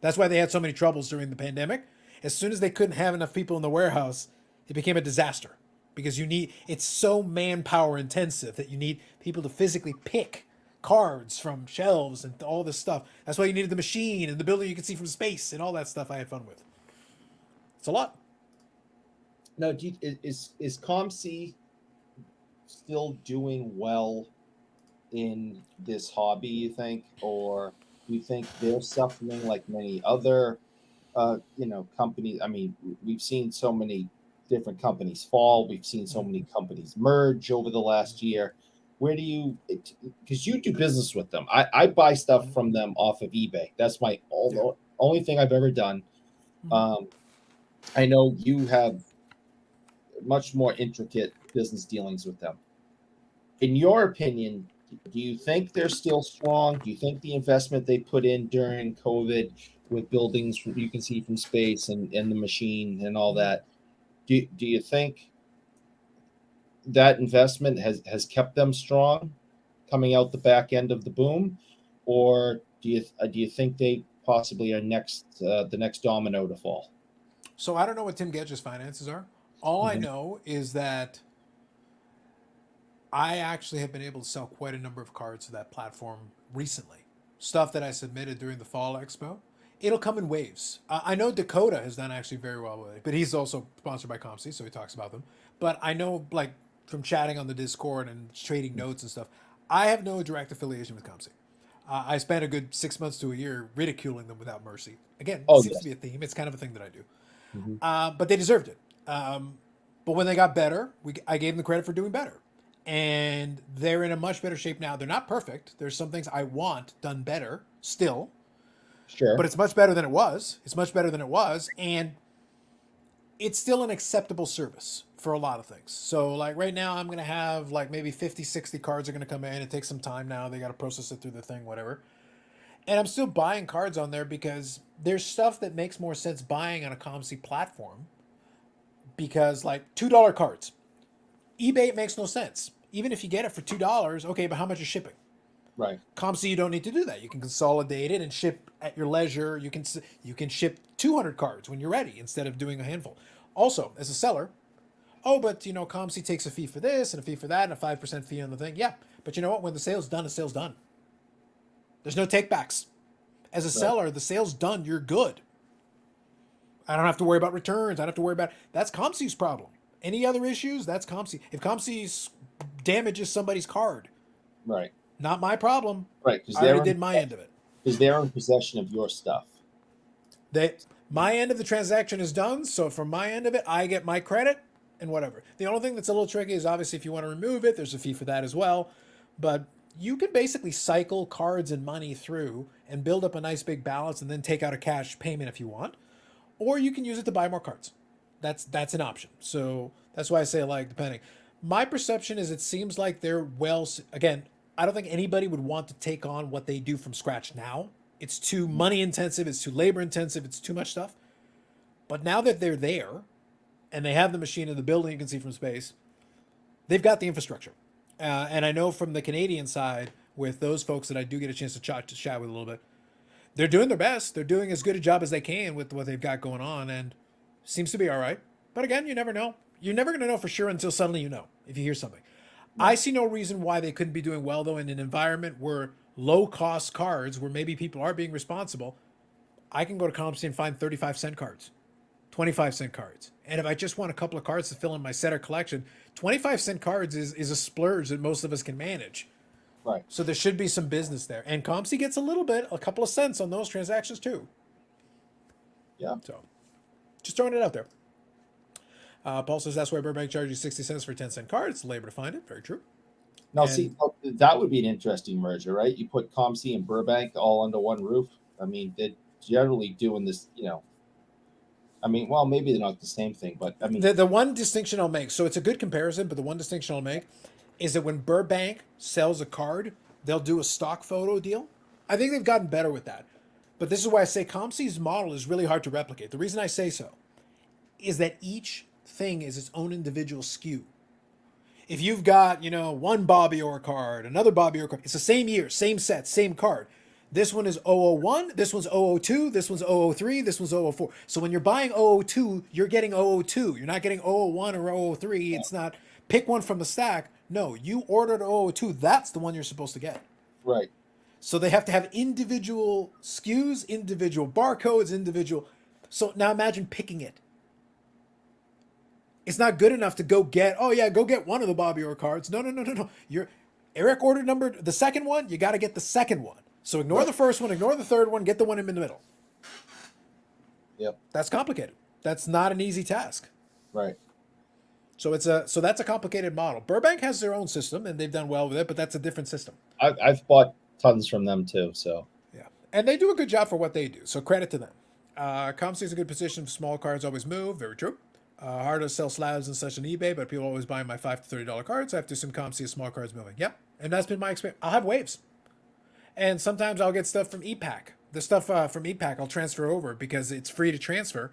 That's why they had so many troubles during the pandemic. As soon as they couldn't have enough people in the warehouse, it became a disaster. Because it's so manpower intensive that you need people to physically pick cards from shelves and all this stuff. That's why you needed the machine and the building you could see from space and all that stuff I had fun with. It's a lot. Now, is ComC still doing well in this hobby, you think? Or do you think they're suffering like many other, companies? I mean, we've seen so many different companies fall. We've seen so many companies merge over the last year. Where do you, because you do business with them. I buy stuff from them off of eBay. That's my only thing I've ever done. I know you have much more intricate business dealings with them. In your opinion, Do you think they're still strong? Do you think the investment they put in during COVID with buildings you can see from space and the machine and all that, do you think that investment has kept them strong coming out the back end of the boom, or do you think they possibly are the next domino to fall? So I don't know what Tim Gedge's finances are. All I know is that I actually have been able to sell quite a number of cards to that platform recently. Stuff that I submitted during the Fall Expo. It'll come in waves. I know Dakota has done actually very well with it, but he's also sponsored by ComC, so he talks about them. But I know, like, from chatting on the Discord and trading notes and stuff, I have no direct affiliation with ComC. I spent a good 6 months to a year ridiculing them without mercy. Again, it seems to be a theme. It's kind of a thing that I do. But they deserved it. But when they got better, I gave them the credit for doing better. And they're in a much better shape now. They're not perfect. There's some things I want done better still. Sure. But it's much better than it was. It's much better than it was. And it's still an acceptable service for a lot of things. So, like, right now, I'm going to have, like, maybe 50, 60 cards are going to come in. It takes some time now. They got to process it through the thing, whatever. And I'm still buying cards on there because there's stuff that makes more sense buying on a ComC platform. Because, like, $2 cards. eBay, it makes no sense. Even if you get it for $2, okay, but how much is shipping? Right. ComC, you don't need to do that. You can consolidate it and ship at your leisure. You can ship 200 cards when you're ready instead of doing a handful. Also, as a seller, but ComC takes a fee for this and a fee for that and a 5% fee on the thing. Yeah, but you know what? When the sale's done, the sale's done. There's no takebacks. As a seller, the sale's done. You're good. I don't have to worry about returns. I don't have to worry about that's ComC's problem. Any other issues? That's ComC. If ComC damages somebody's card, right, not my problem. Right, I already did my end of it. Because they're in possession of your stuff. My end of the transaction is done, so from my end of it, I get my credit and whatever. The only thing that's a little tricky is obviously if you want to remove it, there's a fee for that as well. But you can basically cycle cards and money through and build up a nice big balance and then take out a cash payment if you want. Or you can use it to buy more cards. That's an option. So that's why I say, like, depending. My perception is it seems like they're again, I don't think anybody would want to take on what they do from scratch now. It's too money intensive. It's too labor intensive. It's too much stuff. But now that they're there and they have the machine in the building you can see from space, they've got the infrastructure. And I know from the Canadian side with those folks that I do get a chance to chat with a little bit, they're doing their best. They're doing as good a job as they can with what they've got going on, and seems to be all right. But again, you never know. You're never going to know for sure until suddenly you know, if you hear something. I see no reason why they couldn't be doing well, though, in an environment where low-cost cards, where maybe people are being responsible. I can go to ComC and find 35-cent cards, 25-cent cards. And if I just want a couple of cards to fill in my setter collection, 25-cent cards is a splurge that most of us can manage. Right. So there should be some business there. And ComC gets a couple of cents on those transactions too. Yeah. So just throwing it out there. Paul says that's why Burbank charges 60 cents for 10-cent cards. Labor to find it. Very true. Now, see, that would be an interesting merger, right? You put ComC and Burbank all under one roof. I mean, they're generally doing this, I mean, well, maybe they're not the same thing, but I mean, the one distinction I'll make, so it's a good comparison, but the one distinction I'll make is that when Burbank sells a card, they'll do a stock photo deal. I think they've gotten better with that. But this is why I say ComC's model is really hard to replicate. The reason I say so is that each thing is its own individual SKU. If you've got, one Bobby Orr card, another Bobby Orr card, it's the same year, same set, same card. This one is 001, this one's 002, this one's 003, this one's 004. So when you're buying 002, you're getting 002. You're not getting 001 or 003. It's not pick one from the stack. No, you ordered 002. That's the one you're supposed to get. Right. So they have to have individual SKUs, individual barcodes, individual. So now imagine picking it. It's not good enough to go get one of the Bobby Orr cards. No. Eric ordered the second one. You got to get the second one. So ignore the first one, ignore the third one, get the one in the middle. Yep. That's complicated. That's not an easy task. Right. So that's a complicated model. Burbank has their own system and they've done well with it, but that's a different system. I've bought tons from them too. So yeah, and they do a good job for what they do. So credit to them. ComC is a good position. Small cards always move. Very true. Hard to sell slabs and such on eBay, but people always buy my $5 to $30 cards. I have to assume ComC is small cards moving. Yep, and that's been my experience. I'll have waves, and sometimes I'll get stuff from ePack. The stuff from ePack I'll transfer over because it's free to transfer,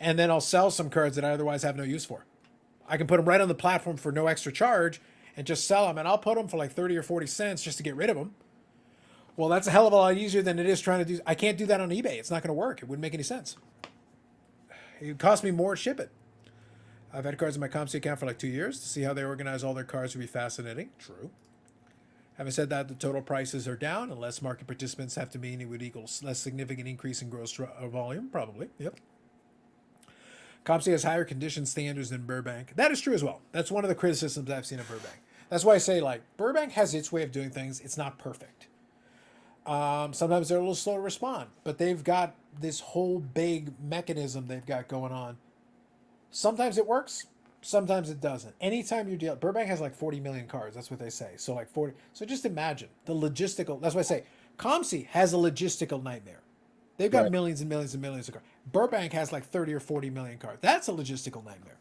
and then I'll sell some cards that I otherwise have no use for. I can put them right on the platform for no extra charge and just sell them, and I'll put them for like 30 or 40 cents just to get rid of them. Well, that's a hell of a lot easier than it is trying to do. I can't do that on eBay. It's not going to work. It wouldn't make any sense. It would cost me more to ship it. I've had cards in my ComC account for like 2 years. To see how they organize all their cards would be fascinating. True. Having said that, the total prices are down, and less market participants have to mean it would equal less significant increase in gross volume. Probably. Yep. ComC has higher condition standards than Burbank. That is true as well. That's one of the criticisms I've seen of Burbank. That's why I say, like, Burbank has its way of doing things. It's not perfect. Sometimes they're a little slow to respond, but they've got this whole big mechanism they've got going on. Sometimes it works, sometimes it doesn't. Anytime you deal, Burbank has like 40 million cards. That's what they say. So like 40. So just imagine the logistical. That's why I say ComC has a logistical nightmare. They've got millions and millions and millions of cards. Burbank has like 30 or 40 million cards. That's a logistical nightmare.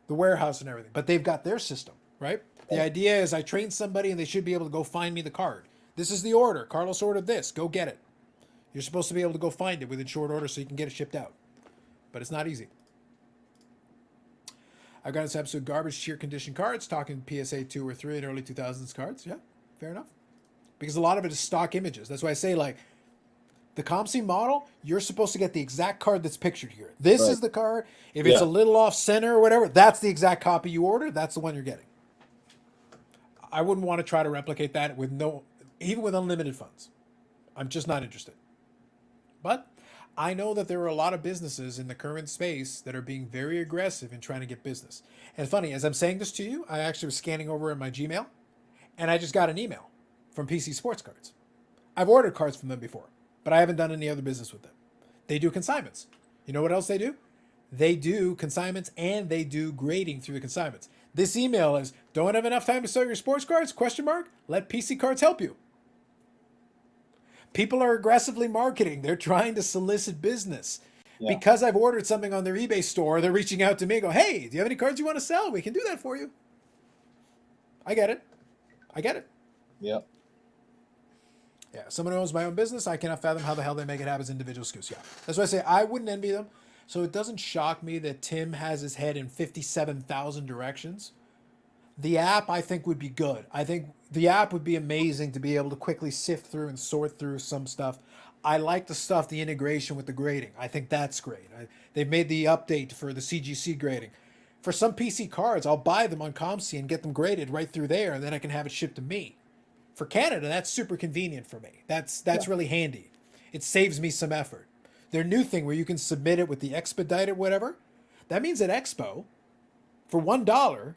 The warehouse and everything. But they've got their system, right? The idea is I train somebody and they should be able to go find me the card. This is the order. Carlos ordered this. Go get it. You're supposed to be able to go find it within short order so you can get it shipped out. But it's not easy. I've got this absolute garbage tier condition cards, talking PSA 2 or 3 and early 2000s cards. Yeah, fair enough. Because a lot of it is stock images. That's why I say, like, the ComC model, you're supposed to get the exact card that's pictured here. This is the card. If it's a little off center or whatever, that's the exact copy you ordered. That's the one you're getting. I wouldn't want to try to replicate that with even with unlimited funds. I'm just not interested. But I know that there are a lot of businesses in the current space that are being very aggressive in trying to get business. And funny, as I'm saying this to you, I actually was scanning over in my Gmail, and I just got an email from PC Sports Cards. I've ordered cards from them before, but I haven't done any other business with them. They do consignments. You know what else they do? They do consignments and they do grading through the consignments. This email is, don't have enough time to sell your sports cards? ? Let PC Cards help you. People are aggressively marketing. They're trying to solicit business. Yeah. Because I've ordered something on their eBay store, they're reaching out to me and go, hey, do you have any cards you want to sell? We can do that for you. I get it. Yep. Yeah, someone who owns my own business, I cannot fathom how the hell they make it happen as individual SKUs. Yeah, that's why I say I wouldn't envy them. So it doesn't shock me that Tim has his head in 57,000 directions. The app, I think, would be good. I think the app would be amazing to be able to quickly sift through and sort through some stuff. I like the integration with the grading. I think that's great. They've made the update for the CGC grading. For some PC cards, I'll buy them on ComC and get them graded right through there, and then I can have it shipped to me. For Canada, that's super convenient for me. That's really handy. It saves me some effort. Their new thing where you can submit it with the expedited whatever, that means at Expo, for $1,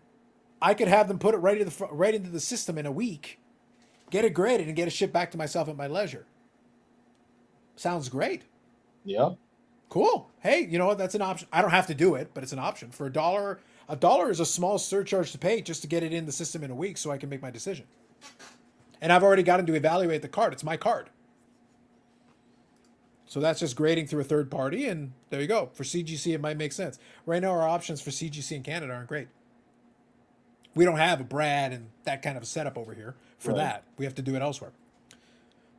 I could have them put it right into the system in a week, get it graded, and get it shipped back to myself at my leisure. Sounds great. Yeah. Cool. Hey, you know what? That's an option. I don't have to do it, but it's an option. For $1 is a small surcharge to pay just to get it in the system in a week so I can make my decision. And I've already gotten to evaluate the card. It's my card. So that's just grading through a third party, and there you go. For CGC, it might make sense. Right now, our options for CGC in Canada aren't great. We don't have a Brad and that kind of a setup over here for that. We have to do it elsewhere.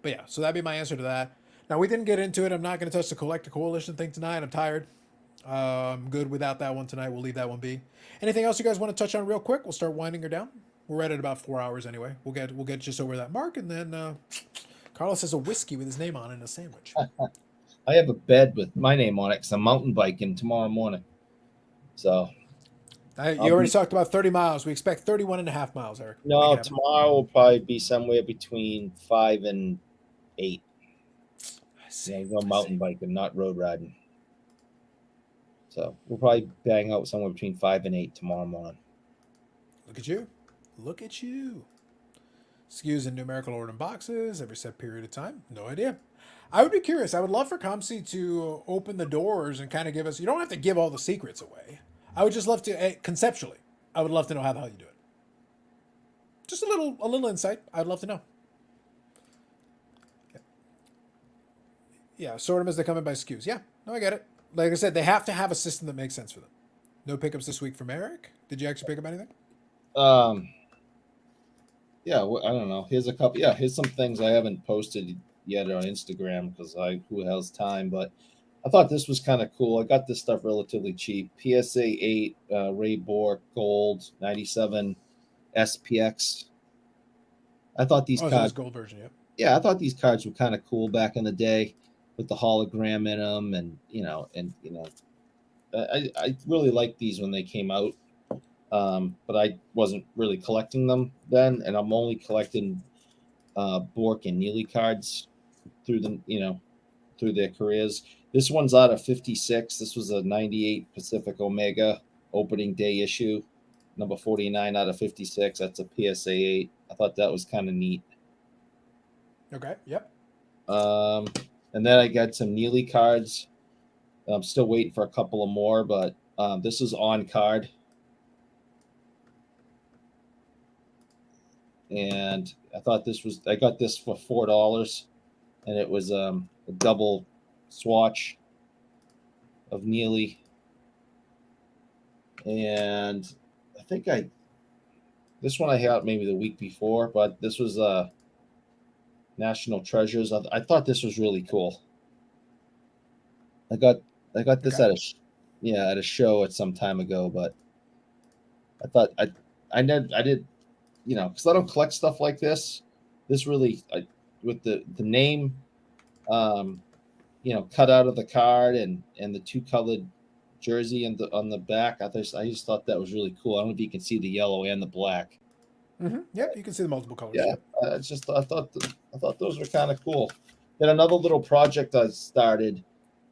But yeah, so that'd be my answer to that. Now, we didn't get into it. I'm not going to touch the Collector Coalition thing tonight. I'm tired. I'm good without that one tonight. We'll leave that one be. Anything else you guys want to touch on real quick? We'll start winding her down. We're right at about 4 hours anyway. We'll get just over that mark, and then Carlos has a whiskey with his name on it and a sandwich. I have a bed with my name on it because I'm mountain biking tomorrow morning. So you already talked about 30 miles. We expect 31 and a half miles, Eric. No, tomorrow will probably be somewhere between 5 and 8. I go mountain biking, not road riding. So we'll probably bang out somewhere between 5 and 8 tomorrow morning. Look at you. Look at you. SKUs in numerical order in boxes every set period of time. No idea. I would be curious. I would love for ComC to open the doors and kind of give us, you don't have to give all the secrets away. I would just love to, conceptually, I would love to know how the hell you do it. Just a little insight. I'd love to know. Yeah, sort them as they come in by SKUs. Yeah, no, I get it. Like I said, they have to have a system that makes sense for them. No pickups this week from Eric. Did you actually pick up anything? Yeah, I don't know. Here's a couple. Yeah, here's some things I haven't posted yet on Instagram because who has time. But I thought this was kind of cool. I got this stuff relatively cheap. PSA 8 Ray Bork Gold 97 SPX. I thought these Oh, so cards. it's gold version. Yep. Yeah, I thought these cards were kind of cool back in the day with the hologram in them, and I really liked these when they came out. But I wasn't really collecting them then, and I'm only collecting Bork and Neely cards through through their careers. This one's out of 56. This was a 98 Pacific Omega opening day issue, number 49 out of 56. That's a PSA 8. I thought that was kind of neat. Okay. Yep. And then I got some Neely cards. I'm still waiting for a couple of more, but this is on card. And I got this for $4, and it was a double swatch of Neely. And I think this one I had maybe the week before, but this was National Treasures. I thought this was really cool. I got this Okay. at a show at some time ago, but I thought I did because I don't collect stuff like this. This really, with the name, cut out of the card and the two colored jersey on the back. I just thought that was really cool. I don't know if you can see the yellow and the black. Mm-hmm. Yep. You can see the multiple colors. Yeah, Yep. I thought those were kind of cool. Then another little project I started.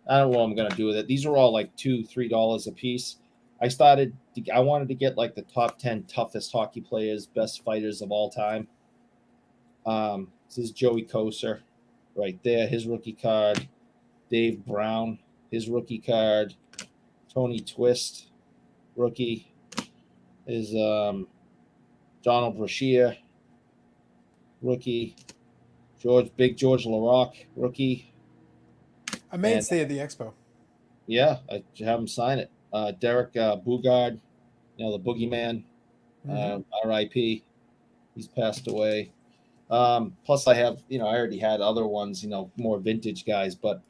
I don't know what I'm gonna do with it. These are all like $2-3 a piece. I wanted to get like the top 10 toughest hockey players, best fighters of all time. This is Joey Koser right there, his rookie card. Dave Brown, his rookie card. Tony Twist, rookie. Is Donald Brashear, rookie. Big George LaRocque, rookie. A mainstay of the expo. Yeah, I have him sign it. Derek Bugard, the boogeyman, R.I.P. He's passed away. Plus, I have, I already had other ones, more vintage guys. But,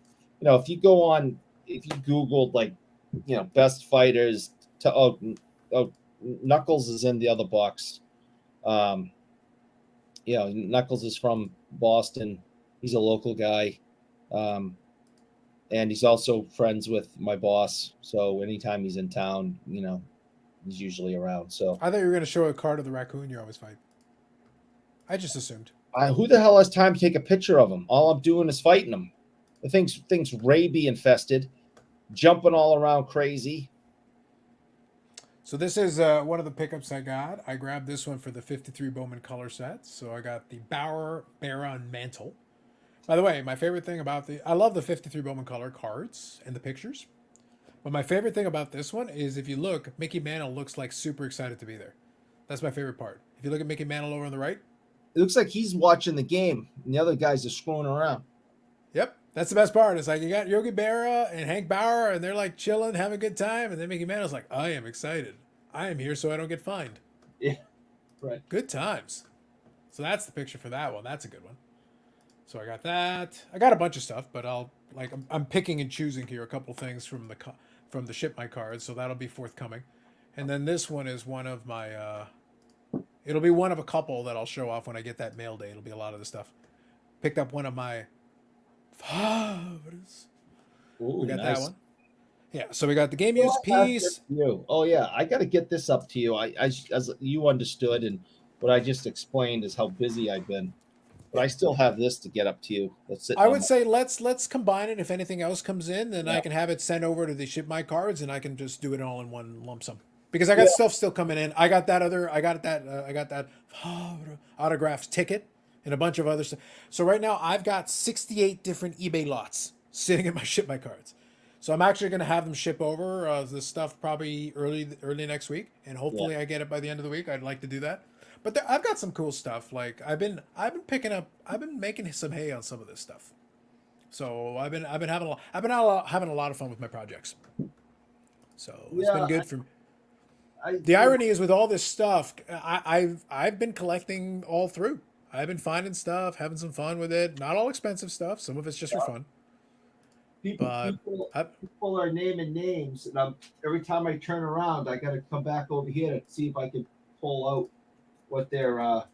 if you Googled like, best fighters, Knuckles is in the other box. Knuckles is from Boston. He's a local guy. And he's also friends with my boss. So anytime he's in town, he's usually around. So I thought you were going to show a card of the raccoon you always fight. I just assumed. Who the hell has time to take a picture of him? All I'm doing is fighting him. The thing's rabies infested, jumping all around crazy. So this is one of the pickups I got. I grabbed this one for the 53 Bowman color set. So I got the Bauer Baron Mantle. By the way, my favorite thing about I love the 53 Bowman color cards and the pictures. But my favorite thing about this one is if you look, Mickey Mantle looks like super excited to be there. That's my favorite part. If you look at Mickey Mantle over on the right. It looks like he's watching the game and the other guys are screwing around. Yep. That's the best part. It's like you got Yogi Berra and Hank Bauer and they're like chilling, having a good time. And then Mickey Mantle's like, I am excited. I am here so I don't get fined. Yeah. Right. Good times. So that's the picture for that one. That's a good one. So I got that. I got a bunch of stuff, but I'm picking and choosing here a couple things from the ship my cards, so that'll be forthcoming. And then this one is one of my it'll be one of a couple that I'll show off when I get that mail day. It'll be a lot of the stuff. Picked up one of my favorites. Ooh, we got nice. that one. Yeah, so we got the game use piece. Oh yeah, I got to get this up to you. I as you understood, and what I just explained is how busy I've been. But I still have this to get up to you. I would say let's combine it. If anything else comes in, then I can have it sent over to the ship my cards, and I can just do it all in one lump sum. Because I got stuff still coming in. I got that autographs ticket and a bunch of other stuff. So right now I've got 68 different eBay lots sitting in my ship my cards. So I'm actually going to have them ship over this stuff probably early next week, and hopefully I get it by the end of the week. I'd like to do that. But I've got some cool stuff. Like I've been making some hay on some of this stuff. So I've been having a lot of fun with my projects. So it's been Yeah, good for me. I The irony is with all this stuff, I've been collecting all through. I've been finding stuff, having some fun with it. Not all expensive stuff. Some of it's just for fun. people But people I, people are naming names, and every time I turn around, I got to come back over here to see if I can pull out what they're. I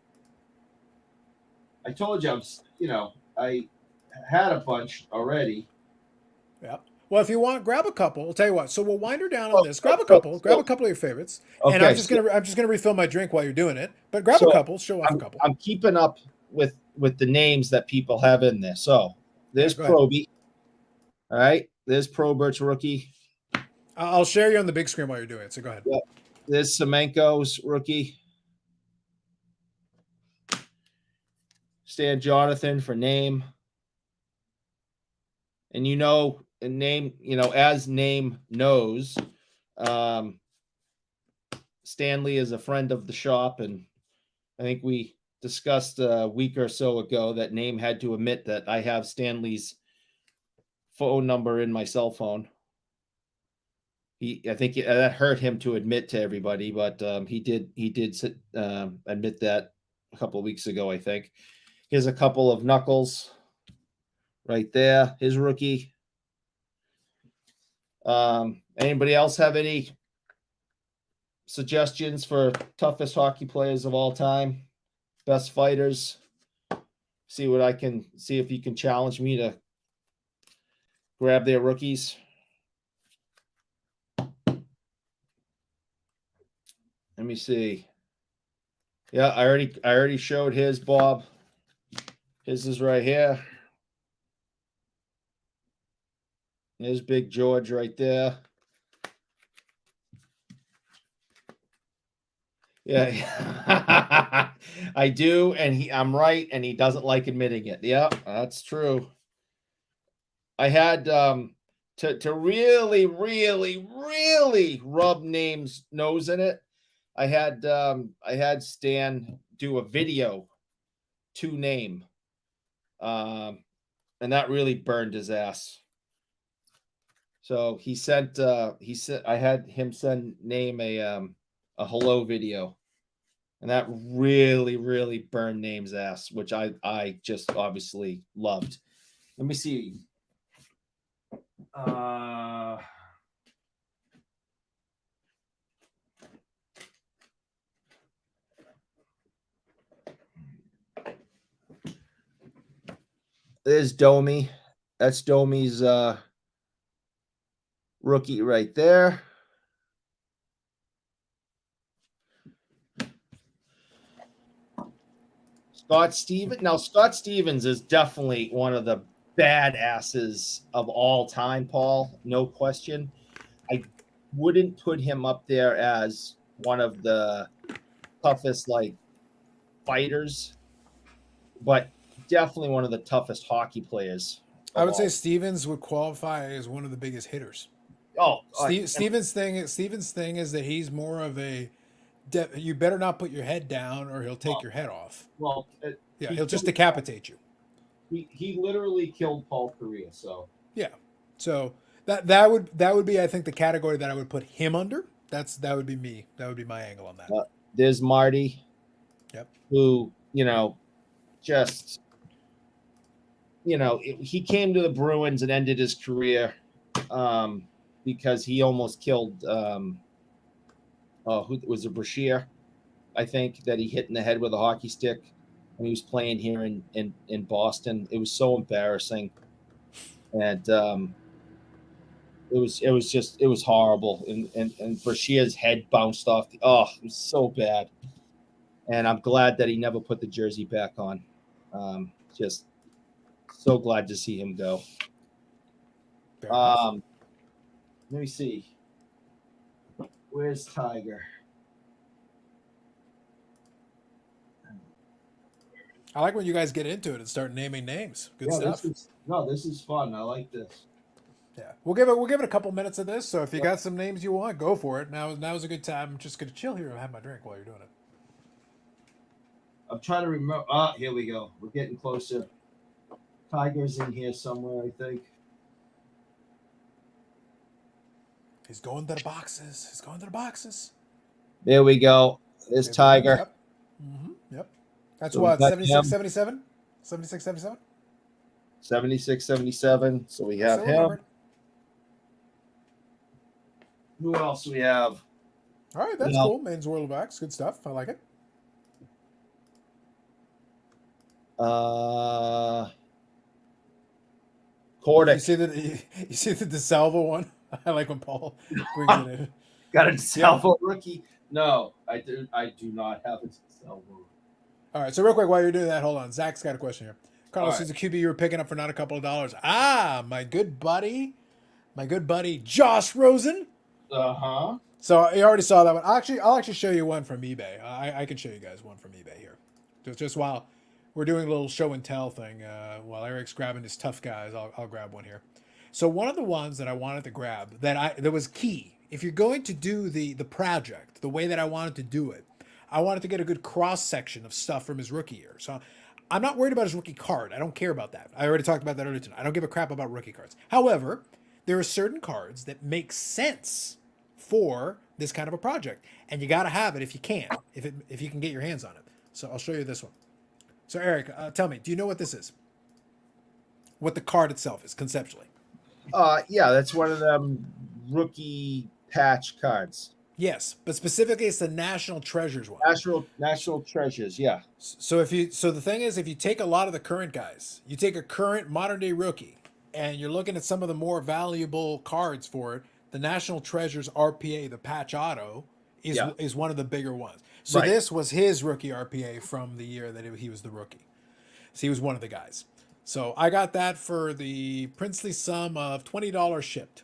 told you I had a bunch already. yeah. Well, if you want, grab a couple. I'll tell you what. So we'll wind her down on Oh, this. Grab a so, couple. Grab so a couple of your favorites. And okay, I'm just gonna refill my drink while you're doing it. But grab a so couple. Show off a couple. I'm keeping up with the names that people have in there. So Yeah, there's go ahead. Proby. All right, there's Probert's rookie. I'll share you on the big screen while you're doing it. So go ahead. Yep. There's Semenko's rookie. Stan Jonathan for name. And name, as name knows, Stanley is a friend of the shop, and I think we discussed a week or so ago that name had to admit that I have Stanley's phone number in my cell phone. I think that hurt him to admit to everybody, but he did admit that a couple of weeks ago, I think. Here's a couple of Knuckles right there, his rookie. Anybody else have any suggestions for toughest hockey players of all time, best fighters? See if you can challenge me to grab their rookies. Let me see. Yeah, I already showed his, Bob. His is right here. There's Big George right there. Yeah, I do, and I'm right, and he doesn't like admitting it. Yeah, that's true. I had to really, really, really rub name's nose in it. I had Stan do a video to name, and that really burned his ass. So he said I had him send name a hello video, and that really, really burned name's ass, which I just obviously loved. Let me see. There's Domi. That's Domi's rookie right there. Scott Stevens is definitely one of the badasses of all time, Paul. No question. I wouldn't put him up there as one of the toughest fighters, but definitely one of the toughest hockey players. I would say Stevens would qualify as one of the biggest hitters. Oh, Stevens' thing is that he's more of a you better not put your head down or he'll take your head off. Well, he'll just decapitate you. He literally killed Paul Correa. So yeah, so that would be I think the category that I would put him under. That would be me. That would be my angle on that. There's Marty. Yep. Who just he came to the Bruins and ended his career because he almost killed who was it, Brashear, I think, that he hit in the head with a hockey stick when he was playing here in Boston. It was so embarrassing, and it was horrible. And Brashear's head bounced off. It was so bad. And I'm glad that he never put the jersey back on. Just so glad to see him go. Let me see. Where's Tiger? I like when you guys get into it and start naming names. Good stuff. This is fun. I like this. Yeah, we'll give it a couple minutes of this. So if you got some names you want, go for it. Now's a good time. I'm just gonna chill here and have my drink while you're doing it. I'm trying to remember. Here we go. We're getting closer. Tiger's in here somewhere, I think. He's going to the boxes. He's going to the boxes. There we go. There's Tiger. Yep. Yep. That's So what, we got 76, him. 77? 76, 77? 76, 77. So we I have still him. remember it. Who else do we have? All right, that's No. cool. Main's World of Wax. Good stuff. I like it. Cordic. You see the DeSalvo one? I like when Paul brings it in. Got a DeSalvo rookie? No, I do not have a DeSalvo. All right, so real quick, while you're doing that, hold on. Zach's got a question here. Carlos, All who's the QB you were picking up for not a couple of dollars? My good buddy, Josh Rosen. Uh-huh. So you already saw that one. I'll actually show you one from eBay. I can show you guys one from eBay here. Just while we're doing a little show and tell thing, while Eric's grabbing his tough guys, I'll grab one here. So one of the ones that I wanted to grab that was key. If you're going to do the project the way that I wanted to do it, I wanted to get a good cross section of stuff from his rookie year. So I'm not worried about his rookie card. I don't care about that. I already talked about that earlier tonight. I don't give a crap about rookie cards. However, there are certain cards that make sense for this kind of a project, and you got to have it if you can, if you can get your hands on it. So I'll show you this one. So Eric, tell me, do you know what this is? What the card itself is conceptually? Yeah, that's one of them rookie patch cards. Yes, but specifically, it's the National Treasures one. National Treasures, yeah. So the thing is, if you take a lot of the current guys, you take a current modern day rookie, and you're looking at some of the more valuable cards for it, the National Treasures RPA, the patch auto, is one of the bigger ones. So Right. This was his rookie RPA from the year that he was the rookie. So he was one of the guys. So I got that for the princely sum of $20 shipped,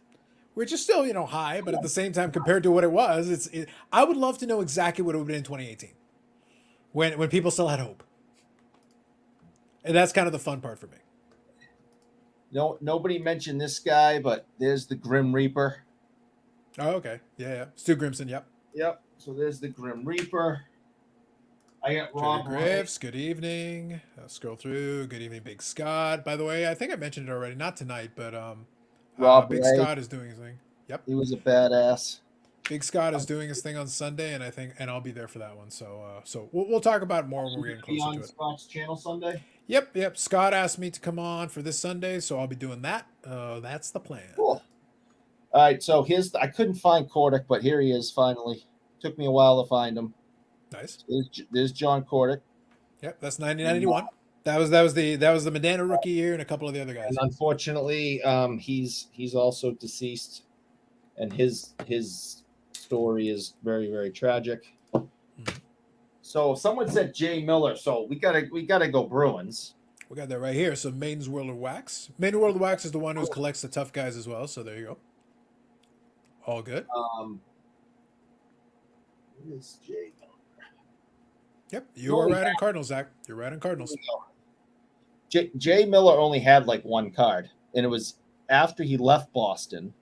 which is still, high, but at the same time, compared to what it was, I would love to know exactly what it would have been in 2018 when people still had hope. And that's kind of the fun part for me. No, nobody mentioned this guy, but there's the Grim Reaper. Oh, okay. Yeah. Stu Grimson, yep. Yep. So there's the Grim Reaper. I got Rob Griffs, good evening. I'll scroll through. Good evening, Big Scott. By the way, I think I mentioned it already, not tonight, but Rob Big Ray. Scott is doing his thing. Yep. He was a badass. Big Scott is doing his thing on Sunday, and I'll be there for that one. So we'll talk about it more when we're getting closer to it. Scott's channel Sunday. Yep. Scott asked me to come on for this Sunday, so I'll be doing that. That's the plan. Cool. All right, so I couldn't find Cordic, but here he is finally. Took me a while to find him. Nice. There's John Cordic. Yep, that's 1991. That was the Medina rookie year and a couple of the other guys. And unfortunately, he's also deceased, and his story is very, very tragic. So someone said Jay Miller. So we gotta go Bruins. We got that right here. So Maiden's World of Wax. Maiden's World of Wax is the one who collects the tough guys as well. So there you go. All good. Who is Jay Miller? Yep, you are right on Cardinals, Zach. You're right on Cardinals. Jay Miller only had like one card, and it was after he left Boston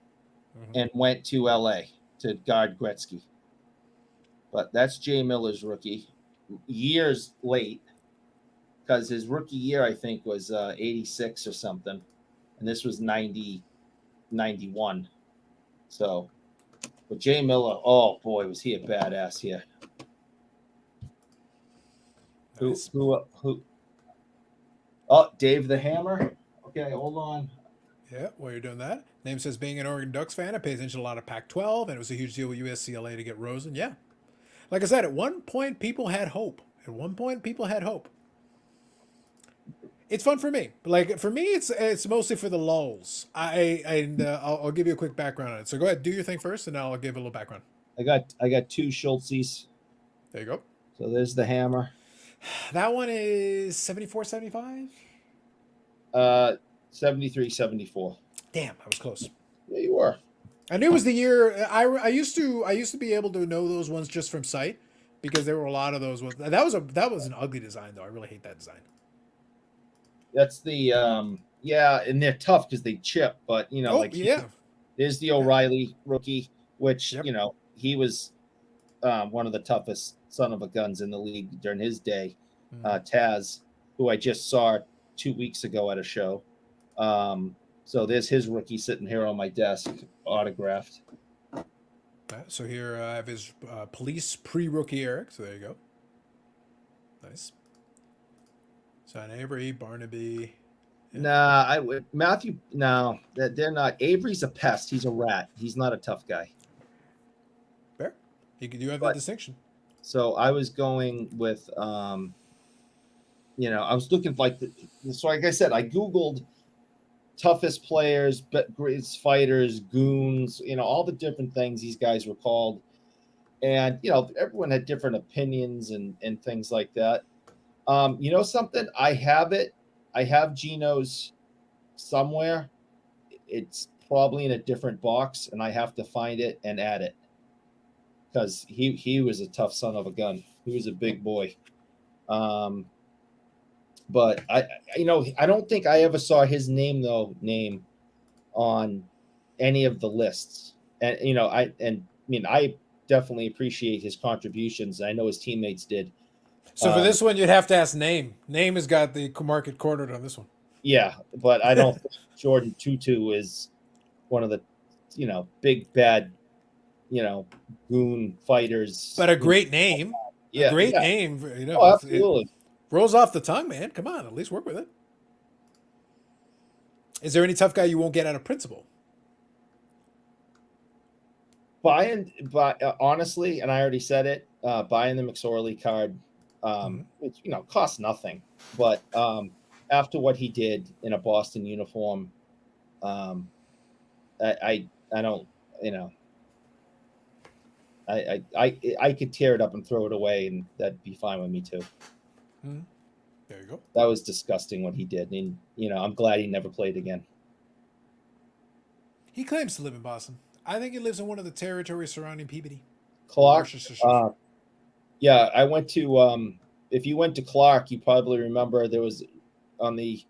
and went to LA to guard Gretzky. But that's Jay Miller's rookie. Years late, because his rookie year, I think, was 86 or something. And this was 90, 91. So, but Jay Miller, oh boy, was he a badass here. Nice. Who? Oh, Dave the Hammer. Okay, hold on. Yeah, while you're doing that, name says being an Oregon Ducks fan, I pay attention to a lot of Pac-12, and it was a huge deal with USCLA to get Rosen. Yeah, like I said, at one point people had hope. It's fun for me. Like for me, it's mostly for the lulls. I'll give you a quick background on it. So go ahead, do your thing first, and I'll give a little background. I got two Schultzes. There you go. So there's the Hammer. That one is 74, 75? 73, 74. Damn, I was close. Yeah, you were. I knew it was the year. I used to be able to know those ones just from sight because there were a lot of those ones. That was an ugly design though. I really hate that design. That's the and they're tough because they chip, but there's the O'Reilly rookie, which he was one of the toughest son of a guns in the league during his day. Taz, who I just saw 2 weeks ago at a show. So there's his rookie sitting here on my desk, autographed. So here I have his police pre-rookie Eric. So there you go. Nice. Son Avery, Barnaby. Yeah. Nah, I would Matthew. No, that they're not. Avery's a pest. He's a rat. He's not a tough guy. Fair. You do have But- that distinction. So I was going with, I was looking so like I said, I Googled toughest players, greatest fighters, goons, all the different things these guys were called. And, everyone had different opinions and things like that. Something? I have Gino's somewhere. It's probably in a different box, and I have to find it and add it. Because he was a tough son of a gun. He was a big boy. But I don't think I ever saw his name on any of the lists. And I definitely appreciate his contributions. I know his teammates did. So for this one, you'd have to ask Name. Name has got the market cornered on this one. Yeah, but I don't think Jordan Tutu is one of the big bad goon fighters. But a great name. Yeah, a great yeah. name. Oh, absolutely. It rolls off the tongue, man. Come on, at least work with it. Is there any tough guy you won't get out of principle? Honestly, and I already said it, buying the McSorley card, which costs nothing, but after what he did in a Boston uniform, I don't, I could tear it up and throw it away, and that'd be fine with me too. Mm-hmm. There you go. That was disgusting what he did, and I'm glad he never played again. He claims to live in Boston. I think he lives in one of the territories surrounding Peabody. Clark. Yeah, I went to. If you went to Clark, you probably remember there was on the.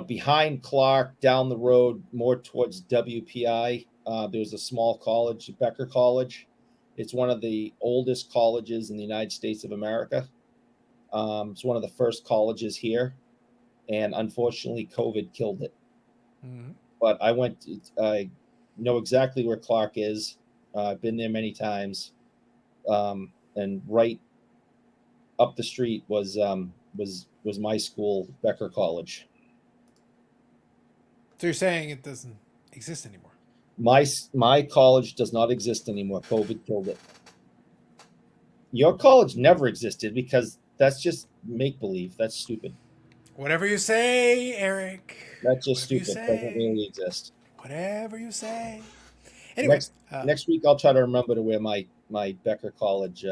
Behind Clark, down the road, more towards WPI. There was a small college, Becker College. It's one of the oldest colleges in the United States of America. It's one of the first colleges here, and unfortunately, COVID killed it. Mm-hmm. But I know exactly where Clark is. I've been there many times, and right up the street was my school, Becker College. So you're saying it doesn't exist anymore? My college does not exist anymore. COVID killed it. Your college never existed because that's just make believe. That's stupid. Whatever you say, Eric. That's just Whatever stupid. Doesn't really exist. Whatever you say. Anyway, next week I'll try to remember to wear my Becker College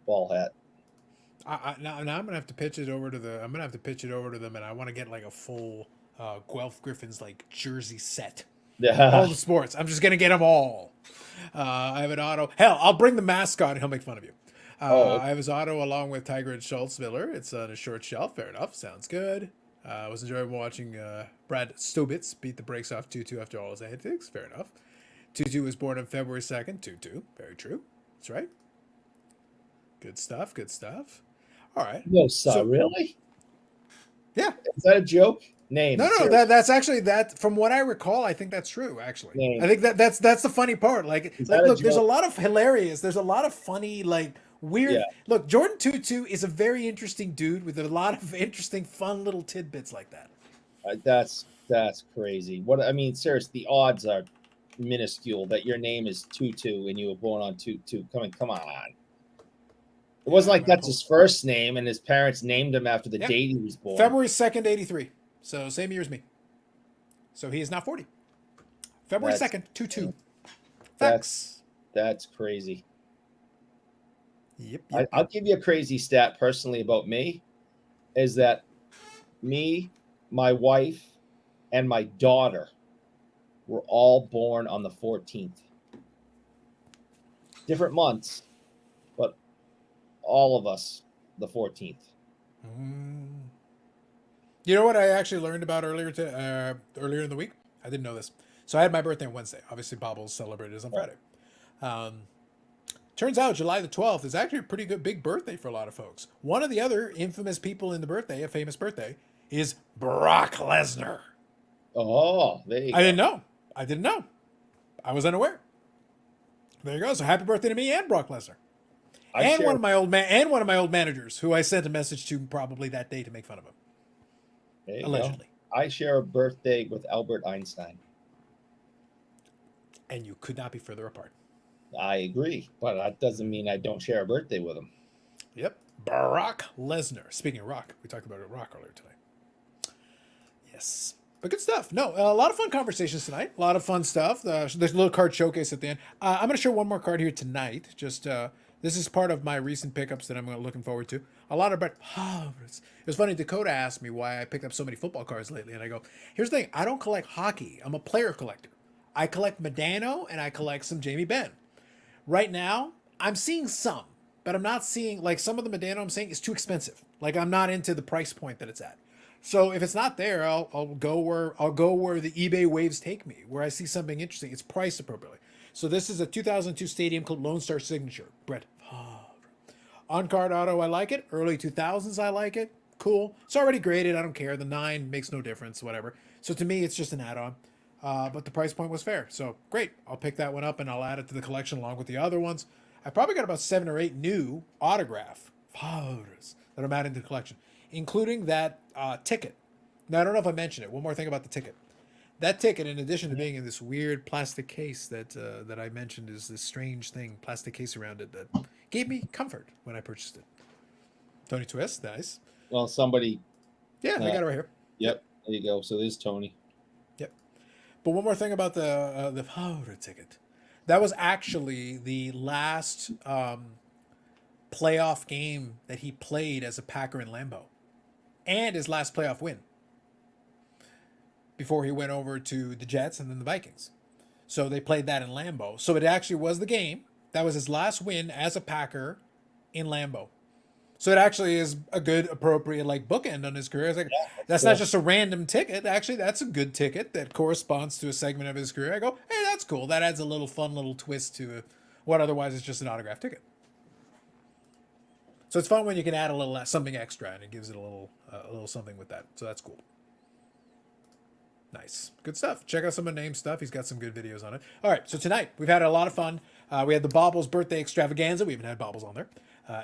ball hat. Now I'm gonna have to pitch it over to them, and I want to get like a full Guelph Griffins like jersey set. Yeah. All the sports. I'm just gonna get them all. I have an auto. Hell, I'll bring the mascot and he'll make fun of you. I have his auto along with Tiger and Schultz Miller. It's on a short shelf. Fair enough. Sounds good. I was enjoying watching Brad Stobitz beat the brakes off Tutu after all his antics. Fair enough. Tutu was born on February 2nd. Tutu. Very true. That's right. Good stuff. Good stuff. All right. No, sir. Really? Yeah. Is that a joke? Name. No, that's actually that. From what I recall, I think that's true. Actually, Name. I think that's the funny part. Like look, there's a lot of hilarious. There's a lot of funny, like weird. Yeah. Look, Jordan Tutu is a very interesting dude with a lot of interesting, fun little tidbits like that. That's crazy. Seriously, the odds are minuscule that your name is Tutu and you were born on Tutu. Come on. It wasn't like that's his first name and his parents named him after the date he was born. February 2nd, 83. So same year as me. So he is not 40. February 2nd, 22. Facts. That's crazy. Yep. I'll give you a crazy stat personally about me, is that me, my wife, and my daughter were all born on the 14th. Different months, but all of us the 14th. You know what I actually learned about earlier in the week? I didn't know this. So I had my birthday on Wednesday. Obviously, Bobble's celebrated on Friday. Turns out July the 12th is actually a pretty good big birthday for a lot of folks. One of the other infamous people in the birthday, a famous birthday, is Brock Lesnar. Oh, there you go. I didn't know. I was unaware. There you go. So happy birthday to me and Brock Lesnar. I And share, one of my old managers who I sent a message to probably that day to make fun of him. there you Allegedly. go. I share a birthday with Albert Einstein. And you could not be further apart. I agree, but that doesn't mean I don't share a birthday with him. Yep. Brock Lesnar. Speaking of Rock, we talked about Rock earlier tonight. Yes. But good stuff. No, a lot of fun conversations tonight. A lot of fun stuff. There's a little card showcase at the end. I'm going to show one more card here tonight. Just this is part of my recent pickups that I'm looking forward to. A lot of it was funny. Dakota asked me why I picked up so many football cards lately, and I go, "Here's the thing. I don't collect hockey. I'm a player collector. I collect Medano and I collect some Jamie Benn. Right now, I'm seeing some, but I'm not seeing like some of the Medano I'm saying is too expensive. Like I'm not into the price point that it's at. So if it's not there, I'll go where the eBay waves take me, where I see something interesting. It's priced appropriately. So this is a 2002 Stadium called Lone Star Signature. Brett. On card auto, I like it. Early 2000s, I like it. Cool. It's already graded. I don't care. The 9 makes no difference. Whatever. So to me, it's just an add-on. But the price point was fair. So great. I'll pick that one up and I'll add it to the collection along with the other ones. I probably got about 7 or 8 new autograph photos that I'm adding to the collection, including that ticket. Now, I don't know if I mentioned it. One more thing about the ticket. That ticket, in addition to being in this weird plastic case that I mentioned, is this strange thing, plastic case around it that gave me comfort when I purchased it. Tony Twist, nice. Well, somebody. Yeah, I got it right here. Yep, there you go. So there's Tony. Yep. But one more thing about the photo ticket. That was actually the last playoff game that he played as a Packer in Lambeau, and his last playoff win before he went over to the Jets and then the Vikings. So they played that in Lambeau. So it actually was the game. That was his last win as a Packer in Lambeau. So it actually is a good, appropriate like bookend on his career. It's like, that's not just a random ticket. Actually, that's a good ticket that corresponds to a segment of his career. I go, hey, that's cool. That adds a little fun little twist to what otherwise is just an autograph ticket. So it's fun when you can add a little something extra, and it gives it a little something with that. So that's cool. Nice. Good stuff. Check out some of the name stuff. He's got some good videos on it. All right. So tonight, we've had a lot of fun. We had the Baubles birthday extravaganza. We haven't had Baubles on there.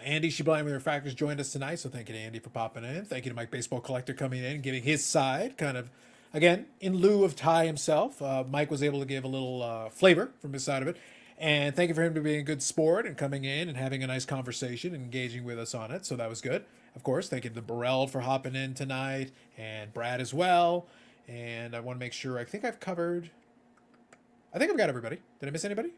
Andy Sheblind with her factors joined us tonight. So thank you to Andy for popping in. Thank you to Mike Baseball Collector coming in and giving his side. Kind of, again, in lieu of Ty himself. Mike was able to give a little flavor from his side of it. And thank you for him to being a good sport and coming in and having a nice conversation and engaging with us on it. So that was good. Of course, thank you to Burrell for hopping in tonight and Brad as well. And I want to make sure, I think I've got everybody. Did I miss anybody?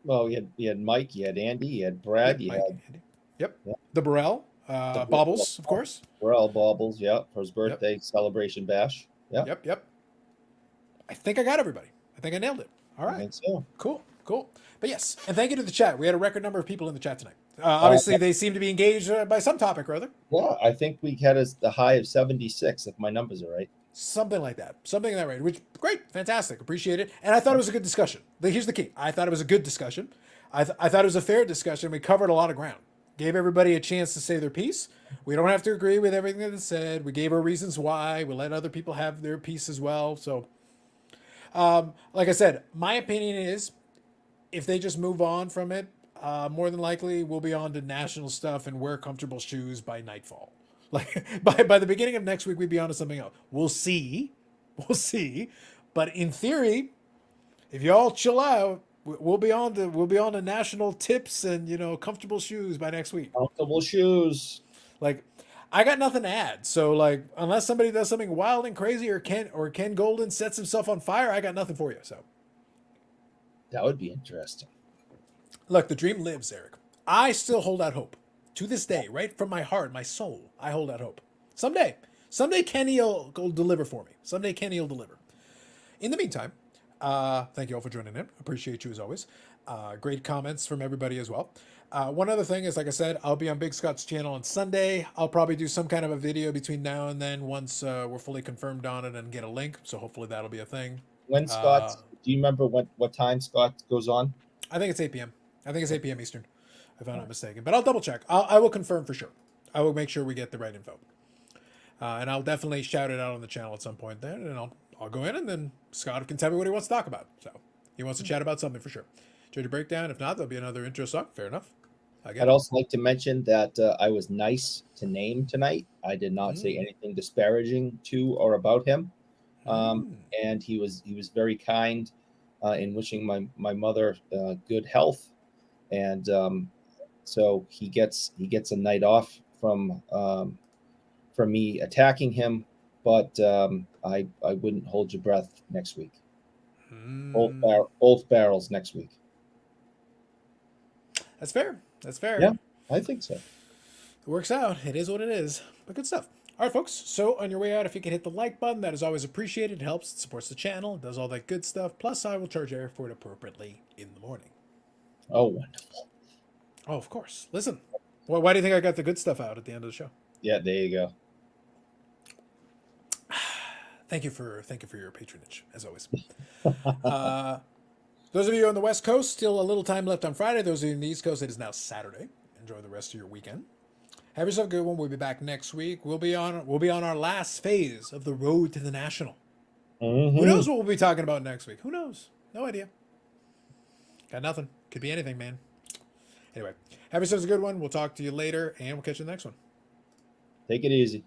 Well, you had Mike, you had Andy, you had Brad, Yep, Andy. Yep. The Burrell, Baubles, of course. Burrell Baubles, yeah, for his birthday celebration bash. Yep. I think I got everybody. I think I nailed it. All right. I think so. Cool. But yes, and thank you to the chat. We had a record number of people in the chat tonight. Obviously, they seem to be engaged by some topic or other. Yeah, I think we had the high of 76, if my numbers are right. Something like that. Something in that range. Which, great. Fantastic. Appreciate it. And I thought it was a good discussion. Here's the key. I thought it was a good discussion. I thought it was a fair discussion. We covered a lot of ground. Gave everybody a chance to say their piece. We don't have to agree with everything that is said. We gave our reasons why. We let other people have their piece as well. So, like I said, my opinion is if they just move on from it, more than likely we'll be on to national stuff and wear comfortable shoes by nightfall. Like by the beginning of next week, we'd be on to something else. We'll see. But in theory, if y'all chill out, we'll be on to national tips and comfortable shoes by next week. Comfortable shoes. Like, I got nothing to add. So like, unless somebody does something wild and crazy, or Ken Golden sets himself on fire, I got nothing for you. So that would be interesting. Look, the dream lives, Eric. I still hold out hope. To this day, right from my heart, my soul, I hold out hope. Someday Kenny will deliver for me. Someday Kenny will deliver. In the meantime, thank you all for joining in. Appreciate you as always. Great comments from everybody as well. One other thing is, like I said, I'll be on Big Scott's channel on Sunday. I'll probably do some kind of a video between now and then once we're fully confirmed on it and get a link. So hopefully that'll be a thing. When Scott, do you remember what time Scott goes on? I think it's 8 p.m. I think it's 8 p.m. Eastern, if I'm not mistaken. But I'll double check. I will confirm for sure. I will make sure we get the right info. And I'll definitely shout it out on the channel at some point then. And I'll go in and then Scott can tell me what he wants to talk about. So He wants to chat about something for sure. Trade breakdown. If not, there'll be another intro song. Fair enough. I'd also like to mention that I was nice to Name tonight. I did not say anything disparaging to or about him, and he was very kind in wishing my mother good health, and so he gets a night off from me attacking him, but I wouldn't hold your breath next week. Both barrels next week. That's fair. That's fair. Yeah, I think so. It works out. It is what it is. But good stuff. All right, folks. So on your way out, if you can hit the like button, that is always appreciated. It helps. It supports the channel. It does all that good stuff. Plus, I will charge air for it appropriately in the morning. Oh, wonderful. Oh, of course. Listen. Well, why do you think I got the good stuff out at the end of the show? Yeah, there you go. Thank you for your patronage, as always. Those of you on the West Coast, still a little time left on Friday. Those of you on the East Coast, it is now Saturday. Enjoy the rest of your weekend. Have yourself a good one. We'll be back next week. We'll be on our last phase of the road to the National. Mm-hmm. Who knows what we'll be talking about next week? Who knows? No idea. Got nothing. Could be anything, man. Anyway, have yourselves a good one. We'll talk to you later, and we'll catch you in the next one. Take it easy.